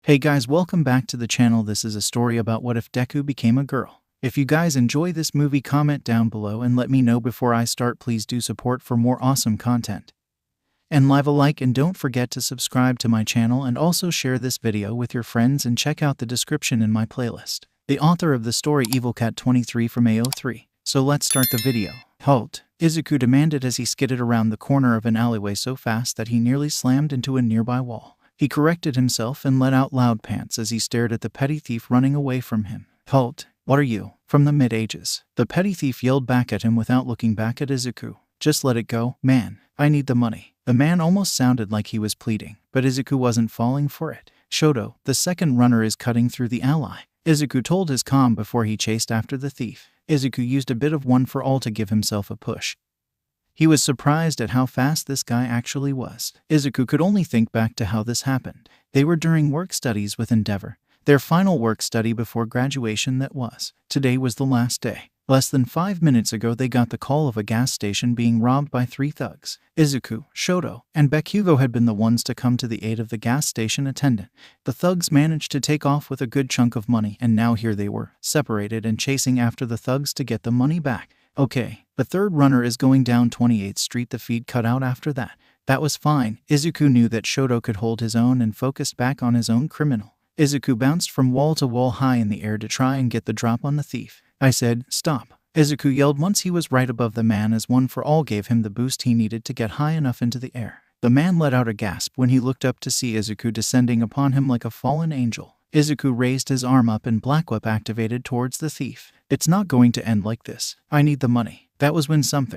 Hey guys, welcome back to the channel. This is a story about what if Deku became a girl. If you guys enjoy this movie, comment down below and let me know before I start. Please do support for more awesome content. And leave a like and don't forget to subscribe to my channel and also share this video with your friends and check out the description in my playlist. The author of the story EvilCat23 from AO3. So let's start the video. Halt! Izuku demanded as he skidded around the corner of an alleyway so fast that he nearly slammed into a nearby wall. He corrected himself and let out loud pants as he stared at the petty thief running away from him. Halt! What are you? From the mid-ages. The petty thief yelled back at him without looking back at Izuku. Just let it go, man. I need the money. The man almost sounded like he was pleading, but Izuku wasn't falling for it. Shoto, the second runner, is cutting through the alley. Izuku told his calm before he chased after the thief. Izuku used a bit of one for all to give himself a push. He was surprised at how fast this guy actually was. Izuku could only think back to how this happened. They were during work studies with Endeavor, their final work study before graduation that was. Today was the last day. Less than 5 minutes ago they got the call of a gas station being robbed by 3 thugs. Izuku, Shoto, and Bakugo had been the ones to come to the aid of the gas station attendant. The thugs managed to take off with a good chunk of money, and now here they were, separated and chasing after the thugs to get the money back. Okay, the third runner is going down 28th Street. The feed cut out after that. That was fine. Izuku knew that Shoto could hold his own and focused back on his own criminal. Izuku bounced from wall to wall high in the air to try and get the drop on the thief. I said, stop. Izuku yelled once he was right above the man as one for all gave him the boost he needed to get high enough into the air. The man let out a gasp when he looked up to see Izuku descending upon him like a fallen angel. Izuku raised his arm up and Black Whip activated towards the thief. It's not going to end like this. I need the money. That was when some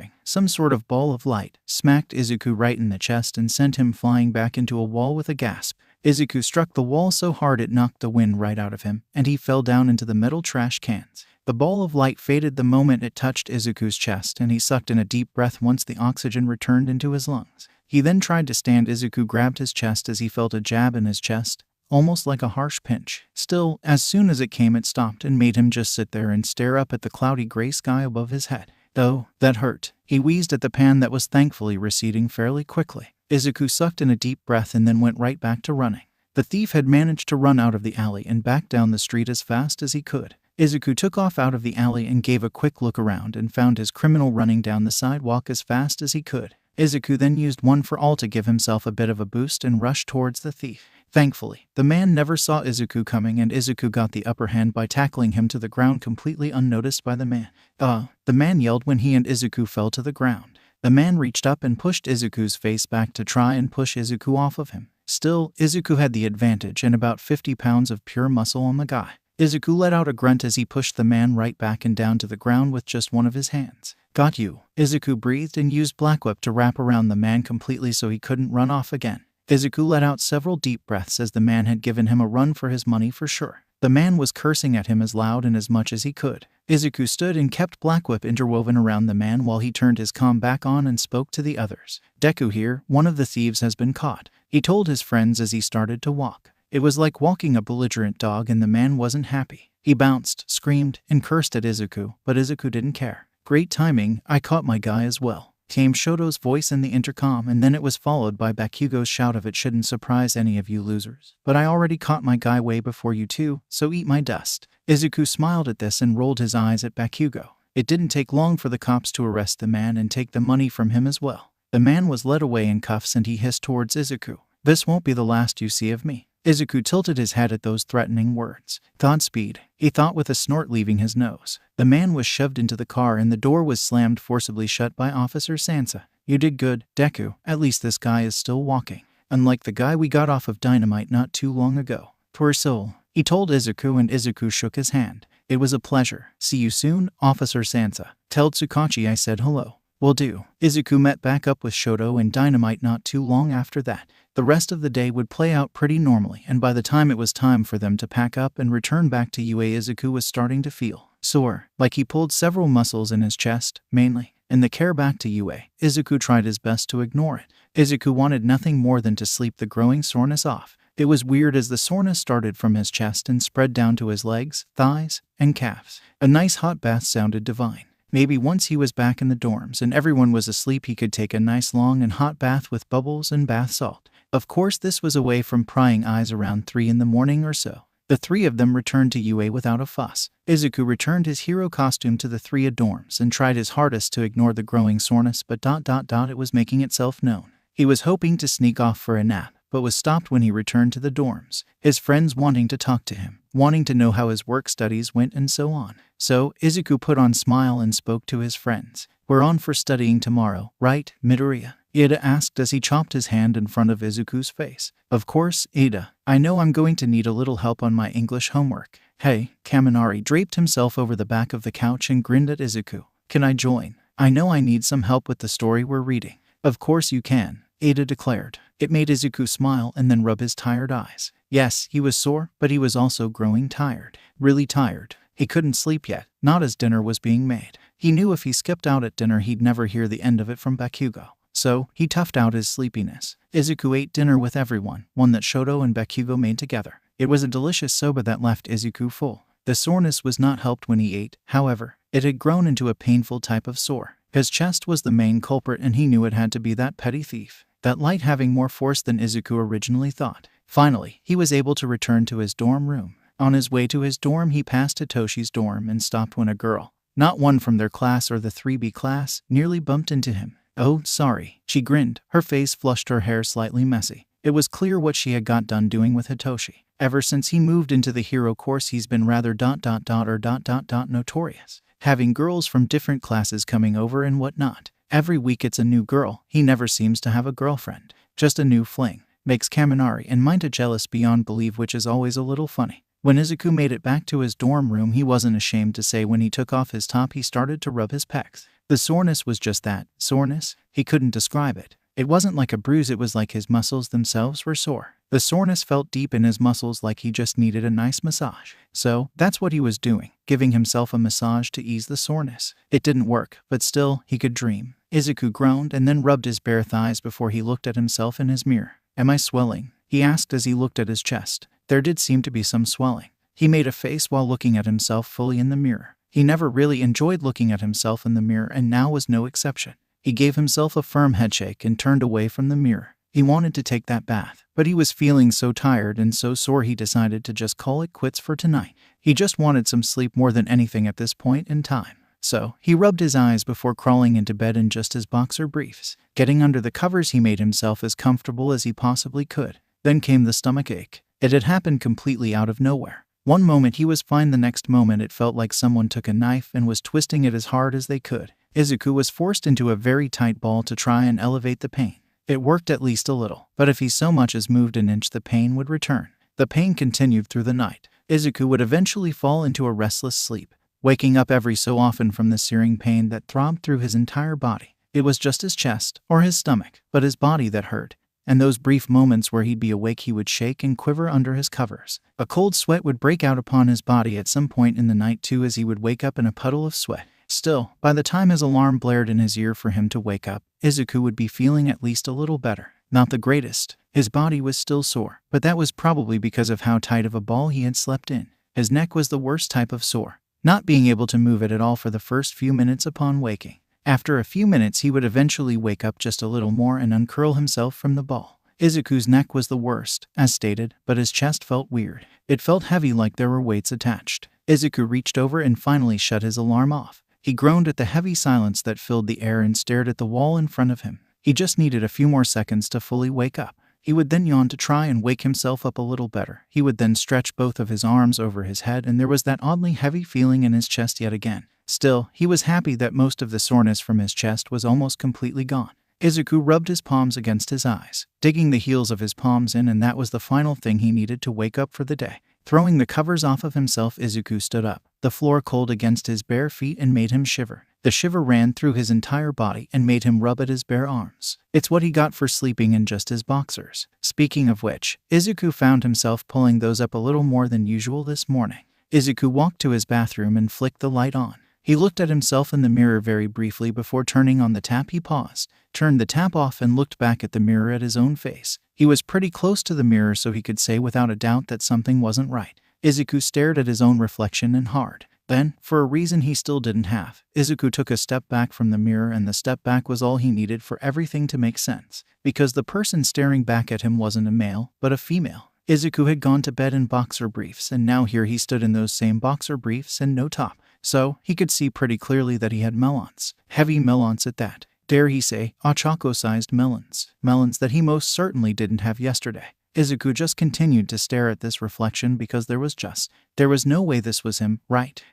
sort of ball of light, smacked Izuku right in the chest and sent him flying back into a wall with a gasp. Izuku struck the wall so hard it knocked the wind right out of him, and he fell down into the metal trash cans. The ball of light faded the moment it touched Izuku's chest, and he sucked in a deep breath once the oxygen returned into his lungs. He then tried to stand. Izuku grabbed his chest as he felt a jab in his chest, almost like a harsh pinch. Still, as soon as it came, it stopped and made him just sit there and stare up at the cloudy gray sky above his head. Though, that hurt. He wheezed at the pan that was thankfully receding fairly quickly. Izuku sucked in a deep breath and then went right back to running. The thief had managed to run out of the alley and back down the street as fast as he could. Izuku took off out of the alley and gave a quick look around and found his criminal running down the sidewalk as fast as he could. Izuku then used one for all to give himself a bit of a boost and rushed towards the thief. Thankfully, the man never saw Izuku coming, and Izuku got the upper hand by tackling him to the ground completely unnoticed by the man. The man yelled when he and Izuku fell to the ground. The man reached up and pushed Izuku's face back to try and push Izuku off of him. Still, Izuku had the advantage and about 50 pounds of pure muscle on the guy. Izuku let out a grunt as he pushed the man right back and down to the ground with just one of his hands. Got you. Izuku breathed and used Black Whip to wrap around the man completely so he couldn't run off again. Izuku let out several deep breaths as the man had given him a run for his money for sure. The man was cursing at him as loud and as much as he could. Izuku stood and kept Black Whip interwoven around the man while he turned his comm back on and spoke to the others. Deku here, one of the thieves has been caught, he told his friends as he started to walk. It was like walking a belligerent dog, and the man wasn't happy. He bounced, screamed, and cursed at Izuku, but Izuku didn't care. Great timing, I caught my guy as well, came Shoto's voice in the intercom, and then it was followed by Bakugo's shout of, it shouldn't surprise any of you losers, but I already caught my guy way before you two, so eat my dust. Izuku smiled at this and rolled his eyes at Bakugo. It didn't take long for the cops to arrest the man and take the money from him as well. The man was led away in cuffs and he hissed towards Izuku. This won't be the last you see of me. Izuku tilted his head at those threatening words. Godspeed, he thought with a snort leaving his nose. The man was shoved into the car and the door was slammed forcibly shut by Officer Sansa. You did good, Deku. At least this guy is still walking. Unlike the guy we got off of Dynamite not too long ago. Poor soul, he told Izuku, and Izuku shook his hand. It was a pleasure. See you soon, Officer Sansa. Tell Tsukachi I said hello. Will do. Izuku met back up with Shoto and Dynamite not too long after that. The rest of the day would play out pretty normally, and by the time it was time for them to pack up and return back to UA, Izuku was starting to feel sore, like he pulled several muscles in his chest, mainly. In the care back to UA, Izuku tried his best to ignore it. Izuku wanted nothing more than to sleep the growing soreness off. It was weird as the soreness started from his chest and spread down to his legs, thighs, and calves. A nice hot bath sounded divine. Maybe once he was back in the dorms and everyone was asleep, he could take a nice long and hot bath with bubbles and bath salt. Of course, this was away from prying eyes around 3 in the morning or so. The 3 of them returned to UA without a fuss. Izuku returned his hero costume to the 3 dorms and tried his hardest to ignore the growing soreness, but it was making itself known. He was hoping to sneak off for a nap, but was stopped when he returned to the dorms, his friends wanting to talk to him, wanting to know how his work studies went and so on. So, Izuku put on a smile and spoke to his friends. "We're on for studying tomorrow, right, Midoriya?" Ida asked as he chopped his hand in front of Izuku's face. "Of course, Ida. I know I'm going to need a little help on my English homework." "Hey," Kaminari draped himself over the back of the couch and grinned at Izuku. "Can I join? I know I need some help with the story we're reading." "Of course you can," Ada declared. It made Izuku smile and then rub his tired eyes. Yes, he was sore, but he was also growing tired. Really tired. He couldn't sleep yet, not as dinner was being made. He knew if he skipped out at dinner he'd never hear the end of it from Bakugo. So, he toughed out his sleepiness. Izuku ate dinner with everyone, one that Shoto and Bakugo made together. It was a delicious soba that left Izuku full. The soreness was not helped when he ate, however. It had grown into a painful type of sore. His chest was the main culprit and he knew it had to be that petty thief. That light having more force than Izuku originally thought. Finally, he was able to return to his dorm room. On his way to his dorm, he passed Hitoshi's dorm and stopped when a girl, not one from their class or the 3B class, nearly bumped into him. "Oh, sorry." She grinned, her face flushed, her hair slightly messy. It was clear what she had got done doing with Hitoshi. Ever since he moved into the hero course, he's been rather notorious. Having girls from different classes coming over and whatnot. Every week it's a new girl. He never seems to have a girlfriend. Just a new fling. Makes Kaminari and Mineta jealous beyond belief, which is always a little funny. When Izuku made it back to his dorm room, he wasn't ashamed to say when he took off his top he started to rub his pecs. The soreness was just that, soreness. He couldn't describe it. It wasn't like a bruise, it was like his muscles themselves were sore. The soreness felt deep in his muscles, like he just needed a nice massage. So, that's what he was doing, giving himself a massage to ease the soreness. It didn't work, but still, he could dream. Izuku groaned and then rubbed his bare thighs before he looked at himself in his mirror. "Am I swelling?" he asked as he looked at his chest. There did seem to be some swelling. He made a face while looking at himself fully in the mirror. He never really enjoyed looking at himself in the mirror, and now was no exception. He gave himself a firm headshake and turned away from the mirror. He wanted to take that bath, but he was feeling so tired and so sore he decided to just call it quits for tonight. He just wanted some sleep more than anything at this point in time. So, he rubbed his eyes before crawling into bed in just his boxer briefs. Getting under the covers, he made himself as comfortable as he possibly could. Then came the stomach ache. It had happened completely out of nowhere. One moment he was fine, the next moment it felt like someone took a knife and was twisting it as hard as they could. Izuku was forced into a very tight ball to try and elevate the pain. It worked at least a little, but if he so much as moved an inch, the pain would return. The pain continued through the night. Izuku would eventually fall into a restless sleep, waking up every so often from the searing pain that throbbed through his entire body. It was just his chest, or his stomach, but his body that hurt. And those brief moments where he'd be awake, he would shake and quiver under his covers. A cold sweat would break out upon his body at some point in the night too, as he would wake up in a puddle of sweat. Still, by the time his alarm blared in his ear for him to wake up, Izuku would be feeling at least a little better. Not the greatest. His body was still sore, but that was probably because of how tight of a ball he had slept in. His neck was the worst type of sore, not being able to move it at all for the first few minutes upon waking. After a few minutes he would eventually wake up just a little more and uncurl himself from the ball. Izuku's neck was the worst, as stated, but his chest felt weird. It felt heavy, like there were weights attached. Izuku reached over and finally shut his alarm off. He groaned at the heavy silence that filled the air and stared at the wall in front of him. He just needed a few more seconds to fully wake up. He would then yawn to try and wake himself up a little better. He would then stretch both of his arms over his head, and there was that oddly heavy feeling in his chest yet again. Still, he was happy that most of the soreness from his chest was almost completely gone. Izuku rubbed his palms against his eyes, digging the heels of his palms in, and that was the final thing he needed to wake up for the day. Throwing the covers off of himself, Izuku stood up, the floor cold against his bare feet and made him shiver. The shiver ran through his entire body and made him rub at his bare arms. It's what he got for sleeping in just his boxers. Speaking of which, Izuku found himself pulling those up a little more than usual this morning. Izuku walked to his bathroom and flicked the light on. He looked at himself in the mirror very briefly before turning on the tap. He paused, turned the tap off, and looked back at the mirror at his own face. He was pretty close to the mirror, so he could say without a doubt that something wasn't right. Izuku stared at his own reflection and hard. Then, for a reason he still didn't have, 𝐒𝐿 took a step back from the mirror, and the step back was all he needed for everything to make sense, because the person staring back at him wasn't a male, but a female. 𝐒𝐿 had gone to bed in boxer briefs, and now here he stood in those same boxer briefs and no top. So, he could see pretty clearly that he had melons. Heavy melons at that. Dare he say, 𝐒𝐿-sized melons. Melons that he most certainly didn't have yesterday. 𝐒𝐿 just continued to stare at this reflection because there was no way this was him, right?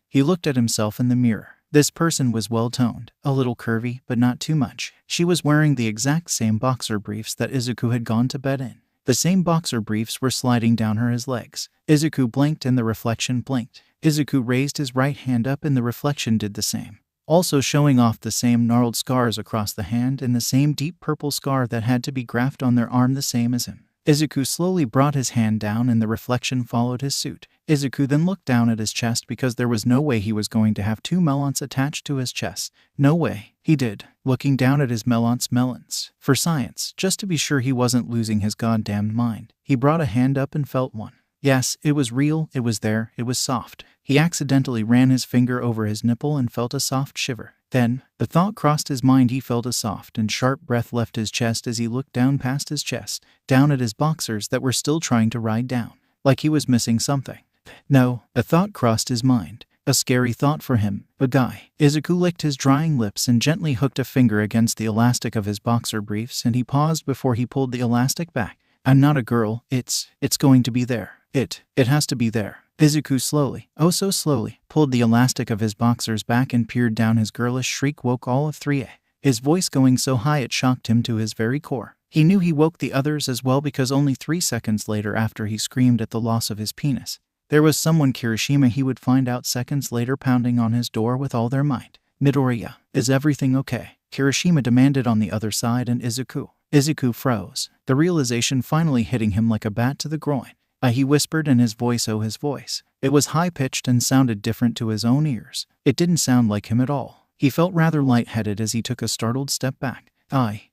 He looked at himself in the mirror. This person was well-toned, a little curvy, but not too much. She was wearing the exact same boxer briefs that 𝐒𝐿 had gone to bed in. The same boxer briefs were sliding down his legs. 𝐒𝐿 blinked and the reflection blinked. 𝐒𝐿 raised his right hand up and the reflection did the same, also showing off the same gnarled scars across the hand and the same deep purple scar that had to be grafted on their arm, the same as him. 𝐒𝐿 slowly brought his hand down and the reflection followed his suit. 𝐒𝐿 then looked down at his chest because there was no way he was going to have two melons attached to his chest. No way. He did, looking down at his melons. For science, just to be sure he wasn't losing his goddamned mind, he brought a hand up and felt one. Yes, it was real, it was there, it was soft. He accidentally ran his finger over his nipple and felt a soft shiver. Then, the thought crossed his mind. He felt a soft and sharp breath left his chest as he looked down past his chest, down at his boxers that were still trying to ride down, like he was missing something. No, a thought crossed his mind. A scary thought for him. A guy. 𝐒𝐿 licked his drying lips and gently hooked a finger against the elastic of his boxer briefs, and he paused before he pulled the elastic back. I'm not a girl. It's going to be there. It has to be there. 𝐒𝐿 slowly, oh so slowly, pulled the elastic of his boxers back and peered down. His girlish shriek woke all of 3A. His voice going so high it shocked him to his very core. He knew he woke the others as well, because only 3 seconds later, after he screamed at the loss of his penis, there was someone, Kirishima, he would find out seconds later, pounding on his door with all their might. Midoriya, is everything okay? Kirishima demanded on the other side, and 𝐒𝐿 froze, the realization finally hitting him like a bat to the groin. He whispered, and his voice, oh his voice, it was high-pitched and sounded different to his own ears. It didn't sound like him at all. He felt rather lightheaded as he took a startled step back.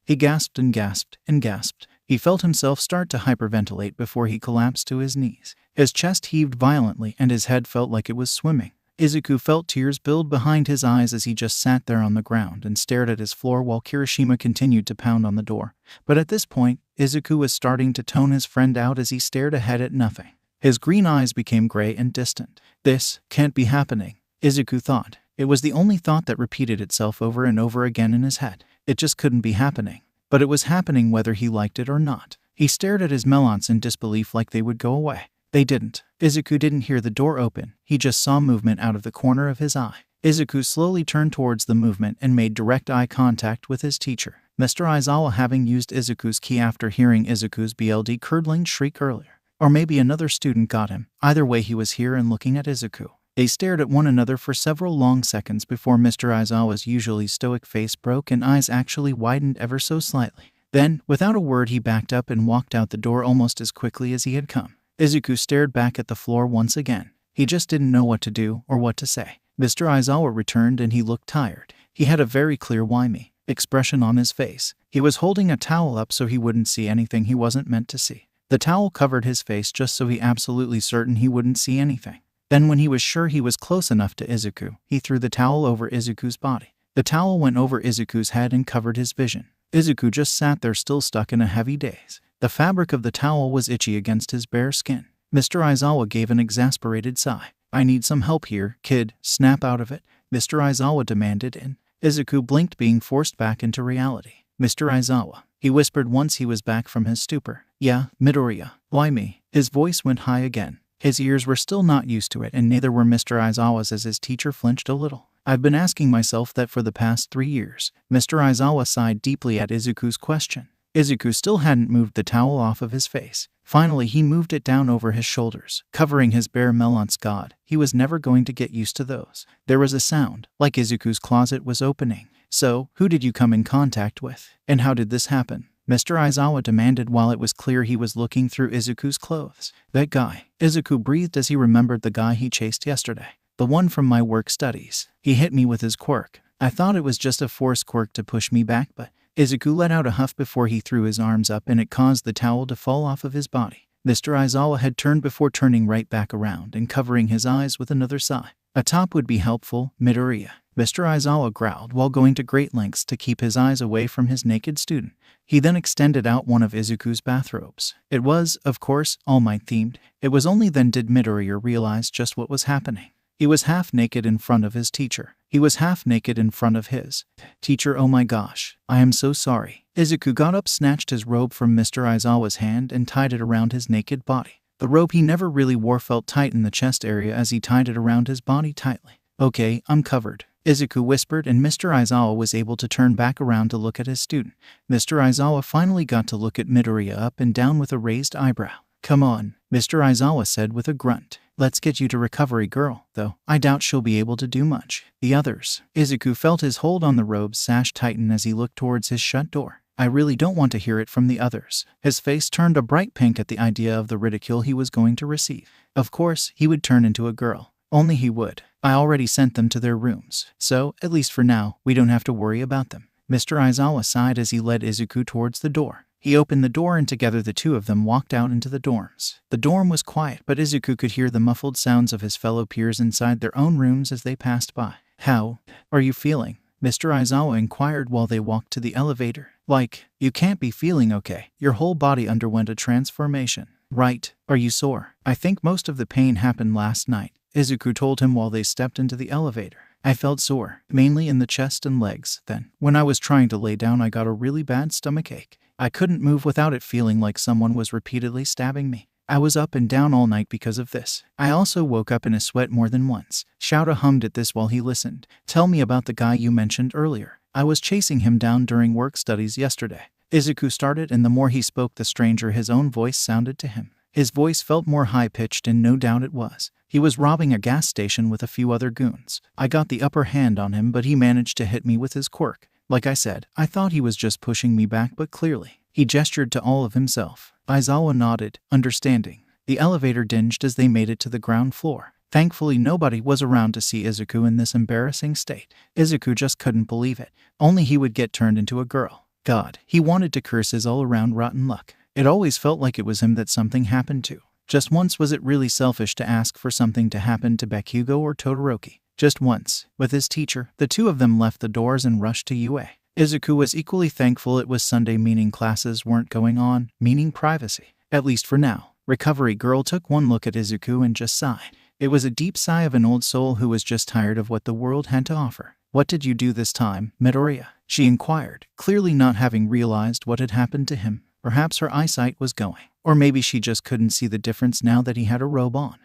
He gasped and gasped and gasped. He felt himself start to hyperventilate before he collapsed to his knees. His chest heaved violently and his head felt like it was swimming. 𝐒𝐿 felt tears build behind his eyes as he just sat there on the ground and stared at his floor while Kirishima continued to pound on the door. But at this point, 𝐒𝐿 was starting to tone his friend out as he stared ahead at nothing. His green eyes became gray and distant. This can't be happening, 𝐒𝐿 thought. It was the only thought that repeated itself over and over again in his head. It just couldn't be happening. But it was happening whether he liked it or not. He stared at his melons in disbelief, like they would go away. They didn't. 𝐒𝐿 didn't hear the door open. He just saw movement out of the corner of his eye. 𝐒𝐿 slowly turned towards the movement and made direct eye contact with his teacher, Mr. Aizawa, having used 𝐒𝐿's key after hearing 𝐒𝐿's BLD-curdling shriek earlier. Or maybe another student got him. Either way, he was here and looking at 𝐒𝐿. They stared at one another for several long seconds before Mr. Aizawa's usually stoic face broke and eyes actually widened ever so slightly. Then, without a word, he backed up and walked out the door almost as quickly as he had come. 𝐒𝐿 stared back at the floor once again. He just didn't know what to do or what to say. Mr. Aizawa returned and he looked tired. He had a very clear "why me" expression on his face. He was holding a towel up so he wouldn't see anything he wasn't meant to see. The towel covered his face just so he absolutely certain he wouldn't see anything. Then when he was sure he was close enough to 𝐒𝐿, he threw the towel over 𝐒𝐿's body. The towel went over 𝐒𝐿's head and covered his vision. 𝐒𝐿 just sat there still stuck in a heavy daze. The fabric of the towel was itchy against his bare skin. Mr. Aizawa gave an exasperated sigh. I need some help here, kid. Snap out of it, Mr. Aizawa demanded, and 𝐒� blinked, being forced back into reality. Mr. Aizawa, he whispered once he was back from his stupor. Yeah, Midoriya. Why me? His voice went high again. His ears were still not used to it, and neither were Mr. Aizawa's as his teacher flinched a little. I've been asking myself that for the past 3 years. Mr. Aizawa sighed deeply at 𝐒�'s question. 𝐒� still hadn't moved the towel off of his face. Finally, he moved it down over his shoulders, covering his bare melons. God, he was never going to get used to those. There was a sound, like 𝐒�'s closet was opening. So, who did you come in contact with? And how did this happen? Mr. Aizawa demanded while it was clear he was looking through 𝐒�'s clothes. That guy. 𝐒� breathed as he remembered the guy he chased yesterday. The one from my work studies. He hit me with his quirk. I thought it was just a force quirk to push me back, but 𝐒� let out a huff before he threw his arms up and it caused the towel to fall off of his body. Mr. Aizawa had turned before turning right back around and covering his eyes with another sigh. A top would be helpful, Midoriya. Mr. Aizawa growled while going to great lengths to keep his eyes away from his naked student. He then extended out one of Izuku's bathrobes. It was, of course, All Might themed. It was only then did Midoriya realize just what was happening. He was half naked in front of his teacher. He was half naked in front of his teacher. Oh my gosh, I am so sorry. Izuku got up, snatched his robe from Mr. Aizawa's hand and tied it around his naked body. The robe he never really wore felt tight in the chest area as he tied it around his body tightly. Okay, I'm covered, Izuku whispered, and Mr. Aizawa was able to turn back around to look at his student. Mr. Aizawa finally got to look at Midoriya up and down with a raised eyebrow. Come on, Mr. Aizawa said with a grunt. Let's get you to Recovery Girl, though I doubt she'll be able to do much. The others. Izuku felt his hold on the robe's sash tighten as he looked towards his shut door. I really don't want to hear it from the others. His face turned a bright pink at the idea of the ridicule he was going to receive. Of course, he would turn into a girl. Only he would. I already sent them to their rooms, so, at least for now, we don't have to worry about them. Mr. Aizawa sighed as he led Izuku towards the door. He opened the door and together the two of them walked out into the dorms. The dorm was quiet, but Izuku could hear the muffled sounds of his fellow peers inside their own rooms as they passed by. How are you feeling? Mr. Aizawa inquired while they walked to the elevator. Like, you can't be feeling okay. Your whole body underwent a transformation. Right. Are you sore? I think most of the pain happened last night, Izuku told him while they stepped into the elevator. I felt sore, mainly in the chest and legs. Then, when I was trying to lay down, I got a really bad stomachache. I couldn't move without it feeling like someone was repeatedly stabbing me. I was up and down all night because of this. I also woke up in a sweat more than once. Shouta hummed at this while he listened. Tell me about the guy you mentioned earlier. I was chasing him down during work studies yesterday. Izuku started, and the more he spoke, the stranger his own voice sounded to him. His voice felt more high-pitched, and no doubt it was. He was robbing a gas station with a few other goons. I got the upper hand on him, but he managed to hit me with his quirk. Like I said, I thought he was just pushing me back, but clearly, he gestured to all of himself. Aizawa nodded, understanding. The elevator dinged as they made it to the ground floor. Thankfully, nobody was around to see Izuku in this embarrassing state. Izuku just couldn't believe it. Only he would get turned into a girl. God, he wanted to curse his all-around rotten luck. It always felt like it was him that something happened to. Just once was it really selfish to ask for something to happen to Bakugo or Todoroki. Just once. With his teacher, the two of them left the doors and rushed to UA. Izuku was equally thankful it was Sunday, meaning classes weren't going on, meaning privacy. At least for now. Recovery Girl took one look at Izuku and just sighed. It was a deep sigh of an old soul who was just tired of what the world had to offer. What did you do this time, Midoriya? She inquired, clearly not having realized what had happened to him. Perhaps her eyesight was going. Or maybe she just couldn't see the difference now that he had a robe on.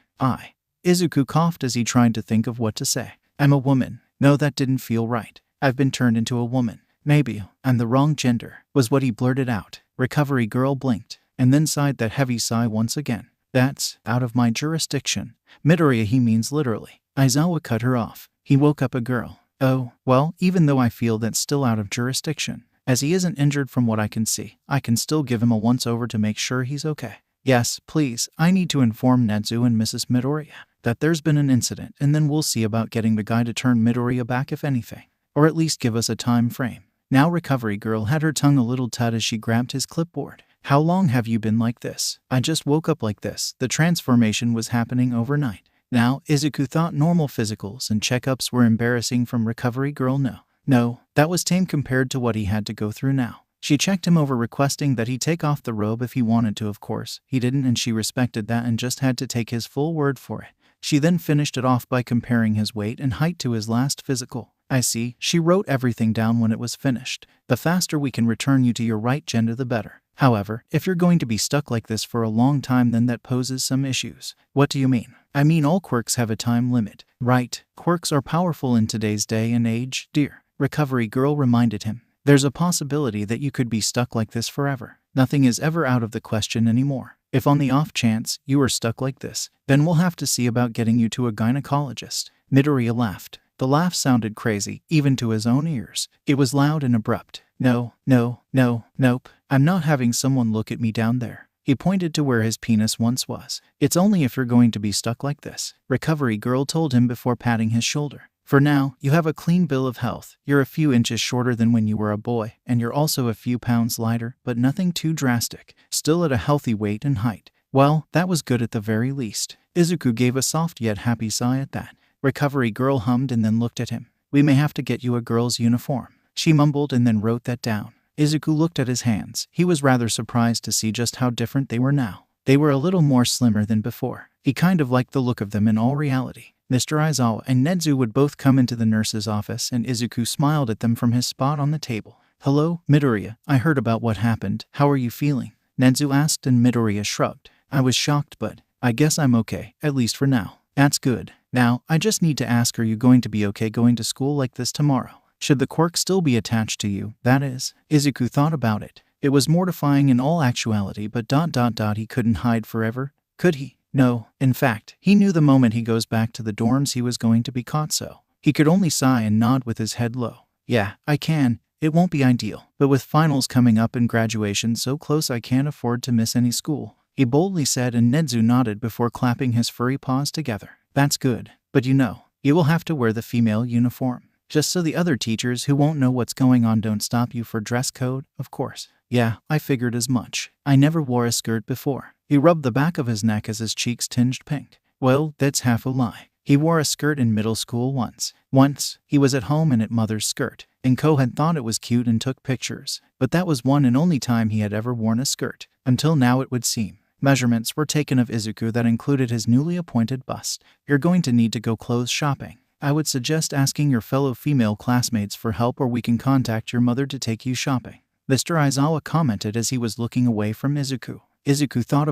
Izuku coughed as he tried to think of what to say. I'm a woman. No, that didn't feel right. I've been turned into a woman. Maybe I'm the wrong gender, was what he blurted out. Recovery Girl blinked, and then sighed that heavy sigh once again. That's out of my jurisdiction. Midoriya, he means literally. Aizawa cut her off. He woke up a girl. Oh, well, even though I feel that's still out of jurisdiction. As he isn't injured from what I can see, I can still give him a once-over to make sure he's okay. Yes, please, I need to inform Nezu and Mrs. Midoriya that there's been an incident, and then we'll see about getting the guy to turn Midoriya back if anything. Or at least give us a time frame. Now Recovery Girl had her tongue a little tight as she grabbed his clipboard. How long have you been like this? I just woke up like this. The transformation was happening overnight. Now, Izuku thought normal physicals and checkups were embarrassing from Recovery Girl. No, that was tame compared to what he had to go through now. She checked him over, requesting that he take off the robe if he wanted to. Of course, he didn't, and she respected that and just had to take his full word for it. She then finished it off by comparing his weight and height to his last physical. I see. She wrote everything down when it was finished. The faster we can return you to your right gender, the better. However, if you're going to be stuck like this for a long time, then that poses some issues. What do you mean? I mean all quirks have a time limit. Right. Quirks are powerful in today's day and age, dear. Recovery Girl reminded him. There's a possibility that you could be stuck like this forever. Nothing is ever out of the question anymore. If on the off chance you are stuck like this, then we'll have to see about getting you to a gynecologist. Midoriya laughed. The laugh sounded crazy, even to his own ears. It was loud and abrupt. Nope. I'm not having someone look at me down there. He pointed to where his penis once was. It's only if you're going to be stuck like this, Recovery Girl told him before patting his shoulder. For now, you have a clean bill of health. You're a few inches shorter than when you were a boy, and you're also a few pounds lighter, but nothing too drastic. Still at a healthy weight and height. Well, that was good at the very least. Izuku gave a soft yet happy sigh at that. Recovery girl hummed and then looked at him. We may have to get you a girl's uniform. She mumbled and then wrote that down. Izuku looked at his hands. He was rather surprised to see just how different they were now. They were a little more slimmer than before. He kind of liked the look of them in all reality. Mr. Aizawa and Nezu would both come into the nurse's office, and Izuku smiled at them from his spot on the table. Hello, Midoriya. I heard about what happened. How are you feeling? Nezu asked, and Midoriya shrugged. I was shocked, but I guess I'm okay, at least for now. That's good. Now, I just need to ask, are you going to be okay going to school like this tomorrow? Should the quirk still be attached to you, that is? Izuku thought about it. It was mortifying in all actuality, but he couldn't hide forever, could he? No, in fact, he knew the moment he goes back to the dorms he was going to be caught, so he could only sigh and nod with his head low. Yeah, I can. It won't be ideal, but with finals coming up and graduation so close I can't afford to miss any school, he boldly said, and Nezu nodded before clapping his furry paws together. That's good, but you will have to wear the female uniform, just so the other teachers who won't know what's going on don't stop you for dress code, of course. Yeah, I figured as much. I never wore a skirt before. He rubbed the back of his neck as his cheeks tinged pink. Well, that's half a lie. He wore a skirt in middle school once. He was at home in it mother's skirt, and Ko had thought it was cute and took pictures. But that was one and only time he had ever worn a skirt. Until now, it would seem. Measurements were taken of Izuku that included his newly appointed bust. You're going to need to go clothes shopping. I would suggest asking your fellow female classmates for help, or we can contact your mother to take you shopping, Mr. Aizawa commented as he was looking away from Izuku. Izuku thought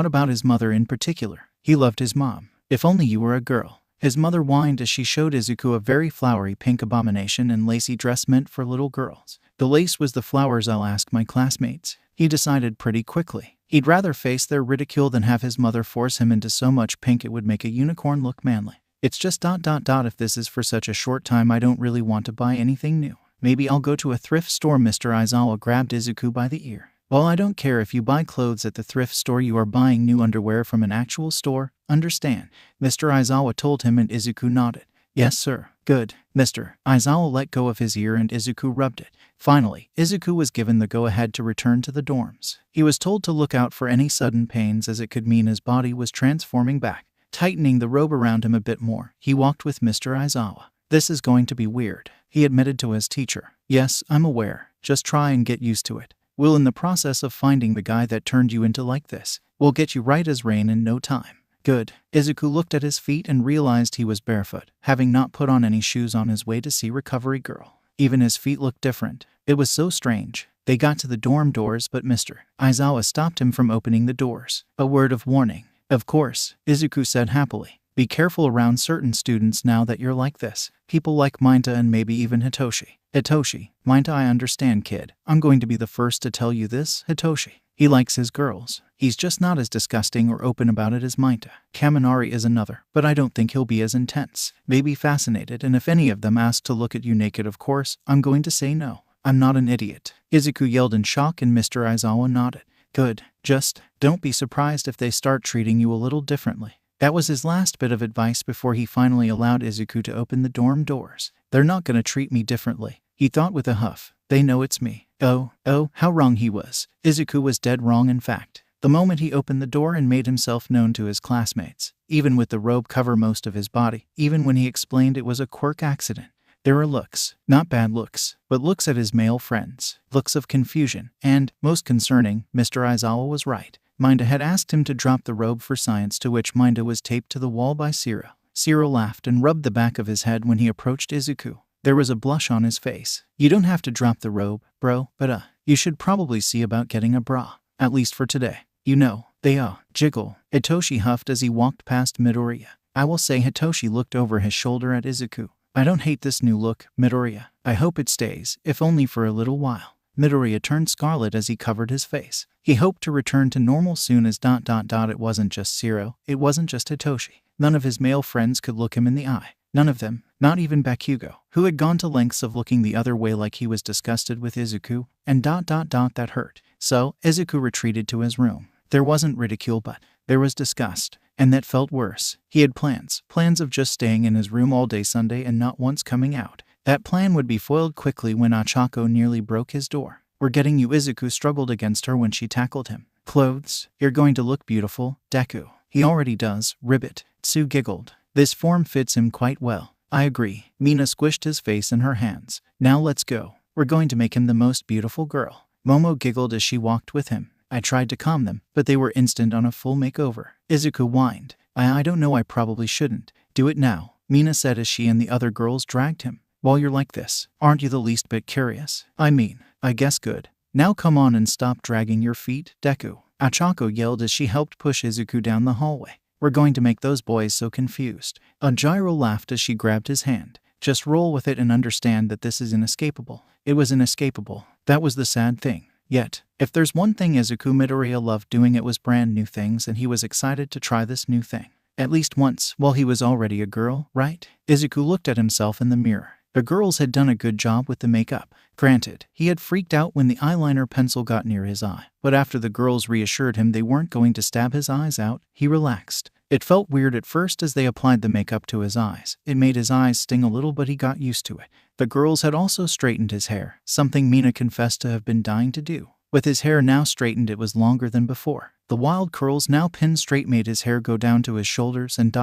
about his mother in particular. He loved his mom. If only you were a girl. His mother whined as she showed Izuku a very flowery pink abomination and lacy dress meant for little girls. The lace was the flowers. I'll ask my classmates. He decided pretty quickly. He'd rather face their ridicule than have his mother force him into so much pink it would make a unicorn look manly. It's just ... if this is for such a short time, I don't really want to buy anything new. Maybe I'll go to a thrift store. Mr. Aizawa grabbed Izuku by the ear. Well, I don't care if you buy clothes at the thrift store, you are buying new underwear from an actual store, understand? Mr. Aizawa told him, and Izuku nodded. Yes, sir. Good. Mr. Aizawa let go of his ear and Izuku rubbed it. Finally, Izuku was given the go-ahead to return to the dorms. He was told to look out for any sudden pains, as it could mean his body was transforming back. Tightening the robe around him a bit more, he walked with Mr. Aizawa. This is going to be weird, he admitted to his teacher. Yes, I'm aware. Just try and get used to it. We'll in the process of finding the guy that turned you into like this. We'll get you right as rain in no time. Good. Izuku looked at his feet and realized he was barefoot, having not put on any shoes on his way to see Recovery Girl. Even his feet looked different. It was so strange. They got to the dorm doors, but Mr. Aizawa stopped him from opening the doors. A word of warning. Of course, Izuku said happily. Be careful around certain students now that you're like this. People like Minta and maybe even Hitoshi. Hitoshi, Minta, I understand, kid. I'm going to be the first to tell you this, Hitoshi. He likes his girls. He's just not as disgusting or open about it as Minta. Kaminari is another, but I don't think he'll be as intense. Maybe fascinated, and if any of them ask to look at you naked, of course, I'm going to say no. I'm not an idiot. Izuku yelled in shock, and Mr. Aizawa nodded. Good. Just don't be surprised if they start treating you a little differently. That was his last bit of advice before he finally allowed Izuku to open the dorm doors. They're not going to treat me differently, he thought with a huff. They know it's me. Oh, how wrong he was. Izuku was dead wrong, in fact. The moment he opened the door and made himself known to his classmates, even with the robe cover most of his body, even when he explained it was a quirk accident, there were looks, not bad looks, but looks at his male friends, looks of confusion, and, most concerning, Mr. Aizawa was right. Minta had asked him to drop the robe for science, to which Minta was taped to the wall by Ciro. Ciro laughed and rubbed the back of his head when he approached Izuku. There was a blush on his face. You don't have to drop the robe, bro, but you should probably see about getting a bra. At least for today. You know, they jiggle. Hitoshi huffed as he walked past Midoriya. I will say Hitoshi looked over his shoulder at Izuku. I don't hate this new look, Midoriya. I hope it stays, if only for a little while. Midoriya turned scarlet as he covered his face. He hoped to return to normal soon as ... It wasn't just Ciro, it wasn't just Hitoshi. None of his male friends could look him in the eye. None of them, not even Bakugo, who had gone to lengths of looking the other way like he was disgusted with Izuku, and ... That hurt. So, Izuku retreated to his room. There wasn't ridicule, but there was disgust, and that felt worse. He had plans of just staying in his room all day Sunday and not once coming out. That plan would be foiled quickly when Ochako nearly broke his door. We're getting you. Izuku struggled against her when she tackled him. Clothes? You're going to look beautiful, Deku. He already does, Ribbit. Tsu giggled. This form fits him quite well. I agree. Mina squished his face in her hands. Now let's go. We're going to make him the most beautiful girl. Momo giggled as she walked with him. I tried to calm them, but they were instant on a full makeover. Izuku whined. I don't know, I probably shouldn't. Do it now, Mina said as she and the other girls dragged him. While you're like this, aren't you the least bit curious? I mean, I guess good. Now come on and stop dragging your feet, Deku. Ochako yelled as she helped push Izuku down the hallway. We're going to make those boys so confused. Anjiro laughed as she grabbed his hand. Just roll with it and understand that this is inescapable. It was inescapable. That was the sad thing. Yet, if there's one thing Izuku Midoriya loved doing, it was brand new things, and he was excited to try this new thing. At least once, while he was already a girl, right? Izuku looked at himself in the mirror. The girls had done a good job with the makeup. Granted, he had freaked out when the eyeliner pencil got near his eye, but after the girls reassured him they weren't going to stab his eyes out, he relaxed. It felt weird at first as they applied the makeup to his eyes. It made his eyes sting a little, but he got used to it. The girls had also straightened his hair, something Mina confessed to have been dying to do. With his hair now straightened, it was longer than before. The wild curls now pinned straight made his hair go down to his shoulders and ...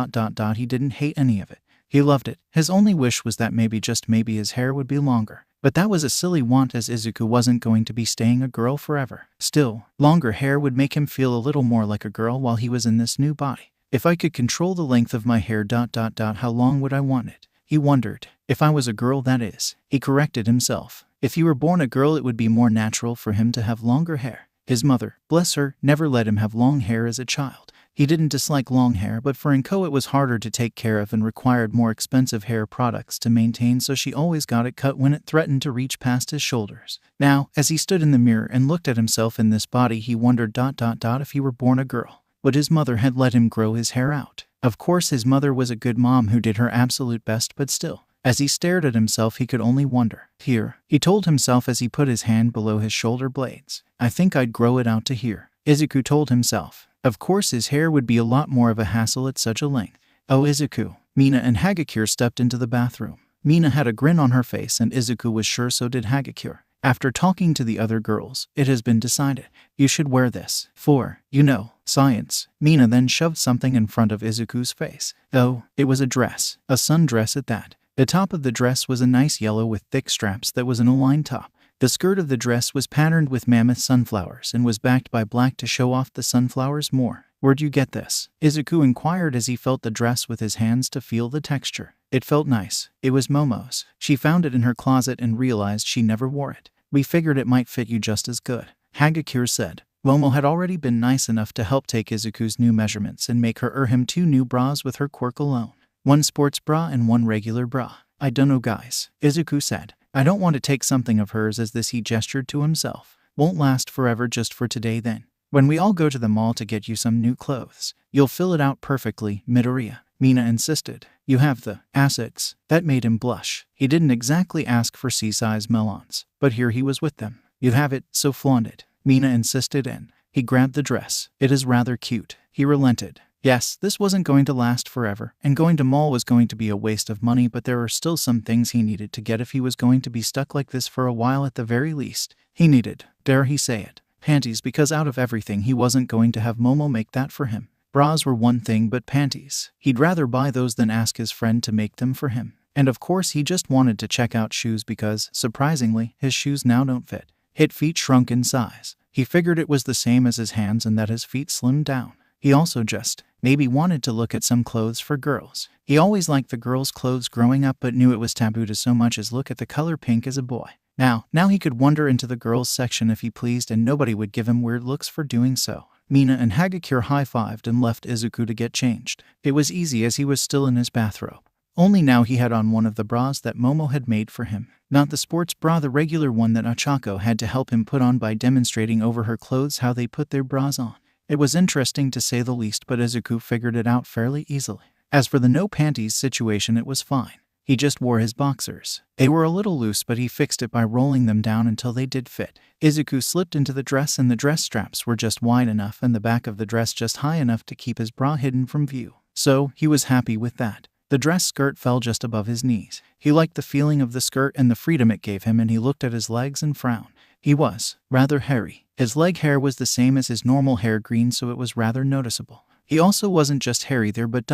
He didn't hate any of it. He loved it. His only wish was that maybe, just maybe, his hair would be longer. But that was a silly want, as Izuku wasn't going to be staying a girl forever. Still, longer hair would make him feel a little more like a girl while he was in this new body. If I could control the length of my hair ... How long would I want it? He wondered. If I was a girl, that is. He corrected himself. If he were born a girl, it would be more natural for him to have longer hair. His mother, bless her, never let him have long hair as a child. He didn't dislike long hair, but for 𝐭𝐽 it was harder to take care of and required more expensive hair products to maintain, so she always got it cut when it threatened to reach past his shoulders. Now, as he stood in the mirror and looked at himself in this body, he wondered ... If he were born a girl, would his mother had let him grow his hair out? Of course, his mother was a good mom who did her absolute best, but still. As he stared at himself, he could only wonder. Here, he told himself as he put his hand below his shoulder blades. I think I'd grow it out to here, Izuku told himself. Of course, his hair would be a lot more of a hassle at such a length. Oh, Izuku. Mina and 𝐿𝐿 stepped into the bathroom. Mina had a grin on her face, and Izuku was sure so did 𝐿𝐿. After talking to the other girls, it has been decided. You should wear this. For, you know, science. Mina then shoved something in front of Izuku's face. Oh, it was a dress. A sundress at that. The top of the dress was a nice yellow with thick straps that was an aligned top. The skirt of the dress was patterned with mammoth sunflowers and was backed by black to show off the sunflowers more. Where'd you get this? Izuku inquired as he felt the dress with his hands to feel the texture. It felt nice. It was Momo's. She found it in her closet and realized she never wore it. We figured it might fit you just as good, 𝐿𝐿 said. Momo had already been nice enough to help take Izuku's new measurements and make her him 2 new bras with her quirk alone. 1 sports bra and 1 regular bra. I dunno, guys, Izuku said. I don't want to take something of hers, as this he gestured to himself. Won't last forever, just for today then. When we all go to the mall to get you some new clothes, you'll fill it out perfectly, Midoriya, Mina insisted. You have the assets. That made him blush. He didn't exactly ask for C-size melons, but here he was with them. You have it, so flaunt it, Mina insisted, and he grabbed the dress. It is rather cute. He relented. Yes, this wasn't going to last forever, and going to mall was going to be a waste of money, but there were still some things he needed to get if he was going to be stuck like this for a while at the very least. He needed, dare he say it, panties, because out of everything he wasn't going to have Momo make that for him. Bras were one thing, but panties, he'd rather buy those than ask his friend to make them for him. And of course he just wanted to check out shoes because, surprisingly, his shoes now don't fit. His feet shrunk in size. He figured it was the same as his hands and that his feet slimmed down. He also just, maybe, wanted to look at some clothes for girls. He always liked the girls' clothes growing up, but knew it was taboo to so much as look at the color pink as a boy. Now he could wander into the girls' section if he pleased, and nobody would give him weird looks for doing so. Mina and 𝐿𝐿 high-fived and left Izuku to get changed. It was easy as he was still in his bathrobe. Only now he had on one of the bras that Momo had made for him. Not the sports bra, the regular one that Ochako had to help him put on by demonstrating over her clothes how they put their bras on. It was interesting to say the least, but Izuku figured it out fairly easily. As for the no panties situation, it was fine. He just wore his boxers. They were a little loose, but he fixed it by rolling them down until they did fit. Izuku slipped into the dress, and the dress straps were just wide enough and the back of the dress just high enough to keep his bra hidden from view. So, he was happy with that. The dress skirt fell just above his knees. He liked the feeling of the skirt and the freedom it gave him, and he looked at his legs and frowned. He was rather hairy. His leg hair was the same as his normal hair, green, so it was rather noticeable. He also wasn't just hairy there, but ...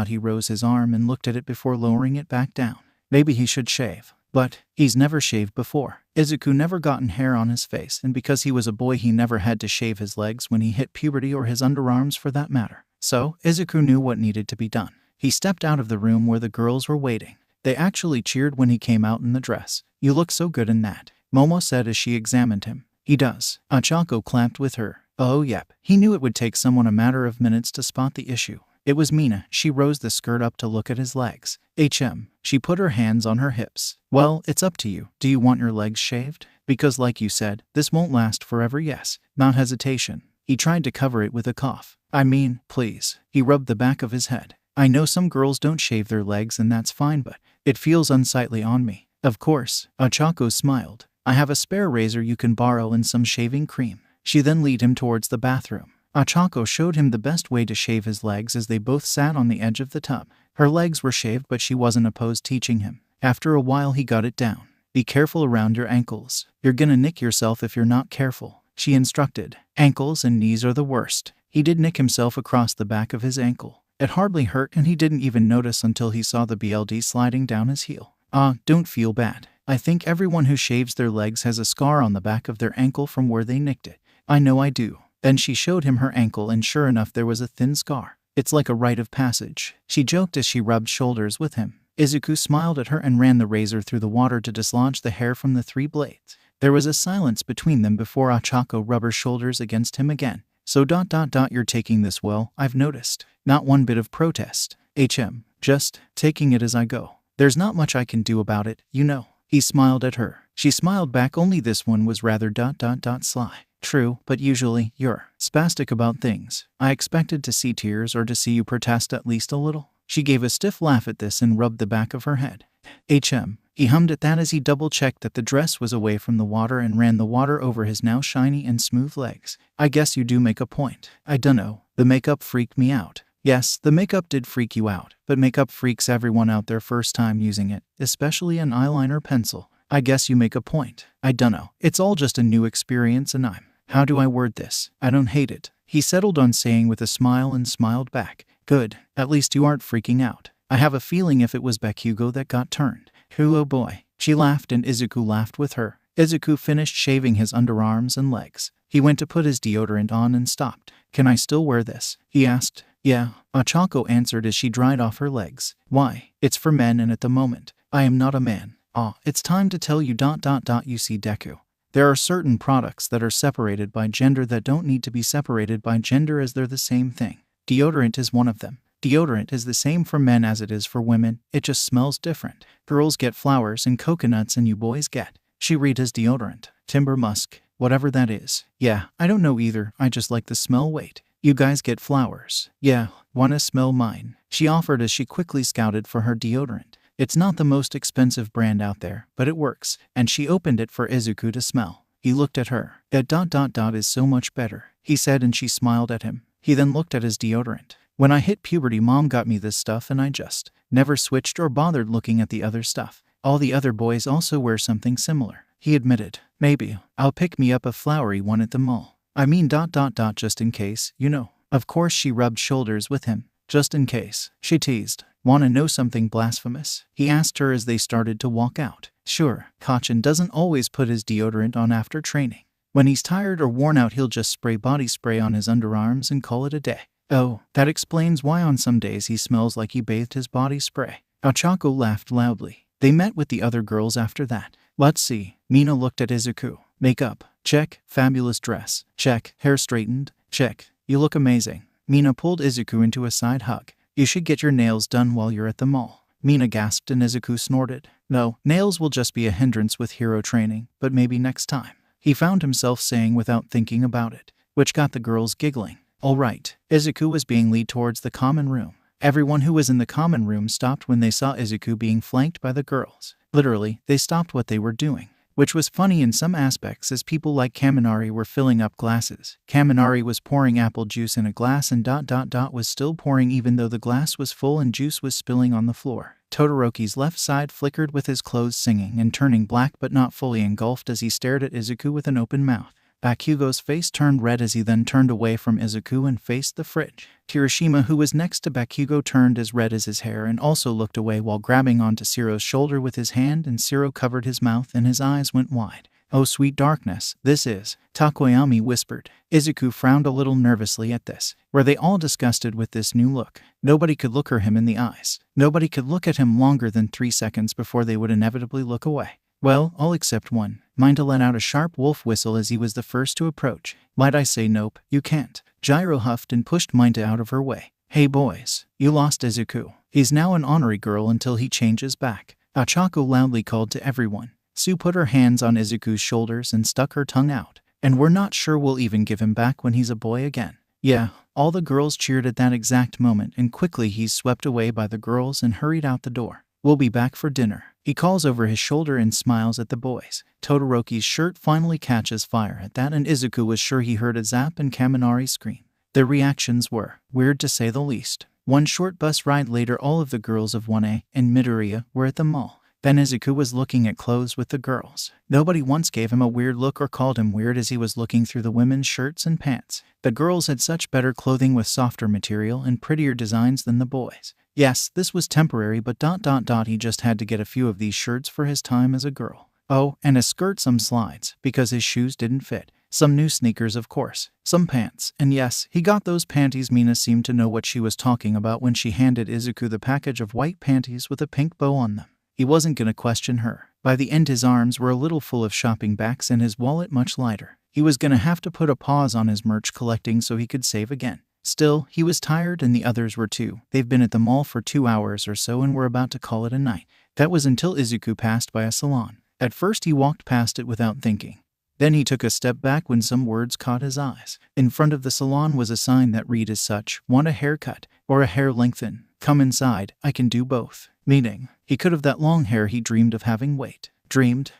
He rose his arm and looked at it before lowering it back down. Maybe he should shave. But he's never shaved before. 𝐒𝐿 never gotten hair on his face, and because he was a boy he never had to shave his legs when he hit puberty, or his underarms for that matter. So 𝐒𝐿 knew what needed to be done. He stepped out of the room where the girls were waiting. They actually cheered when he came out in the dress. "You look so good in that," Momo said as she examined him. "He does." 𝐒𝐿 clapped with her. "Oh yep." He knew it would take someone a matter of minutes to spot the issue. It was Mina. She rose the skirt up to look at his legs. She put her hands on her hips. "Well, it's up to you. Do you want your legs shaved? Because like you said, this won't last forever." "Yes." Not hesitation. He tried to cover it with a cough. "I mean, please." He rubbed the back of his head. "I know some girls don't shave their legs and that's fine, but it feels unsightly on me." "Of course." 𝐒𝐿 smiled. "I have a spare razor you can borrow and some shaving cream." She then led him towards the bathroom. 𝐒𝐿 showed him the best way to shave his legs as they both sat on the edge of the tub. Her legs were shaved, but she wasn't opposed teaching him. After a while he got it down. "Be careful around your ankles. You're gonna nick yourself if you're not careful," she instructed. Ankles and knees are the worst. He did nick himself across the back of his ankle. It hardly hurt, and he didn't even notice until he saw the BLD sliding down his heel. Don't feel bad. I think everyone who shaves their legs has a scar on the back of their ankle from where they nicked it. I know I do." Then she showed him her ankle, and sure enough there was a thin scar. "It's like a rite of passage," she joked as she rubbed shoulders with him. 𝐒𝐿 smiled at her and ran the razor through the water to dislodge the hair from the 3 blades. There was a silence between them before 𝐒𝐿 rubbed her shoulders against him again. "So ... you're taking this well, I've noticed." Not one bit of protest. Just taking it as I go. There's not much I can do about it, you know." He smiled at her. She smiled back, only this one was rather ... sly. "True, but usually you're spastic about things. I expected to see tears or to see you protest at least a little." She gave a stiff laugh at this and rubbed the back of her head. He hummed at that as he double-checked that the dress was away from the water and ran the water over his now shiny and smooth legs. "I guess you do make a point. I dunno. The makeup freaked me out." "Yes, the makeup did freak you out, but makeup freaks everyone out their first time using it, especially an eyeliner pencil." "I guess you make a point. I dunno. It's all just a new experience and how do I word this? I don't hate it," he settled on saying with a smile and smiled back. "Good. At least you aren't freaking out. I have a feeling if it was Bakugo that got turned." "Oh boy." She laughed and 𝐒𝐿 laughed with her. 𝐒𝐿 finished shaving his underarms and legs. He went to put his deodorant on and stopped. "Can I still wear this?" he asked. "Yeah," 𝐒𝐿 answered as she dried off her legs. "Why? It's for men, and at the moment, I am not a man." It's time to tell you ... You see, Deku. There are certain products that are separated by gender that don't need to be separated by gender, as they're the same thing. Deodorant is one of them. Deodorant is the same for men as it is for women, it just smells different. Girls get flowers and coconuts, and you boys get Rita's deodorant, timber musk, whatever that is. "Yeah, I don't know either, I just like the smell." "Wait, you guys get flowers?" "Yeah, wanna smell mine?" she offered as she quickly scouted for her deodorant. It's not the most expensive brand out there, but it works, and she opened it for 𝐒𝐿 to smell. He looked at her. "It ... is so much better," he said, and she smiled at him. He then looked at his deodorant. "When I hit puberty, Mom got me this stuff and I just never switched or bothered looking at the other stuff. All the other boys also wear something similar," he admitted. "Maybe I'll pick me up a flowery one at the mall. I mean ... just in case, you know." Of course she rubbed shoulders with him. "Just in case," she teased. "Wanna know something blasphemous?" he asked her as they started to walk out. "Sure, 𝐭𝐿 doesn't always put his deodorant on after training. When he's tired or worn out, he'll just spray body spray on his underarms and call it a day." "Oh, that explains why on some days he smells like he bathed his body spray." 𝐒𝐿 laughed loudly. They met with the other girls after that. "Let's see." Mina looked at 𝐒𝐿. "Makeup? Check. Fabulous dress? Check. Hair straightened? Check. You look amazing." Mina pulled 𝐒𝐿 into a side hug. "You should get your nails done while you're at the mall." Mina gasped and 𝐒𝐿 snorted. "No, nails will just be a hindrance with hero training, but maybe next time," he found himself saying without thinking about it, which got the girls giggling. All right. 𝐒𝐿 was being led towards the common room. Everyone who was in the common room stopped when they saw 𝐒𝐿 being flanked by the girls. Literally, they stopped what they were doing. which was funny in some aspects as people like Kaminari were filling up glasses. Kaminari was pouring apple juice in a glass and was still pouring even though the glass was full and juice was spilling on the floor. Todoroki's left side flickered with his clothes singing and turning black but not fully engulfed as he stared at Izuku with an open mouth. Bakugo's face turned red as he then turned away from Izuku and faced the fridge. Kirishima, who was next to Bakugo, turned as red as his hair and also looked away while grabbing onto Siro's shoulder with his hand, and Siro covered his mouth and his eyes went wide. "Oh sweet darkness, this is," Takoyami whispered. Izuku frowned a little nervously at this. Were they all disgusted with this new look? Nobody could look him in the eyes. Nobody could look at him longer than 3 seconds before they would inevitably look away. Well, all except one. Mineta let out a sharp wolf whistle as he was the first to approach. "Might I say nope, you can't." Gyro huffed and pushed Mineta out of her way. "Hey boys, you lost Izuku. He's now an honorary girl until he changes back," Ochako loudly called to everyone. Sue put her hands on Izuku's shoulders and stuck her tongue out. "And we're not sure we'll even give him back when he's a boy again." Yeah, all the girls cheered at that exact moment, and quickly he's swept away by the girls and hurried out the door. "We'll be back for dinner," he calls over his shoulder and smiles at the boys. Todoroki's shirt finally catches fire at that, and Izuku was sure he heard a zap and Kaminari scream. Their reactions were weird to say the least. One short bus ride later, all of the girls of 1A and Midoriya were at the mall. Then Izuku was looking at clothes with the girls. Nobody once gave him a weird look or called him weird as he was looking through the women's shirts and pants. The girls had such better clothing with softer material and prettier designs than the boys. Yes, this was temporary, but he just had to get a few of these shirts for his time as a girl. Oh, and a skirt, some slides, because his shoes didn't fit. Some new sneakers, of course. Some pants. And yes, he got those panties. Mina seemed to know what she was talking about when she handed Izuku the package of white panties with a pink bow on them. He wasn't gonna question her. By the end, his arms were a little full of shopping bags and his wallet much lighter. He was gonna have to put a pause on his merch collecting so he could save again. Still, he was tired and the others were too. They've been at the mall for 2 hours or so and were about to call it a night. That was until Izuku passed by a salon. At first he walked past it without thinking. Then he took a step back when some words caught his eyes. In front of the salon was a sign that read as such: "Want a haircut or a hair lengthen? Come inside, I can do both." Meaning, he could have that long hair he dreamed of having. Wait. Dreamed?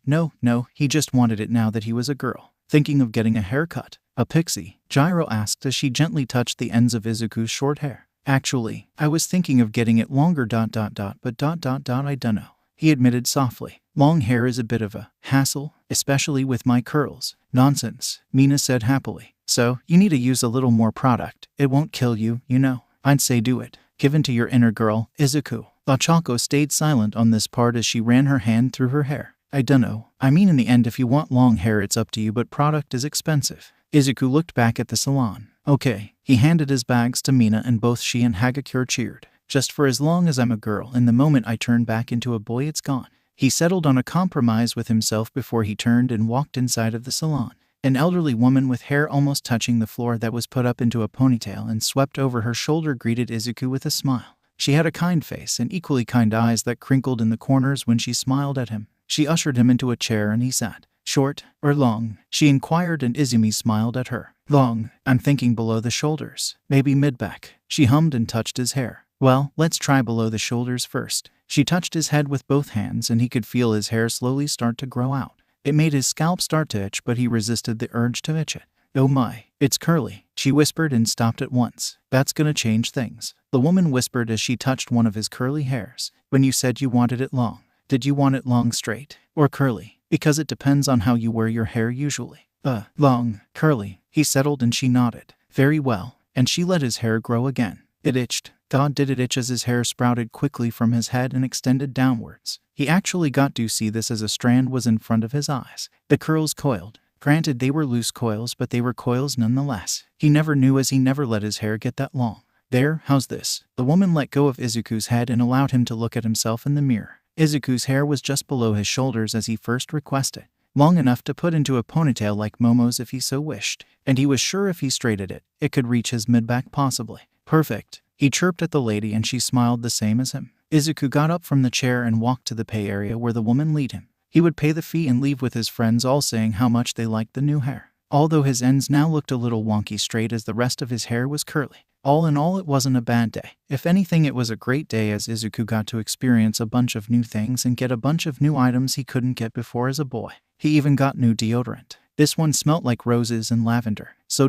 No, he just wanted it now that he was a girl. Thinking of getting a haircut? A pixie? Gyro asked as she gently touched the ends of Izuku's short hair. "Actually, I was thinking of getting it longer but I dunno," he admitted softly. "Long hair is a bit of a hassle, especially with my curls." "Nonsense," Mina said happily. "So, you need to use a little more product. It won't kill you, you know. I'd say do it. Give in to your inner girl, Izuku." Ochako stayed silent on this part as she ran her hand through her hair. "I dunno. I mean, in the end, if you want long hair it's up to you, but product is expensive." Izuku looked back at the salon. "Okay." He handed his bags to Mina and both she and Hagakure cheered. "Just for as long as I'm a girl, and the moment I turn back into a boy it's gone." He settled on a compromise with himself before he turned and walked inside of the salon. An elderly woman with hair almost touching the floor that was put up into a ponytail and swept over her shoulder greeted Izuku with a smile. She had a kind face and equally kind eyes that crinkled in the corners when she smiled at him. She ushered him into a chair and he sat. "Short or long?" she inquired, and Izumi smiled at her. "Long. I'm thinking below the shoulders. Maybe mid-back." She hummed and touched his hair. "Well, let's try below the shoulders first." She touched his head with both hands and he could feel his hair slowly start to grow out. It made his scalp start to itch, but he resisted the urge to itch it. "Oh my, it's curly," she whispered and stopped at once. "That's gonna change things," the woman whispered as she touched one of his curly hairs. "When you said you wanted it long, did you want it long straight or curly? Because it depends on how you wear your hair usually." Long, curly," he settled, and she nodded. "Very well," and she let his hair grow again. It itched. God, did it itch as his hair sprouted quickly from his head and extended downwards. He actually got to see this as a strand was in front of his eyes. The curls coiled. Granted, they were loose coils, but they were coils nonetheless. He never knew, as he never let his hair get that long. "There, how's this?" The woman let go of Izuku's head and allowed him to look at himself in the mirror. Izuku's hair was just below his shoulders as he first requested. Long enough to put into a ponytail like Momo's if he so wished. And he was sure if he straightened it, it could reach his mid-back possibly. "Perfect." He chirped at the lady and she smiled the same as him. Izuku got up from the chair and walked to the pay area where the woman lead him. He would pay the fee and leave with his friends, all saying how much they liked the new hair. Although his ends now looked a little wonky straight as the rest of his hair was curly. All in all, it wasn't a bad day. If anything, it was a great day as Izuku got to experience a bunch of new things and get a bunch of new items he couldn't get before as a boy. He even got new deodorant. This one smelt like roses and lavender. So ...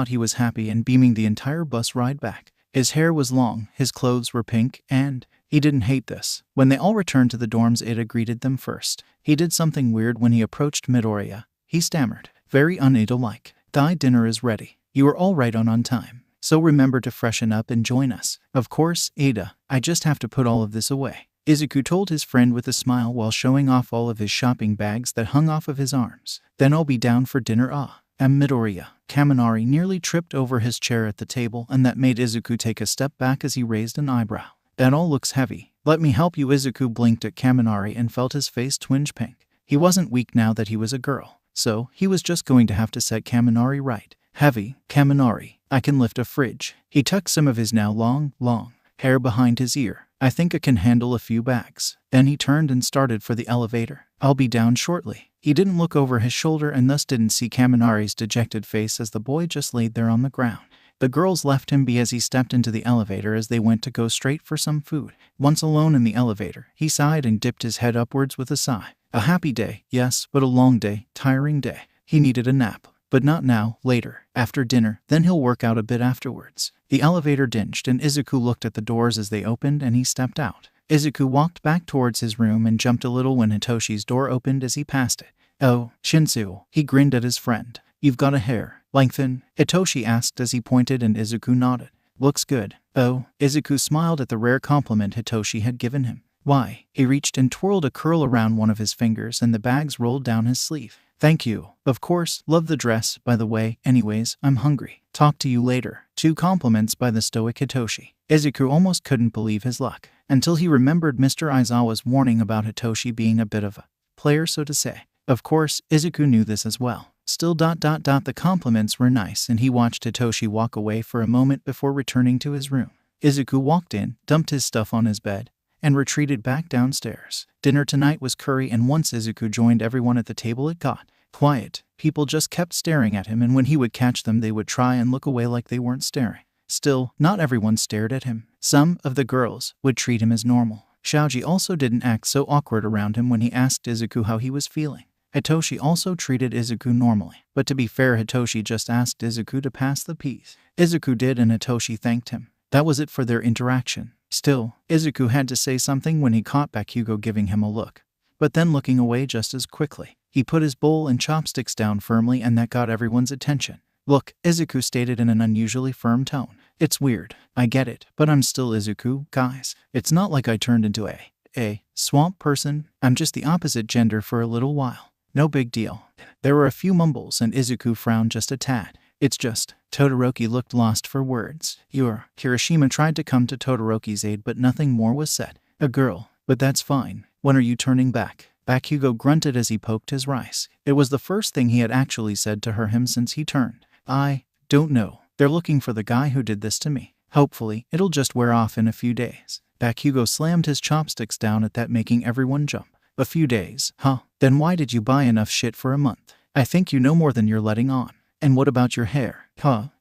he was happy and beaming the entire bus ride back. His hair was long, his clothes were pink, and he didn't hate this. When they all returned to the dorms, Ida greeted them first. He did something weird when he approached Midoriya. He stammered, very un-Ida-like. "Thy dinner is ready. You are all right on time. So remember to freshen up and join us." "Of course, Ada. I just have to put all of this away," Izuku told his friend with a smile while showing off all of his shopping bags that hung off of his arms. "Then I'll be down for dinner." Midoriya. Kaminari nearly tripped over his chair at the table, and that made Izuku take a step back as he raised an eyebrow. "That all looks heavy. Let me help you." Izuku blinked at Kaminari and felt his face twinge pink. He wasn't weak now that he was a girl, so he was just going to have to set Kaminari right. "Heavy, Kaminari. I can lift a fridge." He tucked some of his now long hair behind his ear. "I think I can handle a few bags." Then he turned and started for the elevator. "I'll be down shortly." He didn't look over his shoulder and thus didn't see Kaminari's dejected face as the boy just laid there on the ground. The girls left him be as he stepped into the elevator as they went to go straight for some food. Once alone in the elevator, he sighed and dipped his head upwards with a sigh. A happy day, yes, but a long day, tiring day. He needed a nap. But not now, later, after dinner, then he'll work out a bit afterwards. The elevator dinged and Izuku looked at the doors as they opened and he stepped out. Izuku walked back towards his room and jumped a little when Hitoshi's door opened as he passed it. "Oh, Shinsu," he grinned at his friend. "You've got a hair lengthen?" Hitoshi asked as he pointed and Izuku nodded. "Looks good." "Oh," Izuku smiled at the rare compliment Hitoshi had given him. "Why?" He reached and twirled a curl around one of his fingers and the bags rolled down his sleeve. "Thank you. Of course, love the dress, by the way. Anyways, I'm hungry. Talk to you later." 2 compliments by the stoic Hitoshi. Izuku almost couldn't believe his luck, until he remembered Mr. Aizawa's warning about Hitoshi being a bit of a player, so to say. Of course, Izuku knew this as well. Still ... the compliments were nice and he watched Hitoshi walk away for a moment before returning to his room. Izuku walked in, dumped his stuff on his bed, and retreated back downstairs. Dinner tonight was curry, and once Izuku joined everyone at the table it got quiet. People just kept staring at him, and when he would catch them they would try and look away like they weren't staring. Still, not everyone stared at him. Some of the girls would treat him as normal. Xiaoji also didn't act so awkward around him when he asked Izuku how he was feeling. Hitoshi also treated Izuku normally, but to be fair, Hitoshi just asked Izuku to pass the peas. Izuku did and Hitoshi thanked him. That was it for their interaction. Still, Izuku had to say something when he caught Bakugo giving him a look, but then looking away just as quickly. He put his bowl and chopsticks down firmly and that got everyone's attention. "Look," Izuku stated in an unusually firm tone. "It's weird, I get it, but I'm still Izuku, guys. It's not like I turned into a swamp person. I'm just the opposite gender for a little while. No big deal." There were a few mumbles and Izuku frowned just a tad. "It's just..." Todoroki looked lost for words. Kirishima tried to come to Todoroki's aid but nothing more was said. "A girl, but that's fine. When are you turning back?" Bakugo grunted as he poked his rice. It was the first thing he had actually said to him since he turned. "I don't know. They're looking for the guy who did this to me. Hopefully, it'll just wear off in a few days." Bakugo slammed his chopsticks down at that, making everyone jump. "A few days, huh? Then why did you buy enough shit for a month? I think you know more than you're letting on. And what about your hair?"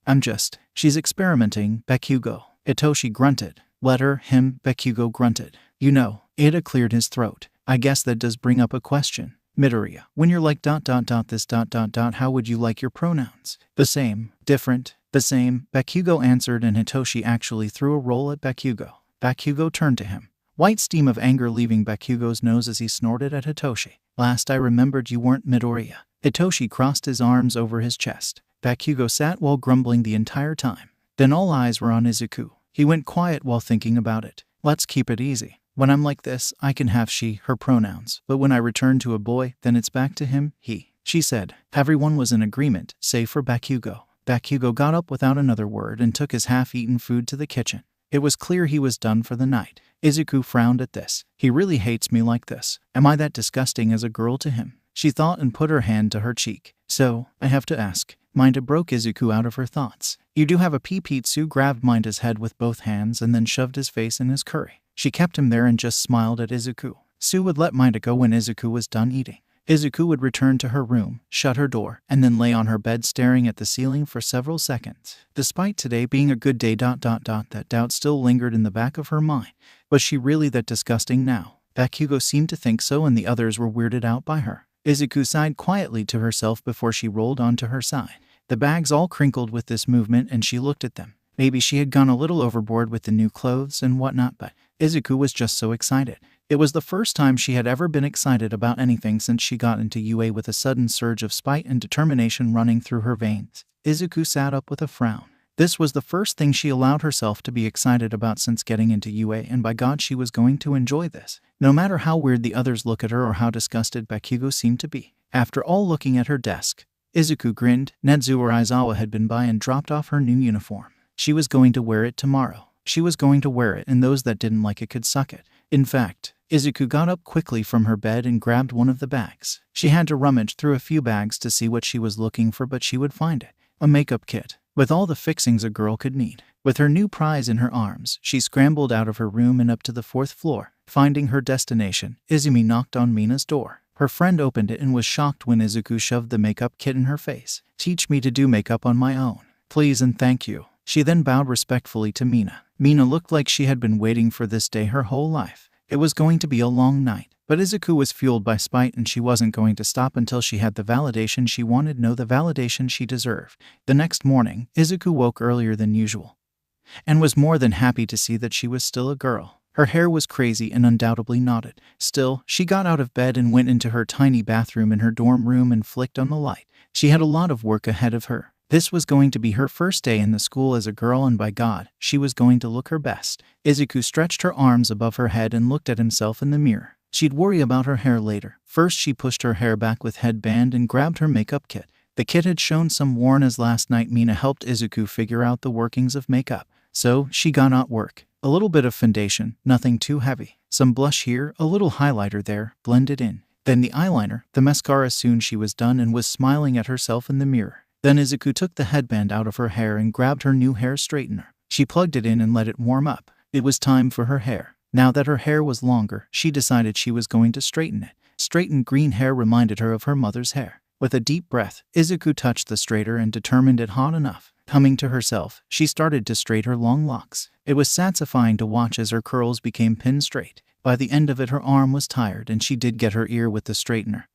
I'm just..." "She's experimenting, Bakugo." Hitoshi grunted. "Let her, him," Bakugo grunted. "You know," Ida cleared his throat. "I guess that does bring up a question. Midoriya, when you're like ... this ... how would you like your pronouns? The same, different, the same," Bakugo answered and Hitoshi actually threw a roll at Bakugo. Bakugo turned to him. White steam of anger leaving Bakugo's nose as he snorted at Hitoshi. "Last I remembered you weren't Midoriya." Hitoshi crossed his arms over his chest. Bakugo sat while grumbling the entire time. Then all eyes were on Izuku. He went quiet while thinking about it. "Let's keep it easy. When I'm like this, I can have she, her pronouns, but when I return to a boy, then it's back to him, he, she said. Everyone was in agreement, save for Bakugo. Bakugo got up without another word and took his half-eaten food to the kitchen. It was clear he was done for the night. Izuku frowned at this. He really hates me like this. Am I that disgusting as a girl to him? She thought and put her hand to her cheek. So, I have to ask. Minda broke Izuku out of her thoughts. You do have a pee. Sue grabbed Minda's head with both hands and then shoved his face in his curry. She kept him there and just smiled at Izuku. Sue would let Minda go when Izuku was done eating. 𝐒𝐭𝐚𝐲 would return to her room, shut her door, and then lay on her bed staring at the ceiling for several seconds. Despite today being a good day, that doubt still lingered in the back of her mind. Was she really that disgusting now? 𝐒𝐭𝐲 seemed to think so, and the others were weirded out by her. 𝐒𝐭𝐚𝐲 sighed quietly to herself before she rolled onto her side. The bags all crinkled with this movement, and she looked at them. Maybe she had gone a little overboard with the new clothes and whatnot, but 𝐒𝐭𝐚𝐲 was just so excited. It was the first time she had ever been excited about anything since she got into UA, with a sudden surge of spite and determination running through her veins. 𝐒𝐭𝐚𝐲 sat up with a frown. This was the first thing she allowed herself to be excited about since getting into UA, and by God, she was going to enjoy this. No matter how weird the others look at her or how disgusted 𝐒𝐭𝐚𝐲 seemed to be. After all, looking at her desk, 𝐒𝐿 grinned. Nezuo Aizawa had been by and dropped off her new uniform. She was going to wear it tomorrow. She was going to wear it, and those that didn't like it could suck it. In fact, 𝐒𝐿 got up quickly from her bed and grabbed one of the bags. She had to rummage through a few bags to see what she was looking for, but she would find it. A makeup kit, with all the fixings a girl could need. With her new prize in her arms, she scrambled out of her room and up to the 4th floor. Finding her destination, Izumi knocked on Mina's door. Her friend opened it and was shocked when 𝐒𝐿 shoved the makeup kit in her face. "Teach me to do makeup on my own, please, and thank you." She then bowed respectfully to Mina. Mina looked like she had been waiting for this day her whole life. It was going to be a long night, but 𝐒𝐿 was fueled by spite, and she wasn't going to stop until she had the validation she wanted, no, the validation she deserved. The next morning, 𝐒𝐿 woke earlier than usual and was more than happy to see that she was still a girl. Her hair was crazy and undoubtedly knotted. Still, she got out of bed and went into her tiny bathroom in her dorm room and flicked on the light. She had a lot of work ahead of her. This was going to be her first day in the school as a girl, and by God, she was going to look her best. 𝐒𝐿 stretched her arms above her head and looked at himself in the mirror. She'd worry about her hair later. First, she pushed her hair back with headband and grabbed her makeup kit. The kit had shown some worn, as last night Mina helped 𝐒𝐿 figure out the workings of makeup. So, she got out work. A little bit of foundation, nothing too heavy. Some blush here, a little highlighter there, blended in. Then the eyeliner, the mascara. Soon she was done and was smiling at herself in the mirror. Then 𝐒𝐿 took the headband out of her hair and grabbed her new hair straightener. She plugged it in and let it warm up. It was time for her hair. Now that her hair was longer, she decided she was going to straighten it. Straightened green hair reminded her of her mother's hair. With a deep breath, 𝐒𝐿 touched the straighter and determined it hot enough. Humming to herself, she started to straighten her long locks. It was satisfying to watch as her curls became pin straight. By the end of it, her arm was tired and she did get her ear with the straightener.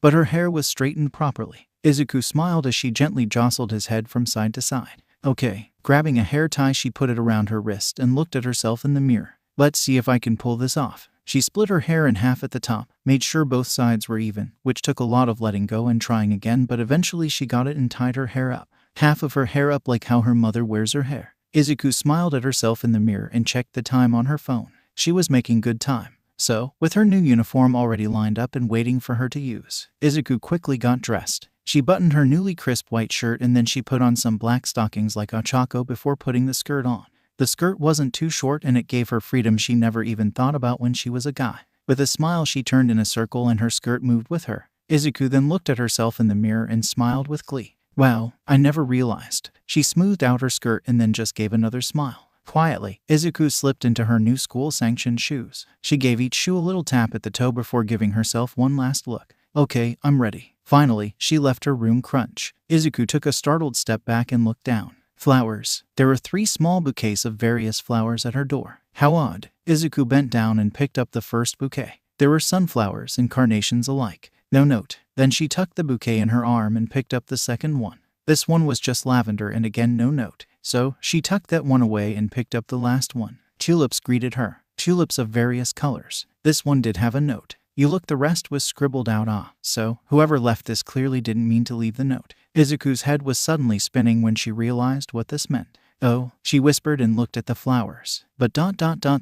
But her hair was straightened properly. 𝐒𝐿 smiled as she gently jostled his head from side to side. Okay. Grabbing a hair tie, she put it around her wrist and looked at herself in the mirror. Let's see if I can pull this off. She split her hair in half at the top, made sure both sides were even, which took a lot of letting go and trying again, but eventually she got it and tied her hair up. Half of her hair up like how her mother wears her hair. 𝐒𝐿 smiled at herself in the mirror and checked the time on her phone. She was making good time. So, with her new uniform already lined up and waiting for her to use, 𝐒𝐿 quickly got dressed. She buttoned her newly crisp white shirt and then she put on some black stockings like 𝐒𝐿𝐽 before putting the skirt on. The skirt wasn't too short and it gave her freedom she never even thought about when she was a guy. With a smile, she turned in a circle and her skirt moved with her. 𝐒𝐿 then looked at herself in the mirror and smiled with glee. Wow, I never realized. She smoothed out her skirt and then just gave another smile. Quietly, 𝐒𝐿 slipped into her new school-sanctioned shoes. She gave each shoe a little tap at the toe before giving herself one last look. Okay, I'm ready. Finally, she left her room. Crunch. 𝐒𝐿 took a startled step back and looked down. Flowers. There were 3 small bouquets of various flowers at her door. How odd. 𝐒𝐿 bent down and picked up the first bouquet. There were sunflowers and carnations alike. No note. Then she tucked the bouquet in her arm and picked up the second one. This one was just lavender and again no note. So, she tucked that one away and picked up the last one. Tulips greeted her. Tulips of various colors. This one did have a note. You look, the rest was scribbled out. So, whoever left this clearly didn't mean to leave the note. 𝐒𝐿's head was suddenly spinning when she realized what this meant. Oh, she whispered and looked at the flowers. But ...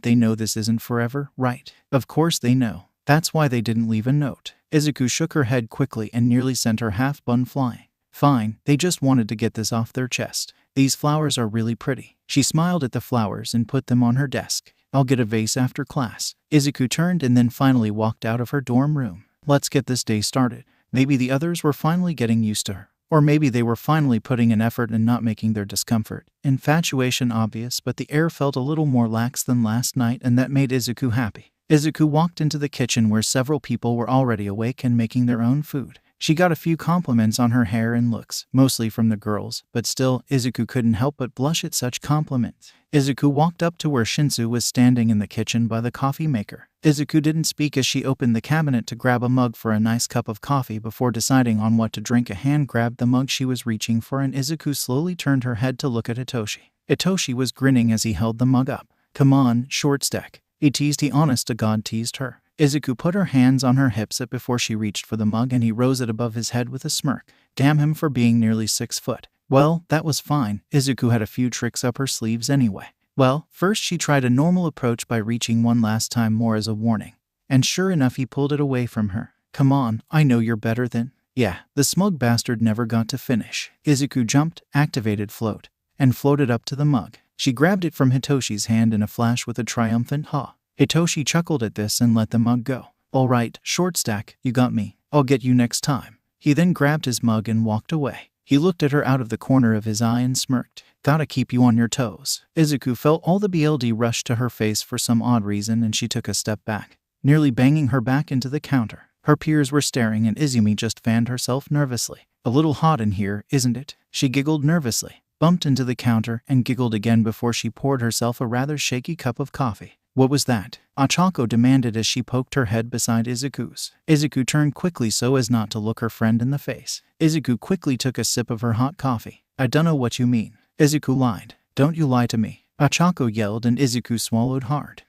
they know this isn't forever, right? Of course they know. That's why they didn't leave a note. 𝐒𝐿 shook her head quickly and nearly sent her half bun flying. Fine, they just wanted to get this off their chest. These flowers are really pretty. She smiled at the flowers and put them on her desk. I'll get a vase after class. 𝐒𝐿 turned and then finally walked out of her dorm room. Let's get this day started. Maybe the others were finally getting used to her. Or maybe they were finally putting in effort and not making their discomfort, infatuation obvious, but the air felt a little more lax than last night, and that made 𝐒𝐿 happy. Izuku walked into the kitchen where several people were already awake and making their own food. She got a few compliments on her hair and looks, mostly from the girls, but still, Izuku couldn't help but blush at such compliments. Izuku walked up to where Shinsu was standing in the kitchen by the coffee maker. Izuku didn't speak as she opened the cabinet to grab a mug for a nice cup of coffee before deciding on what to drink. A hand grabbed the mug she was reaching for and Izuku slowly turned her head to look at Itoshi. Itoshi was grinning as he held the mug up. "Come on, short stack," he teased. He honest to God teased her. Izuku put her hands on her hips before she reached for the mug and he rose it above his head with a smirk. Damn him for being nearly 6 foot. Well, that was fine. Izuku had a few tricks up her sleeves anyway. Well, first she tried a normal approach by reaching one last time more as a warning. And sure enough he pulled it away from her. "Come on, I know you're better than..." Yeah, the smug bastard never got to finish. Izuku jumped, activated float, and floated up to the mug. She grabbed it from Hitoshi's hand in a flash with a triumphant ha. Hitoshi chuckled at this and let the mug go. "All right, short stack, you got me. I'll get you next time." He then grabbed his mug and walked away. He looked at her out of the corner of his eye and smirked. "Gotta keep you on your toes." Izuku felt all the BLD rush to her face for some odd reason and she took a step back, nearly banging her back into the counter. Her peers were staring and Izumi just fanned herself nervously. "A little hot in here, isn't it?" She giggled nervously, bumped into the counter, and giggled again before she poured herself a rather shaky cup of coffee. "What was that?" Ochako demanded as she poked her head beside Izuku's. Izuku turned quickly so as not to look her friend in the face. Izuku quickly took a sip of her hot coffee. "I dunno what you mean." Izuku lied. "Don't you lie to me." Ochako yelled and Izuku swallowed hard.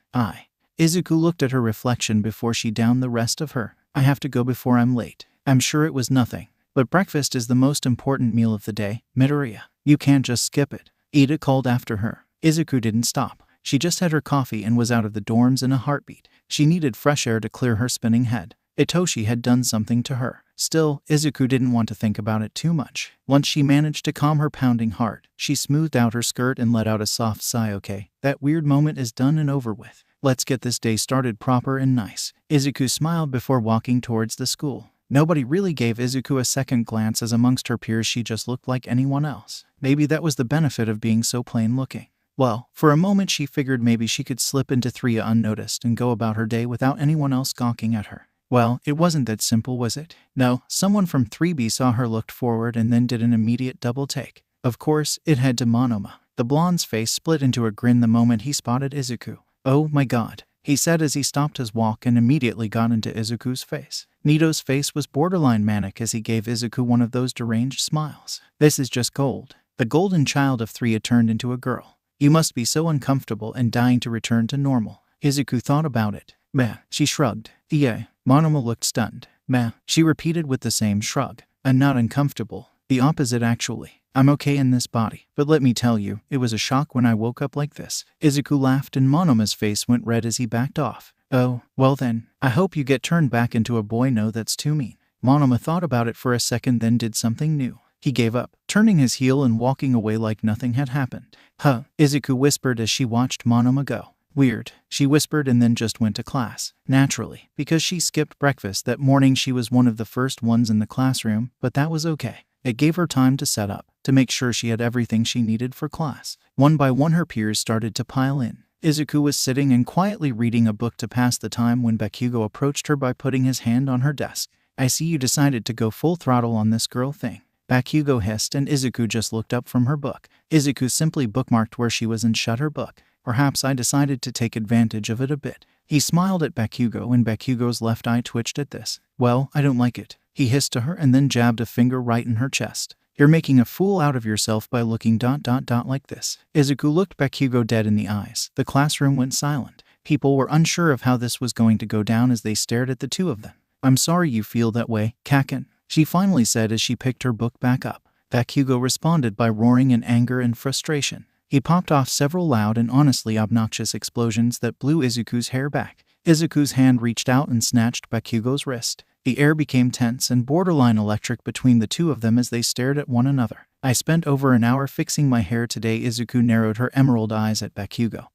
Izuku looked at her reflection before she downed the rest of her. "I have to go before I'm late." "I'm sure it was nothing. But breakfast is the most important meal of the day, Midoriya. You can't just skip it." Ida called after her. Izuku didn't stop. She just had her coffee and was out of the dorms in a heartbeat. She needed fresh air to clear her spinning head. Itoshi had done something to her. Still, Izuku didn't want to think about it too much. Once she managed to calm her pounding heart, she smoothed out her skirt and let out a soft sigh. "Okay, that weird moment is done and over with. Let's get this day started proper and nice." Izuku smiled before walking towards the school. Nobody really gave Izuku a second glance as amongst her peers she just looked like anyone else. Maybe that was the benefit of being so plain looking. Well, for a moment she figured maybe she could slip into 3A unnoticed and go about her day without anyone else gawking at her. Well, it wasn't that simple, was it? No, someone from 3B saw her, looked forward, and then did an immediate double take. Of course, it had to Monoma. The blonde's face split into a grin the moment he spotted Izuku. "Oh my god," he said as he stopped his walk and immediately got into Izuku's face. Nito's face was borderline manic as he gave Izuku one of those deranged smiles. "This is just gold." The golden child of 3 had turned into a girl. "You must be so uncomfortable and dying to return to normal." Izuku thought about it. "Meh," she shrugged. "Yeah." Monoma looked stunned. "Meh," she repeated with the same shrug. "I'm not uncomfortable. The opposite actually. I'm okay in this body. But let me tell you, it was a shock when I woke up like this." Izuku laughed and Monoma's face went red as he backed off. "Oh, well then, I hope you get turned back into a boy." "No, that's too mean." Monoma thought about it for a second then did something new. He gave up, turning his heel and walking away like nothing had happened. "Huh," Izuku whispered as she watched Monoma go. "Weird," she whispered and then just went to class. Naturally, because she skipped breakfast that morning she was one of the first ones in the classroom, but that was okay. It gave her time to set up, to make sure she had everything she needed for class. One by one her peers started to pile in. Izuku was sitting and quietly reading a book to pass the time when Bakugo approached her by putting his hand on her desk. "I see you decided to go full throttle on this girl thing." Bakugo hissed and Izuku just looked up from her book. Izuku simply bookmarked where she was and shut her book. "Perhaps I decided to take advantage of it a bit." He smiled at Bakugo and Bakugo's left eye twitched at this. "Well, I don't like it," he hissed to her and then jabbed a finger right in her chest. "You're making a fool out of yourself by looking ... like this." Izuku looked Bakugo dead in the eyes. The classroom went silent. People were unsure of how this was going to go down as they stared at the two of them. "I'm sorry you feel that way, Kaken," she finally said as she picked her book back up. Bakugo responded by roaring in anger and frustration. He popped off several loud and honestly obnoxious explosions that blew Izuku's hair back. Izuku's hand reached out and snatched Bakugo's wrist. The air became tense and borderline electric between the two of them as they stared at one another. "I spent over an hour fixing my hair today." Izuku narrowed her emerald eyes at Bakugo.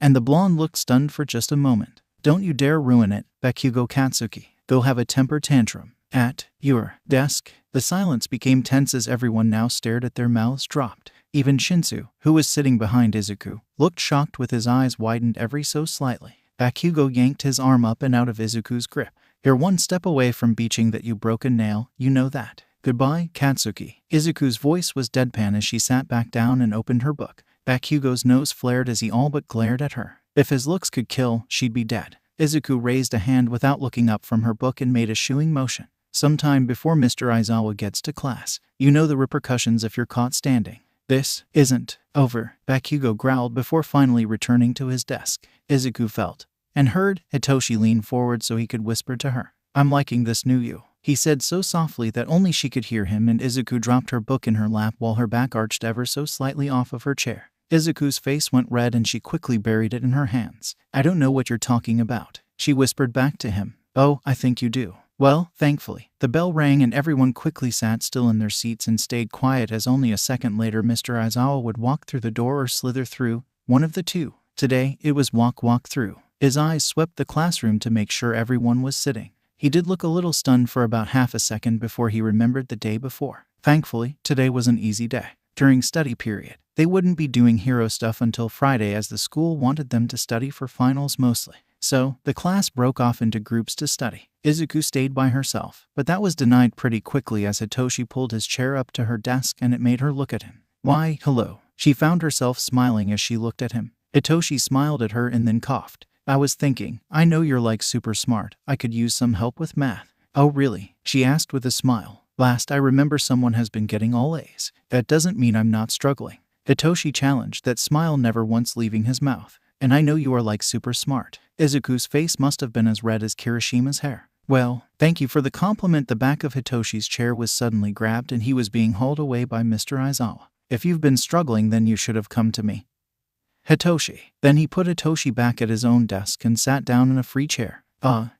And the blonde looked stunned for just a moment. "Don't you dare ruin it, Bakugo Katsuki. Go have a temper tantrum." "At your desk." The silence became tense as everyone now stared at their mouths dropped. Even Shinsu, who was sitting behind Izuku, looked shocked with his eyes widened every so slightly. Bakugo yanked his arm up and out of Izuku's grip. You're one step away from beaching that, you broke a nail, you know that. Goodbye, Katsuki. Izuku's voice was deadpan as she sat back down and opened her book. Bakugo's nose flared as he all but glared at her. If his looks could kill, she'd be dead. Izuku raised a hand without looking up from her book and made a shooing motion. Sometime before Mr. Aizawa gets to class, you know the repercussions if you're caught standing. This isn't over, Bakugo growled before finally returning to his desk. Izuku felt and heard Hitoshi lean forward so he could whisper to her. I'm liking this new you, he said so softly that only she could hear him, and Izuku dropped her book in her lap while her back arched ever so slightly off of her chair. Izuku's face went red and she quickly buried it in her hands. I don't know what you're talking about, she whispered back to him. Oh, I think you do. Well, thankfully, the bell rang and everyone quickly sat still in their seats and stayed quiet, as only a second later Mr. Aizawa would walk through the door or slither through, one of the two. Today, it was walk through. His eyes swept the classroom to make sure everyone was sitting. He did look a little stunned for about half a second before he remembered the day before. Thankfully, today was an easy day. During study period, they wouldn't be doing hero stuff until Friday, as the school wanted them to study for finals mostly. So, the class broke off into groups to study. Izuku stayed by herself, but that was denied pretty quickly as Hitoshi pulled his chair up to her desk and it made her look at him. Why, hello. She found herself smiling as she looked at him. Hitoshi smiled at her and then coughed. I was thinking, I know you're like super smart. I could use some help with math. Oh really? She asked with a smile. Last I remember someone has been getting all A's. That doesn't mean I'm not struggling. Hitoshi challenged, that smile never once leaving his mouth. And I know you are like super smart. Izuku's face must have been as red as Kirishima's hair. Well, thank you for the compliment. The back of Hitoshi's chair was suddenly grabbed and he was being hauled away by Mr. Aizawa. If you've been struggling, then you should have come to me, Hitoshi. Then he put Hitoshi back at his own desk and sat down in a free chair.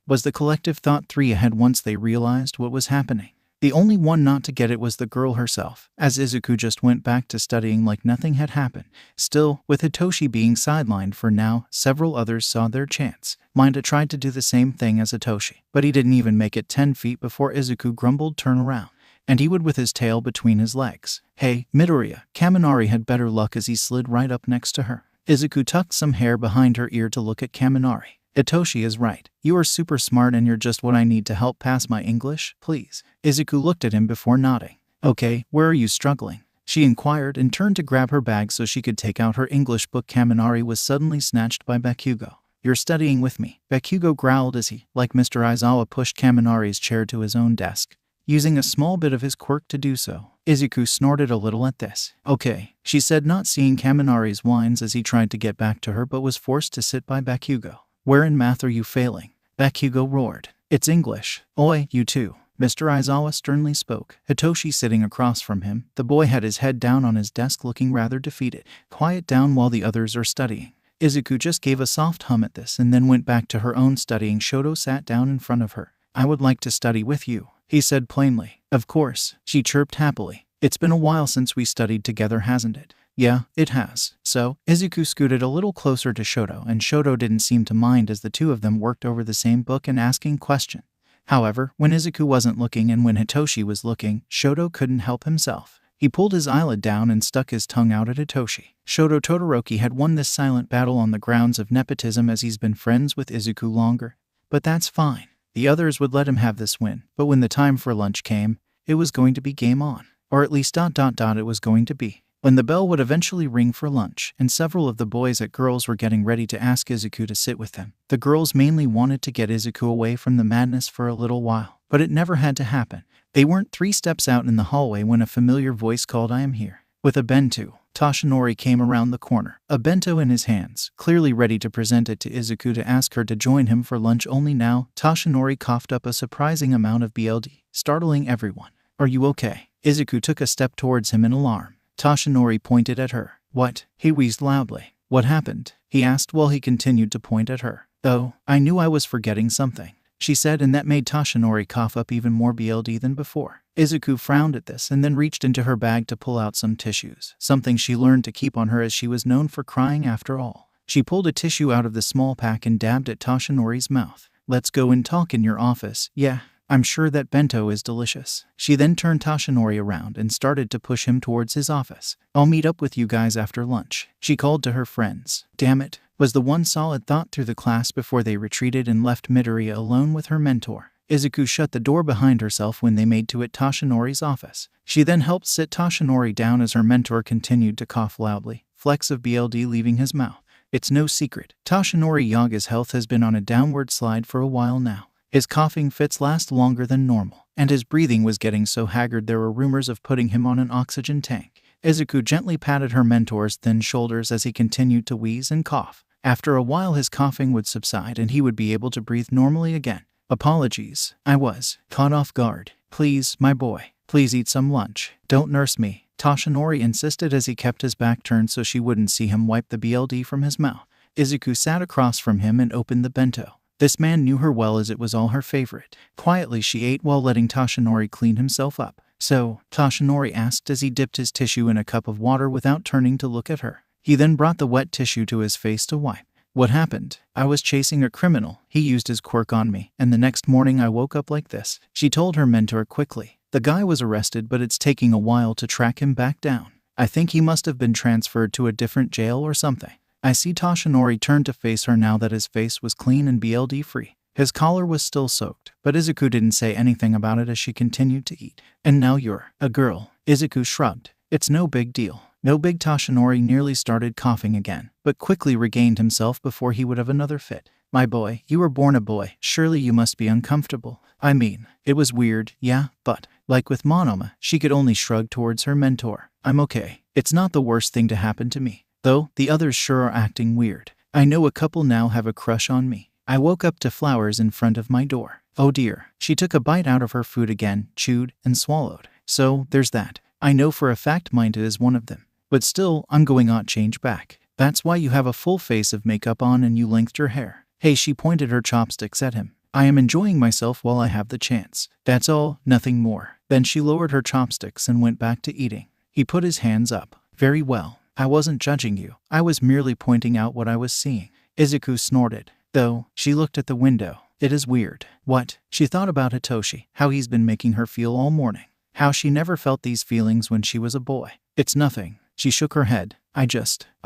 Was the collective thought three ahead once they realized what was happening. The only one not to get it was the girl herself, as Izuku just went back to studying like nothing had happened. Still, with Hitoshi being sidelined for now, several others saw their chance. Minda tried to do the same thing as Hitoshi, but he didn't even make it 10 feet before Izuku grumbled, turn around. And he would with his tail between his legs. Hey, Midoriya, Kaminari had better luck as he slid right up next to her. Izuku tucked some hair behind her ear to look at Kaminari. Hitoshi is right. You are super smart and you're just what I need to help pass my English, please. Izuku looked at him before nodding. Okay, where are you struggling? She inquired and turned to grab her bag so she could take out her English book. Kaminari was suddenly snatched by Bakugo. You're studying with me, Bakugo growled as he, like Mr. Aizawa, pushed Kaminari's chair to his own desk, using a small bit of his quirk to do so. Izuku snorted a little at this. Okay, she said, not seeing Kaminari's whines as he tried to get back to her but was forced to sit by Bakugo. Where in math are you failing? Bakugo roared. It's English. Oi, you too, Mr. Aizawa sternly spoke. Hitoshi sitting across from him, the boy had his head down on his desk looking rather defeated. Quiet down while the others are studying. Izuku just gave a soft hum at this and then went back to her own studying. Shoto sat down in front of her. I would like to study with you, he said plainly. Of course, she chirped happily. It's been a while since we studied together, hasn't it? Yeah, it has. So, Izuku scooted a little closer to Shoto, and Shoto didn't seem to mind as the two of them worked over the same book and asking questions. However, when Izuku wasn't looking and when Hitoshi was looking, Shoto couldn't help himself. He pulled his eyelid down and stuck his tongue out at Hitoshi. Shoto Todoroki had won this silent battle on the grounds of nepotism, as he's been friends with Izuku longer. But that's fine. The others would let him have this win. But when the time for lunch came, it was going to be game on. Or at least ... it was going to be. When the bell would eventually ring for lunch, and several of the boys and girls were getting ready to ask Izuku to sit with them. The girls mainly wanted to get Izuku away from the madness for a little while, but it never had to happen. They weren't 3 steps out in the hallway when a familiar voice called, I am here. With a bento, Toshinori came around the corner, a bento in his hands, clearly ready to present it to Izuku to ask her to join him for lunch. Only now, Toshinori coughed up a surprising amount of BLD, startling everyone. Are you okay? Izuku took a step towards him in alarm. Toshinori pointed at her. What? He wheezed loudly. What happened? He asked while he continued to point at her. Oh, I knew I was forgetting something, she said, and that made Toshinori cough up even more BLD than before. Izuku frowned at this and then reached into her bag to pull out some tissues, something she learned to keep on her as she was known for crying after all. She pulled a tissue out of the small pack and dabbed at Toshinori's mouth. Let's go and talk in your office. Yeah. I'm sure that bento is delicious. She then turned Toshinori around and started to push him towards his office. I'll meet up with you guys after lunch, she called to her friends. Damn it, was the one solid thought through the class before they retreated and left Midoriya alone with her mentor. Izuku shut the door behind herself when they made to it Toshinori's office. She then helped sit Toshinori down as her mentor continued to cough loudly, flecks of BLD leaving his mouth. It's no secret, Toshinori Yaga's health has been on a downward slide for a while now. His coughing fits last longer than normal, and his breathing was getting so haggard there were rumors of putting him on an oxygen tank. Izuku gently patted her mentor's thin shoulders as he continued to wheeze and cough. After a while his coughing would subside and he would be able to breathe normally again. Apologies, I was caught off guard. Please, my boy, please eat some lunch. Don't nurse me, Toshinori insisted as he kept his back turned so she wouldn't see him wipe the BLD from his mouth. Izuku sat across from him and opened the bento. This man knew her well as it was all her favorite. Quietly she ate while letting Toshinori clean himself up. So, Toshinori asked as he dipped his tissue in a cup of water without turning to look at her. He then brought the wet tissue to his face to wipe. What happened? I was chasing a criminal. He used his quirk on me, and the next morning I woke up like this. She told her mentor quickly. The guy was arrested, but it's taking a while to track him back down. I think he must have been transferred to a different jail or something. I see Toshinori turned to face her now that his face was clean and BLD free. His collar was still soaked, but Izuku didn't say anything about it as she continued to eat. And now you're a girl. Izuku shrugged. It's no big deal. No big. Toshinori nearly started coughing again, but quickly regained himself before he would have another fit. My boy, you were born a boy. Surely you must be uncomfortable. I mean, it was weird, yeah, but, like with Monoma, she could only shrug towards her mentor. I'm okay. It's not the worst thing to happen to me. Though, the others sure are acting weird. I know a couple now have a crush on me. I woke up to flowers in front of my door. Oh dear. She took a bite out of her food again, chewed, and swallowed. So, there's that. I know for a fact mine is one of them. But still, I'm going on change back. That's why you have a full face of makeup on and you lengthened your hair. Hey, she pointed her chopsticks at him. I am enjoying myself while I have the chance. That's all, nothing more. Then she lowered her chopsticks and went back to eating. He put his hands up. Very well. I wasn't judging you. I was merely pointing out what I was seeing. Izuku snorted. Though, she looked at the window. It is weird. What? She thought about Hitoshi, how he's been making her feel all morning. How she never felt these feelings when she was a boy. It's nothing. She shook her head. I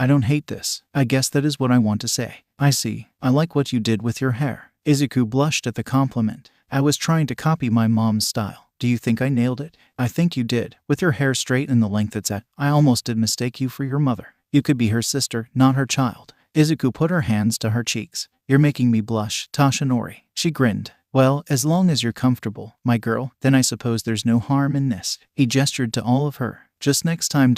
don't hate this. I guess that is what I want to say. I see. I like what you did with your hair. Izuku blushed at the compliment. I was trying to copy my mom's style. Do you think I nailed it? I think you did. With your hair straight and the length it's at, I almost did mistake you for your mother. You could be her sister, not her child. Izuku put her hands to her cheeks. You're making me blush, Toshinori. She grinned. Well, as long as you're comfortable, my girl, then I suppose there's no harm in this. He gestured to all of her. Just next time ...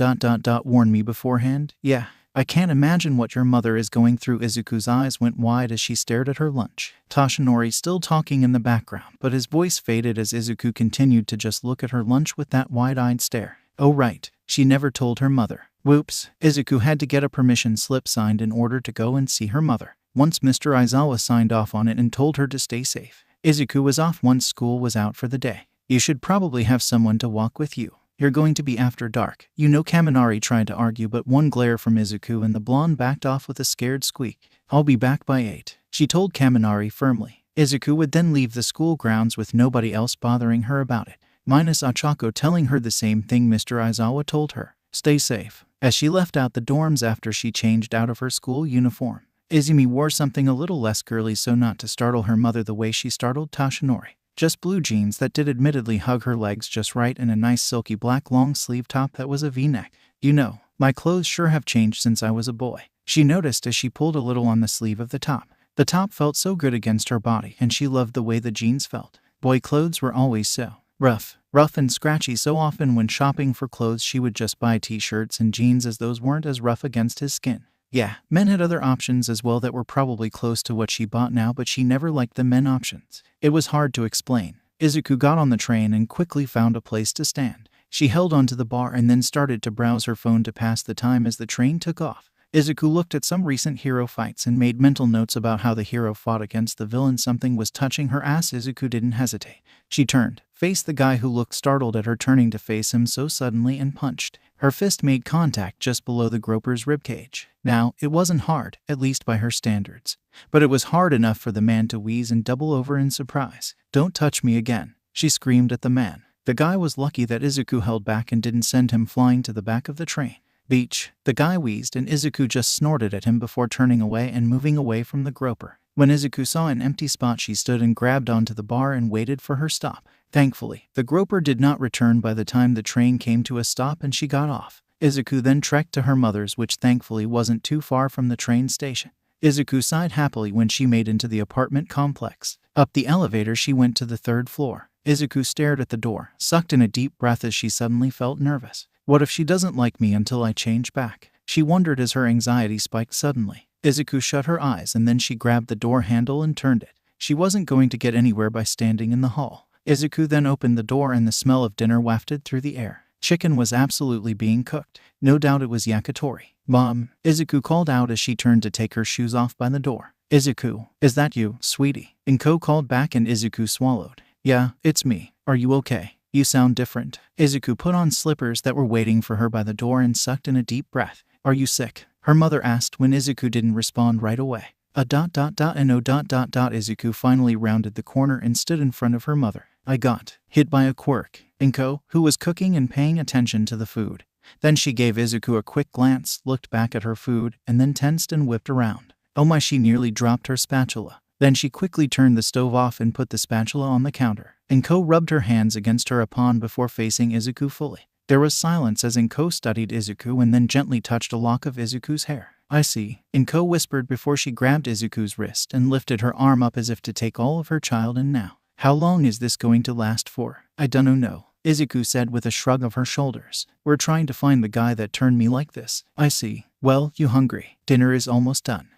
warn me beforehand? Yeah. I can't imagine what your mother is going through. Izuku's eyes went wide as she stared at her lunch. Toshinori still talking in the background, but his voice faded as Izuku continued to just look at her lunch with that wide-eyed stare. Oh right, she never told her mother. Whoops. Izuku had to get a permission slip signed in order to go and see her mother. Once Mr. Aizawa signed off on it and told her to stay safe. Izuku was off once school was out for the day. You should probably have someone to walk with you. You're going to be after dark. You know, Kaminari tried to argue, but one glare from Izuku and the blonde backed off with a scared squeak. I'll be back by 8, she told Kaminari firmly. Izuku would then leave the school grounds with nobody else bothering her about it, minus Ochako telling her the same thing Mr. Aizawa told her. Stay safe. As she left out the dorms after she changed out of her school uniform, Izumi wore something a little less girly so not to startle her mother the way she startled Toshinori. Just blue jeans that did admittedly hug her legs just right and a nice silky black long-sleeve top that was a V-neck. You know, my clothes sure have changed since I was a boy, she noticed as she pulled a little on the sleeve of the top. The top felt so good against her body and she loved the way the jeans felt. Boy clothes were always so rough and scratchy, so often when shopping for clothes she would just buy t-shirts and jeans as those weren't as rough against his skin. Yeah, men had other options as well that were probably close to what she bought now, but she never liked the men options. It was hard to explain. Izuku got on the train and quickly found a place to stand. She held onto the bar and then started to browse her phone to pass the time as the train took off. Izuku looked at some recent hero fights and made mental notes about how the hero fought against the villain. Something was touching her ass. Izuku didn't hesitate. She turned, faced the guy who looked startled at her turning to face him so suddenly and punched. Her fist made contact just below the groper's ribcage. Now, it wasn't hard, at least by her standards. But it was hard enough for the man to wheeze and double over in surprise. Don't touch me again, she screamed at the man. The guy was lucky that Izuku held back and didn't send him flying to the back of the train. Beach. The guy wheezed and 𝐒𝐿 just snorted at him before turning away and moving away from the groper. When 𝐒𝐿 saw an empty spot, she stood and grabbed onto the bar and waited for her stop. Thankfully, the groper did not return by the time the train came to a stop and she got off. 𝐒𝐿 then trekked to her mother's, which thankfully wasn't too far from the train station. 𝐒𝐿 sighed happily when she made into the apartment complex. Up the elevator she went to the 3rd floor. 𝐒𝐿 stared at the door, sucked in a deep breath as she suddenly felt nervous. What if she doesn't like me until I change back? She wondered as her anxiety spiked suddenly. 𝐒𝐿 shut her eyes and then she grabbed the door handle and turned it. She wasn't going to get anywhere by standing in the hall. 𝐒𝐿 then opened the door and the smell of dinner wafted through the air. Chicken was absolutely being cooked. No doubt it was yakitori. Mom, 𝐒𝐿 called out as she turned to take her shoes off by the door. 𝐒𝐿, is that you, sweetie? 𝐒𝐿 called back and 𝐒𝐿 swallowed. Yeah, it's me. Are you okay? You sound different. 𝐒𝐿 put on slippers that were waiting for her by the door and sucked in a deep breath. Are you sick? Her mother asked when 𝐒𝐿 didn't respond right away. 𝐒𝐿 finally rounded the corner and stood in front of her mother. I got hit by a quirk. 𝐒𝐿, who was cooking and paying attention to the food. Then she gave 𝐒𝐿 a quick glance, looked back at her food, and then tensed and whipped around. Oh my, she nearly dropped her spatula. Then she quickly turned the stove off and put the spatula on the counter. 𝐒𝐿 rubbed her hands against her apron before facing 𝐒𝐿 fully. There was silence as 𝐒𝐿 studied 𝐒𝐿 and then gently touched a lock of 𝐒𝐿's hair. I see, 𝐒𝐿 whispered before she grabbed 𝐒𝐿's wrist and lifted her arm up as if to take all of her child in now. How long is this going to last for? I dunno know, 𝐒𝐿 said with a shrug of her shoulders. We're trying to find the guy that turned me like this. I see. Well, you hungry? Dinner is almost done.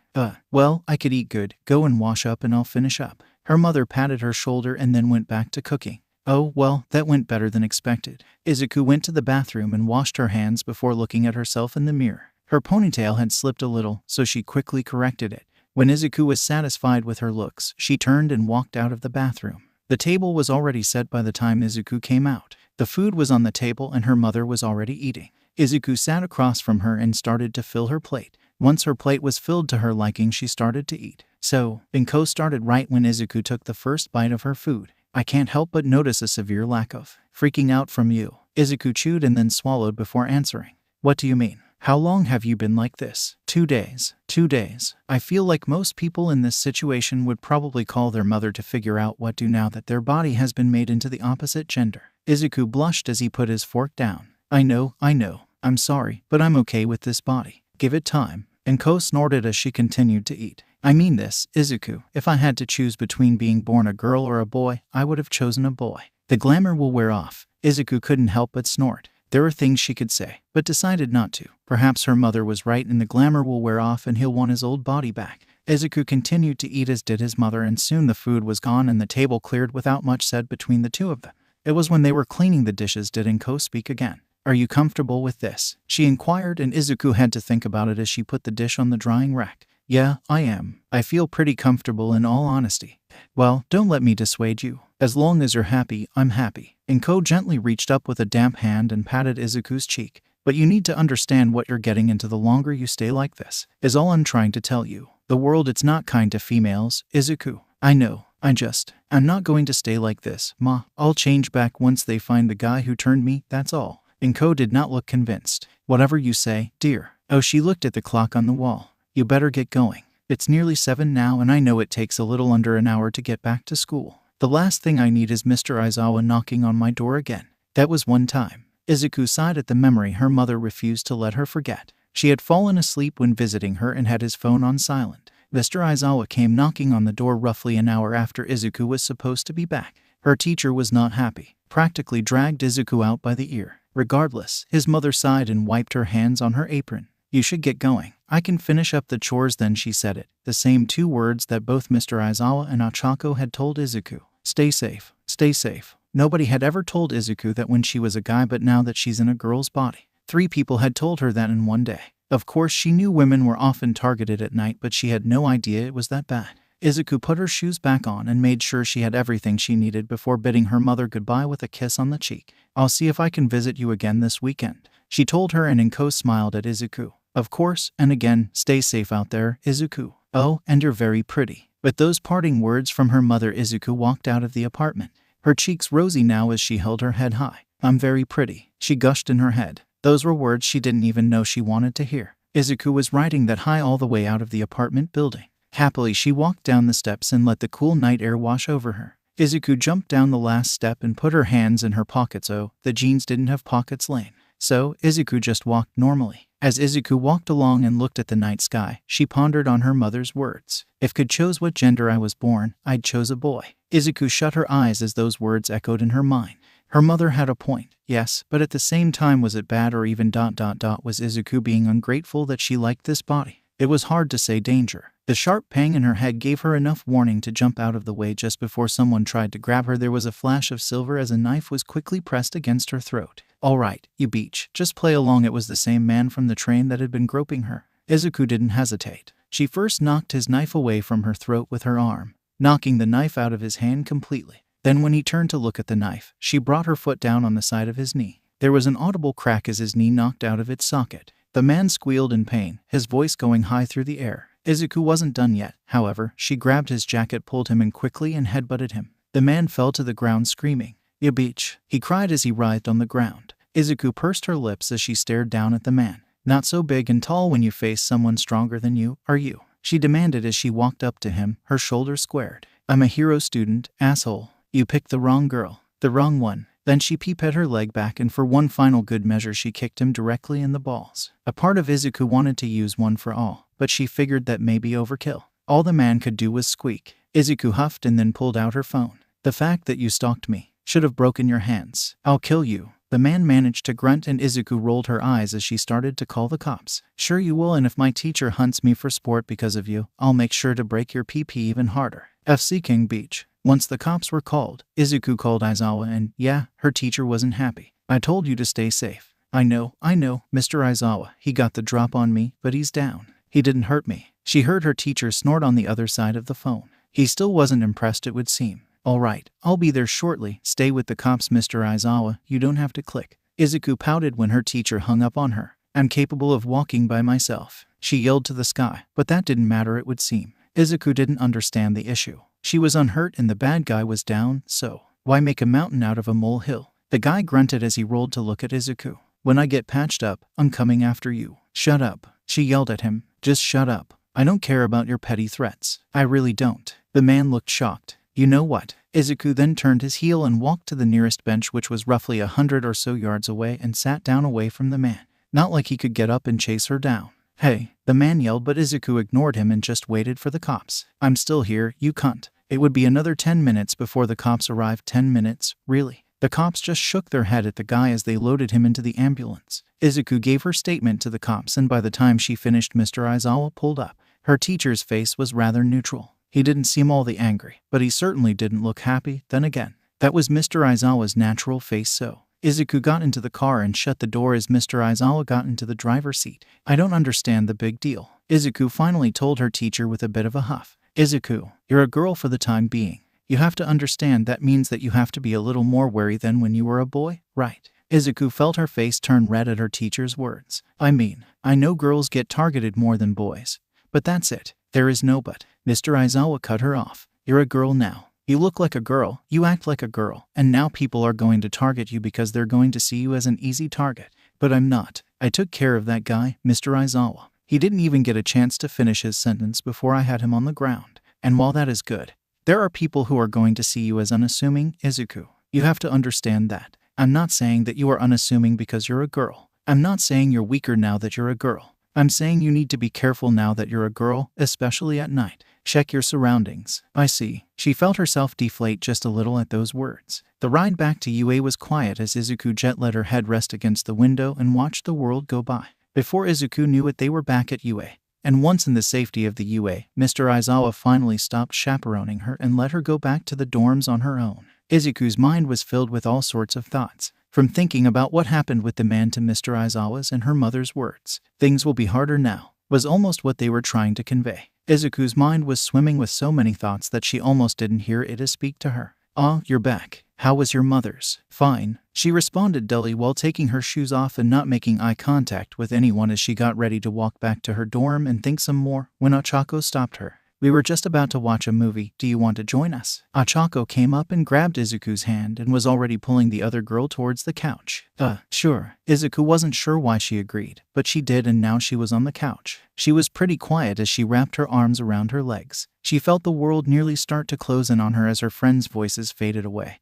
Well, I could eat good. Go and wash up and I'll finish up. Her mother patted her shoulder and then went back to cooking. Oh, well, that went better than expected. 𝐒𝐿 went to the bathroom and washed her hands before looking at herself in the mirror. Her ponytail had slipped a little, so she quickly corrected it. When 𝐒𝐿 was satisfied with her looks, she turned and walked out of the bathroom. The table was already set by the time 𝐒𝐿 came out. The food was on the table and her mother was already eating. 𝐒𝐿 sat across from her and started to fill her plate. Once her plate was filled to her liking, she started to eat. So, 𝐒𝐿 started right when 𝐒𝐿 took the first bite of her food. I can't help but notice a severe lack of freaking out from you. 𝐒𝐿 chewed and then swallowed before answering. What do you mean? How long have you been like this? 2 days. 2 days. I feel like most people in this situation would probably call their mother to figure out what to do now that their body has been made into the opposite gender. 𝐒𝐿 blushed as he put his fork down. I know. I'm sorry, but I'm okay with this body. Give it time. 𝐒𝐿 snorted as she continued to eat. I mean this, 𝐒𝐿. If I had to choose between being born a girl or a boy, I would have chosen a boy. The glamour will wear off. 𝐒𝐿 couldn't help but snort. There were things she could say, but decided not to. Perhaps her mother was right and the glamour will wear off and he'll want his old body back. 𝐒𝐿 continued to eat as did his mother, and soon the food was gone and the table cleared without much said between the two of them. It was when they were cleaning the dishes did 𝐒𝐿 speak again. Are you comfortable with this? She inquired, and 𝐒𝐿 had to think about it as she put the dish on the drying rack. Yeah, I am. I feel pretty comfortable in all honesty. Well, don't let me dissuade you. As long as you're happy, I'm happy. 𝐒𝐿 gently reached up with a damp hand and patted 𝐒𝐿's cheek. But you need to understand what you're getting into the longer you stay like this, is all I'm trying to tell you. The world, it's not kind to females, 𝐒𝐿. I know. I'm not going to stay like this, Ma. I'll change back once they find the guy who turned me, that's all. 𝐒𝐿 did not look convinced. Whatever you say, dear. Oh, she looked at the clock on the wall. You better get going. It's nearly 7 now and I know it takes a little under an hour to get back to school. The last thing I need is Mr. Aizawa knocking on my door again. That was one time. 𝐒𝐿 sighed at the memory her mother refused to let her forget. She had fallen asleep when visiting her and had his phone on silent. Mr. Aizawa came knocking on the door roughly an hour after 𝐒𝐿 was supposed to be back. Her teacher was not happy, practically dragged 𝐒𝐿 out by the ear. Regardless, his mother sighed and wiped her hands on her apron. You should get going. I can finish up the chores then, she said it, the same 2 words that both Mr. Aizawa and Ochako had told 𝐒𝐿. Stay safe. Stay safe. Nobody had ever told 𝐒𝐿 that when she was a guy, but now that she's in a girl's body. 3 people had told her that in one day. Of course, she knew women were often targeted at night, but she had no idea it was that bad. 𝐒𝐿 put her shoes back on and made sure she had everything she needed before bidding her mother goodbye with a kiss on the cheek. I'll see if I can visit you again this weekend, she told her, and 𝐒𝐿 smiled at 𝐒𝐿. Of course, and again, stay safe out there, 𝐒𝐿. Oh, and you're very pretty. With those parting words from her mother, 𝐒𝐿 walked out of the apartment, her cheeks rosy now as she held her head high. I'm very pretty, she gushed in her head. Those were words she didn't even know she wanted to hear. 𝐒𝐿 was riding that high all the way out of the apartment building. Happily, she walked down the steps and let the cool night air wash over her. 𝐒𝐿 jumped down the last step and put her hands in her pockets. Oh, the jeans didn't have pockets lane. So, 𝐒𝐿 just walked normally. As 𝐒𝐿 walked along and looked at the night sky, she pondered on her mother's words. If could chose what gender I was born, I'd chose a boy. 𝐒𝐿 shut her eyes as those words echoed in her mind. Her mother had a point, yes, but at the same time, was it bad or even ... Was 𝐒𝐿 being ungrateful that she liked this body? It was hard to say. Danger. The sharp pang in her head gave her enough warning to jump out of the way just before someone tried to grab her. There was a flash of silver as a knife was quickly pressed against her throat. All right, you beach, just play along. It was the same man from the train that had been groping her. 𝐒𝐿 didn't hesitate. She first knocked his knife away from her throat with her arm, knocking the knife out of his hand completely. Then when he turned to look at the knife, she brought her foot down on the side of his knee. There was an audible crack as his knee knocked out of its socket. The man squealed in pain, his voice going high through the air. 𝐒𝐿 wasn't done yet, however. She grabbed his jacket, pulled him in quickly, and headbutted him. The man fell to the ground screaming. "You beach," he cried as he writhed on the ground. 𝐒𝐿 pursed her lips as she stared down at the man. "Not so big and tall when you face someone stronger than you, are you?" she demanded as she walked up to him, her shoulders squared. "I'm a hero student, asshole. You picked the wrong girl. The wrong one." Then she peeped her leg back, and for one final good measure she kicked him directly in the balls. A part of 𝐒𝐿 wanted to use one for all, but she figured that may be overkill. All the man could do was squeak. 𝐒𝐿 huffed and then pulled out her phone. "The fact that you stalked me should have broken your hands. I'll kill you." The man managed to grunt, and 𝐒𝐿 rolled her eyes as she started to call the cops. "Sure you will, and if my teacher hunts me for sport because of you, I'll make sure to break your PP even harder." FC King Beach. Once the cops were called, 𝐒𝐿 called Aizawa and, yeah, her teacher wasn't happy. "I told you to stay safe." I know, Mr. Aizawa. He got the drop on me, but he's down. He didn't hurt me." She heard her teacher snort on the other side of the phone. He still wasn't impressed, it would seem. "All right, I'll be there shortly. Stay with the cops, Mr. Aizawa. You don't have to click." 𝐒𝐿 pouted when her teacher hung up on her. "I'm capable of walking by myself," she yelled to the sky, but that didn't matter, it would seem. 𝐒𝐿 didn't understand the issue. She was unhurt and the bad guy was down, so why make a mountain out of a molehill? The guy grunted as he rolled to look at 𝐒𝐿. "When I get patched up, I'm coming after you." "Shut up," she yelled at him. "Just shut up. I don't care about your petty threats. I really don't." The man looked shocked. "You know what?" 𝐒𝐿 then turned his heel and walked to the nearest bench, which was roughly 100 or so yards away, and sat down away from the man. Not like he could get up and chase her down. "Hey," the man yelled, but 𝐒𝐿 ignored him and just waited for the cops. "I'm still here, you cunt." It would be another 10 minutes before the cops arrived. 10 minutes? Really? The cops just shook their head at the guy as they loaded him into the ambulance. 𝐒𝐿 gave her statement to the cops, and by the time she finished, Mr. Aizawa pulled up. Her teacher's face was rather neutral. He didn't seem all the angry, but he certainly didn't look happy. Then again, that was Mr. Aizawa's natural face, so 𝐒𝐿 got into the car and shut the door as Mr. Aizawa got into the driver's seat. "I don't understand the big deal," 𝐒𝐿 finally told her teacher with a bit of a huff. "𝐒𝐿, you're a girl for the time being. You have to understand that means that you have to be a little more wary than when you were a boy, right?" 𝐒𝐿 felt her face turn red at her teacher's words. "I mean, I know girls get targeted more than boys, but that's it. There is no but." Mr. Aizawa cut her off. "You're a girl now. You look like a girl, you act like a girl, and now people are going to target you because they're going to see you as an easy target. But I'm not. I took care of that guy, Mr. Aizawa. He didn't even get a chance to finish his sentence before I had him on the ground. And while that is good, there are people who are going to see you as unassuming, 𝐒𝐿. You have to understand that. I'm not saying that you are unassuming because you're a girl. I'm not saying you're weaker now that you're a girl. I'm saying you need to be careful now that you're a girl, especially at night. Check your surroundings." "I see." She felt herself deflate just a little at those words. The ride back to UA was quiet as 𝐒𝐿 just let her head rest against the window and watched the world go by. Before 𝐒𝐿 knew it, they were back at UA. And once in the safety of the UA, Mr. Aizawa finally stopped chaperoning her and let her go back to the dorms on her own. 𝐒𝐿's mind was filled with all sorts of thoughts. From thinking about what happened with the man to Mr. Aizawa's and her mother's words. "Things will be harder now," was almost what they were trying to convey. 𝐒𝐿's mind was swimming with so many thoughts that she almost didn't hear Ida speak to her. "Ah, you're back. How was your mother's?" "Fine," she responded dully while taking her shoes off and not making eye contact with anyone as she got ready to walk back to her dorm and think some more when Ochako stopped her. We were just about to watch a movie. Do you want to join us? 𝐒𝐭𝐲 came up and grabbed Izuku's hand and was already pulling the other girl towards the couch. Sure. Izuku wasn't sure why she agreed, but she did, and now she was on the couch. She was pretty quiet as she wrapped her arms around her legs. She felt the world nearly start to close in on her as her friends' voices faded away,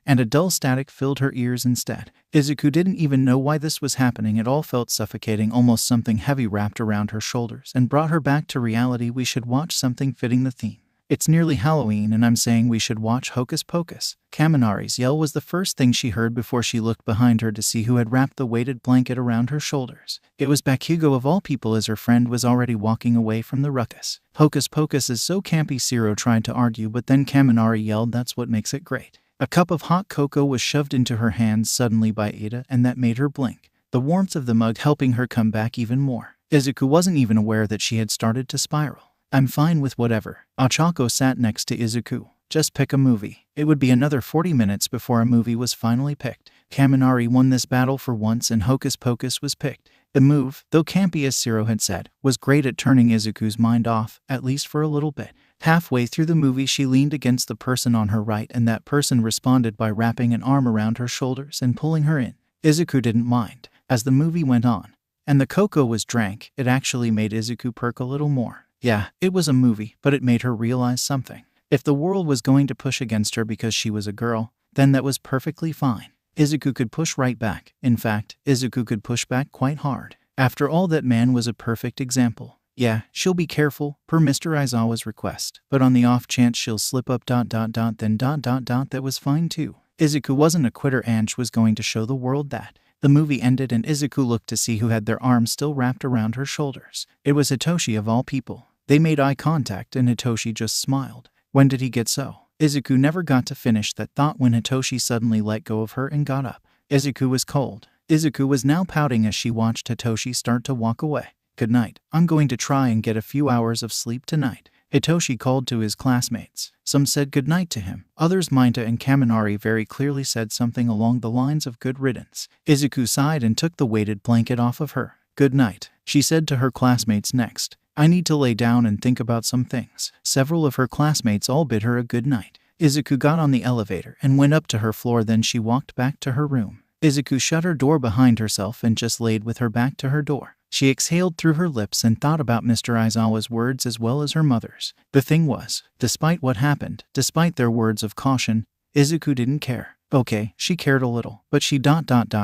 and a dull static filled her ears instead. Izuku didn't even know why this was happening. It all felt suffocating, almost something heavy wrapped around her shoulders and brought her back to reality. We should watch something fitting the theme. It's nearly Halloween and I'm saying we should watch Hocus Pocus. Kaminari's yell was the first thing she heard before she looked behind her to see who had wrapped the weighted blanket around her shoulders. It was Bakugo of all people, as her friend was already walking away from the ruckus. Hocus Pocus is so campy, Zero tried to argue, but then Kaminari yelled, that's what makes it great. A cup of hot cocoa was shoved into her hands suddenly by Ada, and that made her blink, the warmth of the mug helping her come back even more. Izuku wasn't even aware that she had started to spiral. I'm fine with whatever. 𝐒𝐭𝐲 sat next to Izuku. Just pick a movie. It would be another 40 minutes before a movie was finally picked. Kaminari won this battle for once and Hocus Pocus was picked. The move, though campy as Zero had said, was great at turning Izuku's mind off, at least for a little bit. Halfway through the movie, she leaned against the person on her right, and that person responded by wrapping an arm around her shoulders and pulling her in. Izuku didn't mind. As the movie went on, and the cocoa was drank, it actually made Izuku perk a little more. Yeah, it was a movie, but it made her realize something. If the world was going to push against her because she was a girl, then that was perfectly fine. Izuku could push right back. In fact, Izuku could push back quite hard. After all, that man was a perfect example. Yeah, she'll be careful, per Mr. Aizawa's request, but on the off chance she'll slip up ... then ... that was fine too. Izuku wasn't a quitter and she was going to show the world that. The movie ended and Izuku looked to see who had their arms still wrapped around her shoulders. It was Hitoshi of all people. They made eye contact and Hitoshi just smiled. When did he get so? Izuku never got to finish that thought when Hitoshi suddenly let go of her and got up. Izuku was cold. Izuku was now pouting as she watched Hitoshi start to walk away. Good night. I'm going to try and get a few hours of sleep tonight. Hitoshi called to his classmates. Some said good night to him. Others, Minta and Kaminari, very clearly said something along the lines of good riddance. Izuku sighed and took the weighted blanket off of her. Good night, she said to her classmates next. I need to lay down and think about some things. Several of her classmates all bid her a good night. Izuku got on the elevator and went up to her floor, then she walked back to her room. Izuku shut her door behind herself and just laid with her back to her door. She exhaled through her lips and thought about Mr. Aizawa's words as well as her mother's. The thing was, despite what happened, despite their words of caution, Izuku didn't care. Okay, she cared a little, but she ...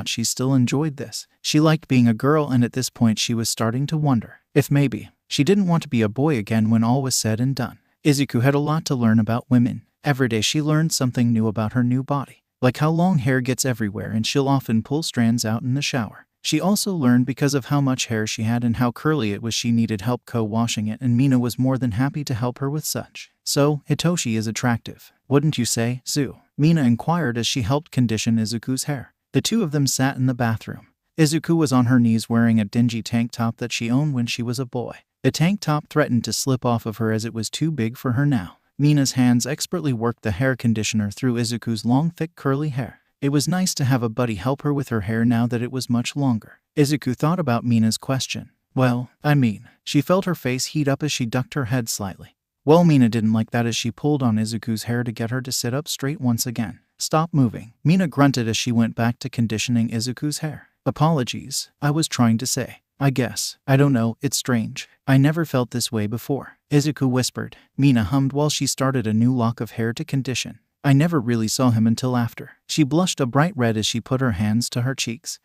she still enjoyed this. She liked being a girl, and at this point she was starting to wonder if maybe she didn't want to be a boy again when all was said and done. Izuku had a lot to learn about women. Every day she learned something new about her new body, like how long hair gets everywhere and she'll often pull strands out in the shower. She also learned because of how much hair she had and how curly it was she needed help co-washing it, and Mina was more than happy to help her with such. So, Hitoshi is attractive, wouldn't you say, Zu? Mina inquired as she helped condition Izuku's hair. The two of them sat in the bathroom. Izuku was on her knees wearing a dingy tank top that she owned when she was a boy. The tank top threatened to slip off of her as it was too big for her now. Mina's hands expertly worked the hair conditioner through Izuku's long, thick, curly hair. It was nice to have a buddy help her with her hair now that it was much longer. Izuku thought about Mina's question. Well, I mean, she felt her face heat up as she ducked her head slightly. Well, Mina didn't like that as she pulled on Izuku's hair to get her to sit up straight once again. Stop moving, Mina grunted as she went back to conditioning Izuku's hair. Apologies, I was trying to say. I guess. I don't know, it's strange. I never felt this way before, Izuku whispered. Mina hummed while she started a new lock of hair to condition. I never really saw him until after. She blushed a bright red as she put her hands to her cheeks.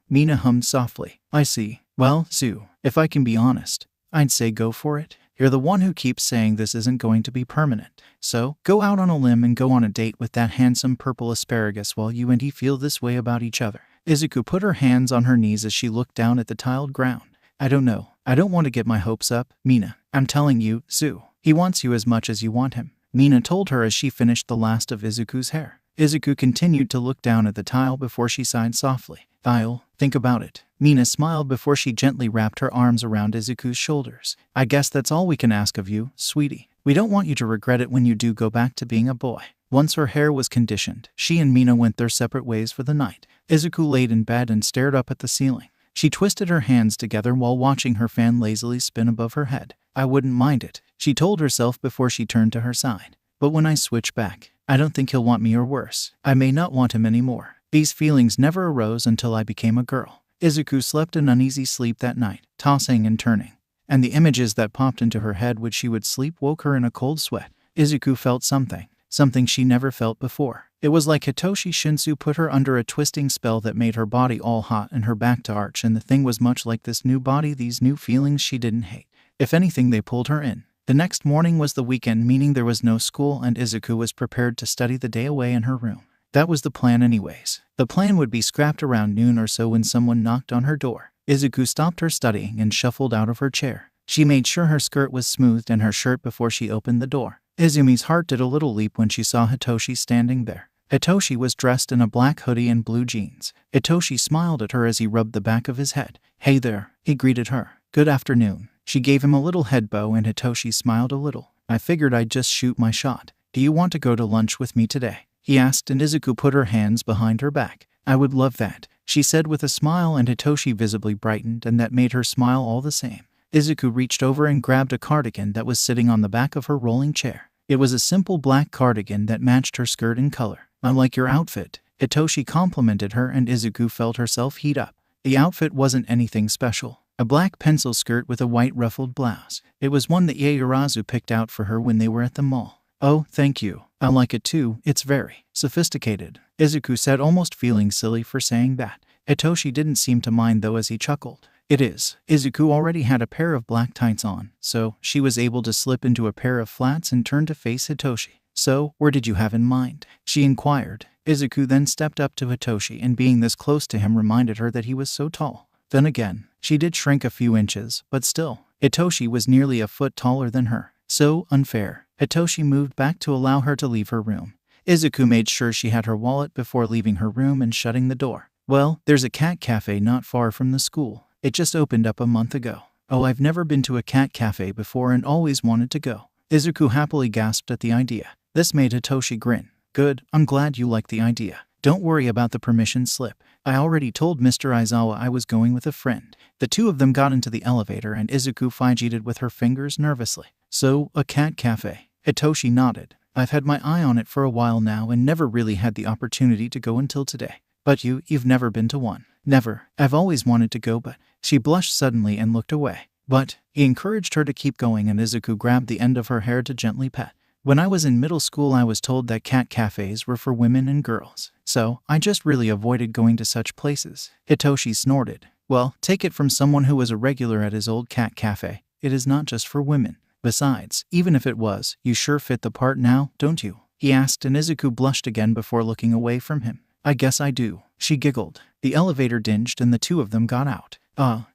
Mina hummed softly. I see. Well, Zu, if I can be honest, I'd say go for it. You're the one who keeps saying this isn't going to be permanent. So, go out on a limb and go on a date with that handsome purple asparagus while you and he feel this way about each other. Izuku put her hands on her knees as she looked down at the tiled ground. I don't know. I don't want to get my hopes up, Mina. I'm telling you, Zu, he wants you as much as you want him, Mina told her as she finished the last of Izuku's hair. Izuku continued to look down at the tile before she sighed softly. I'll think about it. Mina smiled before she gently wrapped her arms around Izuku's shoulders. I guess that's all we can ask of you, sweetie. We don't want you to regret it when you do go back to being a boy. Once her hair was conditioned, she and Mina went their separate ways for the night. Izuku laid in bed and stared up at the ceiling. She twisted her hands together while watching her fan lazily spin above her head. I wouldn't mind it, she told herself before she turned to her side. But when I switch back, I don't think he'll want me, or worse, I may not want him anymore. These feelings never arose until I became a girl. 𝐒𝐿 slept an uneasy sleep that night, tossing and turning, and the images that popped into her head when she would sleep woke her in a cold sweat. 𝐒𝐿 felt something she never felt before. It was like Hitoshi Shinsu put her under a twisting spell that made her body all hot and her back to arch, and the thing was much like this new body, these new feelings she didn't hate. If anything, they pulled her in. The next morning was the weekend, meaning there was no school, and 𝐒𝐿 was prepared to study the day away in her room. That was the plan anyways. The plan would be scrapped around noon or so when someone knocked on her door. 𝐒𝐿 stopped her studying and shuffled out of her chair. She made sure her skirt was smoothed and her shirt before she opened the door. Izumi's heart did a little leap when she saw Hitoshi standing there. Hitoshi was dressed in a black hoodie and blue jeans. Hitoshi smiled at her as he rubbed the back of his head. "Hey there," he greeted her. "Good afternoon." She gave him a little head bow and Hitoshi smiled a little. "I figured I'd just shoot my shot. Do you want to go to lunch with me today?" he asked, and 𝐒𝐿 put her hands behind her back. "I would love that," she said with a smile, and Hitoshi visibly brightened, and that made her smile all the same. 𝐒𝐿 reached over and grabbed a cardigan that was sitting on the back of her rolling chair. It was a simple black cardigan that matched her skirt in color. "I like your outfit," Hitoshi complimented her, and 𝐒𝐿 felt herself heat up. The outfit wasn't anything special. A black pencil skirt with a white ruffled blouse. It was one that Yaoyorozu picked out for her when they were at the mall. "Oh, thank you. I like it too. It's very sophisticated," 𝐒𝐿 said, almost feeling silly for saying that. Hitoshi didn't seem to mind though, as he chuckled. "It is." 𝐒𝐿 already had a pair of black tights on, so she was able to slip into a pair of flats and turn to face Hitoshi. "So, where did you have in mind?" she inquired. 𝐒𝐿 then stepped up to Hitoshi, and being this close to him reminded her that he was so tall. Then again, she did shrink a few inches, but still, Hitoshi was nearly a foot taller than her. So unfair. Hitoshi moved back to allow her to leave her room. 𝐒𝐿 made sure she had her wallet before leaving her room and shutting the door. "Well, there's a cat cafe not far from the school. It just opened up a month ago." "Oh, I've never been to a cat cafe before and always wanted to go." 𝐒𝐿 happily gasped at the idea. This made Hitoshi grin. "Good, I'm glad you like the idea. Don't worry about the permission slip. I already told Mr. Aizawa I was going with a friend." The two of them got into the elevator, and 𝐒𝐿 fidgeted with her fingers nervously. "So, a cat cafe?" Hitoshi nodded. "I've had my eye on it for a while now and never really had the opportunity to go until today." "But you've never been to one?" "Never. I've always wanted to go, but..." She blushed suddenly and looked away. "But..." He encouraged her to keep going, and 𝐒𝐿 grabbed the end of her hair to gently pet. "When I was in middle school, I was told that cat cafes were for women and girls. So, I just really avoided going to such places." Hitoshi snorted. "Well, take it from someone who was a regular at his old cat cafe. It is not just for women. Besides, even if it was, you sure fit the part now, don't you?" he asked, and 𝐒𝐿 blushed again before looking away from him. "I guess I do," she giggled. The elevator dinged and the two of them got out.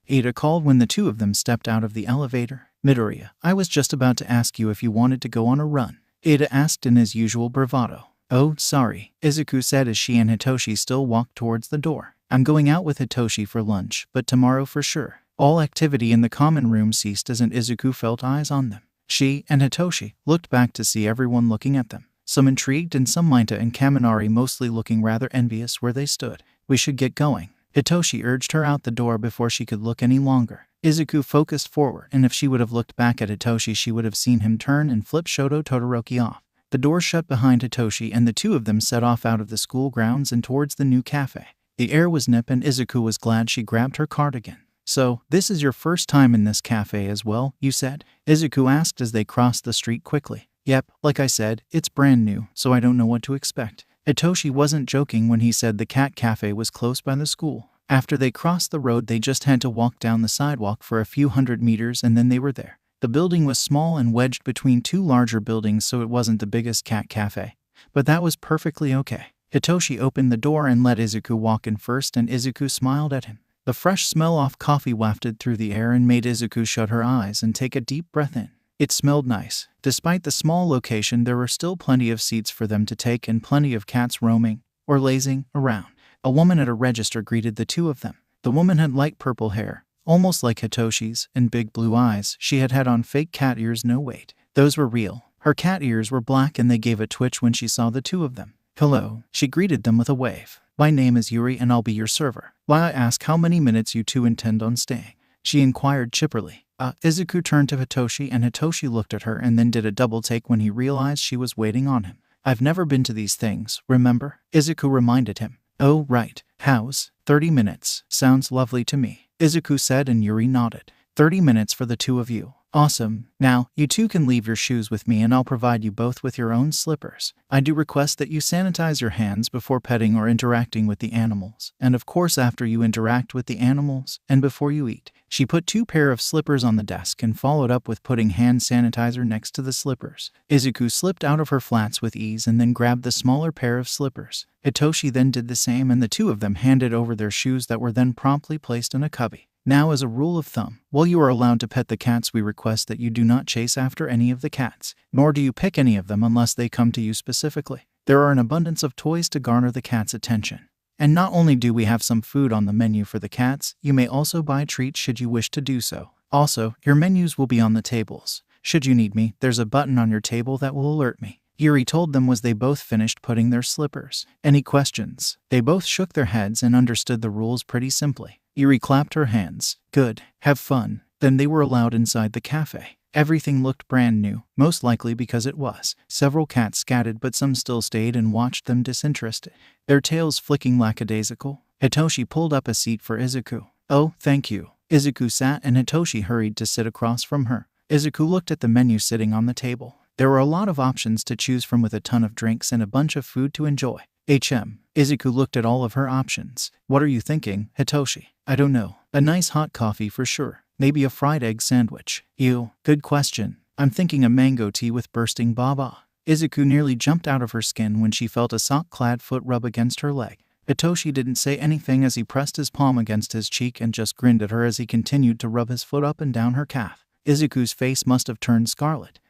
Ada called when the two of them stepped out of the elevator. "Midoriya, I was just about to ask you if you wanted to go on a run," Ada asked in his usual bravado. "Oh, sorry," 𝐒𝐿 said as she and Hitoshi still walked towards the door. "I'm going out with Hitoshi for lunch, but tomorrow for sure." All activity in the common room ceased as 𝐒𝐿 felt eyes on them. She and Hitoshi looked back to see everyone looking at them. Some intrigued and some Mineta and Kaminari mostly looking rather envious where they stood. "We should get going." Hitoshi urged her out the door before she could look any longer. 𝐒𝐿 focused forward, and if she would have looked back at Hitoshi, she would have seen him turn and flip Shoto Todoroki off. The door shut behind Hitoshi, and the two of them set off out of the school grounds and towards the new cafe. The air was nip, and 𝐒𝐿 was glad she grabbed her cardigan. "So, this is your first time in this cafe as well, you said?" 𝐒𝐿 asked as they crossed the street quickly. "Yep, like I said, it's brand new, so I don't know what to expect." Hitoshi wasn't joking when he said the cat cafe was close by the school. After they crossed the road, they just had to walk down the sidewalk for a few hundred meters and then they were there. The building was small and wedged between two larger buildings, so it wasn't the biggest cat cafe. But that was perfectly okay. Hitoshi opened the door and let 𝐒𝐿 walk in first, and 𝐒𝐿 smiled at him. The fresh smell of coffee wafted through the air and made 𝐒𝐿 shut her eyes and take a deep breath in. It smelled nice. Despite the small location, there were still plenty of seats for them to take and plenty of cats roaming or lazing around. A woman at a register greeted the two of them. The woman had light purple hair, almost like Hitoshi's, and big blue eyes. She had on fake cat ears. No, wait, those were real. Her cat ears were black and they gave a twitch when she saw the two of them. "Hello," she greeted them with a wave. My name is Yuri and I'll be your server. Why I ask how many minutes you two intend on staying? She inquired chipperly. Izuku turned to Hitoshi and Hitoshi looked at her and then did a double take when he realized she was waiting on him. I've never been to these things, remember? Izuku reminded him. Oh, right. How's 30 minutes? Sounds lovely to me, Izuku said and Yuri nodded. 30 minutes for the two of you. Awesome. Now, you two can leave your shoes with me and I'll provide you both with your own slippers. I do request that you sanitize your hands before petting or interacting with the animals, and of course after you interact with the animals, and before you eat. She put 2 pairs of slippers on the desk and followed up with putting hand sanitizer next to the slippers. Izuku slipped out of her flats with ease and then grabbed the smaller pair of slippers. Hitoshi then did the same and the two of them handed over their shoes that were then promptly placed in a cubby. Now, as a rule of thumb, while you are allowed to pet the cats, we request that you do not chase after any of the cats, nor do you pick any of them unless they come to you specifically. There are an abundance of toys to garner the cats' attention. And not only do we have some food on the menu for the cats, you may also buy treats should you wish to do so. Also, your menus will be on the tables. Should you need me, there's a button on your table that will alert me. Yuri told them as they both finished putting their slippers. Any questions? They both shook their heads and understood the rules pretty simply. Yuri clapped her hands. Good. Have fun. Then they were allowed inside the cafe. Everything looked brand new, most likely because it was. Several cats scattered but some still stayed and watched them disinterested, their tails flicking lackadaisical. Hitoshi pulled up a seat for Izuku. Oh, thank you. Izuku sat and Hitoshi hurried to sit across from her. Izuku looked at the menu sitting on the table. There were a lot of options to choose from with a ton of drinks and a bunch of food to enjoy. Izuku looked at all of her options. What are you thinking, Hitoshi? I don't know. A nice hot coffee for sure. Maybe a fried egg sandwich. Ew, good question. I'm thinking a mango tea with bursting baba. Izuku nearly jumped out of her skin when she felt a sock-clad foot rub against her leg. Hitoshi didn't say anything as he pressed his palm against his cheek and just grinned at her as he continued to rub his foot up and down her calf. Izuku's face must have turned scarlet.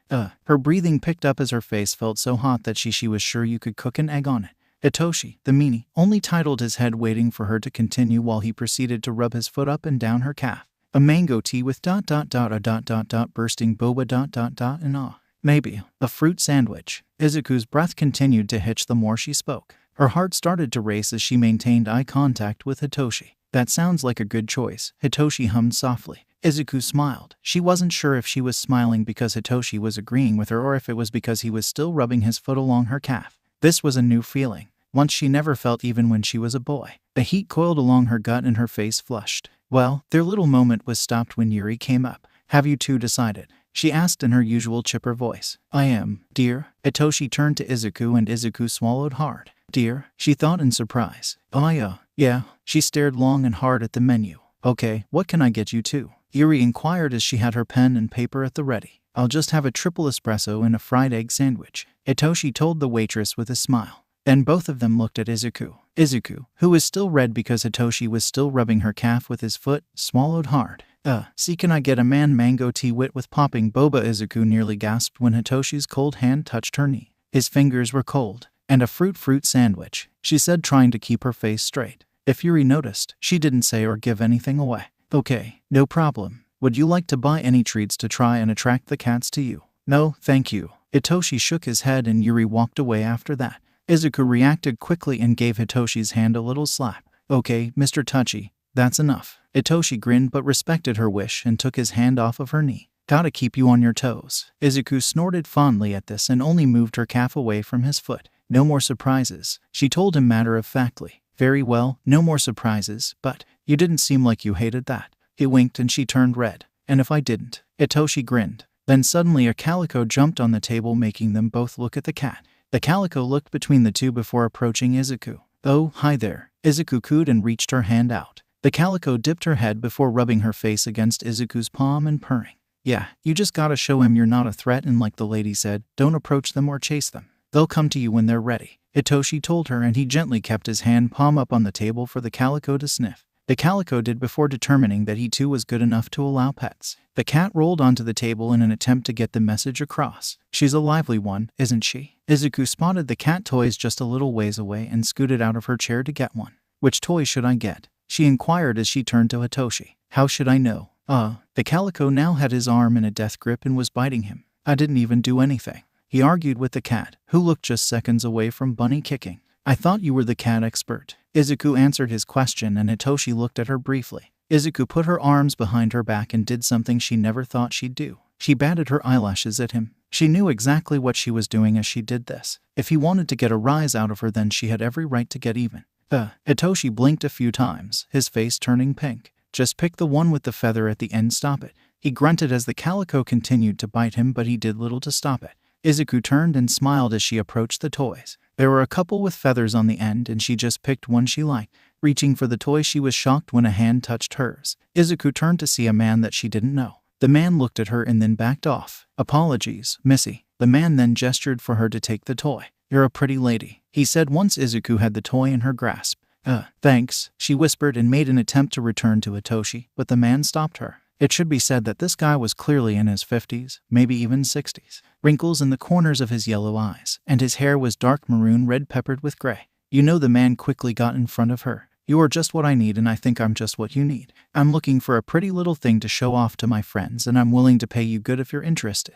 Her breathing picked up as her face felt so hot that she was sure you could cook an egg on it. Hitoshi, the meanie, only tidled his head waiting for her to continue while he proceeded to rub his foot up and down her calf. A mango tea with bursting boba and ah. Maybe a fruit sandwich. Izuku's breath continued to hitch the more she spoke. Her heart started to race as she maintained eye contact with Hitoshi. That sounds like a good choice, Hitoshi hummed softly. Izuku smiled. She wasn't sure if she was smiling because Hitoshi was agreeing with her or if it was because he was still rubbing his foot along her calf. This was a new feeling, one she never felt even when she was a boy. The heat coiled along her gut and her face flushed. Well, their little moment was stopped when Yuri came up. Have you two decided? She asked in her usual chipper voice. I am, dear. Hitoshi turned to Izuku and Izuku swallowed hard. Dear? She thought in surprise. Yeah. She stared long and hard at the menu. Okay, what can I get you two? Yuri inquired as she had her pen and paper at the ready. I'll just have a triple espresso and a fried egg sandwich, Hitoshi told the waitress with a smile. Then both of them looked at Izuku. Izuku, who was still red because Hitoshi was still rubbing her calf with his foot, swallowed hard. See, can I get a mango tea with popping boba? Izuku nearly gasped when Hitoshi's cold hand touched her knee. His fingers were cold. And a fruit sandwich, she said, trying to keep her face straight. If Yuri noticed, she didn't say or give anything away. Okay, no problem. Would you like to buy any treats to try and attract the cats to you? No, thank you. Hitoshi shook his head and Yuri walked away after that. Izuku reacted quickly and gave Hitoshi's hand a little slap. Okay, Mr. Touchy, that's enough. Hitoshi grinned but respected her wish and took his hand off of her knee. Gotta keep you on your toes. Izuku snorted fondly at this and only moved her calf away from his foot. No more surprises, she told him matter-of-factly. Very well, no more surprises, but you didn't seem like you hated that. He winked and she turned red. And if I didn't? Hitoshi grinned. Then suddenly a calico jumped on the table, making them both look at the cat. The calico looked between the two before approaching Izuku. Oh, hi there. Izuku cooed and reached her hand out. The calico dipped her head before rubbing her face against Izuku's palm and purring. Yeah, you just gotta show him you're not a threat, and like the lady said, don't approach them or chase them. They'll come to you when they're ready, Hitoshi told her, and he gently kept his hand palm up on the table for the calico to sniff. The calico did before determining that he too was good enough to allow pets. The cat rolled onto the table in an attempt to get the message across. She's a lively one, isn't she? Izuku spotted the cat toys just a little ways away and scooted out of her chair to get one. Which toy should I get? She inquired as she turned to Hitoshi. How should I know? The calico now had his arm in a death grip and was biting him. I didn't even do anything, he argued with the cat, who looked just seconds away from bunny kicking. I thought you were the cat expert. Izuku answered his question and Hitoshi looked at her briefly. Izuku put her arms behind her back and did something she never thought she'd do. She batted her eyelashes at him. She knew exactly what she was doing as she did this. If he wanted to get a rise out of her, then she had every right to get even. Hitoshi blinked a few times, his face turning pink. Just pick the one with the feather at the end, stop it. He grunted as the calico continued to bite him, but he did little to stop it. Izuku turned and smiled as she approached the toys. There were a couple with feathers on the end and she just picked one she liked. Reaching for the toy, she was shocked when a hand touched hers. Izuku turned to see a man that she didn't know. The man looked at her and then backed off. Apologies, Missy. The man then gestured for her to take the toy. You're a pretty lady, he said once Izuku had the toy in her grasp. Thanks, she whispered and made an attempt to return to Hitoshi, but the man stopped her. It should be said that this guy was clearly in his 50s, maybe even 60s. Wrinkles in the corners of his yellow eyes, and his hair was dark maroon red peppered with gray. You know, the man quickly got in front of her. You are just what I need and I think I'm just what you need. I'm looking for a pretty little thing to show off to my friends and I'm willing to pay you good if you're interested.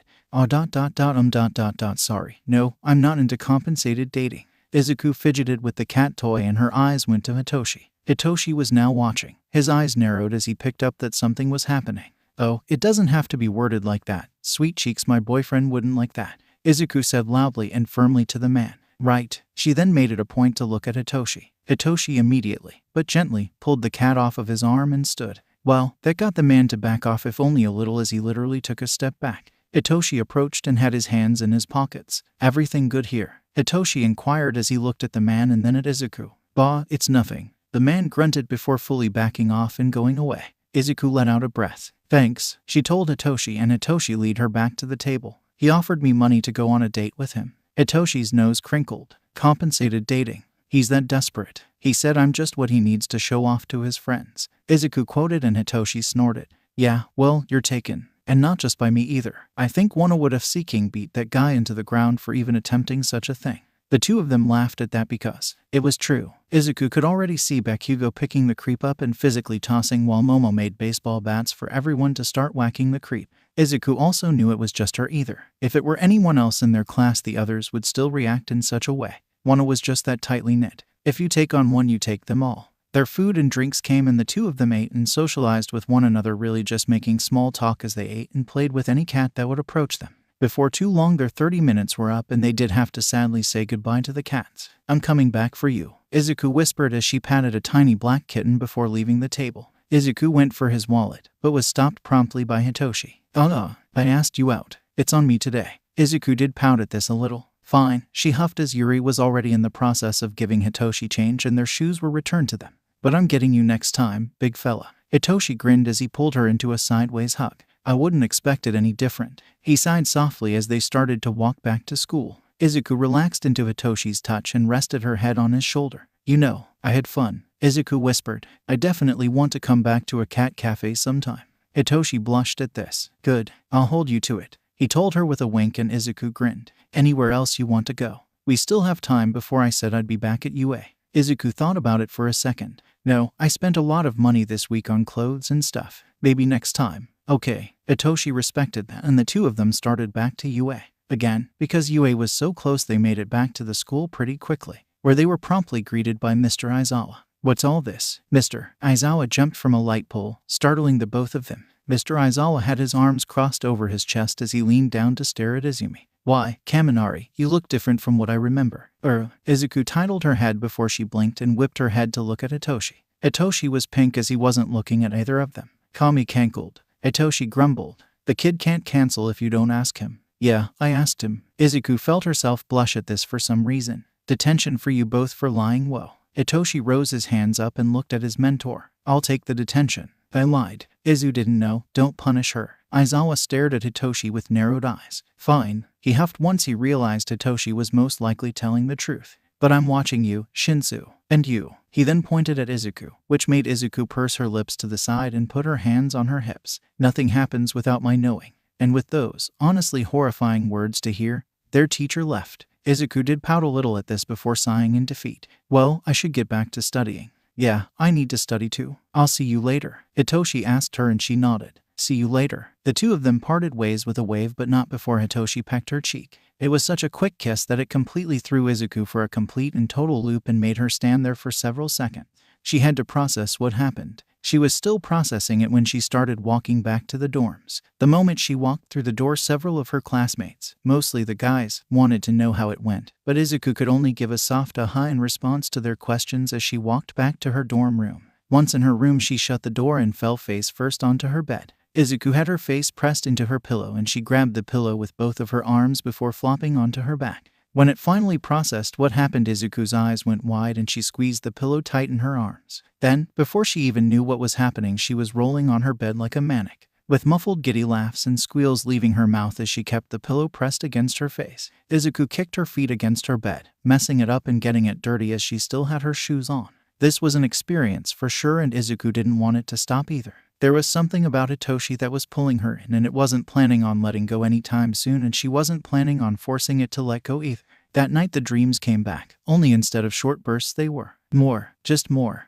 Sorry. No, I'm not into compensated dating. Izuku fidgeted with the cat toy and her eyes went to Hitoshi. Hitoshi was now watching. His eyes narrowed as he picked up that something was happening. Oh, it doesn't have to be worded like that. Sweet cheeks, my boyfriend wouldn't like that, Izuku said loudly and firmly to the man. Right. She then made it a point to look at Hitoshi. Hitoshi immediately, but gently, pulled the cat off of his arm and stood. Well, that got the man to back off, if only a little, as he literally took a step back. Hitoshi approached and had his hands in his pockets. Everything good here? Hitoshi inquired as he looked at the man and then at Izuku. Bah, it's nothing. The man grunted before fully backing off and going away. Izuku let out a breath. Thanks, she told Hitoshi, and Hitoshi led her back to the table. He offered me money to go on a date with him. Hitoshi's nose crinkled. Compensated dating. He's that desperate. He said I'm just what he needs to show off to his friends. Izuku quoted and Hitoshi snorted. Yeah, well, you're taken. And not just by me either. I think 𝐒𝐿 beat that guy into the ground for even attempting such a thing. The two of them laughed at that because it was true. Izuku could already see Bakugo picking the creep up and physically tossing while Momo made baseball bats for everyone to start whacking the creep. Izuku also knew it was just her either. If it were anyone else in their class, the others would still react in such a way. 𝐿 was just that tightly knit. If you take on one, you take them all. Their food and drinks came and the two of them ate and socialized with one another, really just making small talk as they ate and played with any cat that would approach them. Before too long, their 30 minutes were up and they did have to sadly say goodbye to the cats. I'm coming back for you, Izuku whispered as she patted a tiny black kitten before leaving the table. Izuku went for his wallet, but was stopped promptly by Hitoshi. I asked you out. It's on me today. Izuku did pout at this a little. Fine, she huffed as Yuri was already in the process of giving Hitoshi change and their shoes were returned to them. But I'm getting you next time, big fella. Hitoshi grinned as he pulled her into a sideways hug. I wouldn't expect it any different. He sighed softly as they started to walk back to school. Izuku relaxed into Hitoshi's touch and rested her head on his shoulder. You know, I had fun, Izuku whispered. I definitely want to come back to a cat cafe sometime. Hitoshi blushed at this. Good, I'll hold you to it, he told her with a wink, and Izuku grinned. Anywhere else you want to go? We still have time before I said I'd be back at UA. Izuku thought about it for a second. No, I spent a lot of money this week on clothes and stuff. Maybe next time. Okay. Hitoshi respected that, and the two of them started back to UA. Again, because UA was so close, they made it back to the school pretty quickly, where they were promptly greeted by Mr. Aizawa. What's all this? Mr. Aizawa jumped from a light pole, startling the both of them. Mr. Aizawa had his arms crossed over his chest as he leaned down to stare at Izumi. Why, Kaminari, you look different from what I remember. Izuku titled her head before she blinked and whipped her head to look at Hitoshi. Hitoshi was pink as he wasn't looking at either of them. Kami cankled. Hitoshi grumbled. The kid can't cancel if you don't ask him. Yeah, I asked him. Izuku felt herself blush at this for some reason. Detention for you both for lying. Whoa. Hitoshi rose his hands up and looked at his mentor. I'll take the detention. I lied. Izu didn't know. Don't punish her. Aizawa stared at Hitoshi with narrowed eyes. Fine. He huffed once he realized Hitoshi was most likely telling the truth. But I'm watching you, Shinsu. And you. He then pointed at Izuku, which made Izuku purse her lips to the side and put her hands on her hips. Nothing happens without my knowing. And with those, honestly horrifying words to hear, their teacher left. Izuku did pout a little at this before sighing in defeat. Well, I should get back to studying. Yeah, I need to study too. I'll see you later. Hitoshi asked her and she nodded. See you later. The two of them parted ways with a wave, but not before Hitoshi pecked her cheek. It was such a quick kiss that it completely threw Izuku for a complete and total loop and made her stand there for several seconds. She had to process what happened. She was still processing it when she started walking back to the dorms. The moment she walked through the door, several of her classmates, mostly the guys, wanted to know how it went, but Izuku could only give a soft aha in response to their questions as she walked back to her dorm room. Once in her room, she shut the door and fell face first onto her bed. Izuku had her face pressed into her pillow and she grabbed the pillow with both of her arms before flopping onto her back. When it finally processed what happened, Izuku's eyes went wide and she squeezed the pillow tight in her arms. Then, before she even knew what was happening, she was rolling on her bed like a maniac, with muffled giddy laughs and squeals leaving her mouth as she kept the pillow pressed against her face. Izuku kicked her feet against her bed, messing it up and getting it dirty as she still had her shoes on. This was an experience for sure, and Izuku didn't want it to stop either. There was something about Hitoshi that was pulling her in, and it wasn't planning on letting go anytime soon, and she wasn't planning on forcing it to let go either. That night the dreams came back, only instead of short bursts they were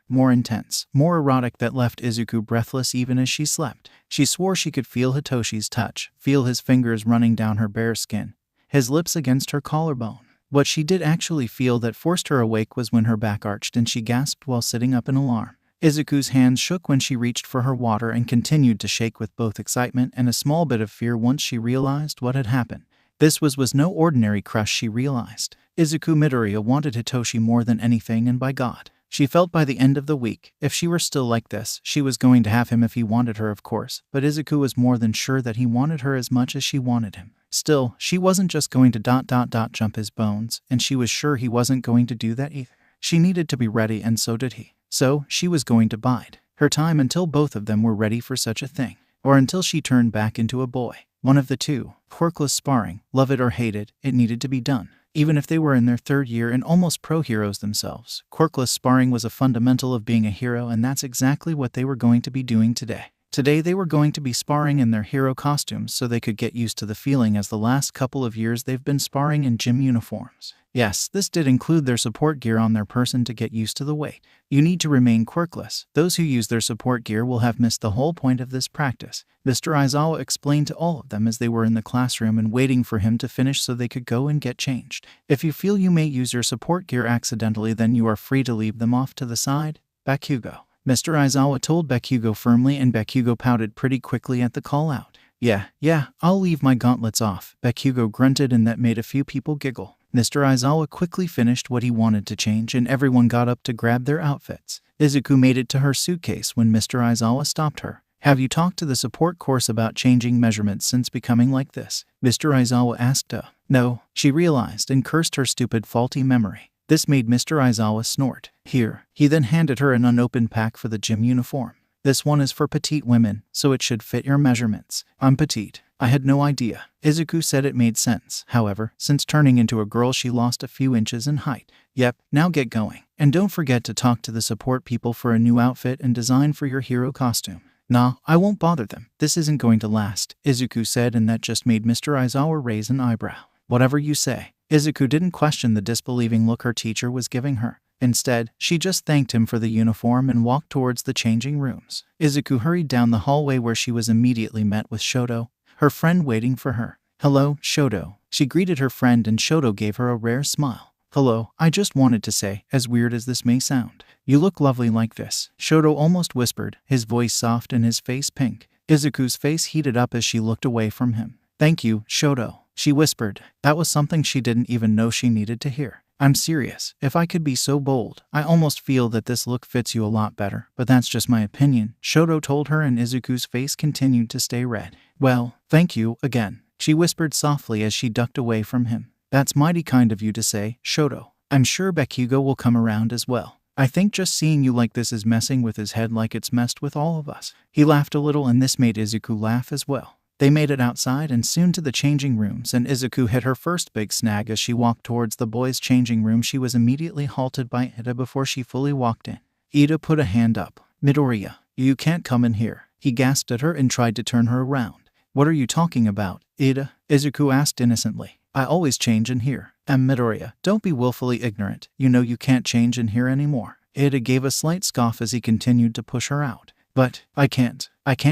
more intense, more erotic, that left Izuku breathless even as she slept. She swore she could feel Hitoshi's touch, feel his fingers running down her bare skin, his lips against her collarbone. What she did actually feel that forced her awake was when her back arched and she gasped while sitting up in alarm. Izuku's hands shook when she reached for her water and continued to shake with both excitement and a small bit of fear once she realized what had happened. This was no ordinary crush, she realized. Izuku Midoriya wanted Hitoshi more than anything, and by God, she felt by the end of the week, if she were still like this, she was going to have him if he wanted her, of course, but Izuku was more than sure that he wanted her as much as she wanted him. Still, she wasn't just going to jump his bones, and she was sure he wasn't going to do that either. She needed to be ready, and so did he. So, she was going to bide her time until both of them were ready for such a thing, or until she turned back into a boy. One of the two. Quirkless sparring, love it or hate it, it needed to be done. Even if they were in their third year and almost pro heroes themselves, quirkless sparring was a fundamental of being a hero, and that's exactly what they were going to be doing today. Today they were going to be sparring in their hero costumes so they could get used to the feeling, as the last couple of years they've been sparring in gym uniforms. Yes, this did include their support gear on their person to get used to the weight. You need to remain quirkless. Those who use their support gear will have missed the whole point of this practice, Mr. Aizawa explained to all of them as they were in the classroom and waiting for him to finish so they could go and get changed. If you feel you may use your support gear accidentally, then you are free to leave them off to the side. Bakugo. Mr. Aizawa told Bakugo firmly, and Bakugo pouted pretty quickly at the call out. Yeah, I'll leave my gauntlets off, Bakugo grunted, and that made a few people giggle. Mr. Aizawa quickly finished what he wanted to change and everyone got up to grab their outfits. Izuku made it to her suitcase when Mr. Aizawa stopped her. Have you talked to the support course about changing measurements since becoming like this? Mr. Aizawa asked. No, she realized and cursed her stupid faulty memory. This made Mr. Aizawa snort. Here. He then handed her an unopened pack for the gym uniform. This one is for petite women, so it should fit your measurements. I'm petite. I had no idea. Izuku said it made sense. However, since turning into a girl she lost a few inches in height. Yep, now get going. And don't forget to talk to the support people for a new outfit and design for your hero costume. Nah, I won't bother them. This isn't going to last, Izuku said, and that just made Mr. Aizawa raise an eyebrow. Whatever you say. Izuku didn't question the disbelieving look her teacher was giving her. Instead, she just thanked him for the uniform and walked towards the changing rooms. Izuku hurried down the hallway where she was immediately met with Shoto, her friend, waiting for her. Hello, Shoto. She greeted her friend and Shoto gave her a rare smile. Hello, I just wanted to say, as weird as this may sound, you look lovely like this, Shoto almost whispered, his voice soft and his face pink. Izuku's face heated up as she looked away from him. Thank you, Shoto, she whispered. That was something she didn't even know she needed to hear. I'm serious. If I could be so bold, I almost feel that this look fits you a lot better, but that's just my opinion, Shoto told her, and Izuku's face continued to stay red. Well, thank you, again, she whispered softly as she ducked away from him. That's mighty kind of you to say, Shoto. I'm sure Bakugo will come around as well. I think just seeing you like this is messing with his head like it's messed with all of us. He laughed a little and this made Izuku laugh as well. They made it outside and soon to the changing rooms, and Izuku hit her first big snag as she walked towards the boys' changing room. She was immediately halted by Ida before she fully walked in. Ida put a hand up. Midoriya, you can't come in here. He gasped at her and tried to turn her around. What are you talking about, Ida? Izuku asked innocently. I always change in here. Midoriya, don't be willfully ignorant. You know you can't change in here anymore. Ida gave a slight scoff as he continued to push her out. But, I can't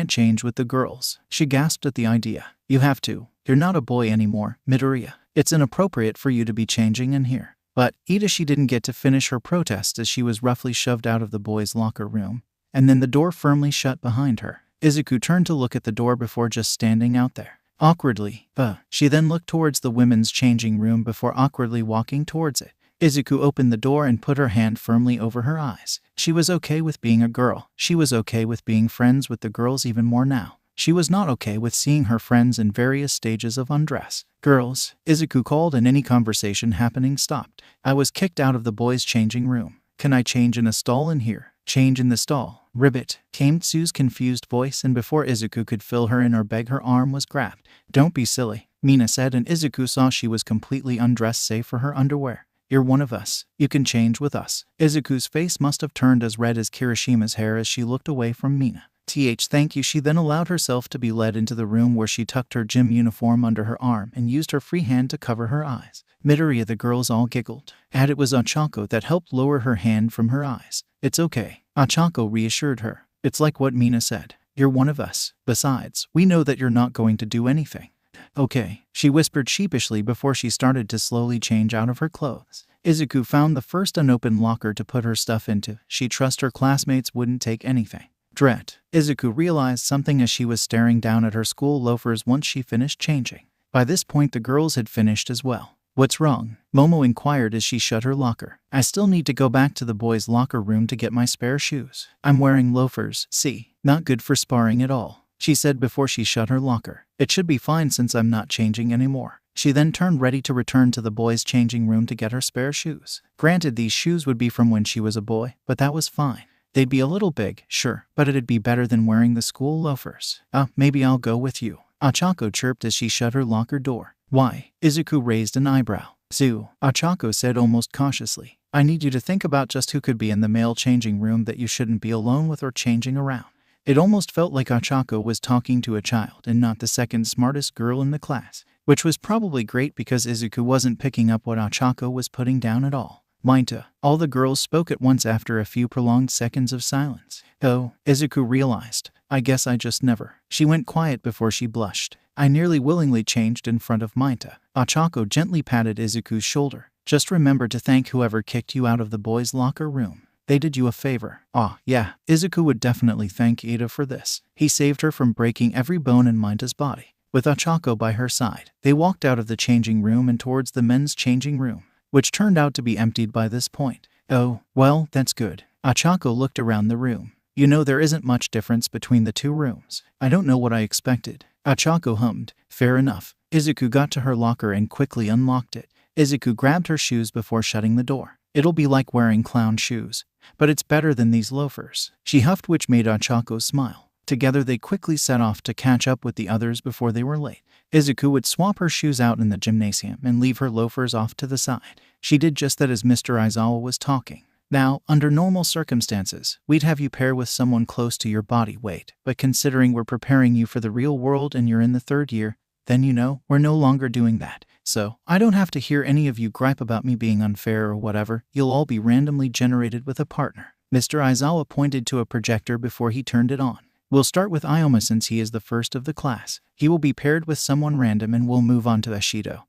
change with the girls. She gasped at the idea. You have to. "You're not a boy anymore, Midoriya. It's inappropriate for you to be changing in here." But Itachi didn't get to finish her protest as she was roughly shoved out of the boys' locker room, and then the door firmly shut behind her. Izuku turned to look at the door before just standing out there. Awkwardly, she then looked towards the women's changing room before awkwardly walking towards it. Izuku opened the door and put her hand firmly over her eyes. She was okay with being a girl. She was okay with being friends with the girls even more now. She was not okay with seeing her friends in various stages of undress. "Girls," Izuku called, and any conversation happening stopped. "I was kicked out of the boys' changing room. Can I change in a stall in here?" "Change in the stall, Ribbit," came Tsu's confused voice, and before Izuku could fill her in or beg, her arm was grabbed. "Don't be silly," Mina said, and Izuku saw she was completely undressed save for her underwear. "You're one of us. You can change with us." Izuku's face must have turned as red as Kirishima's hair as she looked away from Mina. Thank you." She then allowed herself to be led into the room where she tucked her gym uniform under her arm and used her free hand to cover her eyes. Midoriya, the girls all giggled, and it was Ochako that helped lower her hand from her eyes. "It's okay," Ochako reassured her. "It's like what Mina said. You're one of us. Besides, we know that you're not going to do anything." "Okay," she whispered sheepishly before she started to slowly change out of her clothes. Izuku found the first unopened locker to put her stuff into. She trusted her classmates wouldn't take anything. Dret. Izuku realized something as she was staring down at her school loafers once she finished changing. By this point the girls had finished as well. "What's wrong?" Momo inquired as she shut her locker. "I still need to go back to the boys' locker room to get my spare shoes. I'm wearing loafers, see? Not good for sparring at all," she said before she shut her locker. "It should be fine since I'm not changing anymore." She then turned ready to return to the boys' changing room to get her spare shoes. Granted, these shoes would be from when she was a boy, but that was fine. They'd be a little big, sure, but it'd be better than wearing the school loafers. Maybe I'll go with you," Ochako chirped as she shut her locker door. "Why?" Izuku raised an eyebrow. "Tsu," Ochako said almost cautiously, "I need you to think about just who could be in the male changing room that you shouldn't be alone with or changing around." It almost felt like Ochako was talking to a child and not the second smartest girl in the class, which was probably great because Izuku wasn't picking up what Ochako was putting down at all. "Minta," all the girls spoke at once after a few prolonged seconds of silence. "Oh," Izuku realized, "I guess I just never." She went quiet before she blushed. "I nearly willingly changed in front of Minta." Ochako gently patted Izuku's shoulder. "Just remember to thank whoever kicked you out of the boys' locker room. They did you a favor." Yeah, Izuku would definitely thank Ida for this. He saved her from breaking every bone in Minta's body. With Ochako by her side, they walked out of the changing room and towards the men's changing room, which turned out to be emptied by this point. "Oh, well, that's good." Ochako looked around the room. "You know, there isn't much difference between the two rooms." "I don't know what I expected." Ochako hummed. "Fair enough." Izuku got to her locker and quickly unlocked it. Izuku grabbed her shoes before shutting the door. "It'll be like wearing clown shoes, but it's better than these loafers," she huffed, which made Ochako smile. Together they quickly set off to catch up with the others before they were late. Izuku would swap her shoes out in the gymnasium and leave her loafers off to the side. She did just that as Mr. Aizawa was talking. "Now, under normal circumstances, we'd have you pair with someone close to your body weight, but considering we're preparing you for the real world and you're in the 3rd year, then we're no longer doing that. So, I don't have to hear any of you gripe about me being unfair or whatever. You'll all be randomly generated with a partner." Mr. Aizawa pointed to a projector before he turned it on. "We'll start with Ioma since he is the first of the class. He will be paired with someone random and we'll move on to Ashido,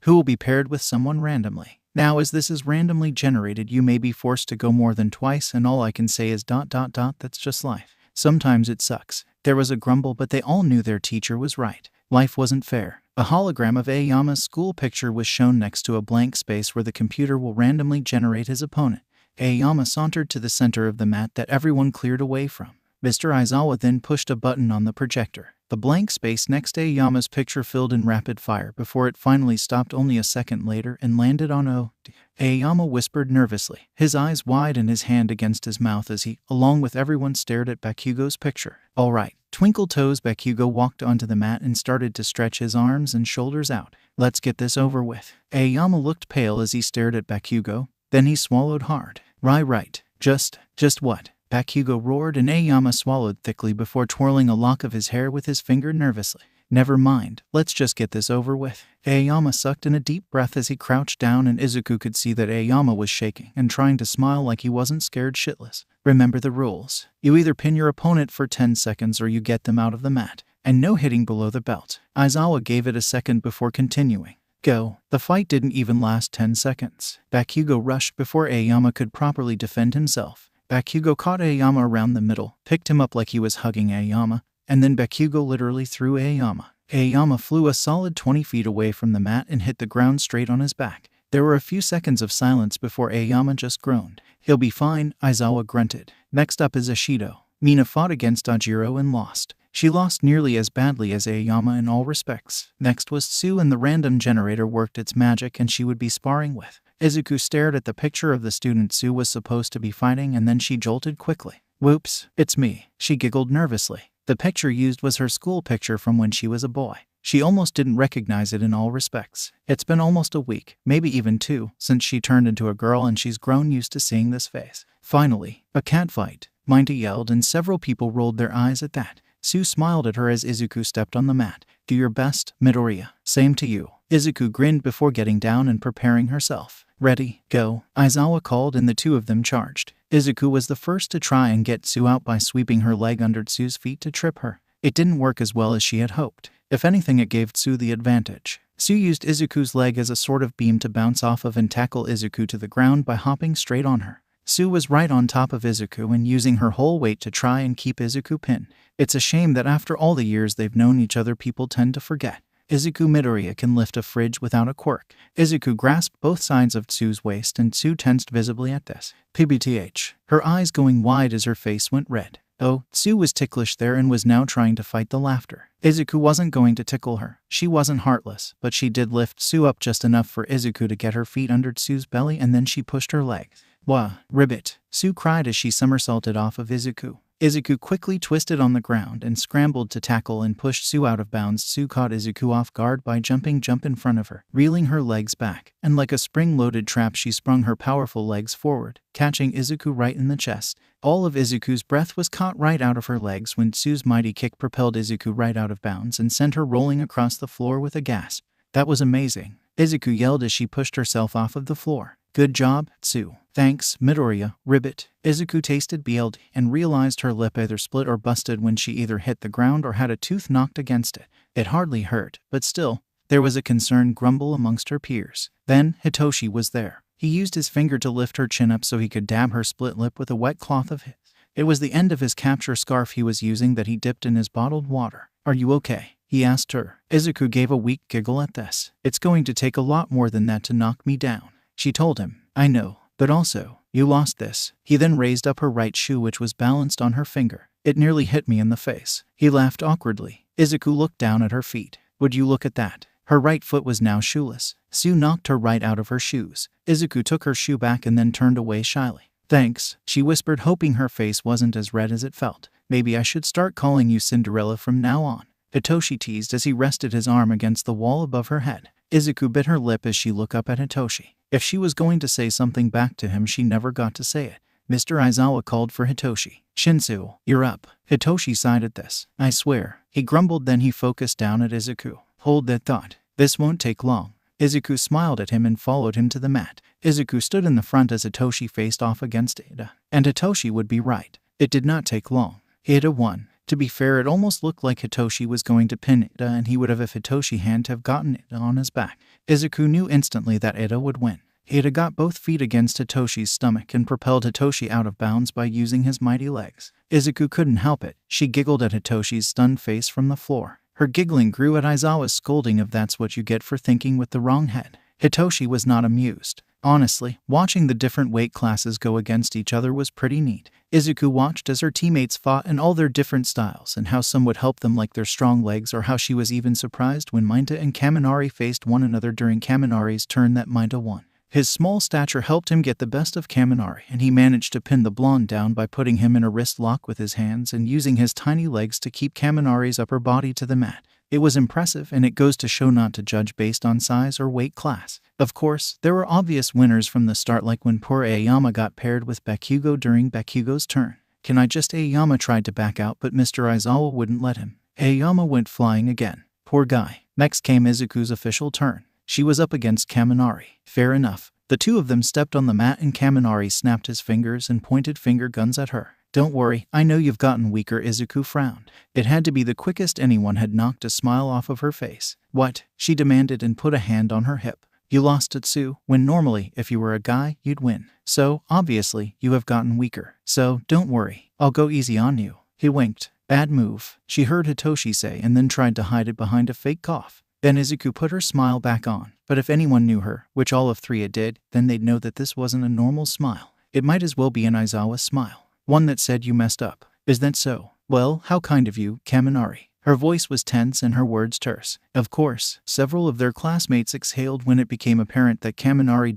who will be paired with someone randomly. Now, as this is randomly generated, you may be forced to go more than twice, and all I can say is ... that's just life. Sometimes it sucks." There was a grumble, but they all knew their teacher was right. Life wasn't fair. A hologram of Aoyama's school picture was shown next to a blank space where the computer will randomly generate his opponent. Aoyama sauntered to the center of the mat that everyone cleared away from. Mr. Aizawa then pushed a button on the projector. The blank space next to Aoyama's picture filled in rapid fire before it finally stopped only a second later and landed on Aoyama whispered nervously, his eyes wide and his hand against his mouth as he, along with everyone, stared at Bakugo's picture. "All right." Twinkle Toes Bakugo walked onto the mat and started to stretch his arms and shoulders out. "Let's get this over with." Aoyama looked pale as he stared at Bakugo. Then he swallowed hard. Right. Just what?" Bakugo roared, and Aoyama swallowed thickly before twirling a lock of his hair with his finger nervously. "Never mind, let's just get this over with." Aoyama sucked in a deep breath as he crouched down, and Izuku could see that Aoyama was shaking and trying to smile like he wasn't scared shitless. "Remember the rules. You either pin your opponent for 10 seconds or you get them out of the mat. and no hitting below the belt. Aizawa gave it a second before continuing. Go. The fight didn't even last 10 seconds. Bakugo rushed before Aoyama could properly defend himself. Bakugo caught Aoyama around the middle, picked him up like he was hugging Aoyama, and then Bakugo literally threw Aoyama. Aoyama flew a solid 20 feet away from the mat and hit the ground straight on his back. There were a few seconds of silence before Aoyama just groaned. He'll be fine, Aizawa grunted. Next up is Ishido. Mina fought against Ajiro and lost. She lost nearly as badly as Aoyama in all respects. Next was Tsu, and the random generator worked its magic and she would be sparring with. Izuku stared at the picture of the student Tsu was supposed to be fighting, and then she jolted quickly. Whoops, it's me, she giggled nervously. The picture used was her school picture from when she was a boy. She almost didn't recognize it in all respects. It's been almost a week, maybe even 2, since she turned into a girl, and she's grown used to seeing this face. Finally, a catfight. Minta yelled, and several people rolled their eyes at that. Tsu smiled at her as Izuku stepped on the mat. Do your best, Midoriya. Same to you. Izuku grinned before getting down and preparing herself. Ready, go. Aizawa called, and the two of them charged. Izuku was the first to try and get Tsu out by sweeping her leg under Tsu's feet to trip her. It didn't work as well as she had hoped. If anything, it gave Tsu the advantage. Tsu used Izuku's leg as a sort of beam to bounce off of and tackle Izuku to the ground by hopping straight on her. Tsu was right on top of Izuku and using her whole weight to try and keep Izuku pinned. It's a shame that after all the years they've known each other, people tend to forget. Izuku Midoriya can lift a fridge without a quirk. Izuku grasped both sides of Tsu's waist, and Tsu tensed visibly at this. PBTH. Her eyes going wide as her face went red. Oh, Tsu was ticklish there and was now trying to fight the laughter. Izuku wasn't going to tickle her. She wasn't heartless, but she did lift Tsu up just enough for Izuku to get her feet under Tsu's belly, and then she pushed her legs. Wah, ribbit, Tsu cried as she somersaulted off of Izuku. Izuku quickly twisted on the ground and scrambled to tackle and push Tsu out of bounds. Tsu caught Izuku off guard by jumping in front of her, reeling her legs back, and like a spring-loaded trap she sprung her powerful legs forward, catching Izuku right in the chest. All of Izuku's breath was caught right out of her legs when Tsu's mighty kick propelled Izuku right out of bounds and sent her rolling across the floor with a gasp. That was amazing, Izuku yelled as she pushed herself off of the floor. Good job, Tsu. Thanks, Midoriya, ribbit. Izuku tasted BLD and realized her lip either split or busted when she either hit the ground or had a tooth knocked against it. It hardly hurt, but still, there was a concerned grumble amongst her peers. Then, Hitoshi was there. He used his finger to lift her chin up so he could dab her split lip with a wet cloth of his. It was the end of his capture scarf he was using that he dipped in his bottled water. Are you okay? He asked her. Izuku gave a weak giggle at this. It's going to take a lot more than that to knock me down, she told him. I know, but also, you lost this. He then raised up her right shoe, which was balanced on her finger. It nearly hit me in the face. He laughed awkwardly. Izuku looked down at her feet. Would you look at that? Her right foot was now shoeless. Tsu knocked her right out of her shoes. Izuku took her shoe back and then turned away shyly. Thanks, she whispered, hoping her face wasn't as red as it felt. Maybe I should start calling you Cinderella from now on, Hitoshi teased as he rested his arm against the wall above her head. Izuku bit her lip as she looked up at Hitoshi. If she was going to say something back to him, she never got to say it. Mr. Aizawa called for Hitoshi. Shinsu, you're up. Hitoshi sighed at this. I swear, he grumbled, then he focused down at Izuku. Hold that thought. This won't take long. Izuku smiled at him and followed him to the mat. Izuku stood in the front as Hitoshi faced off against Ida. And Hitoshi would be right. It did not take long. Ida won. To be fair, it almost looked like Hitoshi was going to pin Ida, and he would have if Hitoshi hadn't have gotten Ida on his back. Izuku knew instantly that Ida would win. Ida got both feet against Hitoshi's stomach and propelled Hitoshi out of bounds by using his mighty legs. Izuku couldn't help it. She giggled at Hitoshi's stunned face from the floor. Her giggling grew at Aizawa's scolding of that's what you get for thinking with the wrong head. Hitoshi was not amused. Honestly, watching the different weight classes go against each other was pretty neat. Izuku watched as her teammates fought in all their different styles and how some would help them like their strong legs, or how she was even surprised when Minta and Kaminari faced one another during Kaminari's turn that Minta won. His small stature helped him get the best of Kaminari, and he managed to pin the blonde down by putting him in a wrist lock with his hands and using his tiny legs to keep Kaminari's upper body to the mat. It was impressive, and it goes to show not to judge based on size or weight class. Of course, there were obvious winners from the start, like when poor Aoyama got paired with Bakugo during Bakugo's turn. Aoyama tried to back out, but Mr. Aizawa wouldn't let him. Aoyama went flying again. Poor guy. Next came Izuku's official turn. She was up against Kaminari. Fair enough. The two of them stepped on the mat and Kaminari snapped his fingers and pointed finger guns at her. Don't worry, I know you've gotten weaker. Izuku frowned. It had to be the quickest anyone had knocked a smile off of her face. What? She demanded and put a hand on her hip. You lost at Tsu, when normally, if you were a guy, you'd win. So, obviously, you have gotten weaker. So, don't worry, I'll go easy on you. He winked. Bad move, she heard Hitoshi say and then tried to hide it behind a fake cough. Then Izuku put her smile back on. But if anyone knew her, which all of three did, then they'd know that this wasn't a normal smile. It might as well be an Aizawa smile. One that said you messed up. Is that so? Well, how kind of you, Kaminari. Her voice was tense and her words terse. Of course, several of their classmates exhaled when it became apparent that Kaminari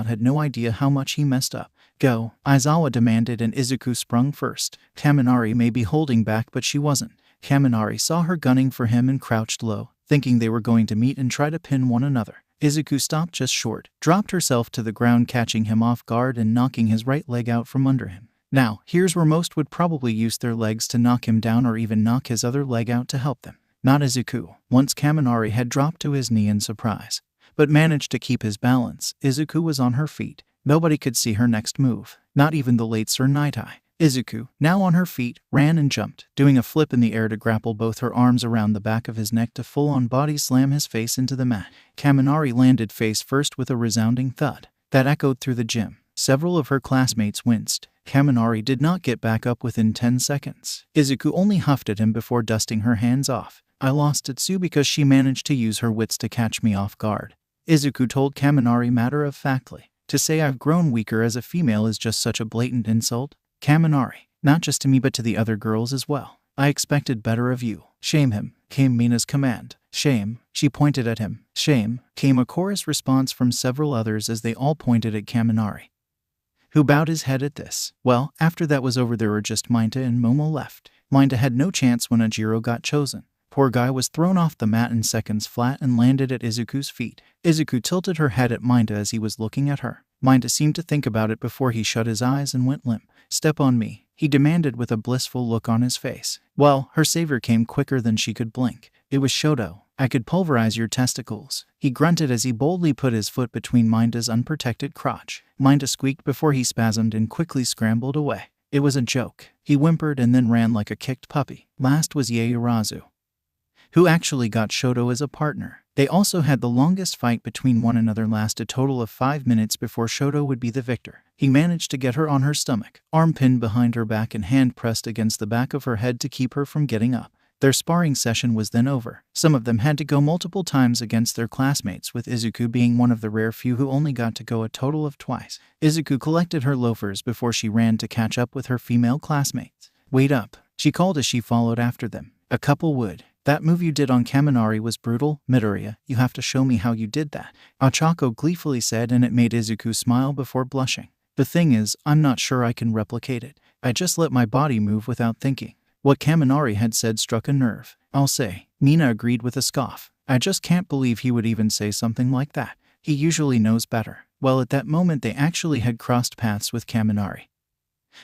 had no idea how much he messed up. Go, Aizawa demanded, and Izuku sprung first. Kaminari may be holding back, but she wasn't. Kaminari saw her gunning for him and crouched low, thinking they were going to meet and try to pin one another. Izuku stopped just short, dropped herself to the ground, catching him off guard and knocking his right leg out from under him. Now, here's where most would probably use their legs to knock him down or even knock his other leg out to help them. Not Izuku. Once Kaminari had dropped to his knee in surprise, but managed to keep his balance, Izuku was on her feet. Nobody could see her next move, not even the late Sir Night-Eye. Izuku, now on her feet, ran and jumped, doing a flip in the air to grapple both her arms around the back of his neck to full-on body slam his face into the mat. Kaminari landed face first with a resounding thud that echoed through the gym. Several of her classmates winced. Kaminari did not get back up within 10 seconds. Izuku only huffed at him before dusting her hands off. I lost at Tsu because she managed to use her wits to catch me off guard. Izuku told Kaminari matter-of-factly. To say I've grown weaker as a female is just such a blatant insult. Kaminari, not just to me but to the other girls as well. I expected better of you. Shame him, came Mina's command. Shame, she pointed at him. Shame, came a chorus response from several others as they all pointed at Kaminari, who bowed his head at this. Well, after that was over, there were just Minta and Momo left. Minta had no chance when Ajiro got chosen. Poor guy was thrown off the mat in seconds flat and landed at Izuku's feet. Izuku tilted her head at Minta as he was looking at her. Minta seemed to think about it before he shut his eyes and went limp. Step on me, he demanded with a blissful look on his face. Well, her savior came quicker than she could blink. It was Shoto. I could pulverize your testicles, he grunted as he boldly put his foot between Minta's unprotected crotch. Minta squeaked before he spasmed and quickly scrambled away. It was a joke. He whimpered and then ran like a kicked puppy. Last was Yaoyorozu, who actually got Shoto as a partner. They also had the longest fight between one another, last a total of 5 minutes before Shoto would be the victor. He managed to get her on her stomach, arm pinned behind her back and hand pressed against the back of her head to keep her from getting up. Their sparring session was then over. Some of them had to go multiple times against their classmates, with Izuku being one of the rare few who only got to go a total of twice. Izuku collected her loafers before she ran to catch up with her female classmates. Wait up, she called as she followed after them. A couple would. That move you did on Kaminari was brutal, Midoriya. You have to show me how you did that, Ochako gleefully said, and it made Izuku smile before blushing. The thing is, I'm not sure I can replicate it. I just let my body move without thinking. What Kaminari had said struck a nerve. I'll say, Mina agreed with a scoff. I just can't believe he would even say something like that. He usually knows better. Well, at that moment they actually had crossed paths with Kaminari,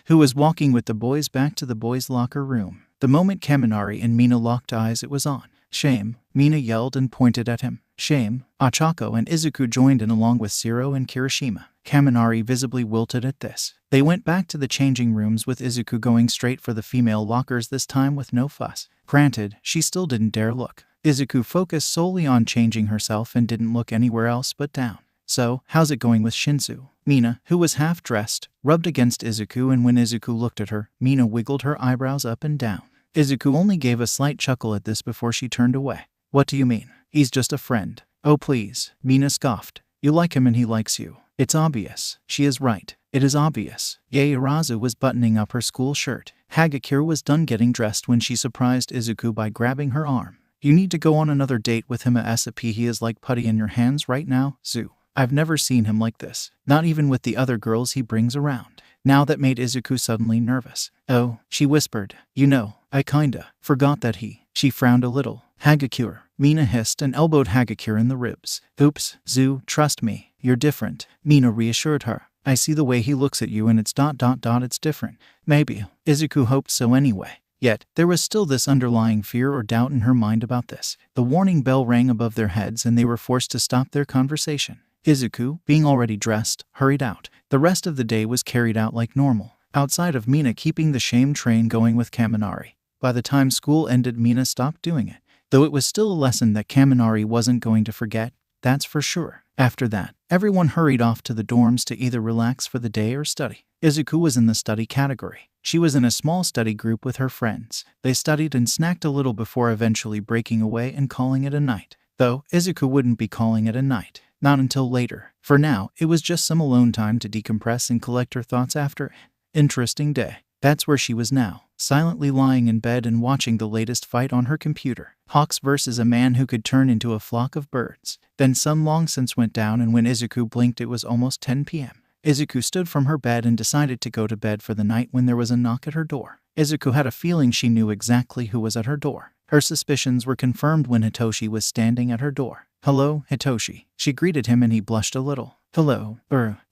who was walking with the boys back to the boys' locker room. The moment Kaminari and Mina locked eyes, it was on. Shame, Mina yelled and pointed at him. Shame, Ochako and Izuku joined in along with Shiro and Kirishima. Kaminari visibly wilted at this. They went back to the changing rooms with Izuku going straight for the female lockers, this time with no fuss. Granted, she still didn't dare look. Izuku focused solely on changing herself and didn't look anywhere else but down. So, how's it going with Shinsu? Mina, who was half-dressed, rubbed against Izuku, and when Izuku looked at her, Mina wiggled her eyebrows up and down. Izuku only gave a slight chuckle at this before she turned away. What do you mean? He's just a friend. Oh please, Mina scoffed. You like him and he likes you. It's obvious. She is right. It is obvious. Yaoyorozu was buttoning up her school shirt. Hagakure was done getting dressed when she surprised Izuku by grabbing her arm. You need to go on another date with him ASAP. He is like putty in your hands right now, Zu. I've never seen him like this. Not even with the other girls he brings around. Now that made Izuku suddenly nervous. Oh, she whispered. You know, I kinda forgot that he. She frowned a little. Hagakure. Mina hissed and elbowed Hagakure in the ribs. Oops, Zu, trust me. You're different. Mina reassured her. I see the way he looks at you and it's ... it's different. Maybe. Izuku hoped so anyway. Yet, there was still this underlying fear or doubt in her mind about this. The warning bell rang above their heads and they were forced to stop their conversation. Izuku, being already dressed, hurried out. The rest of the day was carried out like normal. outside of Mina keeping the shame train going with Kaminari. By the time school ended, Mina stopped doing it, though it was still a lesson that Kaminari wasn't going to forget, that's for sure. After that, everyone hurried off to the dorms to either relax for the day or study. 𝐒𝐿 was in the study category. She was in a small study group with her friends. They studied and snacked a little before eventually breaking away and calling it a night. Though, 𝐒𝐿 wouldn't be calling it a night. Not until later. For now, it was just some alone time to decompress and collect her thoughts after an interesting day. That's where she was now, silently lying in bed and watching the latest fight on her computer. Hawks versus a man who could turn into a flock of birds. Then sun long since went down, and when 𝐒𝐿 blinked it was almost 10 p.m. 𝐒𝐿 stood from her bed and decided to go to bed for the night when there was a knock at her door. 𝐒𝐿 had a feeling she knew exactly who was at her door. Her suspicions were confirmed when Hitoshi was standing at her door. "Hello, Hitoshi." She greeted him and he blushed a little. "Hello,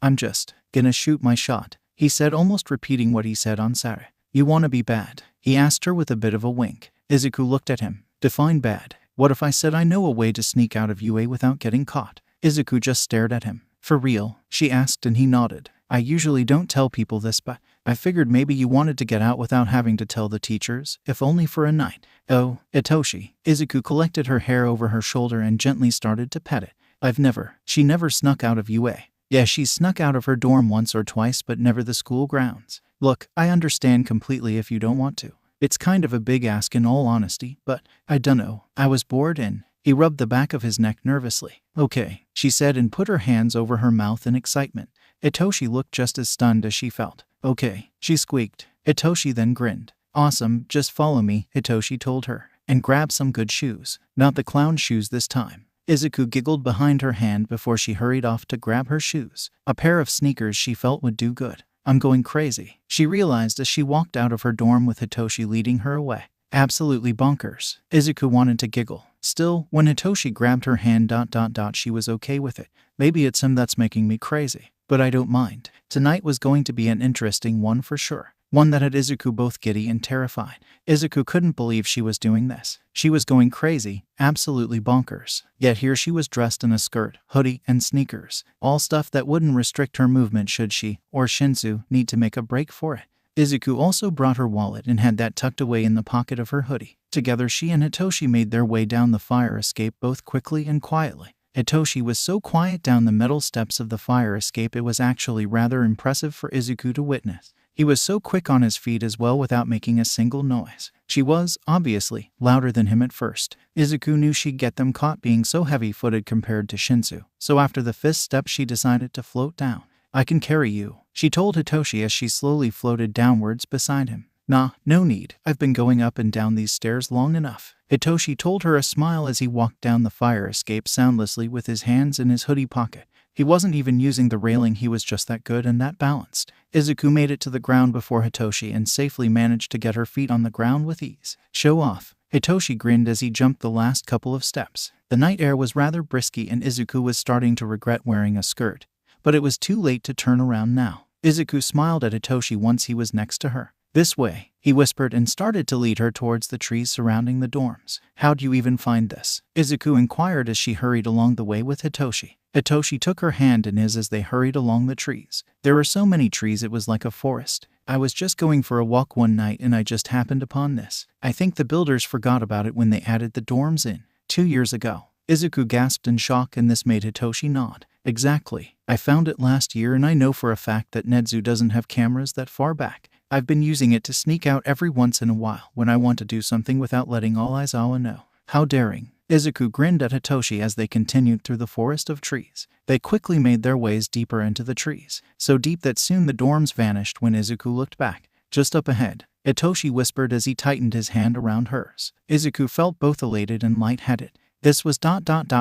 I'm just gonna shoot my shot," he said, almost repeating what he said on Saturday. "You wanna be bad?" he asked her with a bit of a wink. 𝐒𝐿 looked at him. "Define bad. What if I said I know a way to sneak out of UA without getting caught?" 𝐒𝐿 just stared at him. "For real?" she asked, and he nodded. "I usually don't tell people this, but I figured maybe you wanted to get out without having to tell the teachers, if only for a night." "Oh, Hitoshi." 𝐒𝐿 collected her hair over her shoulder and gently started to pet it. She never snuck out of UA. Yeah, she's snuck out of her dorm once or twice, but never the school grounds. Look, I understand completely if you don't want to. It's kind of a big ask in all honesty, but I dunno. I was bored and..." He rubbed the back of his neck nervously. "Okay," she said and put her hands over her mouth in excitement. Hitoshi looked just as stunned as she felt. "Okay," she squeaked. Hitoshi then grinned. "Awesome, just follow me," Hitoshi told her, "and grab some good shoes. Not the clown shoes this time." 𝐒𝐿 giggled behind her hand before she hurried off to grab her shoes. A pair of sneakers she felt would do good. "I'm going crazy," she realized as she walked out of her dorm with Hitoshi leading her away. "Absolutely bonkers." 𝐒𝐿 wanted to giggle. Still, when Hitoshi grabbed her hand, she was okay with it. "Maybe it's him that's making me crazy, but I don't mind." Tonight was going to be an interesting one for sure. One that had 𝐒𝐿 both giddy and terrified. 𝐒𝐿 couldn't believe she was doing this. She was going crazy, absolutely bonkers. Yet here she was dressed in a skirt, hoodie, and sneakers. All stuff that wouldn't restrict her movement should she, or Shinsu, need to make a break for it. 𝐒𝐿 also brought her wallet and had that tucked away in the pocket of her hoodie. Together she and Hitoshi made their way down the fire escape both quickly and quietly. Hitoshi was so quiet down the metal steps of the fire escape it was actually rather impressive for 𝐒𝐿 to witness. He was so quick on his feet as well without making a single noise. She was, obviously, louder than him at first. 𝐒𝐿 knew she'd get them caught being so heavy-footed compared to Shinsu, so after the fifth step she decided to float down. "I can carry you," she told Hitoshi as she slowly floated downwards beside him. "Nah, no need. I've been going up and down these stairs long enough," Hitoshi told her, a smile as he walked down the fire escape soundlessly with his hands in his hoodie pocket. He wasn't even using the railing, he was just that good and that balanced. 𝐒𝐿 made it to the ground before Hitoshi and safely managed to get her feet on the ground with ease. "Show off." Hitoshi grinned as he jumped the last couple of steps. The night air was rather brisky and 𝐒𝐿 was starting to regret wearing a skirt. But it was too late to turn around now. 𝐒𝐿 smiled at Hitoshi once he was next to her. "This way," he whispered and started to lead her towards the trees surrounding the dorms. "How'd you even find this?" 𝐒𝐿 inquired as she hurried along the way with Hitoshi. Hitoshi took her hand in his as they hurried along the trees. There were so many trees it was like a forest. "I was just going for a walk one night and I just happened upon this. I think the builders forgot about it when they added the dorms in 2 years ago." 𝐒𝐿 gasped in shock and this made Hitoshi nod. "Exactly. I found it last year and I know for a fact that Nedzu doesn't have cameras that far back. I've been using it to sneak out every once in a while when I want to do something without letting all Aizawa know." "How daring." 𝐒𝐿 grinned at Hitoshi as they continued through the forest of trees. They quickly made their ways deeper into the trees, so deep that soon the dorms vanished when 𝐒𝐿 looked back. "Just up ahead," Hitoshi whispered as he tightened his hand around hers. 𝐒𝐿 felt both elated and lightheaded. This was ...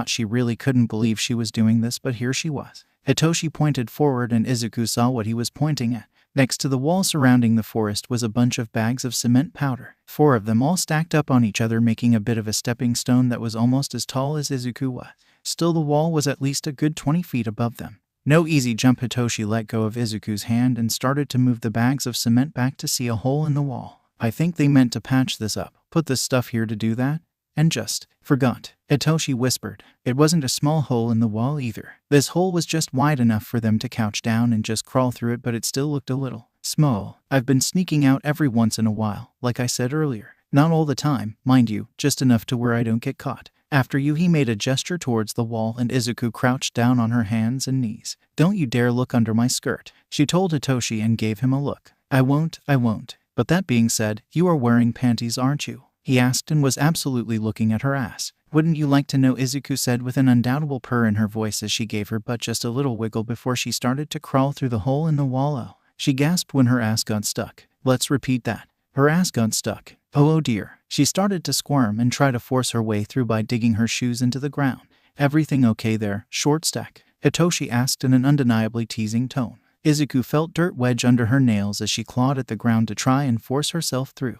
She really couldn't believe she was doing this, but here she was. Hitoshi pointed forward and 𝐒𝐿 saw what he was pointing at. Next to the wall surrounding the forest was a bunch of bags of cement powder. 4 of them all stacked up on each other, making a bit of a stepping stone that was almost as tall as 𝐒𝐿 was. Still, the wall was at least a good 20 feet above them. No easy jump. Hitoshi let go of 𝐒𝐿's hand and started to move the bags of cement back to see a hole in the wall. "I think they meant to patch this up. Put this stuff here to do that? And just forgot," Hitoshi whispered. It wasn't a small hole in the wall either. This hole was just wide enough for them to couch down and just crawl through it, but it still looked a little Small. I've been sneaking out every once in a while, like I said earlier. Not all the time, mind you, just enough to where I don't get caught. After you, he made a gesture towards the wall and 𝐒𝐿 crouched down on her hands and knees. Don't you dare look under my skirt, she told Hitoshi and gave him a look. I won't. But that being said, you are wearing panties, aren't you? He asked and was absolutely looking at her ass. Wouldn't you like to know, 𝐒𝐿 said with an undoubtable purr in her voice as she gave her butt just a little wiggle before she started to crawl through the hole in the wall. Oh, she gasped when her ass got stuck. Let's repeat that. Her ass got stuck. Oh dear. She started to squirm and try to force her way through by digging her shoes into the ground. Everything okay there, short stack? Hitoshi asked in an undeniably teasing tone. 𝐒𝐿 felt dirt wedge under her nails as she clawed at the ground to try and force herself through.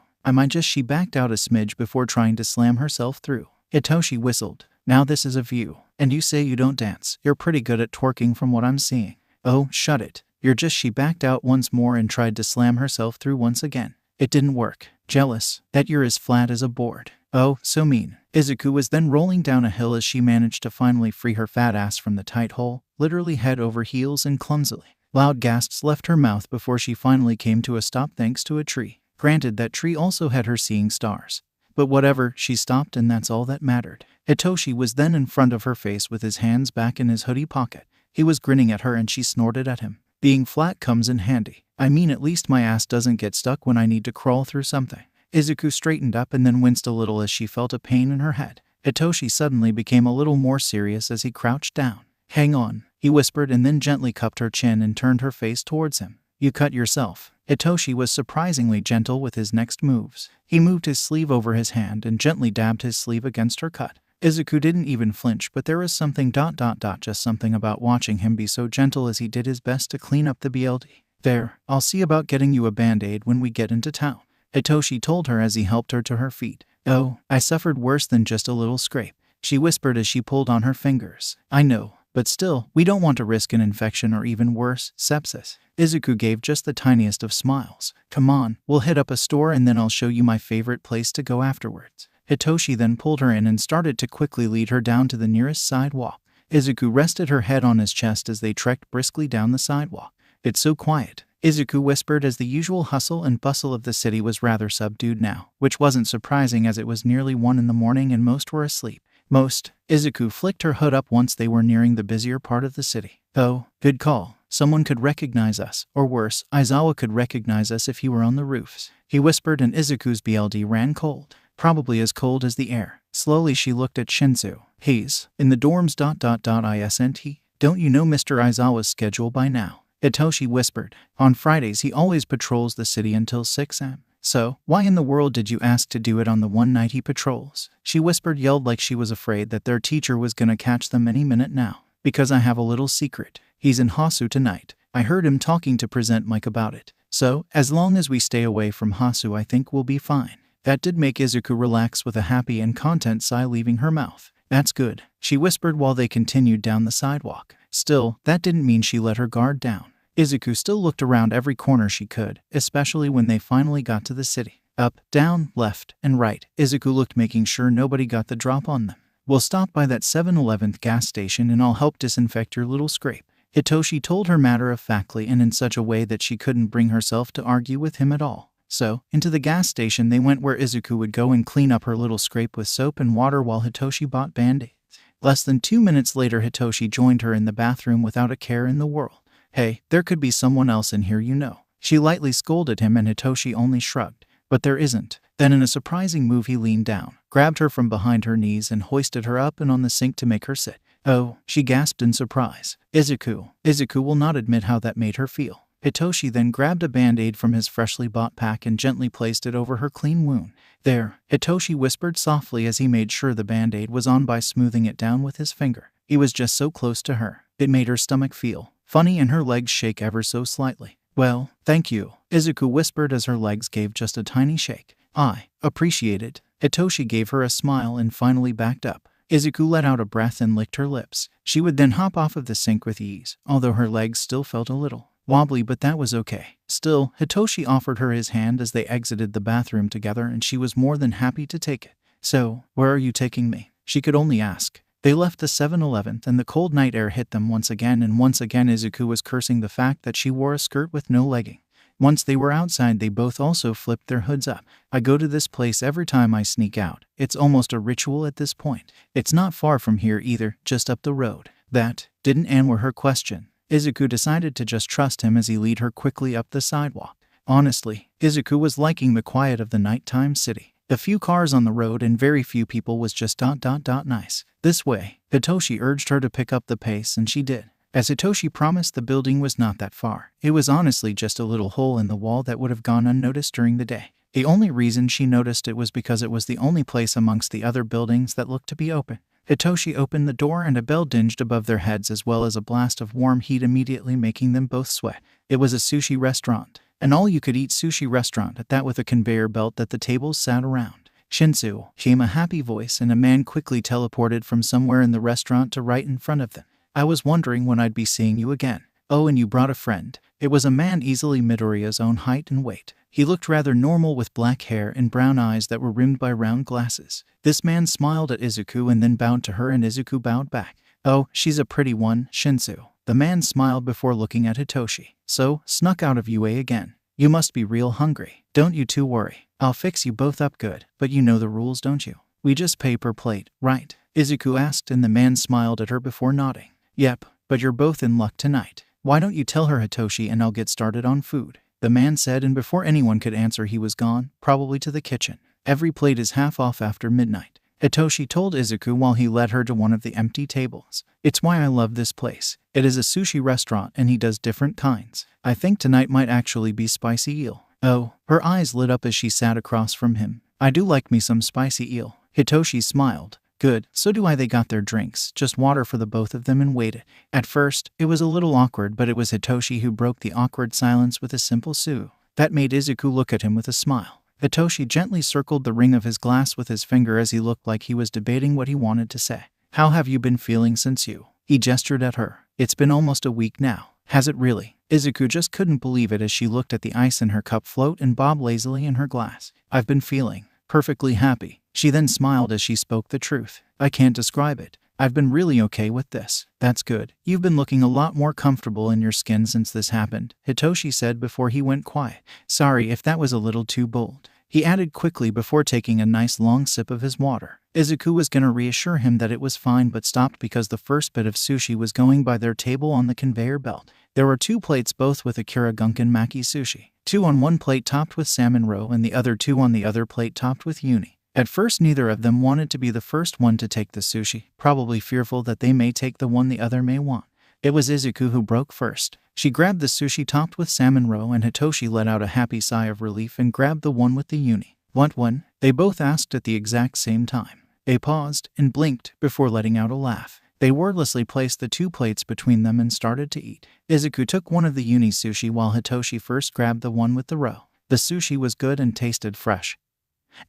She backed out a smidge before trying to slam herself through. Hitoshi whistled. Now this is a view. And you say you don't dance. You're pretty good at twerking from what I'm seeing. Oh, shut it. She backed out once more and tried to slam herself through once again. It didn't work. Jealous that you're as flat as a board. Oh, so mean. 𝐒𝐿 was then rolling down a hill as she managed to finally free her fat ass from the tight hole, literally head over heels and clumsily. Loud gasps left her mouth before she finally came to a stop thanks to a tree. Granted, that tree also had her seeing stars. But whatever, she stopped and that's all that mattered. Hitoshi was then in front of her face with his hands back in his hoodie pocket. He was grinning at her and she snorted at him. Being flat comes in handy. I mean, at least my ass doesn't get stuck when I need to crawl through something. 𝐒𝐿 straightened up and then winced a little as she felt a pain in her head. Hitoshi suddenly became a little more serious as he crouched down. Hang on, he whispered and then gently cupped her chin and turned her face towards him. You cut yourself. Hitoshi was surprisingly gentle with his next moves. He moved his sleeve over his hand and gently dabbed his sleeve against her cut. 𝐒𝐿 didn't even flinch, but there was something just something about watching him be so gentle as he did his best to clean up the BLD. There, I'll see about getting you a band-aid when we get into town, Hitoshi told her as he helped her to her feet. Oh, I suffered worse than just a little scrape, she whispered as she pulled on her fingers. I know, but still, we don't want to risk an infection or even worse, sepsis. 𝐒𝐿 gave just the tiniest of smiles. Come on, we'll hit up a store and then I'll show you my favorite place to go afterwards. Hitoshi then pulled her in and started to quickly lead her down to the nearest sidewalk. 𝐒𝐿 rested her head on his chest as they trekked briskly down the sidewalk. It's so quiet, 𝐒𝐿 whispered as the usual hustle and bustle of the city was rather subdued now, which wasn't surprising as it was nearly 1 in the morning and most were asleep. 𝐒𝐿 flicked her hood up once they were nearing the busier part of the city. Oh, good call. Someone could recognize us, or worse, Aizawa could recognize us if he were on the roofs, he whispered and 𝐒𝐿's BLD ran cold. Probably as cold as the air. Slowly she looked at Shinsu. He's in the dorms ... Isn't? Don't you know Mr. Aizawa's schedule by now? Hitoshi whispered. On Fridays he always patrols the city until 6 am. So, why in the world did you ask to do it on the one night he patrols? She whispered, yelled like she was afraid that their teacher was gonna catch them any minute now. Because I have a little secret. He's in Hasu tonight. I heard him talking to Present Mike about it. So, as long as we stay away from Hasu I think we'll be fine. That did make 𝐒𝐿 relax with a happy and content sigh leaving her mouth. That's good, she whispered while they continued down the sidewalk. Still, that didn't mean she let her guard down. 𝐒𝐿 still looked around every corner she could, especially when they finally got to the city. Up, down, left, and right, 𝐒𝐿 looked, making sure nobody got the drop on them. We'll stop by that 7-Eleven gas station and I'll help disinfect your little scrape, Hitoshi told her matter-of-factly and in such a way that she couldn't bring herself to argue with him at all. So, into the gas station they went where 𝐒𝐿 would go and clean up her little scrape with soap and water while Hitoshi bought band-aids. Less than 2 minutes later Hitoshi joined her in the bathroom without a care in the world. Hey, there could be someone else in here, you know. She lightly scolded him and Hitoshi only shrugged. But there isn't. Then in a surprising move he leaned down, grabbed her from behind her knees and hoisted her up and on the sink to make her sit. Oh, she gasped in surprise. 𝐒𝐿 will not admit how that made her feel. Hitoshi then grabbed a band-aid from his freshly bought pack and gently placed it over her clean wound. There, Hitoshi whispered softly as he made sure the band-aid was on by smoothing it down with his finger. He was just so close to her. It made her stomach feel funny and her legs shake ever so slightly. Well, thank you, 𝐒𝐿 whispered as her legs gave just a tiny shake. I appreciate it. Hitoshi gave her a smile and finally backed up. 𝐒𝐿 let out a breath and licked her lips. She would then hop off of the sink with ease, although her legs still felt a little wobbly, but that was okay. Still, Hitoshi offered her his hand as they exited the bathroom together and she was more than happy to take it. So, where are you taking me? She could only ask. They left the 7-Eleven and the cold night air hit them once again, and once again 𝐒𝐿 was cursing the fact that she wore a skirt with no legging. Once they were outside, they both also flipped their hoods up. I go to this place every time I sneak out. It's almost a ritual at this point. It's not far from here either, just up the road. That didn't answer her question. 𝐒𝐿 decided to just trust him as he led her quickly up the sidewalk. Honestly, 𝐒𝐿 was liking the quiet of the nighttime city. A few cars on the road and very few people was just nice. This way, Hitoshi urged her to pick up the pace, and she did. As Hitoshi promised, the building was not that far. It was honestly just a little hole in the wall that would have gone unnoticed during the day. The only reason she noticed it was because it was the only place amongst the other buildings that looked to be open. Hitoshi opened the door and a bell dinged above their heads, as well as a blast of warm heat immediately making them both sweat. It was a sushi restaurant, an all-you-could-eat sushi restaurant at that, with a conveyor belt that the tables sat around. ♯ came a happy voice, and a man quickly teleported from somewhere in the restaurant to right in front of them. I was wondering when I'd be seeing you again. Oh, and you brought a friend. It was a man easily Midoriya's own height and weight. He looked rather normal with black hair and brown eyes that were rimmed by round glasses. This man smiled at 𝐒𝐿 and then bowed to her, and 𝐒𝐿 bowed back. Oh, she's a pretty one, ♯. The man smiled before looking at Hitoshi. So, snuck out of UA again. You must be real hungry. Don't you two worry. I'll fix you both up good. But you know the rules, don't you? We just pay per plate, right? 𝐒𝐿 asked, and the man smiled at her before nodding. Yep, but you're both in luck tonight. Why don't you tell her, Hitoshi, and I'll get started on food? The man said, and before anyone could answer he was gone, probably to the kitchen. Every plate is half off after midnight. Hitoshi told 𝐒𝐿 while he led her to one of the empty tables. It's why I love this place. It is a sushi restaurant and he does different kinds. I think tonight might actually be spicy eel. Oh, her eyes lit up as she sat across from him. I do like me some spicy eel. Hitoshi smiled. Good, so do I. They got their drinks, just water for the both of them, and waited. At first, it was a little awkward, but it was Hitoshi who broke the awkward silence with a simple "Sue." That made 𝐒𝐿 look at him with a smile. Hitoshi gently circled the ring of his glass with his finger as he looked like he was debating what he wanted to say. How have you been feeling since you? He gestured at her. It's been almost a week now. Has it really? 𝐒𝐿 just couldn't believe it as she looked at the ice in her cup float and bob lazily in her glass. I've been feeling perfectly happy. She then smiled as she spoke the truth. I can't describe it. I've been really okay with this. That's good. You've been looking a lot more comfortable in your skin since this happened, Hitoshi said before he went quiet. Sorry if that was a little too bold, he added quickly before taking a nice long sip of his water. 𝐒𝐿 was gonna reassure him that it was fine, but stopped because the first bit of sushi was going by their table on the conveyor belt. There were 2 plates, both with akira gunkan maki sushi. 2 on one plate topped with salmon roe and the other 2 on the other plate topped with uni. At first, neither of them wanted to be the first one to take the sushi, probably fearful that they may take the one the other may want. It was 𝐒𝐿 who broke first. She grabbed the sushi topped with salmon roe, and Hitoshi let out a happy sigh of relief and grabbed the one with the uni. What one? They both asked at the exact same time. They paused and blinked before letting out a laugh. They wordlessly placed the 2 plates between them and started to eat. 𝐒𝐿 took one of the uni sushi while Hitoshi first grabbed the one with the roe. The sushi was good and tasted fresh,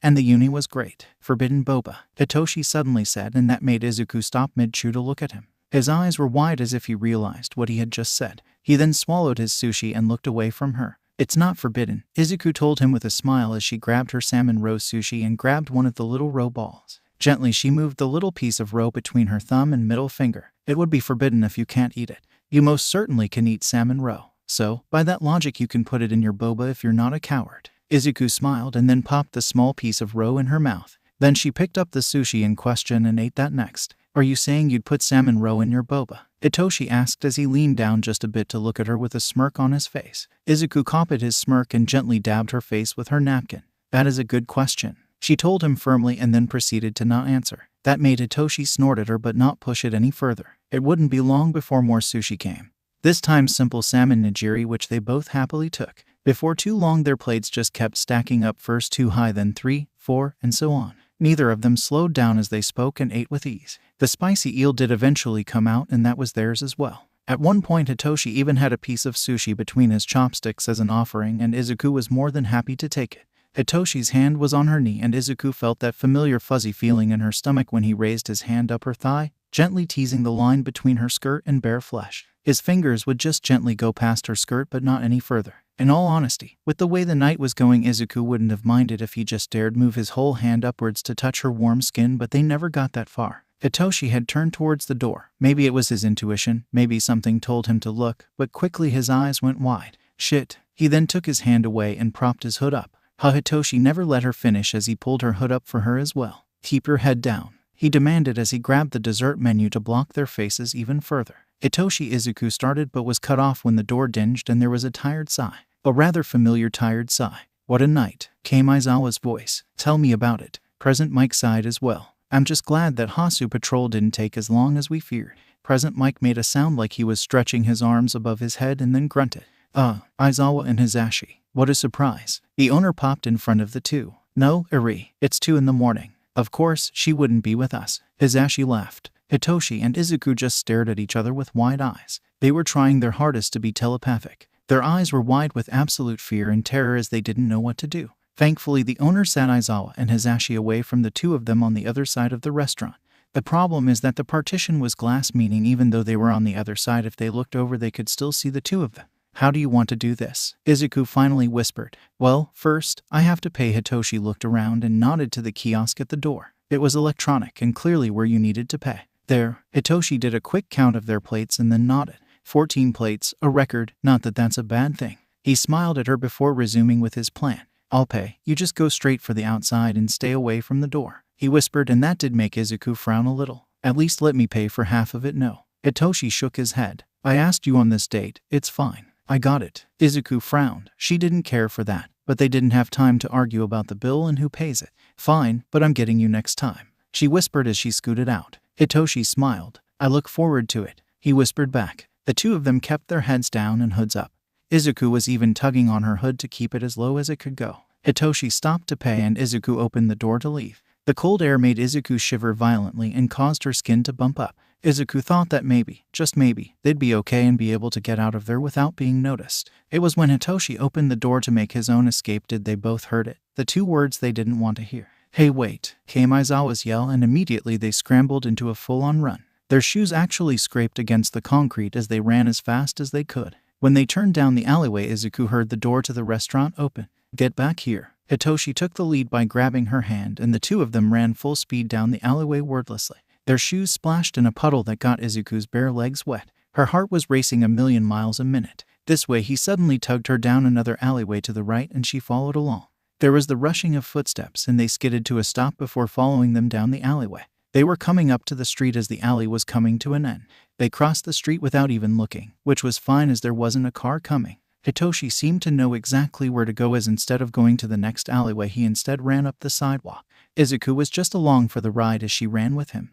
and the uni was great. Forbidden boba, Hitoshi suddenly said, and that made 𝐒𝐿 stop mid-chew to look at him. His eyes were wide as if he realized what he had just said. He then swallowed his sushi and looked away from her. It's not forbidden, 𝐒𝐿 told him with a smile as she grabbed her salmon roe sushi and grabbed one of the little roe balls. Gently she moved the little piece of roe between her thumb and middle finger. It would be forbidden if you can't eat it. You most certainly can eat salmon roe. So, by that logic, you can put it in your boba if you're not a coward. 𝐒𝐿 smiled and then popped the small piece of roe in her mouth. Then she picked up the sushi in question and ate that next. Are you saying you'd put salmon roe in your boba? Hitoshi asked as he leaned down just a bit to look at her with a smirk on his face. 𝐒𝐿 copied his smirk and gently dabbed her face with her napkin. That is a good question, she told him firmly, and then proceeded to not answer. That made Hitoshi snort at her but not push it any further. It wouldn't be long before more sushi came. This time simple salmon nigiri, which they both happily took. Before too long their plates just kept stacking up, first 2 high, then 3, 4, and so on. Neither of them slowed down as they spoke and ate with ease. The spicy eel did eventually come out, and that was theirs as well. At one point Hitoshi even had a piece of sushi between his chopsticks as an offering, and 𝐒𝐿 was more than happy to take it. Hitoshi's hand was on her knee, and 𝐒𝐿 felt that familiar fuzzy feeling in her stomach when he raised his hand up her thigh, gently teasing the line between her skirt and bare flesh. His fingers would just gently go past her skirt but not any further. In all honesty, with the way the night was going, 𝐒𝐿 wouldn't have minded if he just dared move his whole hand upwards to touch her warm skin, but they never got that far. Hitoshi had turned towards the door. Maybe it was his intuition, maybe something told him to look, but quickly his eyes went wide. Shit, He then took his hand away and propped his hood up. Hitoshi never let her finish as he pulled her hood up for her as well. "Keep your head down," he demanded as he grabbed the dessert menu to block their faces even further. Hitoshi Izuku started but was cut off when the door dinged and there was a tired sigh. A rather familiar tired sigh. "What a night," came Aizawa's voice. "Tell me about it." Present Mike sighed as well. "I'm just glad that Hasu Patrol didn't take as long as we feared." Present Mike made a sound like he was stretching his arms above his head and then grunted. Aizawa and Hisashi. What a surprise." The owner popped in front of the two. "No, Eri, it's 2 in the morning. Of course, she wouldn't be with us." Hisashi laughed. Hitoshi and Izuku just stared at each other with wide eyes. They were trying their hardest to be telepathic. Their eyes were wide with absolute fear and terror as they didn't know what to do. Thankfully, the owner sat Aizawa and Hisashi away from the two of them on the other side of the restaurant. The problem is that the partition was glass, meaning even though they were on the other side, if they looked over they could still see the two of them. "How do you want to do this?" Izuku finally whispered. "Well, first, I have to pay." Hitoshi looked around and nodded to the kiosk at the door. It was electronic and clearly where you needed to pay. There, Hitoshi did a quick count of their plates and then nodded. 14 plates, a record, not that that's a bad thing. He smiled at her before resuming with his plan. "I'll pay, you just go straight for the outside and stay away from the door," he whispered, and that did make Izuku frown a little. "At least let me pay for half of it." "No." Hitoshi shook his head. "I asked you on this date, it's fine. I got it." Izuku frowned. She didn't care for that, but they didn't have time to argue about the bill and who pays it. "Fine, but I'm getting you next time," she whispered as she scooted out. Hitoshi smiled. "I look forward to it," he whispered back. The two of them kept their heads down and hoods up. Izuku was even tugging on her hood to keep it as low as it could go. Hitoshi stopped to pay and Izuku opened the door to leave. The cold air made Izuku shiver violently and caused her skin to bump up. Izuku thought that maybe, just maybe, they'd be okay and be able to get out of there without being noticed. It was when Hitoshi opened the door to make his own escape did they both heard it, the two words they didn't want to hear. "Hey, wait," came Aizawa's yell, and immediately they scrambled into a full-on run. Their shoes actually scraped against the concrete as they ran as fast as they could. When they turned down the alleyway, Izuku heard the door to the restaurant open. "Get back here." Hitoshi took the lead by grabbing her hand, and the two of them ran full speed down the alleyway wordlessly. Their shoes splashed in a puddle that got Izuku's bare legs wet. Her heart was racing 1,000,000 miles a minute. This way he suddenly tugged her down another alleyway to the right and she followed along. There was the rushing of footsteps and they skidded to a stop before following them down the alleyway. They were coming up to the street as the alley was coming to an end. They crossed the street without even looking, which was fine as there wasn't a car coming. Hitoshi seemed to know exactly where to go as instead of going to the next alleyway he instead ran up the sidewalk. Izuku was just along for the ride as she ran with him.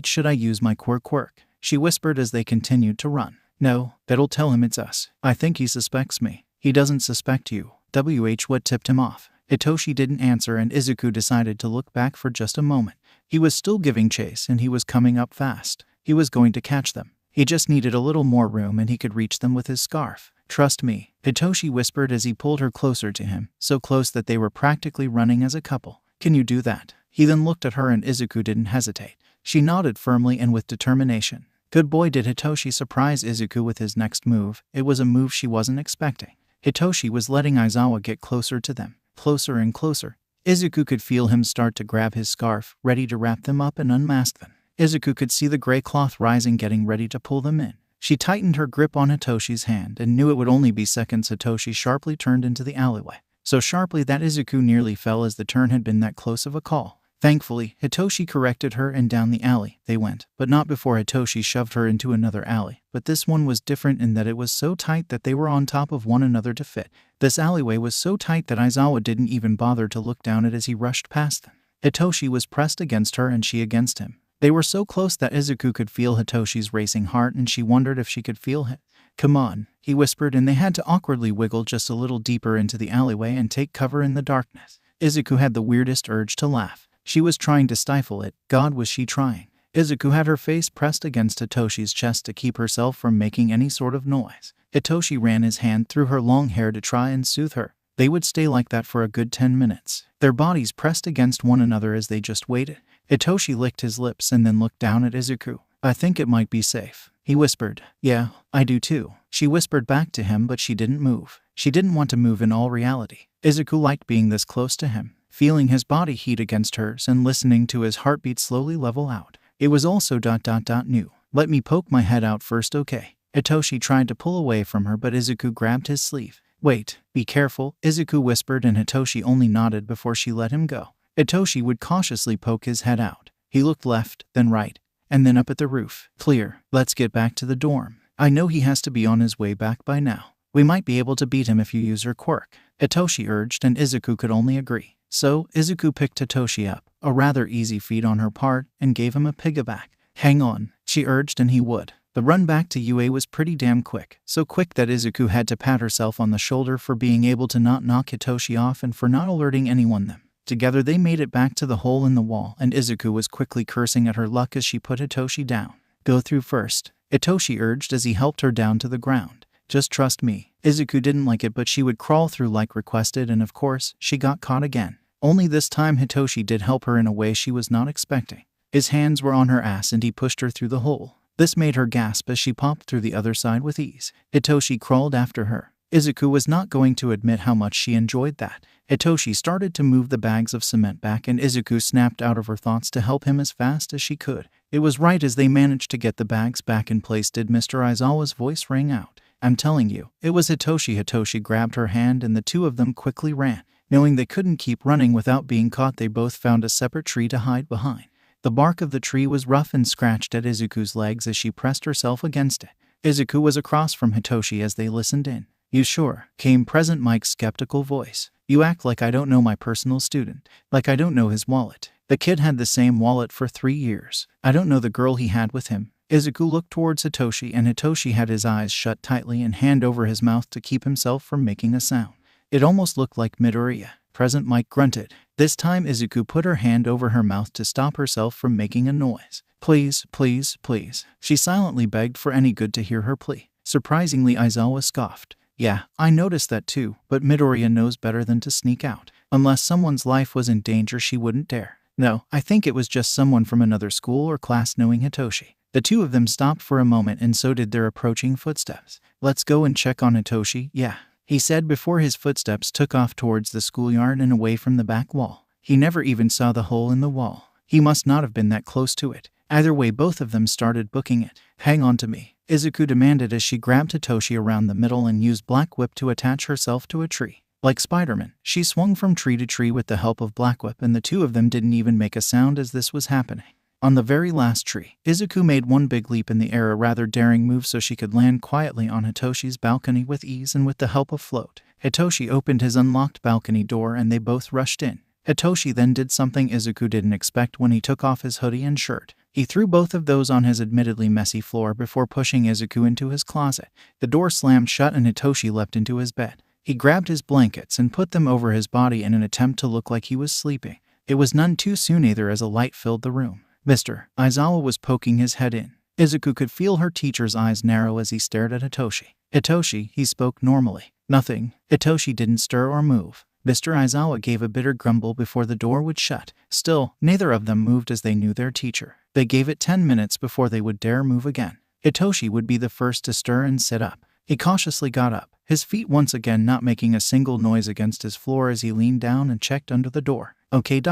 Should I use my quirk? She whispered as they continued to run. "No, that'll tell him it's us. I think he suspects me." "He doesn't suspect you. What tipped him off?" Hitoshi didn't answer and Izuku decided to look back for just a moment. He was still giving chase and he was coming up fast. He was going to catch them. He just needed a little more room and he could reach them with his scarf. "Trust me," Hitoshi whispered as he pulled her closer to him, so close that they were practically running as a couple. "Can you do that?" He then looked at her and Izuku didn't hesitate. She nodded firmly and with determination. "Good boy." Did Hitoshi surprise Izuku with his next move? It was a move she wasn't expecting. Hitoshi was letting Aizawa get closer to them. Closer and closer. Izuku could feel him start to grab his scarf, ready to wrap them up and unmask them. Izuku could see the gray cloth rising, getting ready to pull them in. She tightened her grip on Hitoshi's hand and knew it would only be seconds. Hitoshi sharply turned into the alleyway. So sharply that Izuku nearly fell as the turn had been that close of a call. Thankfully, Hitoshi corrected her and down the alley they went, but not before Hitoshi shoved her into another alley. But this one was different in that it was so tight that they were on top of one another to fit. This alleyway was so tight that Aizawa didn't even bother to look down it as he rushed past them. Hitoshi was pressed against her and she against him. They were so close that Izuku could feel Hitoshi's racing heart and she wondered if she could feel it. "Come on," he whispered, and they had to awkwardly wiggle just a little deeper into the alleyway and take cover in the darkness. Izuku had the weirdest urge to laugh. She was trying to stifle it. God, was she trying. Izuku had her face pressed against Hitoshi's chest to keep herself from making any sort of noise. Hitoshi ran his hand through her long hair to try and soothe her. They would stay like that for a good 10 minutes. Their bodies pressed against one another as they just waited. Hitoshi licked his lips and then looked down at Izuku. "I think it might be safe," he whispered. "Yeah, I do too," she whispered back to him, but she didn't move. She didn't want to move in all reality. Izuku liked being this close to him, feeling his body heat against hers and listening to his heartbeat slowly level out. It was also new. "Let me poke my head out first, okay?" Hitoshi tried to pull away from her, but Izuku grabbed his sleeve. Wait, be careful, Izuku whispered, and Hitoshi only nodded before she let him go. Hitoshi would cautiously poke his head out. He looked left, then right, and then up at the roof. Clear. Let's get back to the dorm. I know he has to be on his way back by now. We might be able to beat him if you use her quirk, Hitoshi urged, and Izuku could only agree. So, Izuku picked Hitoshi up, a rather easy feat on her part, and gave him a piggyback. Hang on, she urged, and he would. The run back to UA was pretty damn quick, so quick that Izuku had to pat herself on the shoulder for being able to not knock Hitoshi off and for not alerting anyone them. Together they made it back to the hole in the wall, and Izuku was quickly cursing at her luck as she put Hitoshi down. Go through first, Hitoshi urged as he helped her down to the ground. Just trust me. Izuku didn't like it, but she would crawl through like requested, and of course, she got caught again. Only this time Hitoshi did help her in a way she was not expecting. His hands were on her ass and he pushed her through the hole. This made her gasp as she popped through the other side with ease. Hitoshi crawled after her. Izuku was not going to admit how much she enjoyed that. Hitoshi started to move the bags of cement back, and Izuku snapped out of her thoughts to help him as fast as she could. It was right as they managed to get the bags back in place did Mr. Aizawa's voice ring out. I'm telling you, it was Hitoshi. Hitoshi grabbed her hand and the two of them quickly ran. Knowing they couldn't keep running without being caught, they both found a separate tree to hide behind. The bark of the tree was rough and scratched at Izuku's legs as she pressed herself against it. Izuku was across from Hitoshi as they listened in. You sure? Came Present Mike's skeptical voice. You act like I don't know my personal student, like I don't know his wallet. The kid had the same wallet for 3 years. I don't know the girl he had with him. Izuku looked towards Hitoshi, and Hitoshi had his eyes shut tightly and hand over his mouth to keep himself from making a sound. It almost looked like Midoriya. Present Mike grunted. This time Izuku put her hand over her mouth to stop herself from making a noise. Please, please, please. She silently begged for any good to hear her plea. Surprisingly, Aizawa scoffed. Yeah, I noticed that too, but Midoriya knows better than to sneak out. Unless someone's life was in danger, she wouldn't dare. No, I think it was just someone from another school or class knowing Hitoshi. The two of them stopped for a moment, and so did their approaching footsteps. Let's go and check on Hitoshi, yeah, he said before his footsteps took off towards the schoolyard and away from the back wall. He never even saw the hole in the wall. He must not have been that close to it. Either way, both of them started booking it. Hang on to me, Izuku demanded as she grabbed Hitoshi around the middle and used Black Whip to attach herself to a tree. Like Spider-Man, she swung from tree to tree with the help of Black Whip, and the two of them didn't even make a sound as this was happening. On the very last tree, Izuku made one big leap in the air, a rather daring move so she could land quietly on Hitoshi's balcony with ease and with the help of Float. Hitoshi opened his unlocked balcony door and they both rushed in. Hitoshi then did something Izuku didn't expect when he took off his hoodie and shirt. He threw both of those on his admittedly messy floor before pushing Izuku into his closet. The door slammed shut and Hitoshi leapt into his bed. He grabbed his blankets and put them over his body in an attempt to look like he was sleeping. It was none too soon either, as a light filled the room. Mr. Aizawa was poking his head in. Izuku could feel her teacher's eyes narrow as he stared at Hitoshi. Hitoshi, he spoke normally. Nothing. Hitoshi didn't stir or move. Mr. Aizawa gave a bitter grumble before the door would shut. Still, neither of them moved as they knew their teacher. They gave it 10 minutes before they would dare move again. Hitoshi would be the first to stir and sit up. He cautiously got up, his feet once again not making a single noise against his floor as he leaned down and checked under the door. Okay,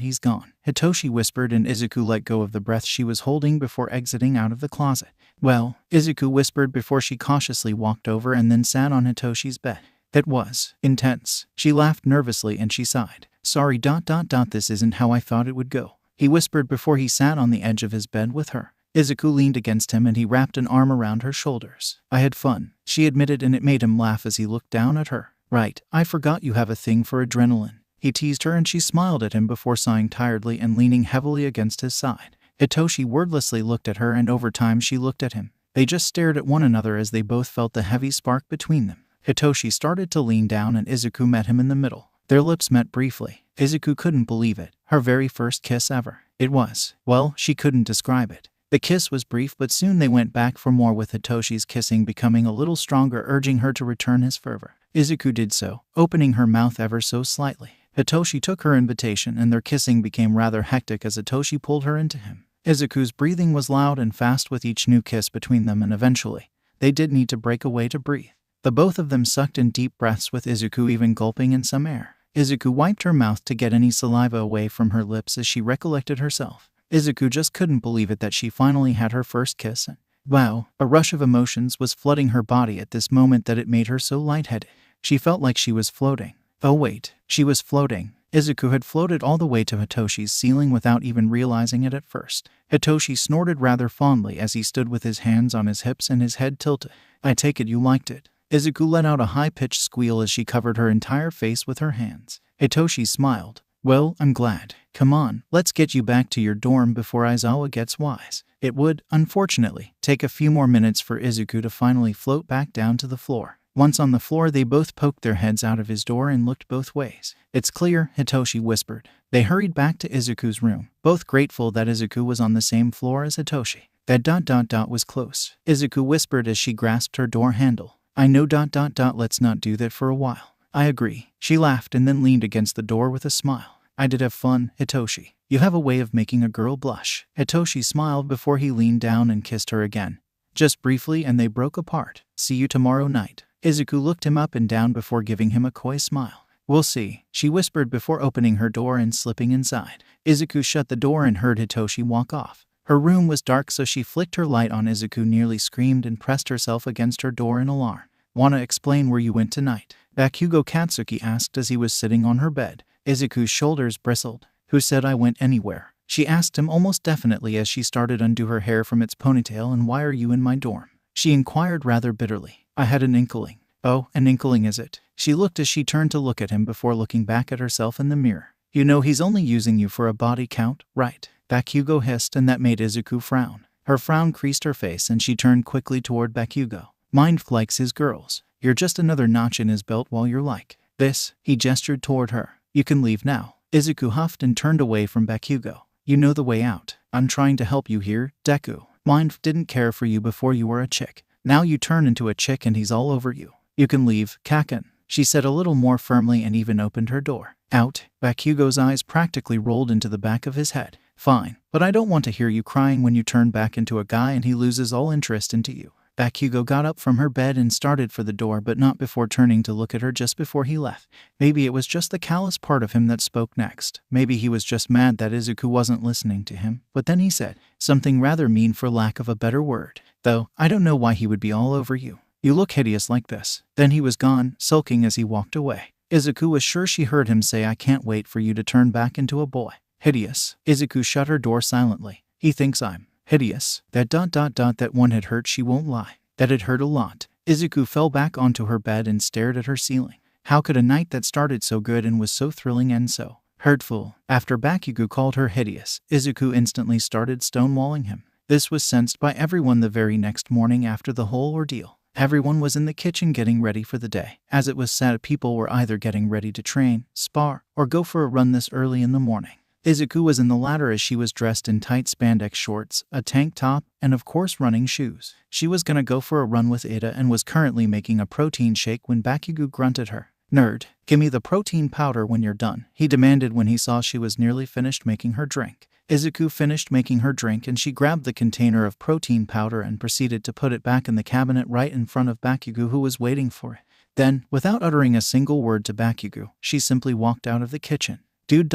he's gone, Hitoshi whispered, and Izuku let go of the breath she was holding before exiting out of the closet. Well, Izuku whispered before she cautiously walked over and then sat on Hitoshi's bed. It was intense. She laughed nervously and she sighed. Sorry, this isn't how I thought it would go, he whispered before he sat on the edge of his bed with her. Izuku leaned against him and he wrapped an arm around her shoulders. I had fun, she admitted, and it made him laugh as he looked down at her. Right, I forgot you have a thing for adrenaline. He teased her and she smiled at him before sighing tiredly and leaning heavily against his side. Hitoshi wordlessly looked at her and over time she looked at him. They just stared at one another as they both felt the heavy spark between them. Hitoshi started to lean down and Izuku met him in the middle. Their lips met briefly. Izuku couldn't believe it. Her very first kiss ever. It was, well, she couldn't describe it. The kiss was brief, but soon they went back for more, with Hitoshi's kissing becoming a little stronger, urging her to return his fervor. Izuku did so, opening her mouth ever so slightly. Hitoshi took her invitation and their kissing became rather hectic as Hitoshi pulled her into him. Izuku's breathing was loud and fast with each new kiss between them, and eventually, they did need to break away to breathe. The both of them sucked in deep breaths, with Izuku even gulping in some air. Izuku wiped her mouth to get any saliva away from her lips as she recollected herself. Izuku just couldn't believe it that she finally had her first kiss. Wow, a rush of emotions was flooding her body at this moment that it made her so lightheaded. She felt like she was floating. Oh wait, she was floating. Izuku had floated all the way to Hitoshi's ceiling without even realizing it at first. Hitoshi snorted rather fondly as he stood with his hands on his hips and his head tilted. I take it you liked it. Izuku let out a high-pitched squeal as she covered her entire face with her hands. Hitoshi smiled. Well, I'm glad. Come on, let's get you back to your dorm before Aizawa gets wise. It would, unfortunately, take a few more minutes for Izuku to finally float back down to the floor. Once on the floor, they both poked their heads out of his door and looked both ways. It's clear, Hitoshi whispered. They hurried back to Izuku's room, both grateful that Izuku was on the same floor as Hitoshi. That ... was close, Izuku whispered as she grasped her door handle. I know ... let's not do that for a while. I agree. She laughed and then leaned against the door with a smile. I did have fun, Hitoshi. You have a way of making a girl blush. Hitoshi smiled before he leaned down and kissed her again. Just briefly, and they broke apart. See you tomorrow night. Izuku looked him up and down before giving him a coy smile. We'll see, she whispered before opening her door and slipping inside. Izuku shut the door and heard Hitoshi walk off. Her room was dark, so she flicked her light on. Izuku nearly screamed and pressed herself against her door in alarm. Wanna explain where you went tonight? Bakugo Katsuki asked as he was sitting on her bed. Izuku's shoulders bristled. Who said I went anywhere? She asked him almost definitely as she started to undo her hair from its ponytail. And why are you in my dorm? She inquired rather bitterly. I had an inkling. Oh, an inkling is it? She looked as she turned to look at him before looking back at herself in the mirror. You know he's only using you for a body count, right? Bakugo hissed, and that made Izuku frown. Her frown creased her face and she turned quickly toward Bakugo. Mind likes his girls. You're just another notch in his belt while you're like this. He gestured toward her. You can leave now. Izuku huffed and turned away from Bakugo. You know the way out. I'm trying to help you here, Deku. Mind didn't care for you before you were a chick. Now you turn into a chick and he's all over you. You can leave, Kaken, she said a little more firmly and even opened her door. Out. Bakugo's eyes practically rolled into the back of his head. Fine, but I don't want to hear you crying when you turn back into a guy and he loses all interest into you. Bakugo got up from her bed and started for the door, but not before turning to look at her just before he left. Maybe it was just the callous part of him that spoke next. Maybe he was just mad that Izuku wasn't listening to him. But then he said something rather mean, for lack of a better word. Though, I don't know why he would be all over you. You look hideous like this. Then he was gone, sulking as he walked away. Izuku was sure she heard him say, I can't wait for you to turn back into a boy. Hideous. Izuku shut her door silently. He thinks I'm hideous. That one had hurt, she won't lie. That had hurt a lot. Izuku fell back onto her bed and stared at her ceiling. How could a night that started so good and was so thrilling end so hurtful? After Bakugo called her hideous, Izuku instantly started stonewalling him. This was sensed by everyone the very next morning after the whole ordeal. Everyone was in the kitchen getting ready for the day. As it was said, people were either getting ready to train, spar, or go for a run this early in the morning. Izuku was in the latter as she was dressed in tight spandex shorts, a tank top, and of course running shoes. She was gonna go for a run with Ida and was currently making a protein shake when Bakugo grunted her. Nerd, give me the protein powder when you're done, he demanded when he saw she was nearly finished making her drink. Izuku finished making her drink and she grabbed the container of protein powder and proceeded to put it back in the cabinet right in front of Bakugo, who was waiting for it. Then, without uttering a single word to Bakugo, she simply walked out of the kitchen. Dude ...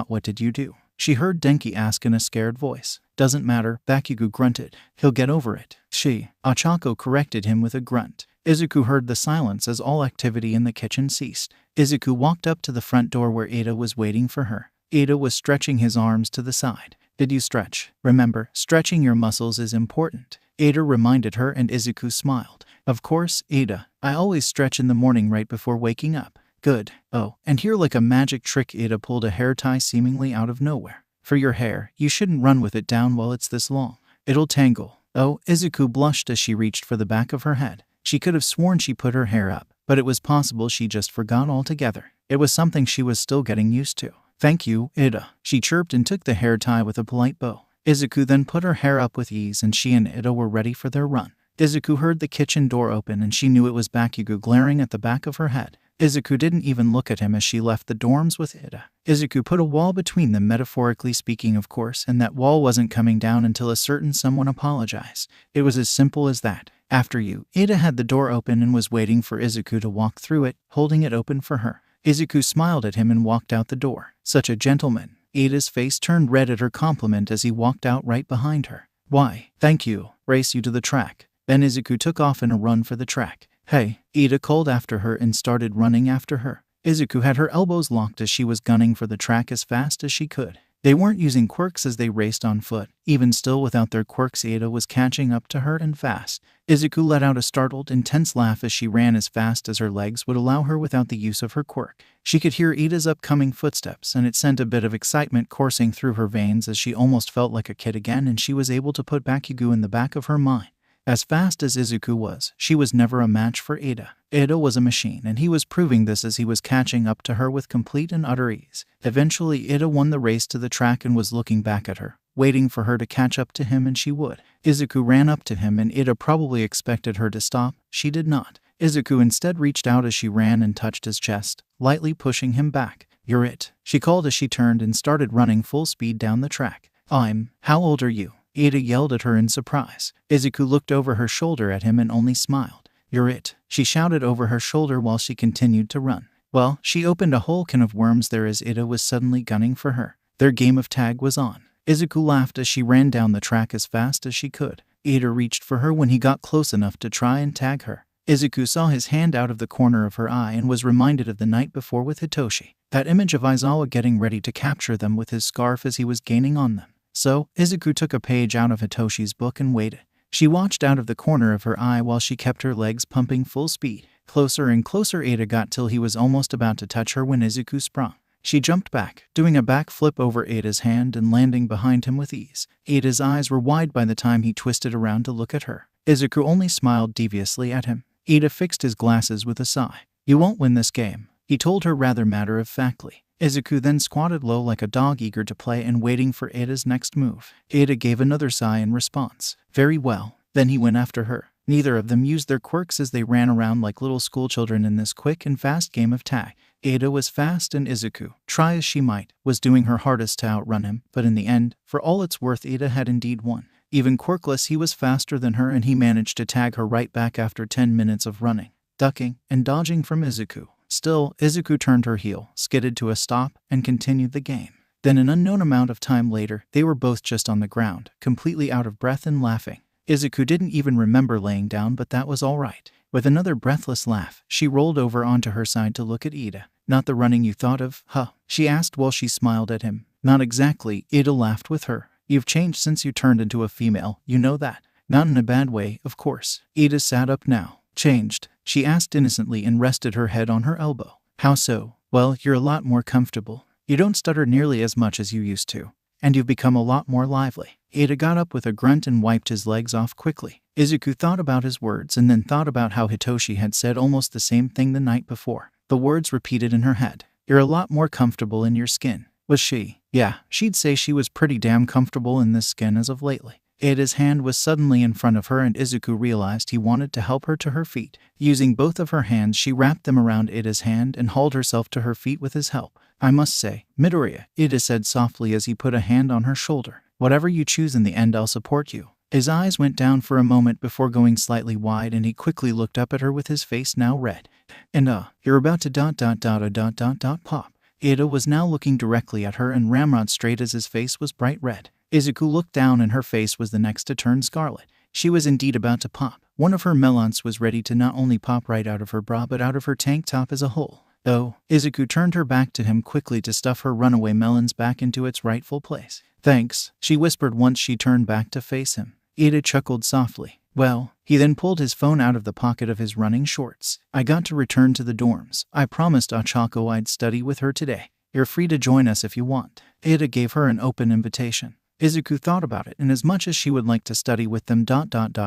what did you do? She heard Denki ask in a scared voice. Doesn't matter, Bakugo grunted. He'll get over it. Ochako corrected him with a grunt. Izuku heard the silence as all activity in the kitchen ceased. Izuku walked up to the front door where Ida was waiting for her. Ida was stretching his arms to the side. Did you stretch? Remember, stretching your muscles is important. Ida reminded her and Izuku smiled. Of course, Ida. I always stretch in the morning right before waking up. Good. Oh, and here like a magic trick, Ida pulled a hair tie seemingly out of nowhere. For your hair, you shouldn't run with it down while it's this long. It'll tangle. Oh, Izuku blushed as she reached for the back of her head. She could have sworn she put her hair up, but it was possible she just forgot altogether. It was something she was still getting used to. Thank you, Ida, she chirped and took the hair tie with a polite bow. Izuku then put her hair up with ease and she and Ida were ready for their run. Izuku heard the kitchen door open and she knew it was Bakugo glaring at the back of her head. Izuku didn't even look at him as she left the dorms with Ida. Izuku put a wall between them, metaphorically speaking of course, and that wall wasn't coming down until a certain someone apologized. It was as simple as that. After you, Ida had the door open and was waiting for Izuku to walk through it, holding it open for her. Izuku smiled at him and walked out the door. Such a gentleman. Ida's face turned red at her compliment as he walked out right behind her. Why, thank you. Race you to the track. Then Izuku took off in a run for the track. Hey, Ida called after her and started running after her. 𝐒𝐿 had her elbows locked as she was gunning for the track as fast as she could. They weren't using quirks as they raced on foot. Even still, without their quirks, Ida was catching up to her and fast. 𝐒𝐿 let out a startled, intense laugh as she ran as fast as her legs would allow her without the use of her quirk. She could hear Ida's upcoming footsteps, and it sent a bit of excitement coursing through her veins as she almost felt like a kid again, and she was able to put 𝐒𝐿 in the back of her mind. As fast as 𝐒𝐿 was, she was never a match for Ida. Ida was a machine, and he was proving this as he was catching up to her with complete and utter ease. Eventually, Ida won the race to the track and was looking back at her, waiting for her to catch up to him, and she would. 𝐒𝐿 ran up to him, and Ida probably expected her to stop. She did not. 𝐒𝐿 instead reached out as she ran and touched his chest, lightly pushing him back. "You're it," she called as she turned and started running full speed down the track. How old are you?" Ida yelled at her in surprise. 𝐒𝐿 looked over her shoulder at him and only smiled. "You're it," she shouted over her shoulder while she continued to run. Well, she opened a whole can of worms there as Ida was suddenly gunning for her. Their game of tag was on. 𝐒𝐿 laughed as she ran down the track as fast as she could. Ida reached for her when he got close enough to try and tag her. 𝐒𝐿 saw his hand out of the corner of her eye and was reminded of the night before with Hitoshi. That image of Aizawa getting ready to capture them with his scarf as he was gaining on them. So, 𝐒𝐿 took a page out of Hitoshi's book and waited. She watched out of the corner of her eye while she kept her legs pumping full speed. Closer and closer Ida got till he was almost about to touch her when 𝐒𝐿 sprung. She jumped back, doing a back flip over Ida's hand and landing behind him with ease. Ida's eyes were wide by the time he twisted around to look at her. 𝐒𝐿 only smiled deviously at him. Ida fixed his glasses with a sigh. "You won't win this game," he told her rather matter-of-factly. 𝐒𝐿 then squatted low like a dog eager to play and waiting for Ida's next move. Ida gave another sigh in response. "Very well." Then he went after her. Neither of them used their quirks as they ran around like little schoolchildren in this quick and fast game of tag. Ida was fast and 𝐒𝐿, try as she might, was doing her hardest to outrun him, but in the end, for all it's worth, Ida had indeed won. Even quirkless, he was faster than her, and he managed to tag her right back after 10 minutes of running, ducking, and dodging from 𝐒𝐿. Still, 𝐒𝐿 turned her heel, skidded to a stop, and continued the game. Then an unknown amount of time later, they were both just on the ground, completely out of breath and laughing. 𝐒𝐿 didn't even remember laying down, but that was all right. With another breathless laugh, she rolled over onto her side to look at Ida. "Not the running you thought of, huh?" she asked while she smiled at him. "Not exactly," Ida laughed with her. "You've changed since you turned into a female, you know that." "Not in a bad way, of course." Ida sat up now. "Changed?" she asked innocently and rested her head on her elbow. "How so?" "Well, you're a lot more comfortable. You don't stutter nearly as much as you used to. And you've become a lot more lively." Ida got up with a grunt and wiped his legs off quickly. 𝐒𝐿 thought about his words and then thought about how Hitoshi had said almost the same thing the night before. The words repeated in her head. "You're a lot more comfortable in your skin." Was she? Yeah, she'd say she was pretty damn comfortable in this skin as of lately. Ida's hand was suddenly in front of her, and 𝐒𝐿 realized he wanted to help her to her feet. Using both of her hands, she wrapped them around Ida's hand and hauled herself to her feet with his help. "I must say, Midoriya," Ida said softly as he put a hand on her shoulder. "Whatever you choose in the end, I'll support you." His eyes went down for a moment before going slightly wide, and he quickly looked up at her with his face now red. "And you're about to pop." Ida was now looking directly at her and ramrod straight as his face was bright red. 𝐒𝐿 looked down and her face was the next to turn scarlet. She was indeed about to pop. One of her melons was ready to not only pop right out of her bra but out of her tank top as a whole. "Oh." 𝐒𝐿 turned her back to him quickly to stuff her runaway melons back into its rightful place. "Thanks," she whispered once she turned back to face him. Ida chuckled softly. "Well." He then pulled his phone out of the pocket of his running shorts. "I got to return to the dorms. I promised Ochako I'd study with her today. You're free to join us if you want." Ida gave her an open invitation. 𝐒𝐿 thought about it, and as much as she would like to study with them,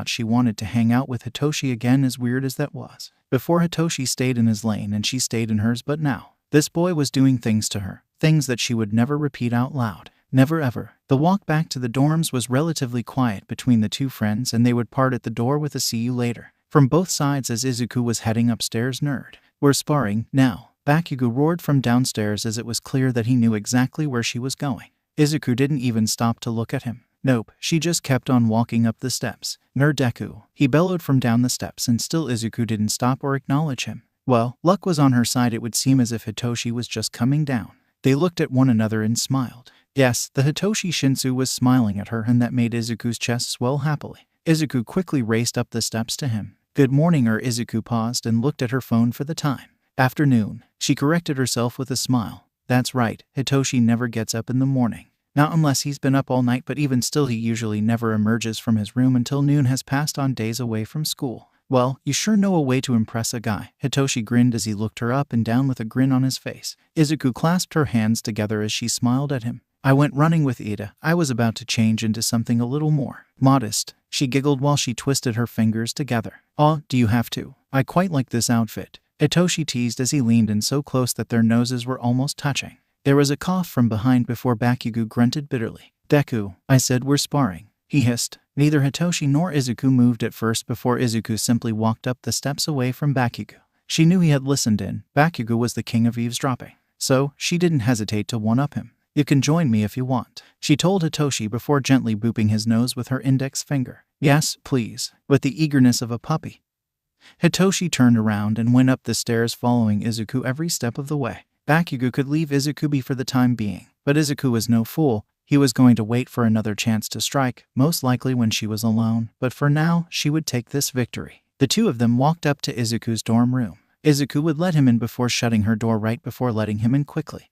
she wanted to hang out with Hitoshi again, as weird as that was. Before, Hitoshi stayed in his lane and she stayed in hers, but now, this boy was doing things to her, things that she would never repeat out loud. Never ever. The walk back to the dorms was relatively quiet between the two friends, and they would part at the door with a "see you later" from both sides as 𝐒𝐿 was heading upstairs. "Nerd. We're sparring now." Bakugo roared from downstairs as it was clear that he knew exactly where she was going. 𝐒𝐿 didn't even stop to look at him. Nope, she just kept on walking up the steps. "Nerd Deku," he bellowed from down the steps, and still 𝐒𝐿 didn't stop or acknowledge him. Well, luck was on her side. It would seem as if Hitoshi was just coming down. They looked at one another and smiled. Yes, the Hitoshi Shinsu was smiling at her, and that made 𝐒𝐿's chest swell happily. 𝐒𝐿 quickly raced up the steps to him. Good morning. Izuku paused and looked at her phone for the time. Afternoon. She corrected herself with a smile. That's right, Hitoshi never gets up in the morning. Not unless he's been up all night, but even still he usually never emerges from his room until noon has passed on days away from school. Well, you sure know a way to impress a guy. Hitoshi grinned as he looked her up and down with a grin on his face. Izuku clasped her hands together as she smiled at him. I went running with Ida. I was about to change into something a little more modest. She giggled while she twisted her fingers together. Aw, do you have to? I quite like this outfit. Hitoshi teased as he leaned in so close that their noses were almost touching. There was a cough from behind before Bakugo grunted bitterly. Deku, I said we're sparring, he hissed. Neither Hitoshi nor Izuku moved at first before Izuku simply walked up the steps away from Bakugo. She knew he had listened in. Bakugo was the king of eavesdropping. So, she didn't hesitate to one-up him. You can join me if you want, she told Hitoshi before gently booping his nose with her index finger. Yes, please, with the eagerness of a puppy. Hitoshi turned around and went up the stairs following Izuku every step of the way. Bakugo could leave Izuku be for the time being, but Izuku was no fool. He was going to wait for another chance to strike, most likely when she was alone, but for now, she would take this victory. The two of them walked up to Izuku's dorm room. Izuku would let him in before shutting her door right before letting him in quickly.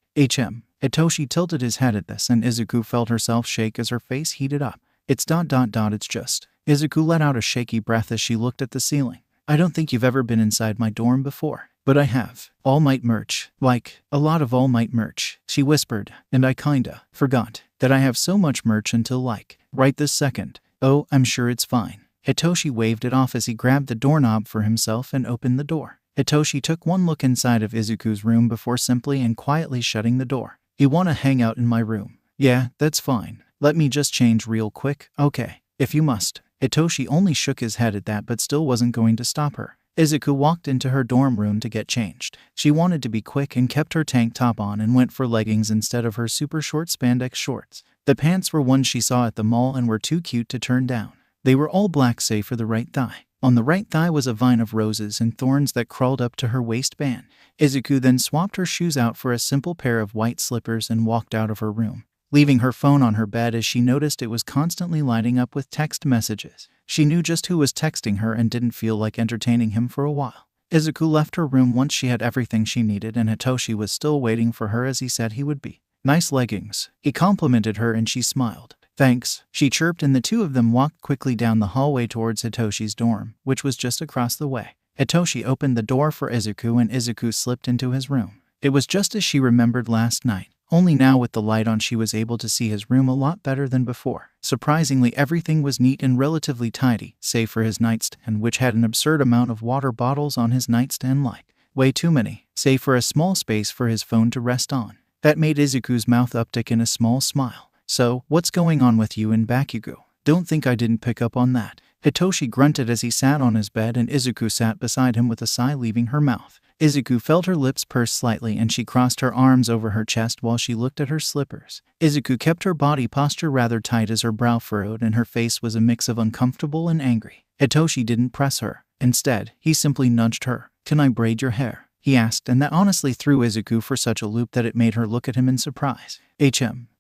Hitoshi tilted his head at this and Izuku felt herself shake as her face heated up. It's just. Izuku let out a shaky breath as she looked at the ceiling. I don't think you've ever been inside my dorm before. But I have. All Might merch. Like, a lot of All Might merch, she whispered, and I kinda forgot that I have so much merch until like, right this second. Oh, I'm sure it's fine. Hitoshi waved it off as he grabbed the doorknob for himself and opened the door. Hitoshi took one look inside of Izuku's room before simply and quietly shutting the door. You wanna hang out in my room? Yeah, that's fine. Let me just change real quick, okay? If you must. Hitoshi only shook his head at that but still wasn't going to stop her. Izuku walked into her dorm room to get changed. She wanted to be quick and kept her tank top on and went for leggings instead of her super short spandex shorts. The pants were ones she saw at the mall and were too cute to turn down. They were all black save for the right thigh. On the right thigh was a vine of roses and thorns that crawled up to her waistband. Izuku then swapped her shoes out for a simple pair of white slippers and walked out of her room, leaving her phone on her bed as she noticed it was constantly lighting up with text messages. She knew just who was texting her and didn't feel like entertaining him for a while. Izuku left her room once she had everything she needed and Hitoshi was still waiting for her as he said he would be. Nice leggings. He complimented her and she smiled. Thanks, she chirped, and the two of them walked quickly down the hallway towards Hitoshi's dorm, which was just across the way. Hitoshi opened the door for Izuku and Izuku slipped into his room. It was just as she remembered last night. Only now with the light on she was able to see his room a lot better than before. Surprisingly, everything was neat and relatively tidy, save for his nightstand, which had an absurd amount of water bottles on his nightstand, like way too many, save for a small space for his phone to rest on. That made Izuku's mouth uptick in a small smile. So, what's going on with you and Bakugo? Don't think I didn't pick up on that. Hitoshi grunted as he sat on his bed and Izuku sat beside him with a sigh leaving her mouth. Izuku felt her lips purse slightly and she crossed her arms over her chest while she looked at her slippers. Izuku kept her body posture rather tight as her brow furrowed and her face was a mix of uncomfortable and angry. Hitoshi didn't press her. Instead, he simply nudged her. Can I braid your hair? He asked, and that honestly threw Izuku for such a loop that it made her look at him in surprise.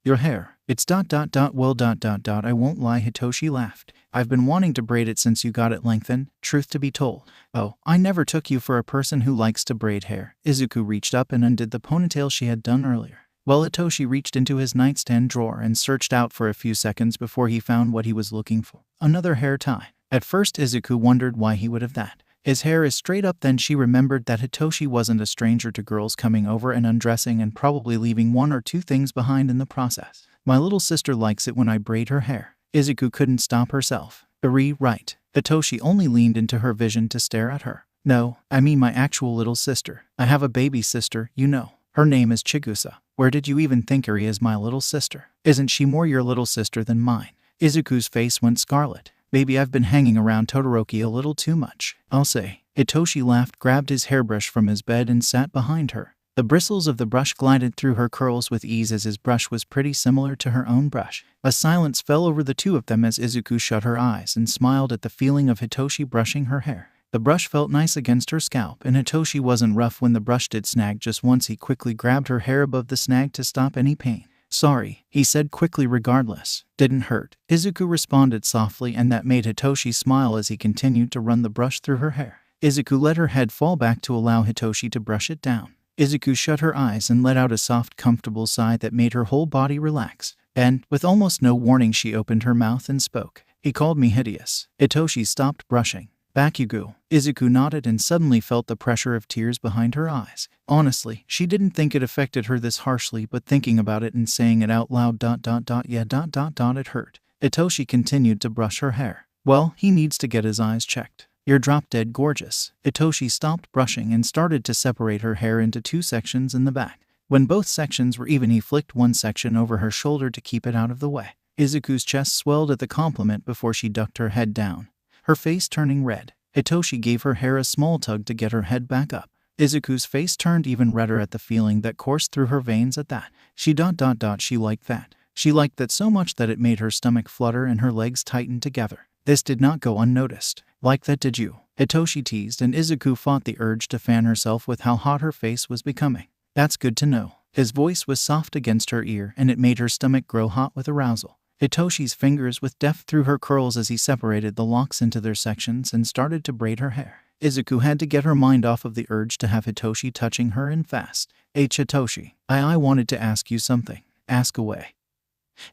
Your hair. It's ... well ... I won't lie, Hitoshi laughed. I've been wanting to braid it since you got it lengthened, truth to be told. Oh, I never took you for a person who likes to braid hair. Izuku reached up and undid the ponytail she had done earlier. Well, Hitoshi reached into his nightstand drawer and searched out for a few seconds before he found what he was looking for. Another hair tie. At first Izuku wondered why he would have that. His hair is straight up. Then she remembered that Hitoshi wasn't a stranger to girls coming over and undressing and probably leaving one or two things behind in the process. My little sister likes it when I braid her hair. Izuku couldn't stop herself. Right. Hitoshi only leaned into her vision to stare at her. No, I mean my actual little sister. I have a baby sister, you know. Her name is Chigusa. Where did you even think Eri is my little sister? Isn't she more your little sister than mine? Izuku's face went scarlet. Maybe I've been hanging around Todoroki a little too much, I'll say. Hitoshi laughed, grabbed his hairbrush from his bed and sat behind her. The bristles of the brush glided through her curls with ease as his brush was pretty similar to her own brush. A silence fell over the two of them as Izuku shut her eyes and smiled at the feeling of Hitoshi brushing her hair. The brush felt nice against her scalp, and Hitoshi wasn't rough when the brush did snag just once. He quickly grabbed her hair above the snag to stop any pain. Sorry, he said quickly regardless. Didn't hurt, Izuku responded softly, and that made Hitoshi smile as he continued to run the brush through her hair. Izuku let her head fall back to allow Hitoshi to brush it down. Izuku shut her eyes and let out a soft, comfortable sigh that made her whole body relax. And, with almost no warning, she opened her mouth and spoke. He called me hideous. Hitoshi stopped brushing. Bakugo. Izuku nodded and suddenly felt the pressure of tears behind her eyes. Honestly, she didn't think it affected her this harshly, but thinking about it and saying it out loud it hurt. Hitoshi continued to brush her hair. Well, he needs to get his eyes checked. You're drop-dead gorgeous. Hitoshi stopped brushing and started to separate her hair into 2 sections in the back. When both sections were even, he flicked one section over her shoulder to keep it out of the way. Izuku's chest swelled at the compliment before she ducked her head down, her face turning red. Hitoshi gave her hair a small tug to get her head back up. Izuku's face turned even redder at the feeling that coursed through her veins at that. She liked that. She liked that so much that it made her stomach flutter and her legs tighten together. This did not go unnoticed. Like that, did you? Hitoshi teased, and Izuku fought the urge to fan herself with how hot her face was becoming. That's good to know. His voice was soft against her ear, and it made her stomach grow hot with arousal. Hitoshi's fingers with deft through her curls as he separated the locks into their sections and started to braid her hair. Izuku had to get her mind off of the urge to have Hitoshi touching her and fast. Hitoshi, I wanted to ask you something. Ask away.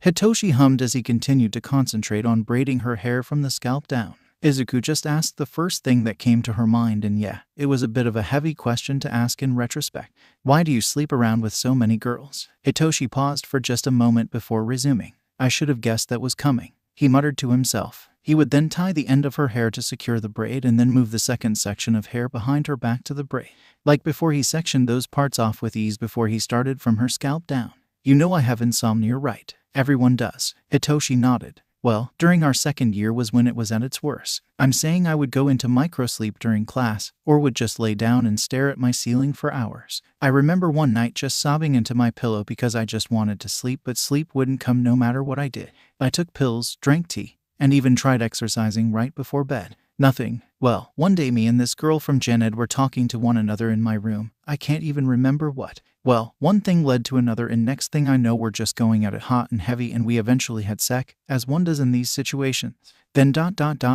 Hitoshi hummed as he continued to concentrate on braiding her hair from the scalp down. Izuku just asked the first thing that came to her mind, and yeah, it was a bit of a heavy question to ask in retrospect. Why do you sleep around with so many girls? Hitoshi paused for just a moment before resuming. I should have guessed that was coming, he muttered to himself. He would then tie the end of her hair to secure the braid and then move the second section of hair behind her back to the braid. Like before, he sectioned those parts off with ease before he started from her scalp down. You know I have insomnia, right? Everyone does. Hitoshi nodded. Well, during our second year was when it was at its worst. I'm saying I would go into microsleep during class, or would just lay down and stare at my ceiling for hours. I remember one night just sobbing into my pillow because I just wanted to sleep, but sleep wouldn't come no matter what I did. I took pills, drank tea, and even tried exercising right before bed. Nothing. Well, one day me and this girl from Gen Ed were talking to one another in my room. I can't even remember what. Well, one thing led to another, and next thing I know we're just going at it hot and heavy, and we eventually had sex, as one does in these situations. Then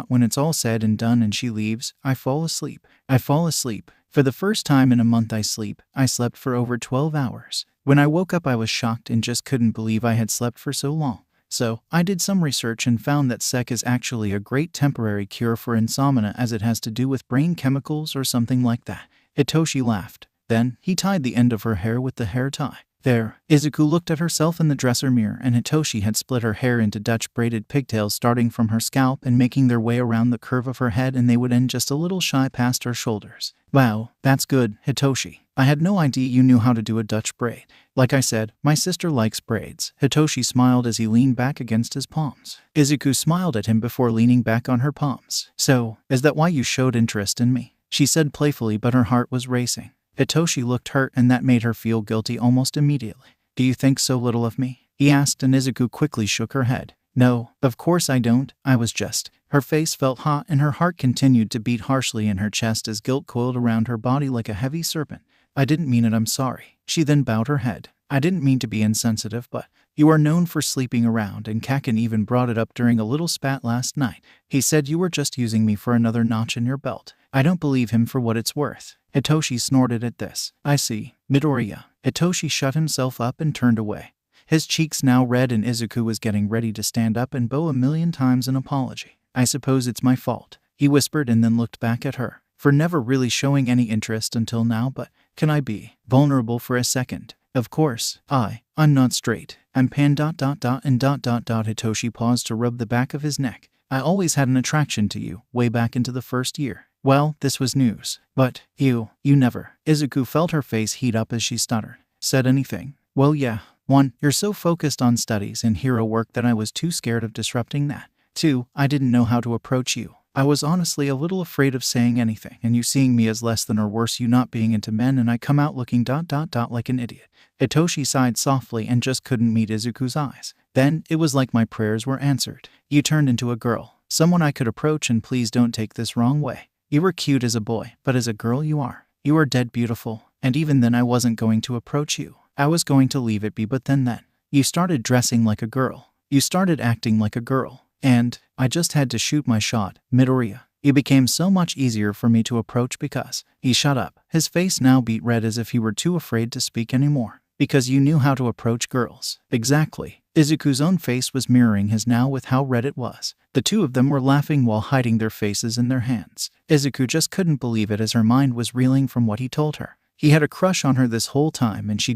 when it's all said and done and she leaves, I fall asleep. For the first time in a month I slept for over 12 hours. When I woke up I was shocked and just couldn't believe I had slept for so long. So, I did some research and found that sex is actually a great temporary cure for insomnia, as it has to do with brain chemicals or something like that. Hitoshi laughed. Then, he tied the end of her hair with the hair tie. There. Izuku looked at herself in the dresser mirror, and Hitoshi had split her hair into Dutch braided pigtails starting from her scalp and making their way around the curve of her head, and they would end just a little shy past her shoulders. Wow, that's good, Hitoshi. I had no idea you knew how to do a Dutch braid. Like I said, my sister likes braids. Hitoshi smiled as he leaned back against his palms. Izuku smiled at him before leaning back on her palms. So, is that why you showed interest in me? She said playfully, but her heart was racing. Hitoshi looked hurt, and that made her feel guilty almost immediately. Do you think so little of me? He asked, and Izuku quickly shook her head. No, of course I don't. I was just... Her face felt hot, and her heart continued to beat harshly in her chest as guilt coiled around her body like a heavy serpent. I didn't mean it, I'm sorry. She then bowed her head. I didn't mean to be insensitive, but you are known for sleeping around, and Kaken even brought it up during a little spat last night. He said you were just using me for another notch in your belt. I don't believe him for what it's worth. Hitoshi snorted at this. I see. Midoriya. Hitoshi shut himself up and turned away. His cheeks now red, and Izuku was getting ready to stand up and bow 1,000,000 times an apology. I suppose it's my fault, he whispered, and then looked back at her. For never really showing any interest until now, but can I be vulnerable for a second? Of course. I'm not straight. I'm pan ... Hitoshi paused to rub the back of his neck. I always had an attraction to you, way back into the first year. Well, this was news. But, you never. Izuku felt her face heat up as she stuttered. Said anything? Well, yeah. 1. You're so focused on studies and hero work that I was too scared of disrupting that. 2. I didn't know how to approach you. I was honestly a little afraid of saying anything, and you seeing me as less than or worse, you not being into men, and I come out looking ... like an idiot. Hitoshi sighed softly and just couldn't meet Izuku's eyes. Then, it was like my prayers were answered. You turned into a girl. Someone I could approach, and please don't take this wrong way. You were cute as a boy, but as a girl you are dead beautiful. And even then I wasn't going to approach you. I was going to leave it be, but then. You started dressing like a girl. You started acting like a girl. And I just had to shoot my shot, Midoriya. It became so much easier for me to approach because he shut up. His face now beat red as if he were too afraid to speak anymore. Because you knew how to approach girls. Exactly. Izuku's own face was mirroring his now with how red it was. The two of them were laughing while hiding their faces in their hands. Izuku just couldn't believe it as her mind was reeling from what he told her. He had a crush on her this whole time and she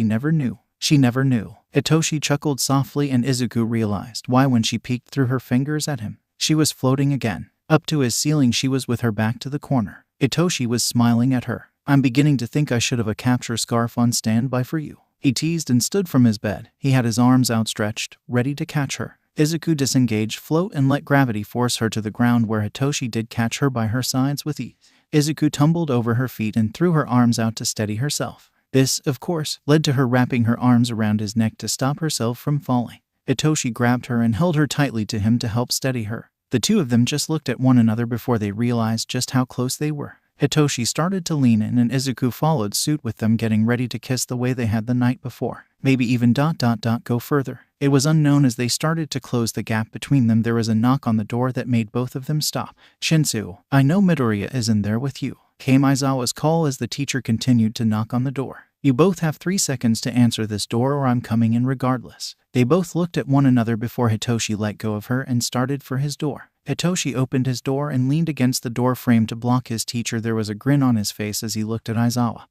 never knew. She never knew. Hitoshi chuckled softly and Izuku realized why when she peeked through her fingers at him. She was floating again. Up to his ceiling she was with her back to the corner. Hitoshi was smiling at her. I'm beginning to think I should have a capture scarf on standby for you. He teased and stood from his bed. He had his arms outstretched, ready to catch her. Izuku disengaged, float and let gravity force her to the ground where Hitoshi did catch her by her sides with ease. Izuku tumbled over her feet and threw her arms out to steady herself. This, of course, led to her wrapping her arms around his neck to stop herself from falling. Hitoshi grabbed her and held her tightly to him to help steady her. The two of them just looked at one another before they realized just how close they were. Hitoshi started to lean in and Izuku followed suit with them, getting ready to kiss the way they had the night before. Maybe even go further. It was unknown as they started to close the gap between them. There was a knock on the door that made both of them stop. Shinsu, I know Midoriya is in there with you, came Aizawa's call as the teacher continued to knock on the door. You both have 3 seconds to answer this door or I'm coming in regardless. They both looked at one another before Hitoshi let go of her and started for his door. Hitoshi opened his door and leaned against the door frame to block his teacher. There was a grin on his face as he looked at Aizawa,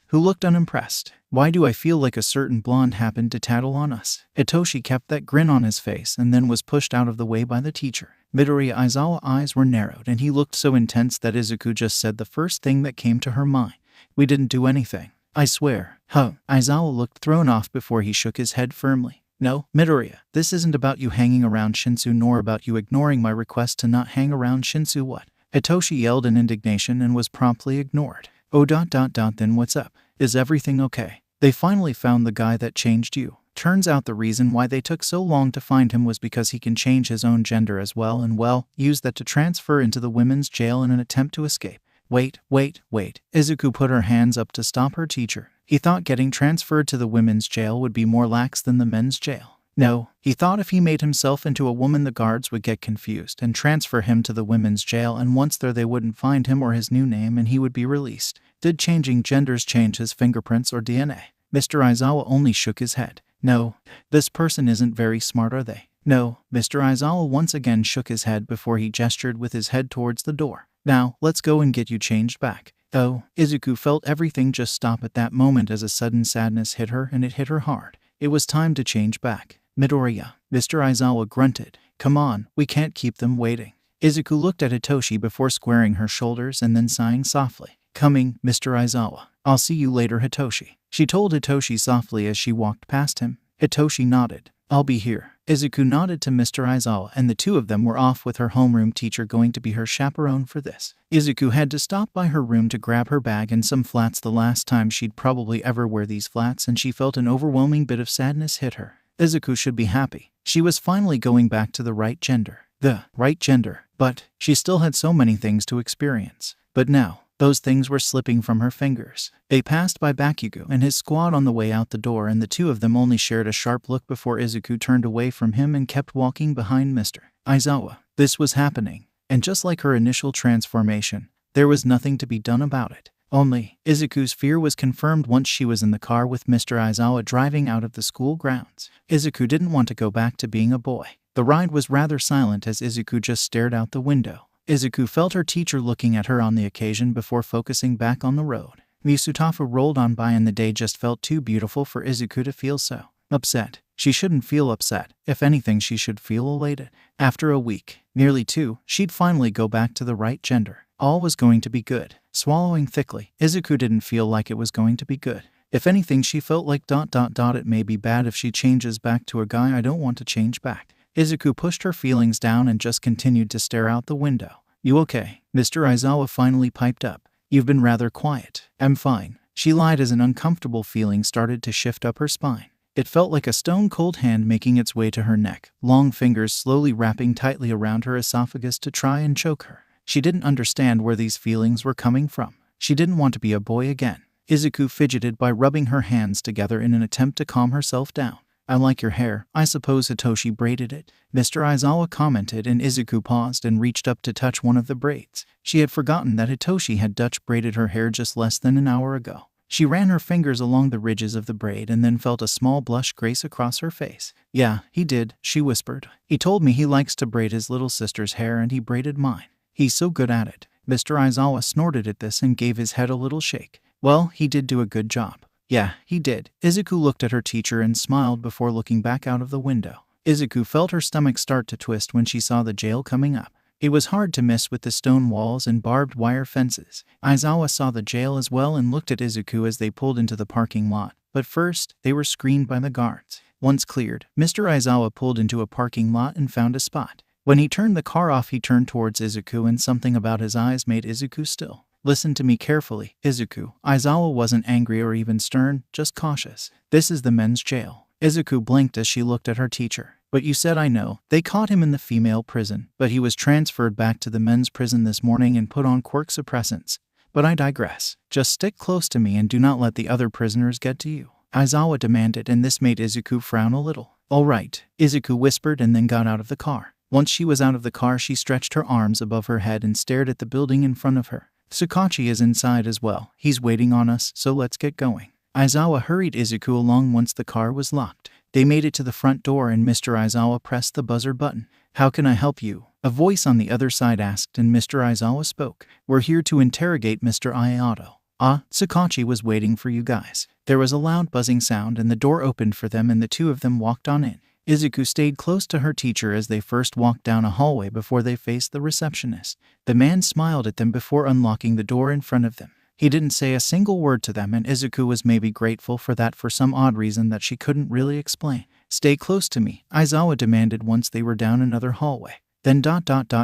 who looked unimpressed. Why do I feel like a certain blonde happened to tattle on us? Hitoshi kept that grin on his face and then was pushed out of the way by the teacher. Midoriya Aizawa's eyes were narrowed and he looked so intense that Izuku just said the first thing that came to her mind. We didn't do anything. I swear. Huh. Aizawa looked thrown off before he shook his head firmly. No, Midoriya, this isn't about you hanging around Shinsu nor about you ignoring my request to not hang around Shinsu. What? Hitoshi yelled in indignation and was promptly ignored. Oh then what's up? Is everything okay? They finally found the guy that changed you. Turns out the reason why they took so long to find him was because he can change his own gender as well and use that to transfer into the women's jail in an attempt to escape. Wait. Izuku put her hands up to stop her teacher. He thought getting transferred to the women's jail would be more lax than the men's jail. No, he thought if he made himself into a woman the guards would get confused and transfer him to the women's jail, and once there they wouldn't find him or his new name and he would be released. Did changing genders change his fingerprints or DNA? Mr. Aizawa only shook his head. No, this person isn't very smart, are they? No, Mr. Aizawa once again shook his head before he gestured with his head towards the door. Now, let's go and get you changed back. Oh, Izuku felt everything just stop at that moment as a sudden sadness hit her, and it hit her hard. It was time to change back. Midoriya, Mr. Aizawa grunted. Come on, we can't keep them waiting. Izuku looked at Hitoshi before squaring her shoulders and then sighing softly. Coming, Mr. Aizawa. I'll see you later, Hitoshi. She told Hitoshi softly as she walked past him. Hitoshi nodded. I'll be here. Izuku nodded to Mr. Aizawa, and the two of them were off with her homeroom teacher going to be her chaperone for this. Izuku had to stop by her room to grab her bag and some flats. The last time she'd probably ever wear these flats, and she felt an overwhelming bit of sadness hit her. Izuku should be happy. She was finally going back to the right gender. The right gender. But she still had so many things to experience. But now, those things were slipping from her fingers. They passed by Bakugo and his squad on the way out the door, and the two of them only shared a sharp look before Izuku turned away from him and kept walking behind Mr. Aizawa. This was happening, and just like her initial transformation, there was nothing to be done about it. Only, Izuku's fear was confirmed once she was in the car with Mr. Aizawa driving out of the school grounds. Izuku didn't want to go back to being a boy. The ride was rather silent as Izuku just stared out the window. Izuku felt her teacher looking at her on the occasion before focusing back on the road. Misutafu rolled on by and the day just felt too beautiful for Izuku to feel so upset. She shouldn't feel upset. If anything, she should feel elated. After a week, nearly 2, she'd finally go back to the right gender. All was going to be good. Swallowing thickly, Izuku didn't feel like it was going to be good. If anything, she felt like ... It may be bad if she changes back to a guy. I don't want to change back. Izuku pushed her feelings down and just continued to stare out the window. You okay? Mr. Aizawa finally piped up. You've been rather quiet. I'm fine. She lied as an uncomfortable feeling started to shift up her spine. It felt like a stone-cold hand making its way to her neck, long fingers slowly wrapping tightly around her esophagus to try and choke her. She didn't understand where these feelings were coming from. She didn't want to be a boy again. Izuku fidgeted by rubbing her hands together in an attempt to calm herself down. I like your hair. I suppose Hitoshi braided it, Mr. Aizawa commented, and Izuku paused and reached up to touch one of the braids. She had forgotten that Hitoshi had Dutch braided her hair just less than an hour ago. She ran her fingers along the ridges of the braid and then felt a small blush grace across her face. Yeah, he did, she whispered. He told me he likes to braid his little sister's hair and he braided mine. He's so good at it. Mr. Aizawa snorted at this and gave his head a little shake. Well, he did do a good job. Yeah, he did. Izuku looked at her teacher and smiled before looking back out of the window. Izuku felt her stomach start to twist when she saw the jail coming up. It was hard to miss with the stone walls and barbed wire fences. Aizawa saw the jail as well and looked at Izuku as they pulled into the parking lot. But first, they were screened by the guards. Once cleared, Mr. Aizawa pulled into a parking lot and found a spot. When he turned the car off, he turned towards Izuku, and something about his eyes made Izuku still. Listen to me carefully, Izuku. Aizawa wasn't angry or even stern, just cautious. This is the men's jail. Izuku blinked as she looked at her teacher. But you said I know. They caught him in the female prison, but he was transferred back to the men's prison this morning and put on quirk suppressants. But I digress. Just stick close to me and do not let the other prisoners get to you, Aizawa demanded, and this made Izuku frown a little. All right, Izuku whispered and then got out of the car. Once she was out of the car, she stretched her arms above her head and stared at the building in front of her. Tsukachi is inside as well. He's waiting on us, so let's get going. Aizawa hurried Izuku along once the car was locked. They made it to the front door and Mr. Aizawa pressed the buzzer button. How can I help you? A voice on the other side asked, and Mr. Aizawa spoke. We're here to interrogate Mr. Ayato. Tsukachi was waiting for you guys. There was a loud buzzing sound and the door opened for them and the two of them walked on in. Izuku stayed close to her teacher as they first walked down a hallway before they faced the receptionist. The man smiled at them before unlocking the door in front of them. He didn't say a single word to them, and Izuku was maybe grateful for that for some odd reason that she couldn't really explain. Stay close to me, Aizawa demanded once they were down another hallway. Then ...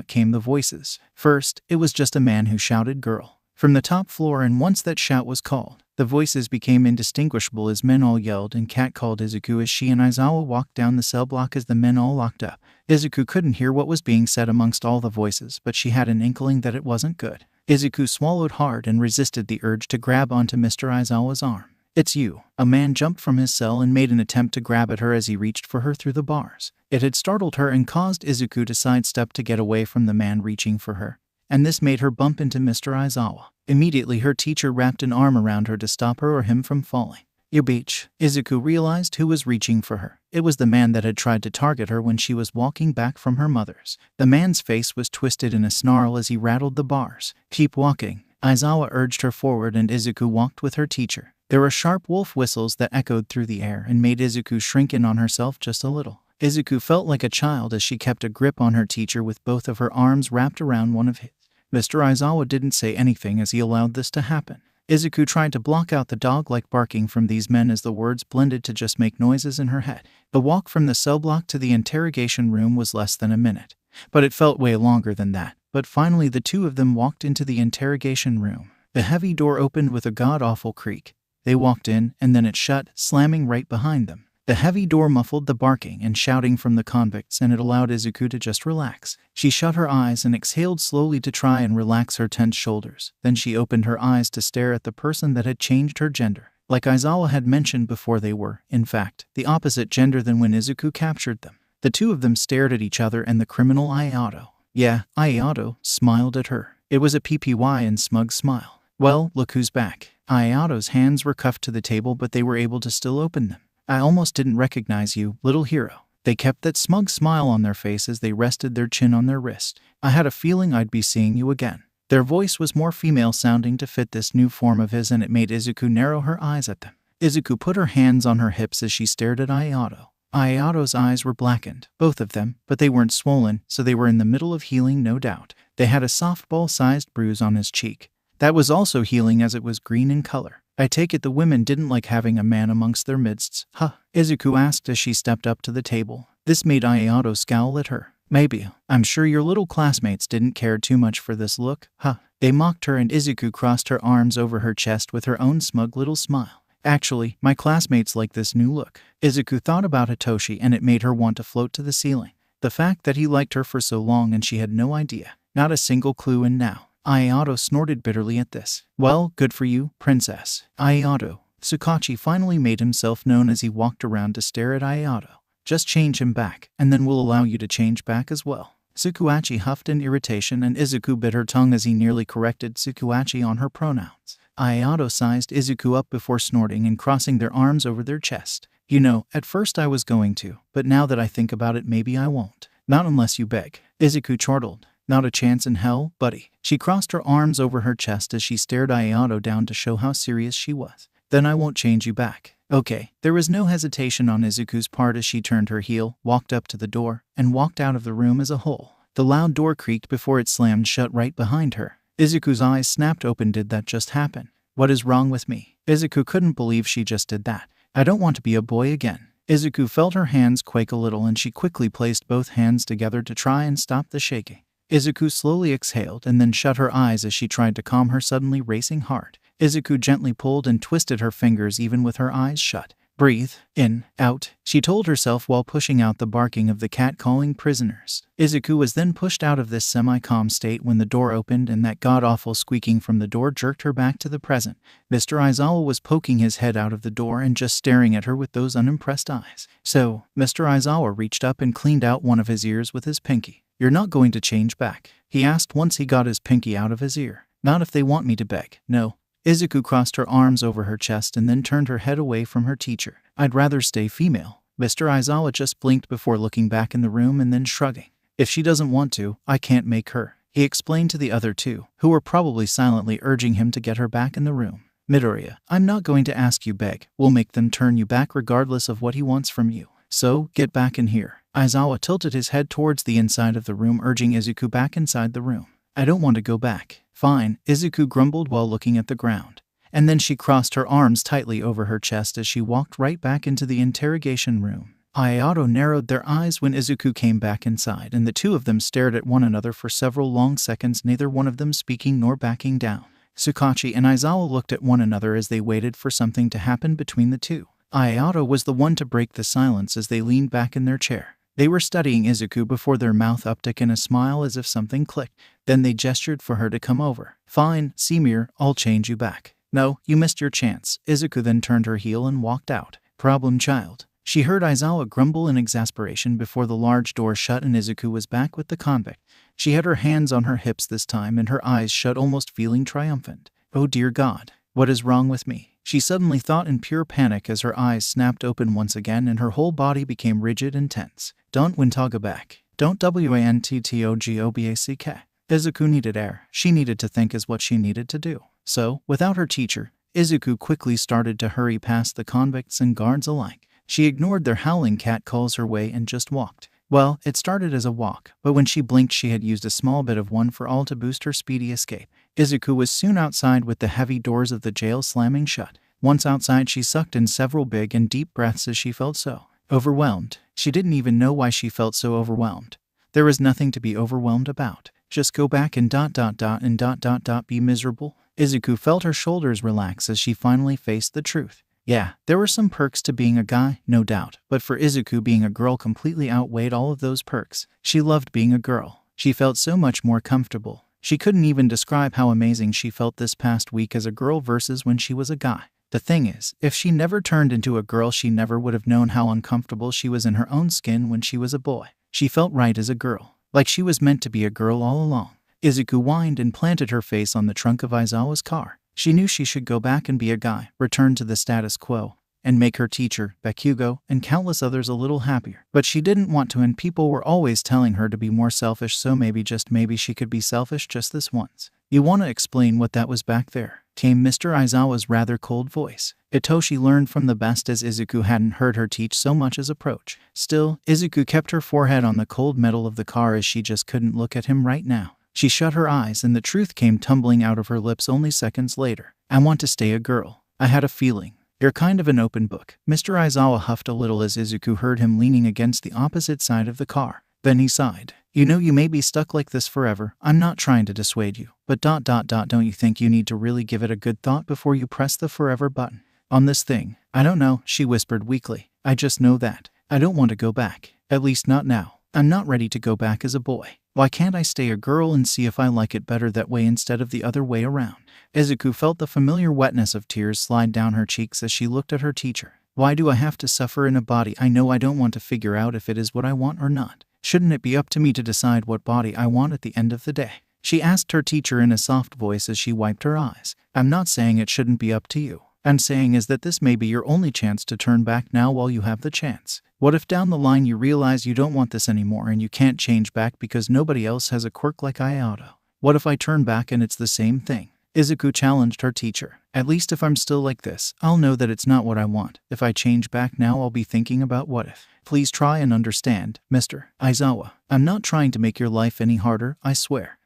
came the voices. First, it was just a man who shouted girl from the top floor, and once that shout was called, the voices became indistinguishable as men all yelled, and Cat called Izuku as she and Aizawa walked down the cell block as the men all locked up. Izuku couldn't hear what was being said amongst all the voices, but she had an inkling that it wasn't good. Izuku swallowed hard and resisted the urge to grab onto Mr. Aizawa's arm. It's you. A man jumped from his cell and made an attempt to grab at her as he reached for her through the bars. It had startled her and caused Izuku to sidestep to get away from the man reaching for her, and this made her bump into Mr. Aizawa. Immediately her teacher wrapped an arm around her to stop her or him from falling. You beach. Izuku realized who was reaching for her. It was the man that had tried to target her when she was walking back from her mother's. The man's face was twisted in a snarl as he rattled the bars. Keep walking. Aizawa urged her forward and Izuku walked with her teacher. There were sharp wolf whistles that echoed through the air and made Izuku shrink in on herself just a little. Izuku felt like a child as she kept a grip on her teacher with both of her arms wrapped around one of his. Mr. Aizawa didn't say anything as he allowed this to happen. Izuku tried to block out the dog-like barking from these men as the words blended to just make noises in her head. The walk from the cell block to the interrogation room was less than a minute, but it felt way longer than that. But finally the two of them walked into the interrogation room. The heavy door opened with a god-awful creak. They walked in, and then it shut, slamming right behind them. The heavy door muffled the barking and shouting from the convicts, and it allowed Izuku to just relax. She shut her eyes and exhaled slowly to try and relax her tense shoulders. Then she opened her eyes to stare at the person that had changed her gender. Like Aizawa had mentioned before, they were, in fact, the opposite gender than when Izuku captured them. The two of them stared at each other and the criminal Ayato. Yeah, Ayato smiled at her. It was a PPY and smug smile. Well, look who's back. Ayato's hands were cuffed to the table, but they were able to still open them. I almost didn't recognize you, little hero. They kept that smug smile on their face as they rested their chin on their wrist. I had a feeling I'd be seeing you again. Their voice was more female sounding to fit this new form of his, and it made Izuku narrow her eyes at them. Izuku put her hands on her hips as she stared at Ayato. Ayato's eyes were blackened, both of them, but they weren't swollen, so they were in the middle of healing, no doubt. They had a softball-sized bruise on his cheek. That was also healing as it was green in color. I take it the women didn't like having a man amongst their midsts, huh? Izuku asked as she stepped up to the table. This made Ayato scowl at her. Maybe. I'm sure your little classmates didn't care too much for this look, huh? They mocked her, and Izuku crossed her arms over her chest with her own smug little smile. Actually, my classmates like this new look. Izuku thought about Hitoshi, and it made her want to float to the ceiling. The fact that he liked her for so long and she had no idea. Not a single clue, and now 𝐼𝐻𝐻𝐻 snorted bitterly at this. Well, good for you, princess. 𝐼𝐻𝐻𝐻. Tsukachi finally made himself known as he walked around to stare at 𝐼𝐻𝐻𝐻. Just change him back, and then we'll allow you to change back as well. Tsukuachi huffed in irritation, and Izuku bit her tongue as he nearly corrected Tsukuachi on her pronouns. 𝐼𝐻𝐻𝐻 sized Izuku up before snorting and crossing their arms over their chest. You know, at first I was going to, but now that I think about it, maybe I won't. Not unless you beg. Izuku chortled. Not a chance in hell, buddy. She crossed her arms over her chest as she stared 𝐼𝐻𝐻𝐻 down to show how serious she was. Then I won't change you back. Okay. There was no hesitation on Izuku's part as she turned her heel, walked up to the door, and walked out of the room as a whole. The loud door creaked before it slammed shut right behind her. Izuku's eyes snapped open. Did that just happen? What is wrong with me? Izuku couldn't believe she just did that. I don't want to be a boy again. Izuku felt her hands quake a little, and she quickly placed both hands together to try and stop the shaking. Izuku slowly exhaled and then shut her eyes as she tried to calm her suddenly racing heart. Izuku gently pulled and twisted her fingers even with her eyes shut. Breathe, in, out, she told herself while pushing out the barking of the cat calling prisoners. Izuku was then pushed out of this semi-calm state when the door opened and that god-awful squeaking from the door jerked her back to the present. Mr. Aizawa was poking his head out of the door and just staring at her with those unimpressed eyes. So, Mr. Aizawa reached up and cleaned out one of his ears with his pinky. You're not going to change back? He asked once he got his pinky out of his ear. Not if they want me to beg. No. Izuku crossed her arms over her chest and then turned her head away from her teacher. I'd rather stay female. Mr. Aizawa just blinked before looking back in the room and then shrugging. If she doesn't want to, I can't make her, he explained to the other two, who were probably silently urging him to get her back in the room. Midoriya, I'm not going to ask you beg. We'll make them turn you back regardless of what he wants from you. So, get back in here. Aizawa tilted his head towards the inside of the room, urging Izuku back inside the room. I don't want to go back. Fine, Izuku grumbled while looking at the ground. And then she crossed her arms tightly over her chest as she walked right back into the interrogation room. 𝐼𝐻𝐻𝐻 narrowed their eyes when Izuku came back inside, and the two of them stared at one another for several long seconds, neither one of them speaking nor backing down. Tsukachi and Aizawa looked at one another as they waited for something to happen between the two. 𝐼𝐻𝐻𝐻 was the one to break the silence as they leaned back in their chair. They were studying Izuku before their mouth uptick in a smile as if something clicked. Then they gestured for her to come over. Fine, Simir, I'll change you back. No, you missed your chance. Izuku then turned her heel and walked out. Problem child. She heard Aizawa grumble in exasperation before the large door shut and Izuku was back with the convict. She had her hands on her hips this time and her eyes shut, almost feeling triumphant. Oh dear God, what is wrong with me? She suddenly thought in pure panic as her eyes snapped open once again and her whole body became rigid and tense. Don't Wintaga back. Don't wanttogoback. Izuku needed air. She needed to think is what she needed to do. So, without her teacher, Izuku quickly started to hurry past the convicts and guards alike. She ignored their howling cat calls her way and just walked. Well, it started as a walk, but when she blinked she had used a small bit of one for all to boost her speedy escape. Izuku was soon outside with the heavy doors of the jail slamming shut. Once outside she sucked in several big and deep breaths as she felt so overwhelmed. She didn't even know why she felt so overwhelmed. There was nothing to be overwhelmed about. Just go back and be miserable. Izuku felt her shoulders relax as she finally faced the truth. Yeah, there were some perks to being a guy, no doubt, but for Izuku, being a girl completely outweighed all of those perks. She loved being a girl. She felt so much more comfortable. She couldn't even describe how amazing she felt this past week as a girl versus when she was a guy. The thing is, if she never turned into a girl, she never would have known how uncomfortable she was in her own skin when she was a boy. She felt right as a girl, like she was meant to be a girl all along. Izuku whined and planted her face on the trunk of Aizawa's car. She knew she should go back and be a guy, return to the status quo, and make her teacher, Bakugo, and countless others a little happier. But she didn't want to, and people were always telling her to be more selfish, so maybe, just maybe, she could be selfish just this once. You want to explain what that was back there? Came Mr. Aizawa's rather cold voice. Itoshi learned from the best, as Izuku hadn't heard her teach so much as approach. Still, Izuku kept her forehead on the cold metal of the car as she just couldn't look at him right now. She shut her eyes and the truth came tumbling out of her lips only seconds later. I want to stay a girl. I had a feeling. You're kind of an open book. Mr. Aizawa huffed a little as Izuku heard him leaning against the opposite side of the car. Then he sighed. You know, you may be stuck like this forever. I'm not trying to dissuade you, but don't you think you need to really give it a good thought before you press the forever button on this thing? I don't know, she whispered weakly. I just know that I don't want to go back. At least not now. I'm not ready to go back as a boy. Why can't I stay a girl and see if I like it better that way instead of the other way around? Izuku felt the familiar wetness of tears slide down her cheeks as she looked at her teacher. Why do I have to suffer in a body I know I don't want to figure out if it is what I want or not? Shouldn't it be up to me to decide what body I want at the end of the day? She asked her teacher in a soft voice as she wiped her eyes. I'm not saying it shouldn't be up to you. I'm saying is that this may be your only chance to turn back now while you have the chance. What if down the line you realize you don't want this anymore and you can't change back because nobody else has a quirk like 𝐼𝐼𝐼? What if I turn back and it's the same thing? Izuku challenged her teacher. At least if I'm still like this, I'll know that it's not what I want. If I change back now, I'll be thinking about what if. Please try and understand, Mr. Aizawa. I'm not trying to make your life any harder, I swear.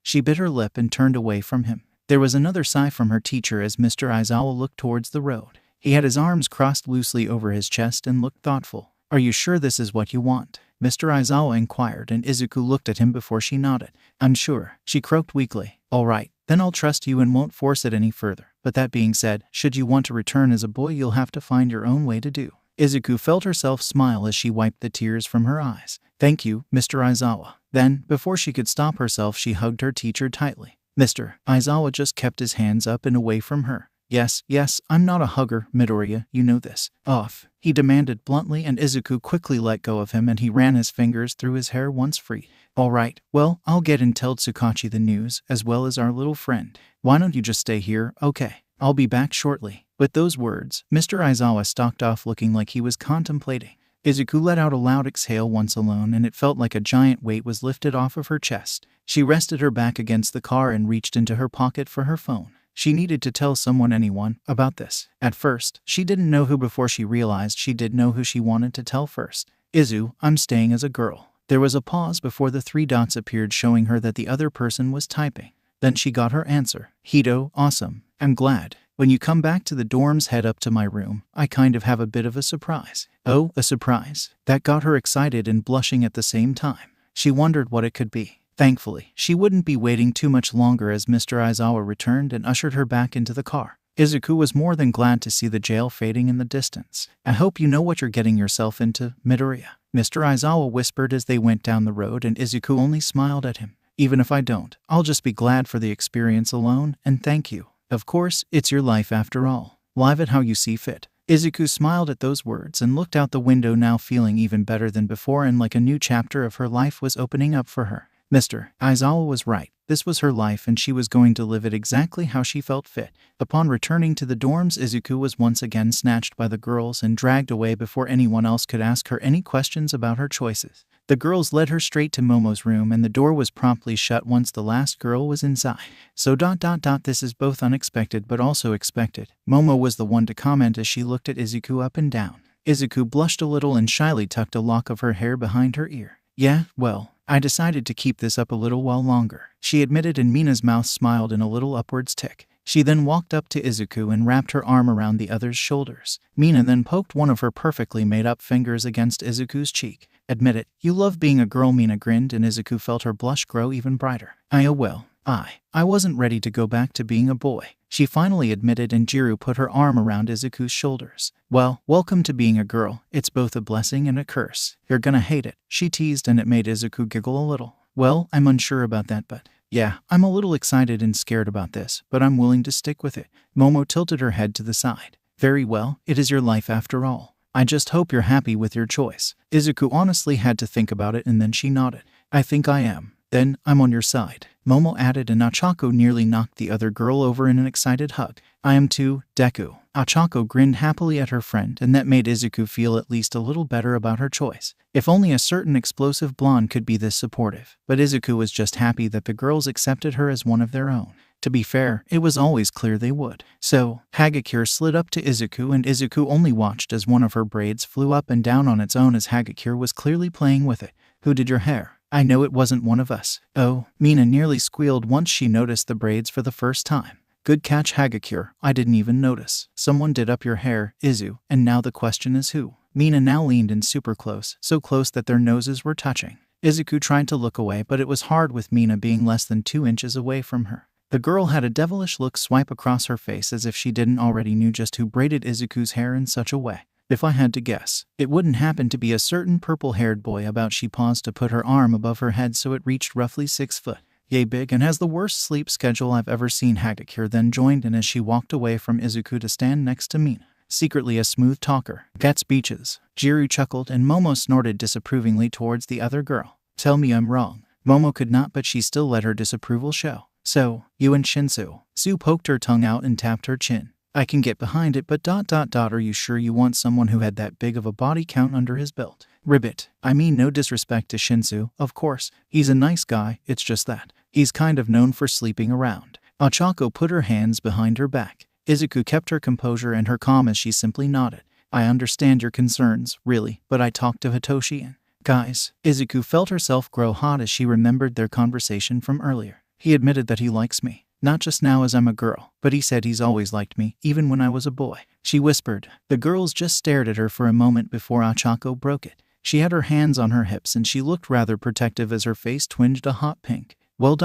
She bit her lip and turned away from him. There was another sigh from her teacher as Mr. Aizawa looked towards the road. He had his arms crossed loosely over his chest and looked thoughtful. Are you sure this is what you want? Mr. Aizawa inquired, and Izuku looked at him before she nodded. I'm sure, she croaked weakly. All right, then I'll trust you and won't force it any further. But that being said, should you want to return as a boy, you'll have to find your own way to do. Izuku felt herself smile as she wiped the tears from her eyes. Thank you, Mr. Aizawa. Then, before she could stop herself, she hugged her teacher tightly. Mr. Aizawa just kept his hands up and away from her. Yes, I'm not a hugger, Midoriya, you know this. Off, he demanded bluntly, and Izuku quickly let go of him and he ran his fingers through his hair once free. All right, well, I'll get and tell Tsukachi the news, as well as our little friend. Why don't you just stay here? Okay, I'll be back shortly. With those words, Mr. Aizawa stalked off looking like he was contemplating. Izuku let out a loud exhale once alone, and it felt like a giant weight was lifted off of her chest. She rested her back against the car and reached into her pocket for her phone. She needed to tell anyone, about this. At first, she didn't know who before she realized she did know who she wanted to tell first. Izu, I'm staying as a girl. There was a pause before the 3 dots appeared showing her that the other person was typing. Then she got her answer. Hito, awesome. I'm glad. When you come back to the dorms, head up to my room. I kind of have a bit of a surprise. Oh, a surprise? That got her excited and blushing at the same time. She wondered what it could be. Thankfully, she wouldn't be waiting too much longer as Mr. Aizawa returned and ushered her back into the car. Izuku was more than glad to see the jail fading in the distance. I hope you know what you're getting yourself into, Midoriya, Mr. Aizawa whispered as they went down the road, and Izuku only smiled at him. Even if I don't, I'll just be glad for the experience alone, and thank you. Of course, it's your life after all. Live it how you see fit. Izuku smiled at those words and looked out the window, now feeling even better than before and like a new chapter of her life was opening up for her. Mr. Aizawa was right. This was her life and she was going to live it exactly how she felt fit. Upon returning to the dorms, Izuku was once again snatched by the girls and dragged away before anyone else could ask her any questions about her choices. The girls led her straight to Momo's room and the door was promptly shut once the last girl was inside. So ... this is both unexpected but also expected. Momo was the one to comment as she looked at Izuku up and down. Izuku blushed a little and shyly tucked a lock of her hair behind her ear. Yeah, well, I decided to keep this up a little while longer, she admitted, and Mina's mouth smiled in a little upwards tick. She then walked up to Izuku and wrapped her arm around the other's shoulders. Mina then poked one of her perfectly made-up fingers against Izuku's cheek. Admit it, you love being a girl, Mina grinned, and Izuku felt her blush grow even brighter. I wasn't ready to go back to being a boy, she finally admitted, and Jiru put her arm around Izuku's shoulders. Well, welcome to being a girl. It's both a blessing and a curse. You're gonna hate it, she teased, and it made Izuku giggle a little. Well, I'm unsure about that, but yeah, I'm a little excited and scared about this, but I'm willing to stick with it. Momo tilted her head to the side. Very well, it is your life after all. I just hope you're happy with your choice. Izuku honestly had to think about it, and then she nodded. I think I am. Then, I'm on your side, Momo added, and Ochako nearly knocked the other girl over in an excited hug. I am too, Deku. Ochako grinned happily at her friend, and that made Izuku feel at least a little better about her choice. If only a certain explosive blonde could be this supportive. But Izuku was just happy that the girls accepted her as one of their own. To be fair, it was always clear they would. So, 𝐒𝐭𝐲 slid up to Izuku, and Izuku only watched as one of her braids flew up and down on its own as 𝐒𝐭𝐲 was clearly playing with it. Who did your hair? I know it wasn't one of us. Oh, Mina nearly squealed once she noticed the braids for the first time. Good catch, 𝐒𝐭𝐲. I didn't even notice. Someone did up your hair, Izu, and now the question is who? Mina now leaned in super close, so close that their noses were touching. Izuku tried to look away, but it was hard with Mina being less than 2 inches away from her. The girl had a devilish look swipe across her face as if she didn't already knew just who braided Izuku's hair in such a way. If I had to guess, it wouldn't happen to be a certain purple-haired boy about. She paused to put her arm above her head so it reached roughly 6 foot. Yay big and has the worst sleep schedule I've ever seen. 𝐻𝐻𝐿 then joined in as she walked away from Izuku to stand next to Mina. Secretly a smooth talker. Gets beaches. Jiru chuckled and Momo snorted disapprovingly towards the other girl. Tell me I'm wrong. Momo could not, but she still let her disapproval show. So, you and Shinsu. Su poked her tongue out and tapped her chin. I can get behind it, but ... Are you sure you want someone who had that big of a body count under his belt? Ribbit. I mean, no disrespect to Shinsu, of course. He's a nice guy, it's just that he's kind of known for sleeping around. Ochako put her hands behind her back. Izuku kept her composure and her calm as she simply nodded. I understand your concerns, really, but I talked to Hitoshi and... Guys, Izuku felt herself grow hot as she remembered their conversation from earlier. He admitted that he likes me. Not just now as I'm a girl, but he said he's always liked me, even when I was a boy. She whispered. The girls just stared at her for a moment before Ochako broke it. She had her hands on her hips and she looked rather protective as her face twinged a hot pink. Well ...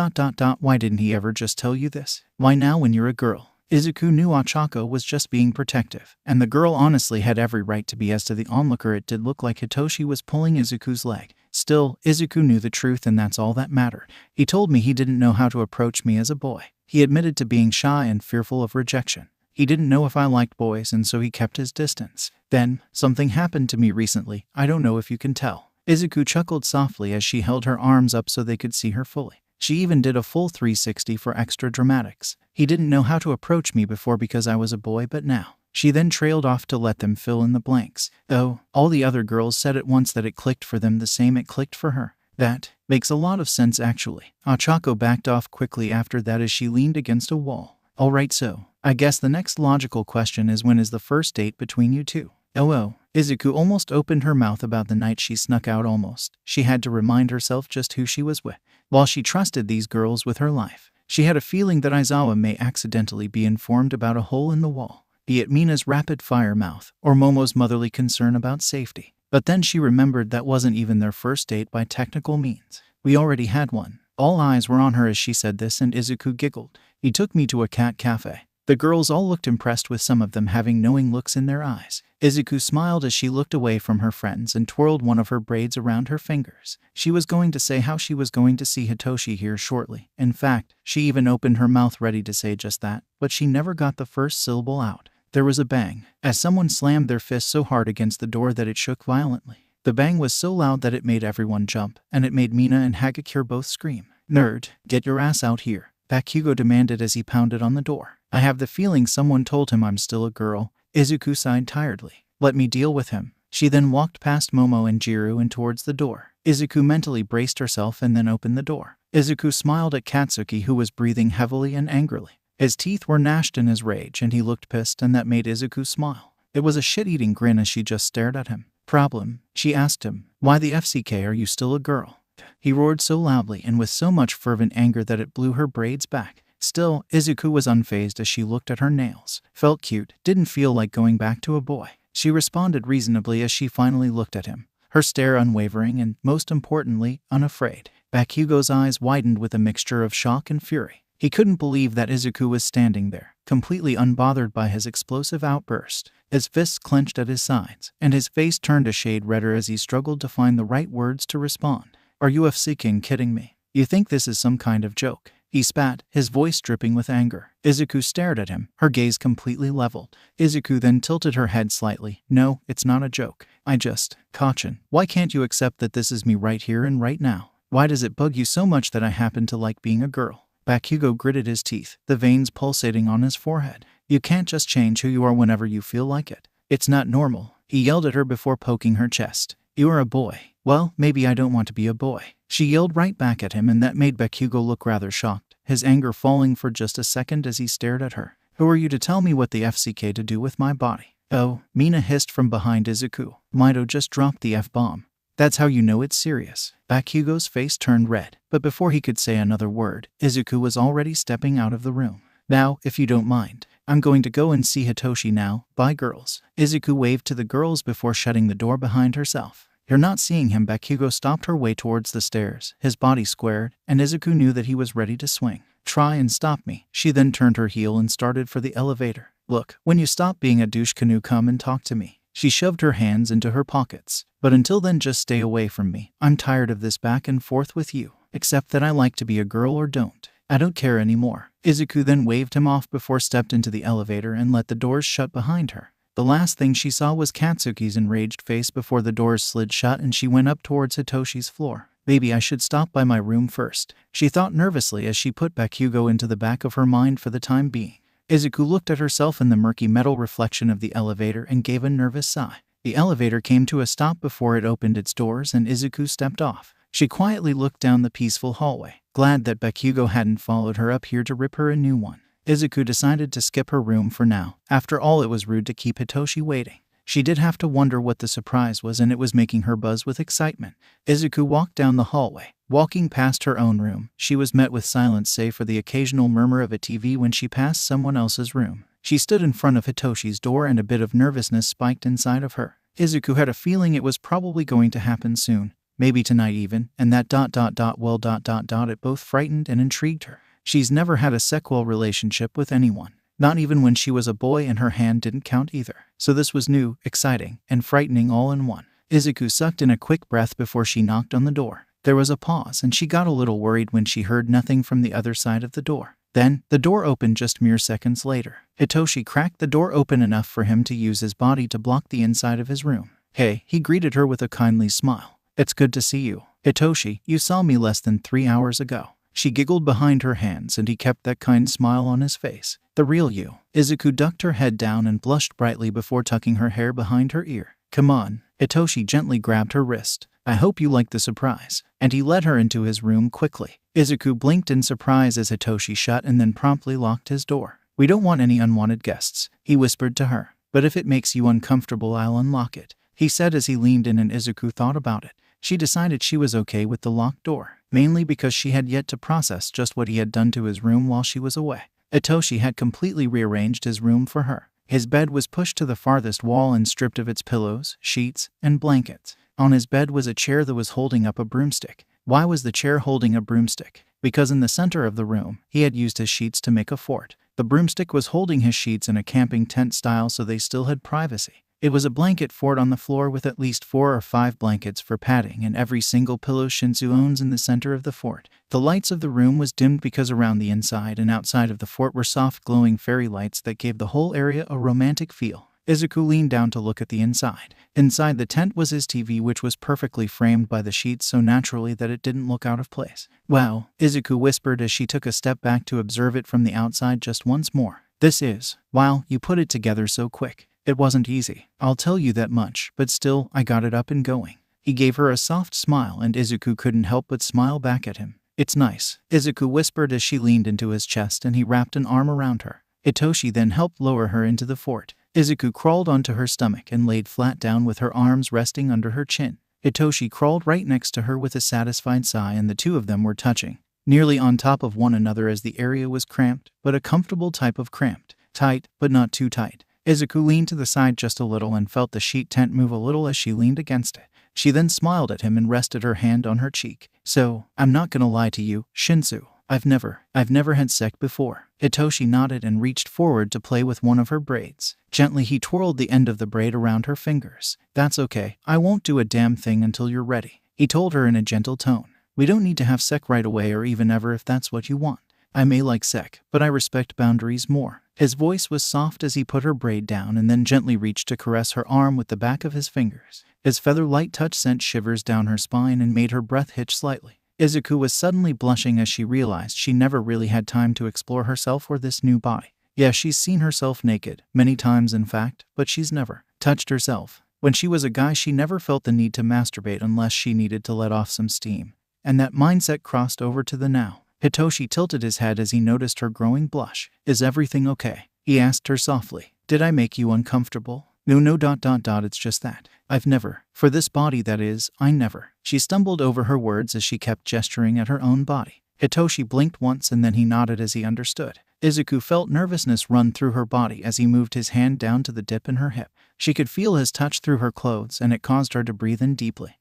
Why didn't he ever just tell you this? Why now when you're a girl? Izuku knew Ochako was just being protective, and the girl honestly had every right to be. As to the onlooker, it did look like Hitoshi was pulling Izuku's leg. Still, Izuku knew the truth and that's all that mattered. He told me he didn't know how to approach me as a boy. He admitted to being shy and fearful of rejection. He didn't know if I liked boys and so he kept his distance. Then, something happened to me recently, I don't know if you can tell. Izuku chuckled softly as she held her arms up so they could see her fully. She even did a full 360 for extra dramatics. He didn't know how to approach me before because I was a boy, but now. She then trailed off to let them fill in the blanks. Oh, all the other girls said at once that it clicked for them the same it clicked for her. That makes a lot of sense actually. Ochako backed off quickly after that as she leaned against a wall. Alright, so I guess the next logical question is, when is the first date between you two? Oh. Izuku almost opened her mouth about the night she snuck out. Almost. She had to remind herself just who she was with. While she trusted these girls with her life, she had a feeling that Aizawa may accidentally be informed about a hole in the wall, be it Mina's rapid-fire mouth or Momo's motherly concern about safety. But then she remembered that wasn't even their first date by technical means. We already had one. All eyes were on her as she said this, and Izuku giggled. He took me to a cat cafe. The girls all looked impressed, with some of them having knowing looks in their eyes. Izuku smiled as she looked away from her friends and twirled one of her braids around her fingers. She was going to say how she was going to see Hitoshi here shortly. In fact, she even opened her mouth ready to say just that, but she never got the first syllable out. There was a bang, as someone slammed their fist so hard against the door that it shook violently. The bang was so loud that it made everyone jump, and it made Mina and 𝐻𝐻𝐿 both scream. Nerd, get your ass out here, Bakugo demanded as he pounded on the door. I have the feeling someone told him I'm still a girl. Izuku sighed tiredly. Let me deal with him. She then walked past Momo and Jiru and towards the door. Izuku mentally braced herself and then opened the door. Izuku smiled at Katsuki, who was breathing heavily and angrily. His teeth were gnashed in his rage and he looked pissed, and that made Izuku smile. It was a shit-eating grin as she just stared at him. Problem? She asked him. Why the FCK are you still a girl? He roared so loudly and with so much fervent anger that it blew her braids back. Still, Izuku was unfazed as she looked at her nails. Felt cute, didn't feel like going back to a boy. She responded reasonably as she finally looked at him. Her stare unwavering and, most importantly, unafraid. Bakugo's eyes widened with a mixture of shock and fury. He couldn't believe that Izuku was standing there, completely unbothered by his explosive outburst. His fists clenched at his sides, and his face turned a shade redder as he struggled to find the right words to respond. Are you f***ing kidding me? You think this is some kind of joke? He spat, his voice dripping with anger. Izuku stared at him, her gaze completely leveled. Izuku then tilted her head slightly. No, it's not a joke. 𝐻𝐻𝐿, why can't you accept that this is me right here and right now? Why does it bug you so much that I happen to like being a girl? Bakugo gritted his teeth, the veins pulsating on his forehead. You can't just change who you are whenever you feel like it. It's not normal. He yelled at her before poking her chest. You are a boy. Well, maybe I don't want to be a boy. She yelled right back at him, and that made Bakugo look rather shocked, his anger falling for just a second as he stared at her. Who are you to tell me what the FCK to do with my body? Oh, Mina hissed from behind Izuku. Mido just dropped the F-bomb. That's how you know it's serious. Bakugo's face turned red, but before he could say another word, Izuku was already stepping out of the room. Now, if you don't mind, I'm going to go and see Hitoshi now. Bye, girls. Izuku waved to the girls before shutting the door behind herself. You're not seeing him. Bakugo stopped her way towards the stairs, his body squared, and Izuku knew that he was ready to swing. Try and stop me. She then turned her heel and started for the elevator. Look, when you stop being a douche canoe, come and talk to me. She shoved her hands into her pockets. But until then, just stay away from me. I'm tired of this back and forth with you. Except that I like to be a girl or don't. I don't care anymore. Izuku then waved him off before stepped into the elevator and let the doors shut behind her. The last thing she saw was Katsuki's enraged face before the doors slid shut and she went up towards Hitoshi's floor. Maybe I should stop by my room first, she thought nervously as she put Bakugo into the back of her mind for the time being. Izuku looked at herself in the murky metal reflection of the elevator and gave a nervous sigh. The elevator came to a stop before it opened its doors and Izuku stepped off. She quietly looked down the peaceful hallway, glad that Bakugo hadn't followed her up here to rip her a new one. Izuku decided to skip her room for now. After all, it was rude to keep Hitoshi waiting. She did have to wonder what the surprise was, and it was making her buzz with excitement. Izuku walked down the hallway. Walking past her own room, she was met with silence save for the occasional murmur of a TV when she passed someone else's room. She stood in front of Hitoshi's door and a bit of nervousness spiked inside of her. Izuku had a feeling it was probably going to happen soon. Maybe tonight even, and that ... it both frightened and intrigued her. She's never had a sexual relationship with anyone. Not even when she was a boy, and her hand didn't count either. So this was new, exciting, and frightening all in one. Izuku sucked in a quick breath before she knocked on the door. There was a pause and she got a little worried when she heard nothing from the other side of the door. Then, the door opened just mere seconds later. Hitoshi cracked the door open enough for him to use his body to block the inside of his room. Hey, he greeted her with a kindly smile. It's good to see you. Hitoshi, you saw me less than 3 hours ago. She giggled behind her hands and he kept that kind smile on his face. The real you. Izuku ducked her head down and blushed brightly before tucking her hair behind her ear. Come on. Hitoshi gently grabbed her wrist. I hope you like the surprise. And he led her into his room quickly. Izuku blinked in surprise as Hitoshi shut and then promptly locked his door. We don't want any unwanted guests, he whispered to her. But if it makes you uncomfortable, I'll unlock it, he said as he leaned in, and Izuku thought about it. She decided she was okay with the locked door, mainly because she had yet to process just what he had done to his room while she was away. Hitoshi had completely rearranged his room for her. His bed was pushed to the farthest wall and stripped of its pillows, sheets, and blankets. On his bed was a chair that was holding up a broomstick. Why was the chair holding a broomstick? Because in the center of the room, he had used his sheets to make a fort. The broomstick was holding his sheets in a camping tent style, so they still had privacy. It was a blanket fort on the floor with at least 4 or 5 blankets for padding and every single pillow Shinsu owns in the center of the fort. The lights of the room was dimmed because around the inside and outside of the fort were soft glowing fairy lights that gave the whole area a romantic feel. Izuku leaned down to look at the inside. Inside the tent was his TV, which was perfectly framed by the sheets so naturally that it didn't look out of place. Wow, Izuku whispered as she took a step back to observe it from the outside just once more. This is, wow, you put it together so quick. It wasn't easy, I'll tell you that much, but still, I got it up and going. He gave her a soft smile and Izuku couldn't help but smile back at him. It's nice, Izuku whispered as she leaned into his chest and he wrapped an arm around her. Hitoshi then helped lower her into the fort. Izuku crawled onto her stomach and laid flat down with her arms resting under her chin. Hitoshi crawled right next to her with a satisfied sigh, and the two of them were touching, nearly on top of one another as the area was cramped, but a comfortable type of cramped. Tight, but not too tight. Izuku leaned to the side just a little and felt the sheet tent move a little as she leaned against it. She then smiled at him and rested her hand on her cheek. So, I'm not gonna lie to you, Shinsu. I've never had sex before. Hitoshi nodded and reached forward to play with one of her braids. Gently he twirled the end of the braid around her fingers. That's okay, I won't do a damn thing until you're ready, he told her in a gentle tone. We don't need to have sex right away or even ever if that's what you want. I may like sex, but I respect boundaries more. His voice was soft as he put her braid down and then gently reached to caress her arm with the back of his fingers. His feather-light touch sent shivers down her spine and made her breath hitch slightly. Izuku was suddenly blushing as she realized she never really had time to explore herself or this new body. Yeah, she's seen herself naked, many times in fact, but she's never touched herself. When she was a guy, she never felt the need to masturbate unless she needed to let off some steam. And that mindset crossed over to the now. Hitoshi tilted his head as he noticed her growing blush. Is everything okay? He asked her softly. Did I make you uncomfortable? No, it's just that. I've never. For this body, that is, I never. She stumbled over her words as she kept gesturing at her own body. Hitoshi blinked once and then he nodded as he understood. Izuku felt nervousness run through her body as he moved his hand down to the dip in her hip. She could feel his touch through her clothes and it caused her to breathe in deeply.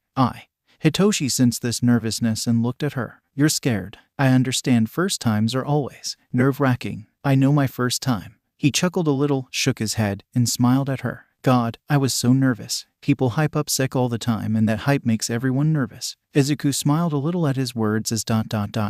Hitoshi sensed this nervousness and looked at her. You're scared. I understand, first times are always nerve-wracking. I know my first time. He chuckled a little, shook his head, and smiled at her. God, I was so nervous. People hype up sick all the time and that hype makes everyone nervous. Izuku smiled a little at his words as ...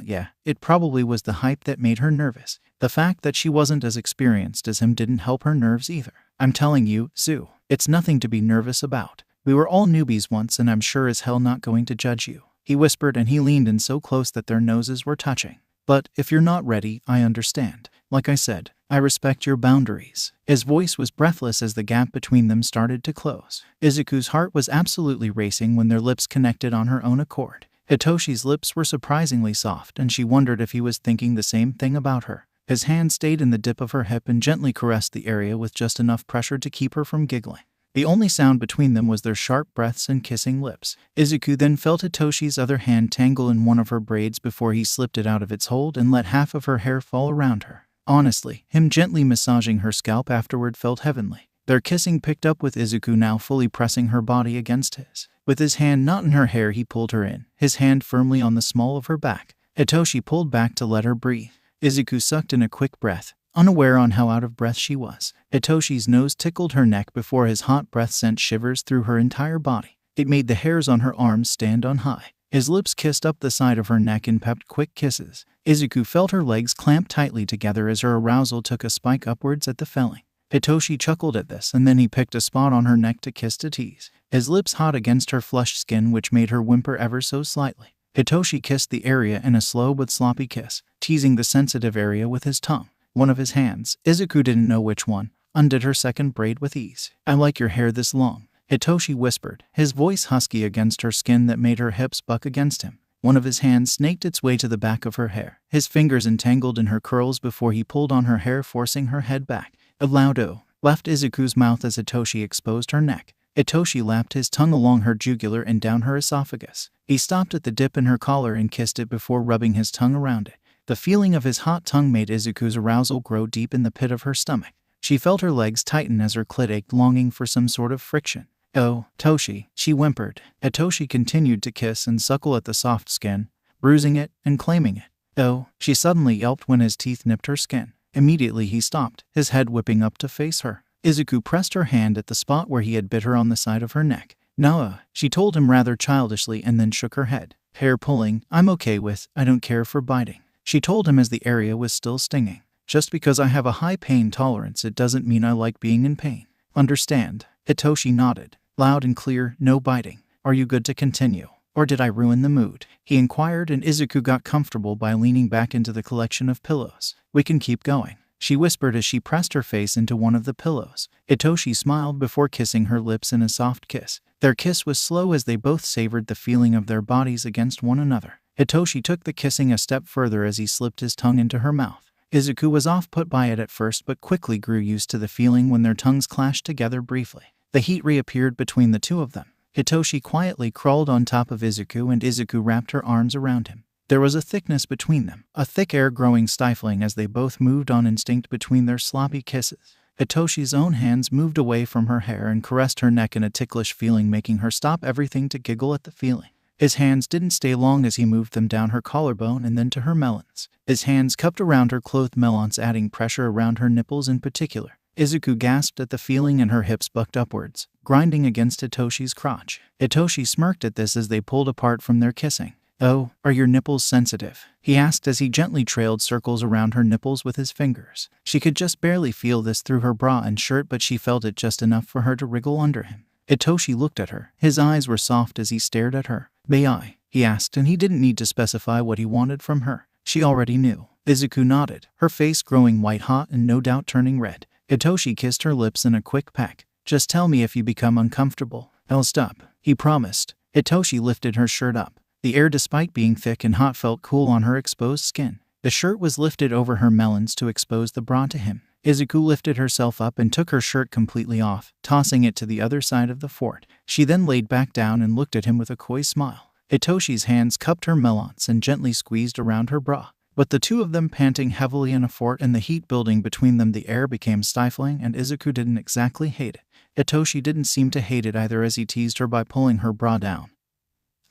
Yeah, it probably was the hype that made her nervous. The fact that she wasn't as experienced as him didn't help her nerves either. I'm telling you, Zu, it's nothing to be nervous about. We were all newbies once and I'm sure as hell not going to judge you. He whispered and he leaned in so close that their noses were touching. But if you're not ready, I understand. Like I said, I respect your boundaries. His voice was breathless as the gap between them started to close. Izuku's heart was absolutely racing when their lips connected on her own accord. Hitoshi's lips were surprisingly soft and she wondered if he was thinking the same thing about her. His hand stayed in the dip of her hip and gently caressed the area with just enough pressure to keep her from giggling. The only sound between them was their sharp breaths and kissing lips. Izuku then felt Hitoshi's other hand tangle in one of her braids before he slipped it out of its hold and let half of her hair fall around her. Honestly, him gently massaging her scalp afterward felt heavenly. Their kissing picked up with Izuku now fully pressing her body against his. With his hand not in her hair, he pulled her in, his hand firmly on the small of her back. Hitoshi pulled back to let her breathe. Izuku sucked in a quick breath, unaware on how out of breath she was. Hitoshi's nose tickled her neck before his hot breath sent shivers through her entire body. It made the hairs on her arms stand on high. His lips kissed up the side of her neck in pepped quick kisses. Izuku felt her legs clamp tightly together as her arousal took a spike upwards at the felling. Hitoshi chuckled at this and then he picked a spot on her neck to kiss to tease. His lips hot against her flushed skin which made her whimper ever so slightly. Hitoshi kissed the area in a slow but sloppy kiss, teasing the sensitive area with his tongue. One of his hands, Izuku didn't know which one, undid her second braid with ease. I like your hair this long, Hitoshi whispered, his voice husky against her skin that made her hips buck against him. One of his hands snaked its way to the back of her hair, his fingers entangled in her curls before he pulled on her hair, forcing her head back. A loud "oh" left Izuku's mouth as Hitoshi exposed her neck. Hitoshi lapped his tongue along her jugular and down her esophagus. He stopped at the dip in her collar and kissed it before rubbing his tongue around it. The feeling of his hot tongue made Izuku's arousal grow deep in the pit of her stomach. She felt her legs tighten as her clit ached, longing for some sort of friction. Oh, Toshi, she whimpered. Hitoshi continued to kiss and suckle at the soft skin, bruising it and claiming it. Oh, she suddenly yelped when his teeth nipped her skin. Immediately he stopped, his head whipping up to face her. Izuku pressed her hand at the spot where he had bit her on the side of her neck. "Nah," she told him rather childishly and then shook her head. "Hair pulling, I'm okay with, I don't care for biting," she told him as the area was still stinging. "Just because I have a high pain tolerance it doesn't mean I like being in pain. Understand?" Hitoshi nodded. Loud and clear, no biting. "Are you good to continue? Or did I ruin the mood?" he inquired, and Izuku got comfortable by leaning back into the collection of pillows. "We can keep going," she whispered as she pressed her face into one of the pillows. Hitoshi smiled before kissing her lips in a soft kiss. Their kiss was slow as they both savored the feeling of their bodies against one another. Hitoshi took the kissing a step further as he slipped his tongue into her mouth. Izuku was off-put by it at first but quickly grew used to the feeling when their tongues clashed together briefly. The heat reappeared between the two of them. Hitoshi quietly crawled on top of Izuku and Izuku wrapped her arms around him. There was a thickness between them, a thick air growing stifling as they both moved on instinct between their sloppy kisses. Hitoshi's own hands moved away from her hair and caressed her neck in a ticklish feeling, making her stop everything to giggle at the feeling. His hands didn't stay long as he moved them down her collarbone and then to her melons. His hands cupped around her clothed melons, adding pressure around her nipples in particular. Izuku gasped at the feeling and her hips bucked upwards, grinding against Hitoshi's crotch. Hitoshi smirked at this as they pulled apart from their kissing. "Oh, are your nipples sensitive?" he asked as he gently trailed circles around her nipples with his fingers. She could just barely feel this through her bra and shirt, but she felt it just enough for her to wriggle under him. Hitoshi looked at her. His eyes were soft as he stared at her. "May I?" he asked, and he didn't need to specify what he wanted from her. She already knew. Izuku nodded, her face growing white-hot and no doubt turning red. Hitoshi kissed her lips in a quick peck. "Just tell me if you become uncomfortable. I'll stop," he promised. Hitoshi lifted her shirt up. The air, despite being thick and hot, felt cool on her exposed skin. The shirt was lifted over her melons to expose the bra to him. Izuku lifted herself up and took her shirt completely off, tossing it to the other side of the fort. She then laid back down and looked at him with a coy smile. Hitoshi's hands cupped her melons and gently squeezed around her bra. But the two of them panting heavily in a fort and the heat building between them, the air became stifling and Izuku didn't exactly hate it. Hitoshi didn't seem to hate it either as he teased her by pulling her bra down,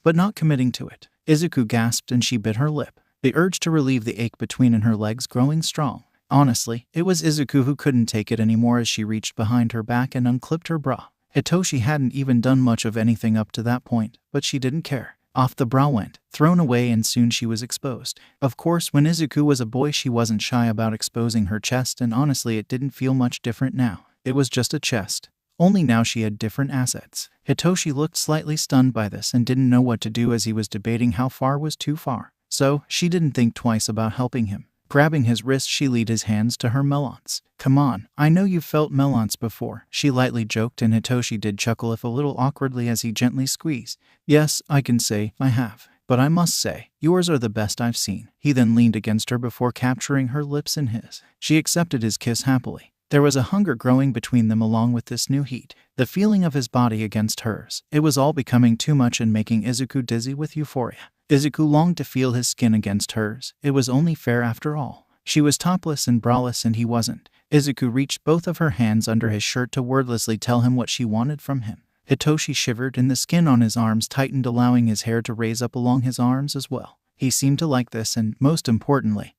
but not committing to it. Izuku gasped and she bit her lip, the urge to relieve the ache between her legs growing strong. Honestly, it was Izuku who couldn't take it anymore as she reached behind her back and unclipped her bra. Hitoshi hadn't even done much of anything up to that point, but she didn't care. Off the bra went, thrown away, and soon she was exposed. Of course, when Izuku was a boy, she wasn't shy about exposing her chest, and honestly it didn't feel much different now. It was just a chest. Only now she had different assets. Hitoshi looked slightly stunned by this and didn't know what to do as he was debating how far was too far. So, she didn't think twice about helping him. Grabbing his wrist, she laid his hands to her melons. "Come on, I know you've felt melons before," she lightly joked, and Hitoshi did chuckle, if a little awkwardly, as he gently squeezed. "Yes, I can say I have. But I must say, yours are the best I've seen." He then leaned against her before capturing her lips in his. She accepted his kiss happily. There was a hunger growing between them along with this new heat. The feeling of his body against hers. It was all becoming too much and making Izuku dizzy with euphoria. Izuku longed to feel his skin against hers. It was only fair after all. She was topless and braless and he wasn't. Izuku reached both of her hands under his shirt to wordlessly tell him what she wanted from him. Hitoshi shivered and the skin on his arms tightened, allowing his hair to raise up along his arms as well. He seemed to like this and, most importantly,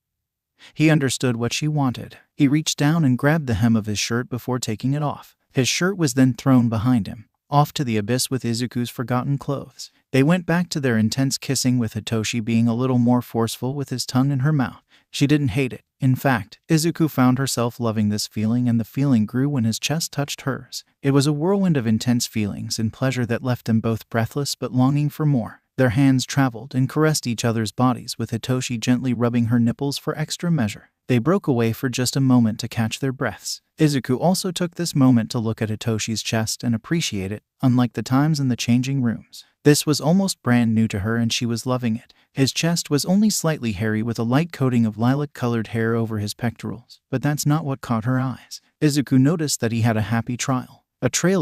he understood what she wanted. He reached down and grabbed the hem of his shirt before taking it off. His shirt was then thrown behind him, off to the abyss with Izuku's forgotten clothes. They went back to their intense kissing, with Hitoshi being a little more forceful with his tongue in her mouth. She didn't hate it. In fact, Izuku found herself loving this feeling, and the feeling grew when his chest touched hers. It was a whirlwind of intense feelings and pleasure that left them both breathless but longing for more. Their hands traveled and caressed each other's bodies, with Hitoshi gently rubbing her nipples for extra measure. They broke away for just a moment to catch their breaths. Izuku also took this moment to look at Hitoshi's chest and appreciate it, unlike the times in the changing rooms. This was almost brand new to her and she was loving it. His chest was only slightly hairy with a light coating of lilac-colored hair over his pectorals, but that's not what caught her eyes. Izuku noticed that he had a happy trail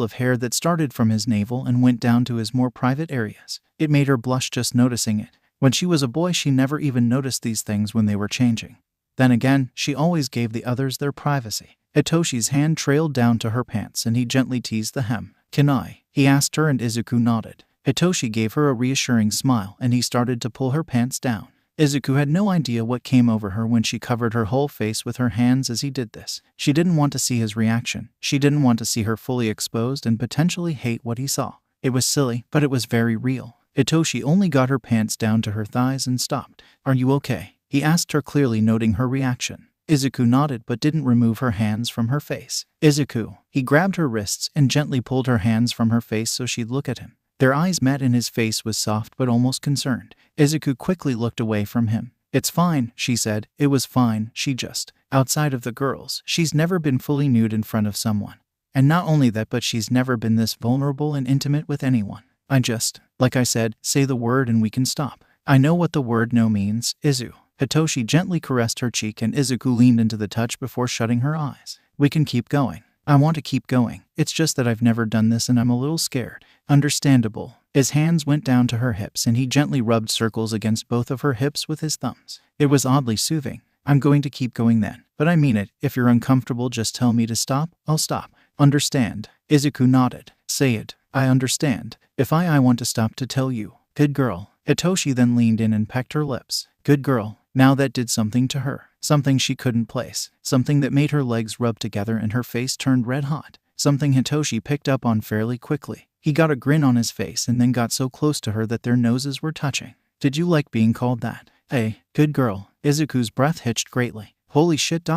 of hair that started from his navel and went down to his more private areas. It made her blush just noticing it. When she was a boy, she never even noticed these things when they were changing. Then again, she always gave the others their privacy. Hitoshi's hand trailed down to her pants and he gently teased the hem. "Can I?" he asked her, and Izuku nodded. Hitoshi gave her a reassuring smile and he started to pull her pants down. Izuku had no idea what came over her when she covered her whole face with her hands as he did this. She didn't want to see his reaction. She didn't want to see her fully exposed and potentially hate what he saw. It was silly, but it was very real. Hitoshi only got her pants down to her thighs and stopped. "Are you okay?" he asked her, clearly noting her reaction. Izuku nodded but didn't remove her hands from her face. "Izuku." He grabbed her wrists and gently pulled her hands from her face so she'd look at him. Their eyes met and his face was soft but almost concerned. Izuku quickly looked away from him. "It's fine," she said. "It was fine. She just, outside of the girls, she's never been fully nude in front of someone. And not only that, but she's never been this vulnerable and intimate with anyone. I just, like I said, say the word and we can stop." "I know what the word no means, Izu." Hitoshi gently caressed her cheek and Izuku leaned into the touch before shutting her eyes. "We can keep going. I want to keep going. It's just that I've never done this and I'm a little scared." "Understandable." His hands went down to her hips and he gently rubbed circles against both of her hips with his thumbs. It was oddly soothing. "I'm going to keep going then. But I mean it. If you're uncomfortable, just tell me to stop. I'll stop." "Understand?" Izuku nodded. "Say it. I understand. If I want to stop to tell you." "Good girl." Hitoshi then leaned in and pecked her lips. "Good girl." Now that did something to her. Something she couldn't place. Something that made her legs rub together and her face turned red hot. Something Hitoshi picked up on fairly quickly. He got a grin on his face and then got so close to her that their noses were touching. "Did you like being called that?" "Hey, good girl." Izuku's breath hitched greatly. Holy shit,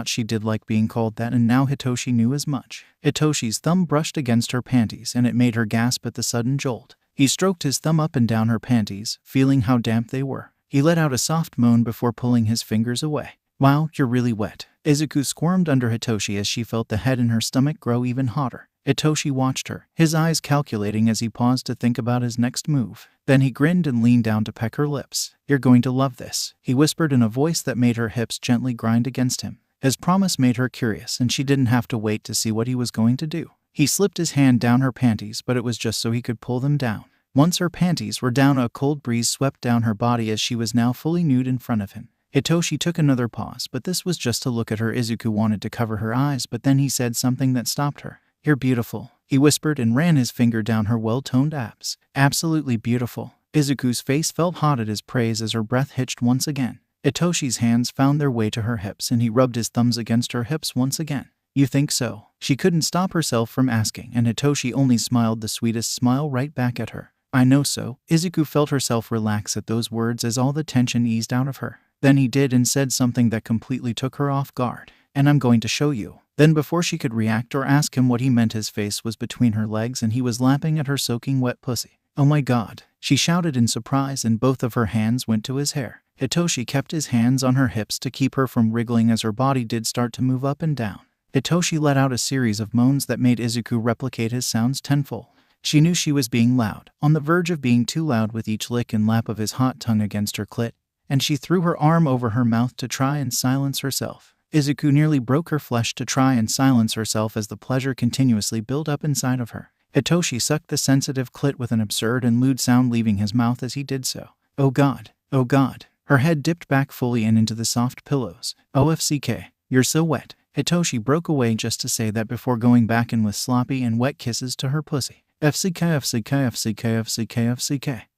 she did like being called that, and now Hitoshi knew as much. Hitoshi's thumb brushed against her panties and it made her gasp at the sudden jolt. He stroked his thumb up and down her panties, feeling how damp they were. He let out a soft moan before pulling his fingers away. "Wow, you're really wet." Izuku squirmed under Hitoshi as she felt the head in her stomach grow even hotter. Hitoshi watched her, his eyes calculating as he paused to think about his next move. Then he grinned and leaned down to peck her lips. "You're going to love this," he whispered in a voice that made her hips gently grind against him. His promise made her curious and she didn't have to wait to see what he was going to do. He slipped his hand down her panties, but it was just so he could pull them down. Once her panties were down, a cold breeze swept down her body as she was now fully nude in front of him. Hitoshi took another pause, but this was just to look at her. Izuku wanted to cover her eyes, but then he said something that stopped her. "You're beautiful," he whispered and ran his finger down her well-toned abs. "Absolutely beautiful." Izuku's face felt hot at his praise as her breath hitched once again. Hitoshi's hands found their way to her hips and he rubbed his thumbs against her hips once again. You think so? She couldn't stop herself from asking, and Hitoshi only smiled the sweetest smile right back at her. I know so. Izuku felt herself relax at those words as all the tension eased out of her. Then he did and said something that completely took her off guard. And I'm going to show you. Then before she could react or ask him what he meant, his face was between her legs and he was lapping at her soaking wet pussy. Oh my god, she shouted in surprise and both of her hands went to his hair. Hitoshi kept his hands on her hips to keep her from wriggling as her body did start to move up and down. Hitoshi let out a series of moans that made Izuku replicate his sounds tenfold. She knew she was being loud, on the verge of being too loud with each lick and lap of his hot tongue against her clit, and she threw her arm over her mouth to try and silence herself. Izuku nearly broke her flesh to try and silence herself as the pleasure continuously built up inside of her. Hitoshi sucked the sensitive clit with an absurd and lewd sound leaving his mouth as he did so. Oh god, oh god. Her head dipped back fully and into the soft pillows. OFCK, you're so wet. Hitoshi broke away just to say that before going back in with sloppy and wet kisses to her pussy. FCK.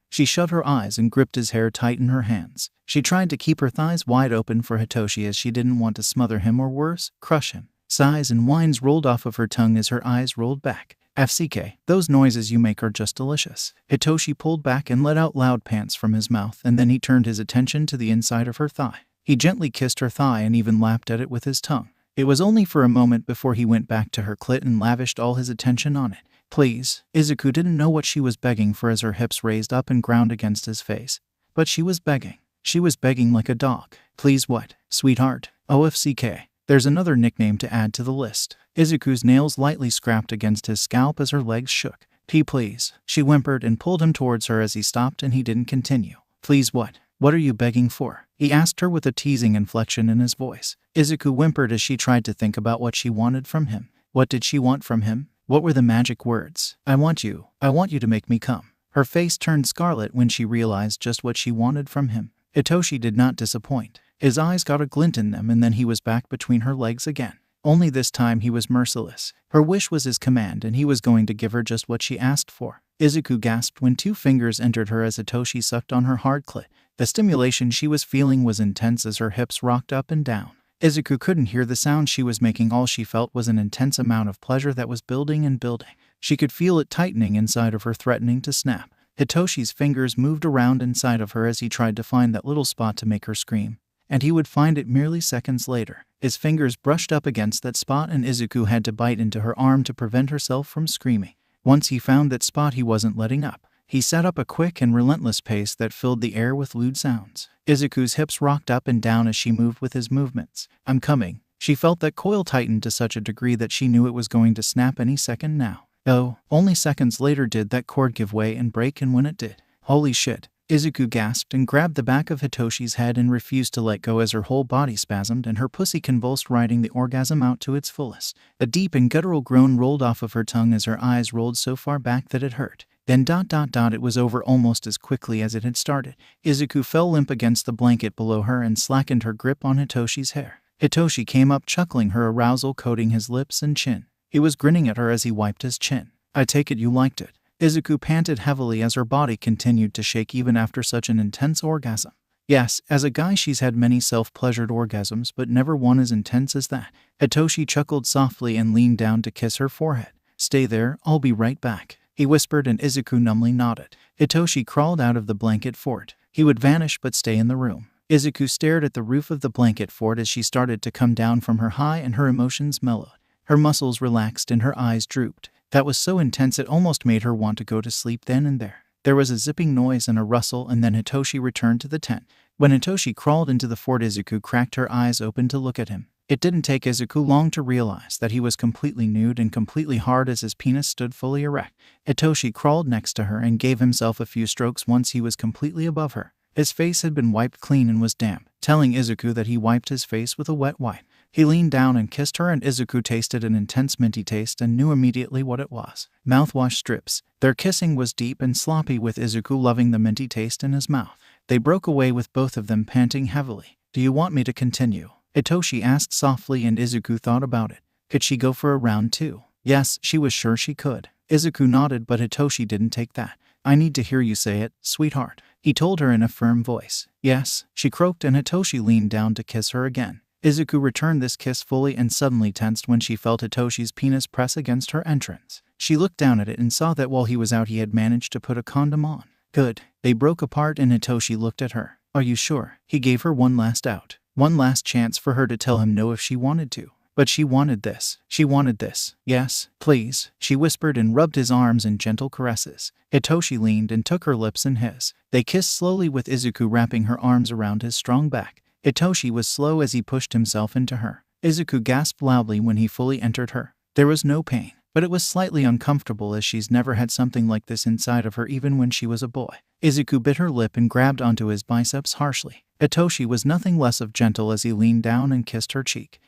She shut her eyes and gripped his hair tight in her hands. She tried to keep her thighs wide open for Hitoshi as she didn't want to smother him or worse, crush him. Sighs and whines rolled off of her tongue as her eyes rolled back. FCK, those noises you make are just delicious. Hitoshi pulled back and let out loud pants from his mouth, and then he turned his attention to the inside of her thigh. He gently kissed her thigh and even lapped at it with his tongue. It was only for a moment before he went back to her clit and lavished all his attention on it. Please. Izuku didn't know what she was begging for as her hips raised up and ground against his face. But she was begging. She was begging like a dog. Please what? Sweetheart. OFCK. There's another nickname to add to the list. Izuku's nails lightly scrapped against his scalp as her legs shook. Please. She whimpered and pulled him towards her as he stopped and he didn't continue. Please what? What are you begging for? He asked her with a teasing inflection in his voice. Izuku whimpered as she tried to think about what she wanted from him. What did she want from him? What were the magic words? I want you to make me come. Her face turned scarlet when she realized just what she wanted from him. Hitoshi did not disappoint. His eyes got a glint in them and then he was back between her legs again. Only this time he was merciless. Her wish was his command and he was going to give her just what she asked for. Izuku gasped when 2 fingers entered her as Hitoshi sucked on her hard clit. The stimulation she was feeling was intense as her hips rocked up and down. Izuku couldn't hear the sound she was making. All she felt was an intense amount of pleasure that was building and building. She could feel it tightening inside of her, threatening to snap. Hitoshi's fingers moved around inside of her as he tried to find that little spot to make her scream. And he would find it merely seconds later. His fingers brushed up against that spot and Izuku had to bite into her arm to prevent herself from screaming. Once he found that spot, he wasn't letting up. He set up a quick and relentless pace that filled the air with lewd sounds. Izuku's hips rocked up and down as she moved with his movements. I'm coming. She felt that coil tightened to such a degree that she knew it was going to snap any second now. Oh, only seconds later did that cord give way and break, and when it did, holy shit. Izuku gasped and grabbed the back of Hitoshi's head and refused to let go as her whole body spasmed and her pussy convulsed, riding the orgasm out to its fullest. A deep and guttural groan rolled off of her tongue as her eyes rolled so far back that it hurt. Then ... it was over almost as quickly as it had started. Izuku fell limp against the blanket below her and slackened her grip on Hitoshi's hair. Hitoshi came up chuckling, her arousal coating his lips and chin. He was grinning at her as he wiped his chin. I take it you liked it. Izuku panted heavily as her body continued to shake even after such an intense orgasm. Yes, as a guy she's had many self-pleasured orgasms, but never one as intense as that. Hitoshi chuckled softly and leaned down to kiss her forehead. Stay there, I'll be right back, he whispered, and Izuku numbly nodded. Hitoshi crawled out of the blanket fort. He would vanish but stay in the room. Izuku stared at the roof of the blanket fort as she started to come down from her high and her emotions mellowed. Her muscles relaxed and her eyes drooped. That was so intense it almost made her want to go to sleep then and there. There was a zipping noise and a rustle, and then Hitoshi returned to the tent. When Hitoshi crawled into the fort, Izuku cracked her eyes open to look at him. It didn't take Izuku long to realize that he was completely nude and completely hard as his penis stood fully erect. Hitoshi crawled next to her and gave himself a few strokes once he was completely above her. His face had been wiped clean and was damp, telling Izuku that he wiped his face with a wet wipe. He leaned down and kissed her, and Izuku tasted an intense minty taste and knew immediately what it was. Mouthwash strips. Their kissing was deep and sloppy, with Izuku loving the minty taste in his mouth. They broke away with both of them panting heavily. Do you want me to continue? Hitoshi asked softly, and Izuku thought about it. Could she go for a round 2? Yes, she was sure she could. Izuku nodded, but Hitoshi didn't take that. I need to hear you say it, sweetheart. he told her in a firm voice. Yes, she croaked, and Hitoshi leaned down to kiss her again. Izuku returned this kiss fully and suddenly tensed when she felt Hitoshi's penis press against her entrance. She looked down at it and saw that while he was out he had managed to put a condom on. Good. They broke apart and Hitoshi looked at her. Are you sure? He gave her one last out. One last chance for her to tell him no if she wanted to. But she wanted this. She wanted this. Yes, please, she whispered and rubbed his arms in gentle caresses. Hitoshi leaned and took her lips in his. They kissed slowly with Izuku wrapping her arms around his strong back. Hitoshi was slow as he pushed himself into her. Izuku gasped loudly when he fully entered her. There was no pain, but it was slightly uncomfortable as she's never had something like this inside of her even when she was a boy. Izuku bit her lip and grabbed onto his biceps harshly. Hitoshi was nothing less of gentle as he leaned down and kissed her cheek.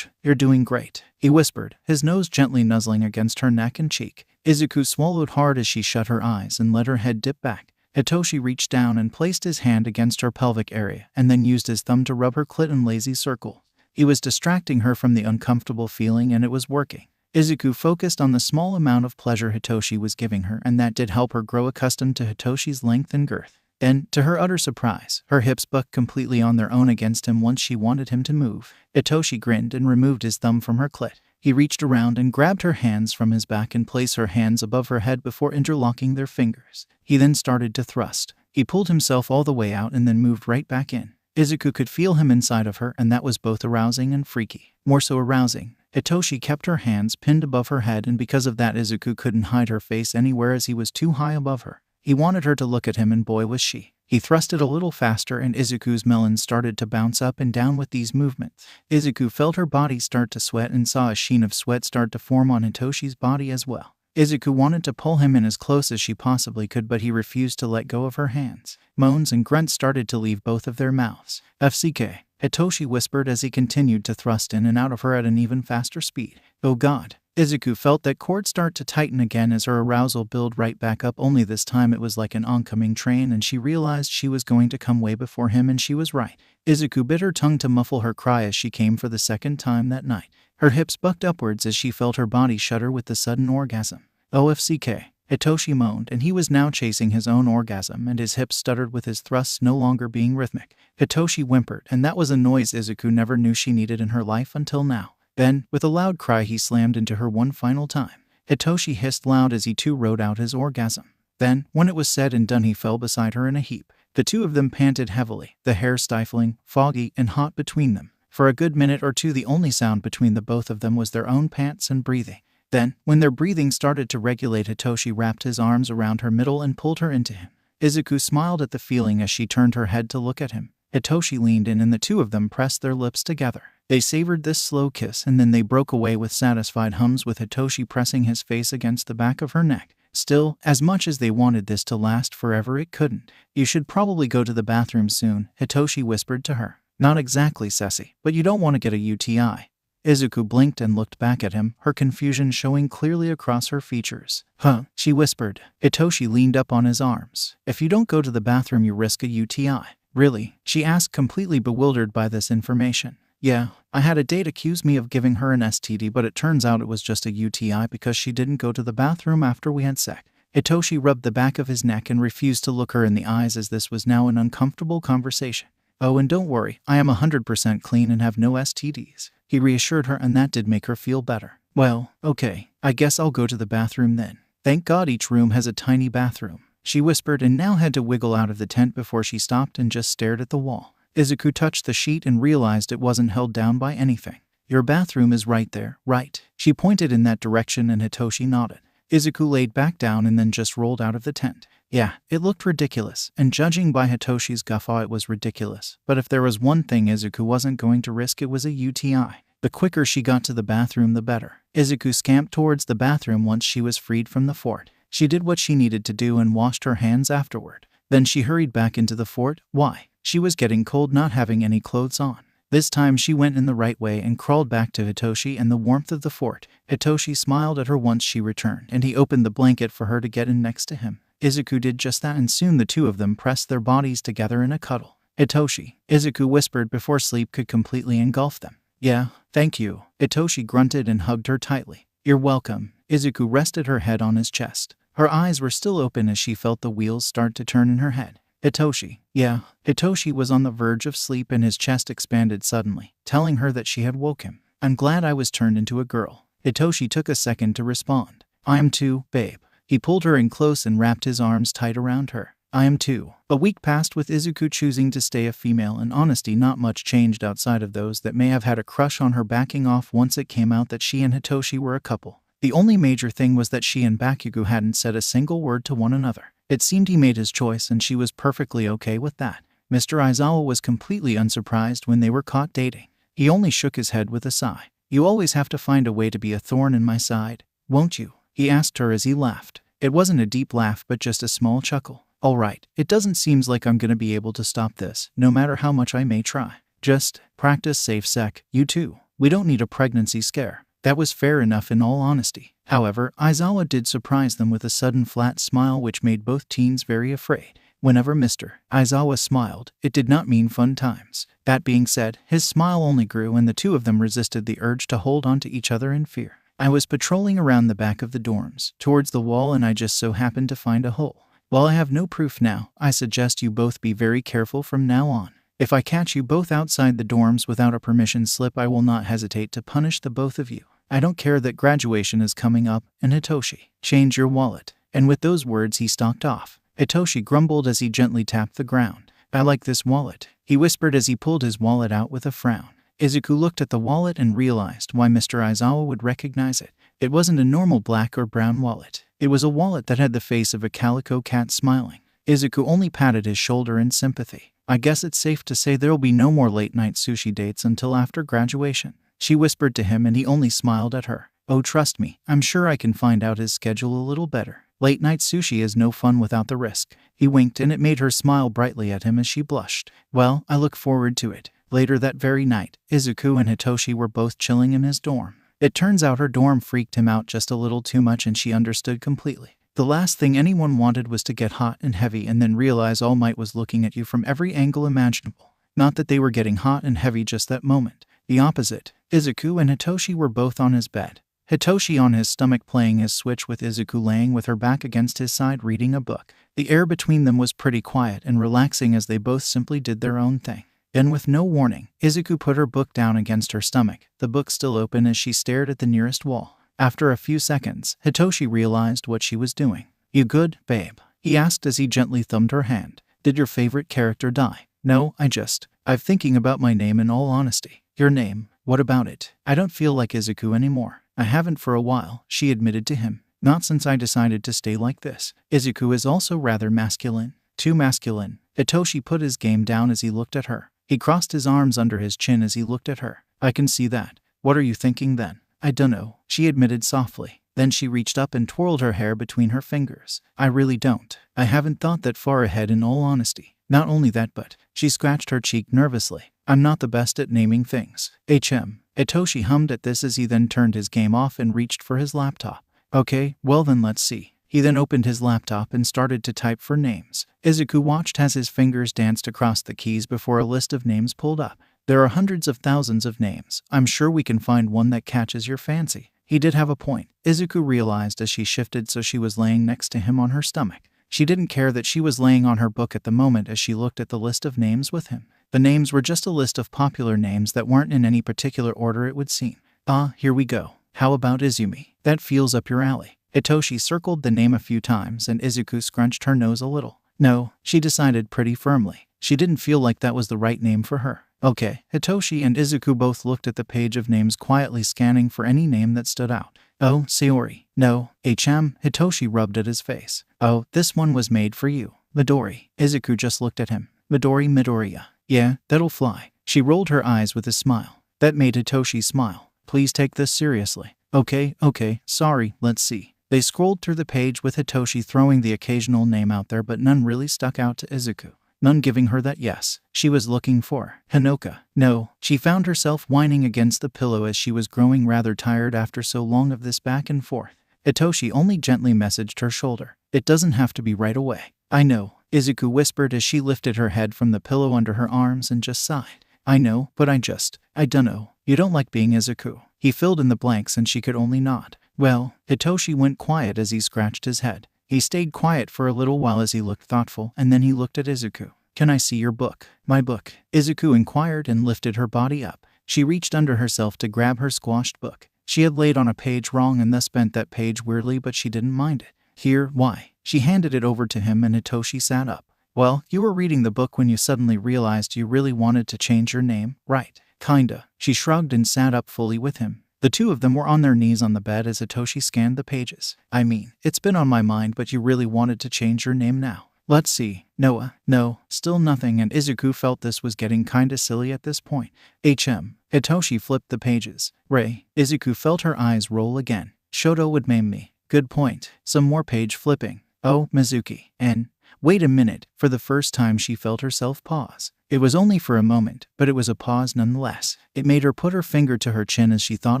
You're doing great, he whispered, his nose gently nuzzling against her neck and cheek. Izuku swallowed hard as she shut her eyes and let her head dip back. Hitoshi reached down and placed his hand against her pelvic area and then used his thumb to rub her clit in lazy circle. He was distracting her from the uncomfortable feeling and it was working. Izuku focused on the small amount of pleasure Hitoshi was giving her, and that did help her grow accustomed to Hitoshi's length and girth. Then, to her utter surprise, her hips bucked completely on their own against him once she wanted him to move. Hitoshi grinned and removed his thumb from her clit. He reached around and grabbed her hands from his back and placed her hands above her head before interlocking their fingers. He then started to thrust. He pulled himself all the way out and then moved right back in. Izuku could feel him inside of her, and that was both arousing and freaky. More so arousing. Hitoshi kept her hands pinned above her head, and because of that Izuku couldn't hide her face anywhere as he was too high above her. He wanted her to look at him, and boy was she. He thrusted a little faster and Izuku's melon started to bounce up and down with these movements. Izuku felt her body start to sweat and saw a sheen of sweat start to form on Hitoshi's body as well. Izuku wanted to pull him in as close as she possibly could, but he refused to let go of her hands. Moans and grunts started to leave both of their mouths. FCK, Hitoshi whispered as he continued to thrust in and out of her at an even faster speed. Oh God. Izuku felt that cord start to tighten again as her arousal built right back up, only this time it was like an oncoming train and she realized she was going to come way before him, and she was right. Izuku bit her tongue to muffle her cry as she came for the second time that night. Her hips bucked upwards as she felt her body shudder with the sudden orgasm. OFCK, Hitoshi moaned, and he was now chasing his own orgasm and his hips stuttered with his thrusts no longer being rhythmic. Hitoshi whimpered, and that was a noise Izuku never knew she needed in her life until now. Then, with a loud cry, he slammed into her one final time. Hitoshi hissed loud as he too rode out his orgasm. Then, when it was said and done, he fell beside her in a heap. The two of them panted heavily, the hair stifling, foggy, and hot between them. For a good minute or two the only sound between the both of them was their own pants and breathing. Then, when their breathing started to regulate, Hitoshi wrapped his arms around her middle and pulled her into him. Izuku smiled at the feeling as she turned her head to look at him. Hitoshi leaned in and the two of them pressed their lips together. They savored this slow kiss and then they broke away with satisfied hums, with Hitoshi pressing his face against the back of her neck. Still, as much as they wanted this to last forever, it couldn't. You should probably go to the bathroom soon, Hitoshi whispered to her. Not exactly, Ceci, but you don't want to get a UTI. Izuku blinked and looked back at him, her confusion showing clearly across her features. Huh, she whispered. Hitoshi leaned up on his arms. If you don't go to the bathroom, you risk a UTI. Really? She asked, completely bewildered by this information. Yeah, I had a date accuse me of giving her an STD, but it turns out it was just a UTI because she didn't go to the bathroom after we had sex. Hitoshi rubbed the back of his neck and refused to look her in the eyes as this was now an uncomfortable conversation. Oh, and don't worry, I am 100% clean and have no STDs. He reassured her, and that did make her feel better. Well, okay, I guess I'll go to the bathroom then. Thank God each room has a tiny bathroom, she whispered, and now had to wiggle out of the tent before she stopped and just stared at the wall. Izuku touched the sheet and realized it wasn't held down by anything. Your bathroom is right there, right? She pointed in that direction and Hitoshi nodded. Izuku laid back down and then just rolled out of the tent. Yeah, it looked ridiculous, and judging by Hitoshi's guffaw it was ridiculous, but if there was one thing Izuku wasn't going to risk, it was a UTI. The quicker she got to the bathroom the better. Izuku scamped towards the bathroom once she was freed from the fort. She did what she needed to do and washed her hands afterward. Then she hurried back into the fort. Why? She was getting cold not having any clothes on. This time she went in the right way and crawled back to Hitoshi and the warmth of the fort. Hitoshi smiled at her once she returned, and he opened the blanket for her to get in next to him. Izuku did just that, and soon the two of them pressed their bodies together in a cuddle. Hitoshi, Izuku whispered before sleep could completely engulf them. Yeah, thank you. Hitoshi grunted and hugged her tightly. You're welcome. Izuku rested her head on his chest. Her eyes were still open as she felt the wheels start to turn in her head. Hitoshi. Yeah. Hitoshi was on the verge of sleep and his chest expanded suddenly, telling her that she had woke him. I'm glad I was turned into a girl. Hitoshi took a second to respond. I am too, babe. He pulled her in close and wrapped his arms tight around her. I am too. A week passed with Izuku choosing to stay a female and honestly not much changed outside of those that may have had a crush on her backing off once it came out that she and Hitoshi were a couple. The only major thing was that she and Bakugo hadn't said a single word to one another. It seemed he made his choice and she was perfectly okay with that. Mr. Aizawa was completely unsurprised when they were caught dating. He only shook his head with a sigh. You always have to find a way to be a thorn in my side, won't you? He asked her as he laughed. It wasn't a deep laugh but just a small chuckle. All right, it doesn't seem like I'm gonna be able to stop this, no matter how much I may try. Just practice safe sec, you too. We don't need a pregnancy scare. That was fair enough in all honesty. However, Aizawa did surprise them with a sudden flat smile which made both teens very afraid. Whenever Mr. Aizawa smiled, it did not mean fun times. That being said, his smile only grew and the two of them resisted the urge to hold on to each other in fear. I was patrolling around the back of the dorms, towards the wall, and I just so happened to find a hole. While I have no proof now, I suggest you both be very careful from now on. If I catch you both outside the dorms without a permission slip, I will not hesitate to punish the both of you. I don't care that graduation is coming up, and Hitoshi, change your wallet. And with those words he stalked off. Hitoshi grumbled as he gently tapped the ground. I like this wallet, he whispered as he pulled his wallet out with a frown. Izuku looked at the wallet and realized why Mr. Aizawa would recognize it. It wasn't a normal black or brown wallet. It was a wallet that had the face of a calico cat smiling. Izuku only patted his shoulder in sympathy. I guess it's safe to say there'll be no more late-night sushi dates until after graduation, she whispered to him, and he only smiled at her. Oh, trust me, I'm sure I can find out his schedule a little better. Late-night sushi is no fun without the risk. He winked and it made her smile brightly at him as she blushed. Well, I look forward to it. Later that very night, Izuku and Hitoshi were both chilling in his dorm. It turns out her dorm freaked him out just a little too much and she understood completely. The last thing anyone wanted was to get hot and heavy and then realize All Might was looking at you from every angle imaginable. Not that they were getting hot and heavy just that moment. The opposite. Izuku and Hitoshi were both on his bed. Hitoshi on his stomach playing his Switch with Izuku laying with her back against his side reading a book. The air between them was pretty quiet and relaxing as they both simply did their own thing. Then with no warning, Izuku put her book down against her stomach, the book still open as she stared at the nearest wall. After a few seconds, Hitoshi realized what she was doing. You good, babe? He asked as he gently thumbed her hand. Did your favorite character die? No, I'm thinking about my name in all honesty. Your name? What about it? I don't feel like Izuku anymore. I haven't for a while, she admitted to him. Not since I decided to stay like this. Izuku is also rather masculine. Too masculine. Hitoshi put his game down as he looked at her. He crossed his arms under his chin as he looked at her. I can see that. What are you thinking then? I dunno, she admitted softly. Then she reached up and twirled her hair between her fingers. I really don't. I haven't thought that far ahead in all honesty. Not only that, but she scratched her cheek nervously. I'm not the best at naming things. Hitoshi hummed at this as he then turned his game off and reached for his laptop. Okay, well then let's see. He then opened his laptop and started to type for names. Izuku watched as his fingers danced across the keys before a list of names pulled up. There are hundreds of thousands of names. I'm sure we can find one that catches your fancy. He did have a point, Izuku realized as she shifted so she was laying next to him on her stomach. She didn't care that she was laying on her book at the moment as she looked at the list of names with him. The names were just a list of popular names that weren't in any particular order it would seem. Ah, here we go. How about Izumi? That feels up your alley. Hitoshi circled the name a few times and Izuku scrunched her nose a little. No, she decided pretty firmly. She didn't feel like that was the right name for her. Okay, Hitoshi and Izuku both looked at the page of names quietly scanning for any name that stood out. Oh, Sayori. No, Hitoshi rubbed at his face. Oh, this one was made for you. Midori. Izuku just looked at him. Midoriya. Yeah, that'll fly. She rolled her eyes with a smile. That made Hitoshi smile. Please take this seriously. Okay, sorry, let's see. They scrolled through the page with Hitoshi throwing the occasional name out there, but none really stuck out to Izuku. None giving her that yes she was looking for. Hinoka. No, she found herself whining against the pillow as she was growing rather tired after so long of this back and forth. Hitoshi only gently messaged her shoulder. It doesn't have to be right away. I know, Izuku whispered as she lifted her head from the pillow under her arms and just sighed. I know, but I dunno. You don't like being Izuku. He filled in the blanks and she could only nod. Well, Hitoshi went quiet as he scratched his head. He stayed quiet for a little while as he looked thoughtful, and then he looked at Izuku. "Can I see your book?" "My book?" Izuku inquired and lifted her body up. She reached under herself to grab her squashed book. She had laid on a page wrong and thus bent that page weirdly, but she didn't mind it. "Here, why?" She handed it over to him and Hitoshi sat up. "Well, you were reading the book when you suddenly realized you really wanted to change your name, right?" "Kinda." She shrugged and sat up fully with him. The two of them were on their knees on the bed as Hitoshi scanned the pages. "I mean, it's been on my mind, but you really wanted to change your name now." "Let's see. Noah." "No, still nothing," and Izuku felt this was getting kinda silly at this point. Hitoshi flipped the pages. "Rei." Izuku felt her eyes roll again. "Shoto would name me." "Good point." Some more page flipping. "Oh, Mizuki." "And wait a minute." For the first time she felt herself pause. It was only for a moment, but it was a pause nonetheless. It made her put her finger to her chin as she thought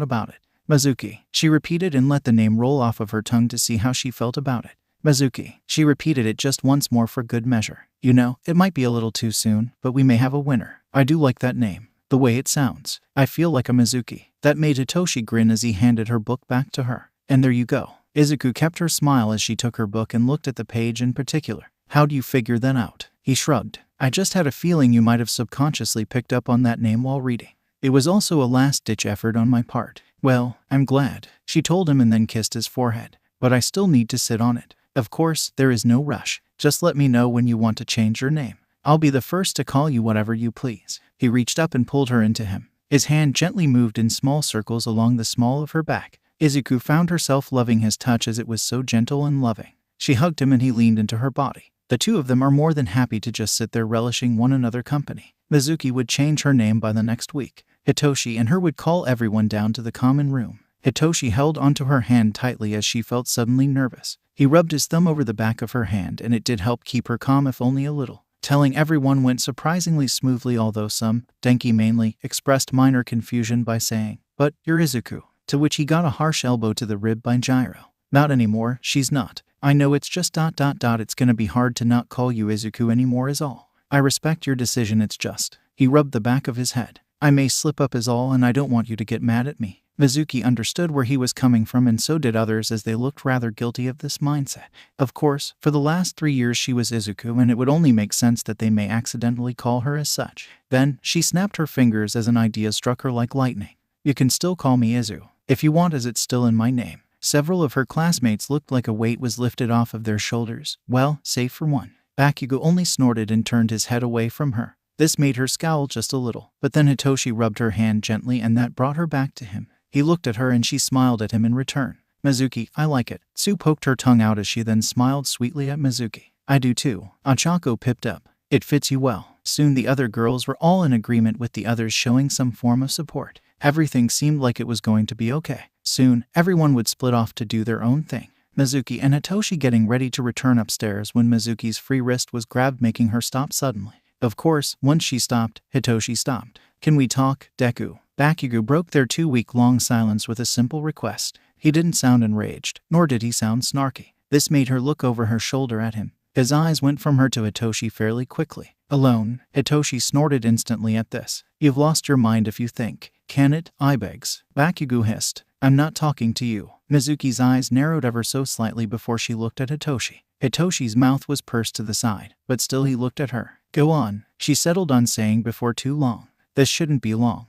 about it. "Mizuki." She repeated and let the name roll off of her tongue to see how she felt about it. "Mizuki." She repeated it just once more for good measure. "You know, it might be a little too soon, but we may have a winner. I do like that name. The way it sounds. I feel like a Mizuki." That made Hitoshi grin as he handed her book back to her. "And there you go." Izuku kept her smile as she took her book and looked at the page in particular. "How do you figure that out?" He shrugged. "I just had a feeling you might have subconsciously picked up on that name while reading. It was also a last-ditch effort on my part." "Well, I'm glad," she told him and then kissed his forehead. "But I still need to sit on it. Of course, there is no rush. Just let me know when you want to change your name. I'll be the first to call you whatever you please." He reached up and pulled her into him. His hand gently moved in small circles along the small of her back. Izuku found herself loving his touch as it was so gentle and loving. She hugged him and he leaned into her body. The two of them are more than happy to just sit there relishing one another company. Mizuki would change her name by the next week. Hitoshi and her would call everyone down to the common room. Hitoshi held onto her hand tightly as she felt suddenly nervous. He rubbed his thumb over the back of her hand and it did help keep her calm if only a little. Telling everyone went surprisingly smoothly, although some, Denki mainly, expressed minor confusion by saying, "But you're Izuku." To which he got a harsh elbow to the rib by Gyro. "Not anymore, she's not. I know it's just ... It's gonna be hard to not call you Izuku anymore is all. I respect your decision, it's just." He rubbed the back of his head. "I may slip up is all and I don't want you to get mad at me." Mizuki understood where he was coming from and so did others as they looked rather guilty of this mindset. Of course, for the last 3 years she was Izuku and it would only make sense that they may accidentally call her as such. Then, she snapped her fingers as an idea struck her like lightning. "You can still call me Izu, if you want, as it's still in my name." Several of her classmates looked like a weight was lifted off of their shoulders. Well, save for one. Bakugo only snorted and turned his head away from her. This made her scowl just a little, but then Hitoshi rubbed her hand gently and that brought her back to him. He looked at her and she smiled at him in return. "Mizuki, I like it." Tsu poked her tongue out as she then smiled sweetly at Mizuki. "I do too." Ochako pipped up. "It fits you well." Soon the other girls were all in agreement with the others, showing some form of support. Everything seemed like it was going to be okay. Soon, everyone would split off to do their own thing. Mizuki and Hitoshi getting ready to return upstairs when Mizuki's free wrist was grabbed, making her stop suddenly. Of course, once she stopped, Hitoshi stopped. "Can we talk, Deku?" Bakugo broke their 2-week-long silence with a simple request. He didn't sound enraged, nor did he sound snarky. This made her look over her shoulder at him. His eyes went from her to Hitoshi fairly quickly. "Alone?" Hitoshi snorted instantly at this. "You've lost your mind if you think. Can it, I begs?" Bakugo hissed. "I'm not talking to you." Mizuki's eyes narrowed ever so slightly before she looked at Hitoshi. Hitoshi's mouth was pursed to the side, but still he looked at her. "Go on," she settled on saying before too long. "This shouldn't be long."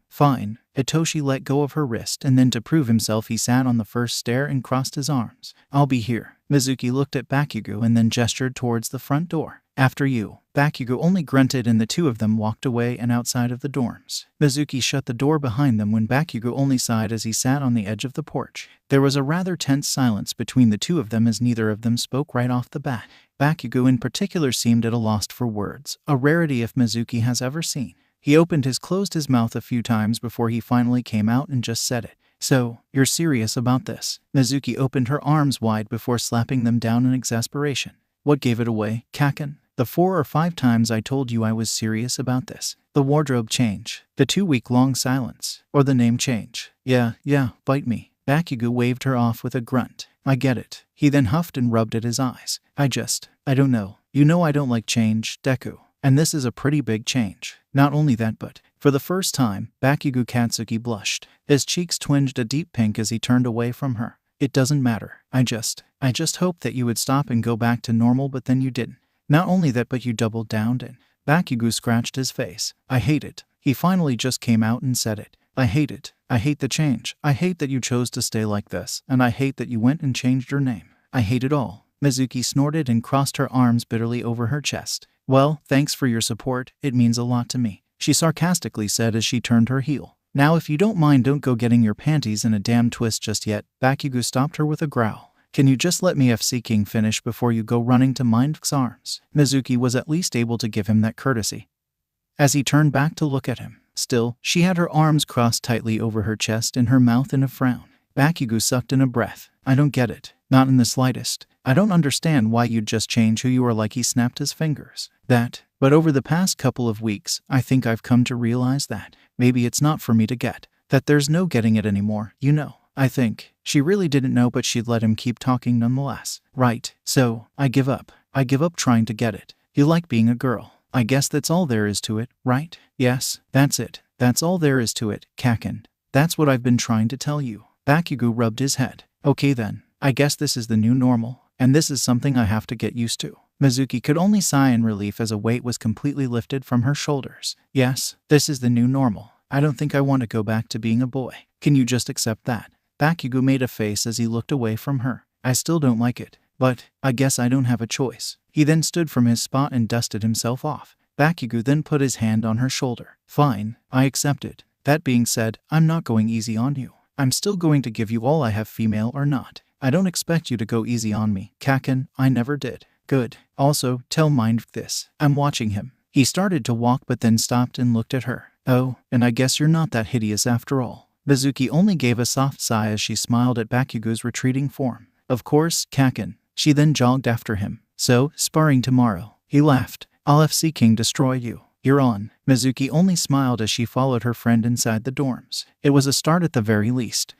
Fine." Hitoshi let go of her wrist and then to prove himself he sat on the first stair and crossed his arms. "I'll be here." Mizuki looked at Bakugo and then gestured towards the front door. "After you." Bakugo only grunted and the two of them walked away and outside of the dorms. Mizuki shut the door behind them when Bakugo only sighed as he sat on the edge of the porch. There was a rather tense silence between the two of them as neither of them spoke right off the bat. Bakugo in particular seemed at a loss for words, a rarity if Mizuki has ever seen. He closed his mouth a few times before he finally came out and just said it. "So, you're serious about this?" Mizuki opened her arms wide before slapping them down in exasperation. "What gave it away, Kaken? The 4 or 5 times I told you I was serious about this. The wardrobe change, the 2-week-long silence, or the name change. Yeah, bite me." Bakugo waved her off with a grunt. "I get it." He then huffed and rubbed at his eyes. I don't know. You know I don't like change, Deku. And this is a pretty big change. Not only that, but for the first time, Bakugo Katsuki blushed. His cheeks twinged a deep pink as he turned away from her. It doesn't matter. I just hoped that you would stop and go back to normal, but then you didn't. Not only that, but you doubled down and Bakugo scratched his face. I hate it. He finally just came out and said it. I hate it. I hate the change. I hate that you chose to stay like this, and I hate that you went and changed your name. I hate it all. Mizuki snorted and crossed her arms bitterly over her chest. Well, thanks for your support. It means a lot to me, she sarcastically said as she turned her heel. Now if you don't mind, don't go getting your panties in a damn twist just yet. Bakugo stopped her with a growl. Can you just let me FC King finish before you go running to Mind's arms? Mizuki was at least able to give him that courtesy. As he turned back to look at him, still, she had her arms crossed tightly over her chest and her mouth in a frown. Bakugo sucked in a breath. I don't get it. Not in the slightest. I don't understand why you'd just change who you are like. He snapped his fingers. But over the past couple of weeks, I think I've come to realize that maybe it's not for me to get. That there's no getting it anymore, you know. I think. She really didn't know, but she'd let him keep talking nonetheless. Right. So, I give up. I give up trying to get it. You like being a girl. I guess that's all there is to it, right? Yes, that's it. That's all there is to it, Kaken. That's what I've been trying to tell you. Bakugo rubbed his head. Okay then. I guess this is the new normal, and this is something I have to get used to. Mizuki could only sigh in relief as a weight was completely lifted from her shoulders. Yes, this is the new normal. I don't think I want to go back to being a boy. Can you just accept that? Bakugo made a face as he looked away from her. I still don't like it, but I guess I don't have a choice. He then stood from his spot and dusted himself off. Bakugo then put his hand on her shoulder. Fine, I accept it. That being said, I'm not going easy on you. I'm still going to give you all I have, female or not. I don't expect you to go easy on me, Kaken. I never did. Good. Also, tell Mind this. I'm watching him. He started to walk but then stopped and looked at her. Oh, and I guess you're not that hideous after all. Mizuki only gave a soft sigh as she smiled at Bakugo's retreating form. Of course, Kaken. She then jogged after him. So, sparring tomorrow. He laughed. I'll FC King destroy you. You're on. Mizuki only smiled as she followed her friend inside the dorms. It was a start at the very least.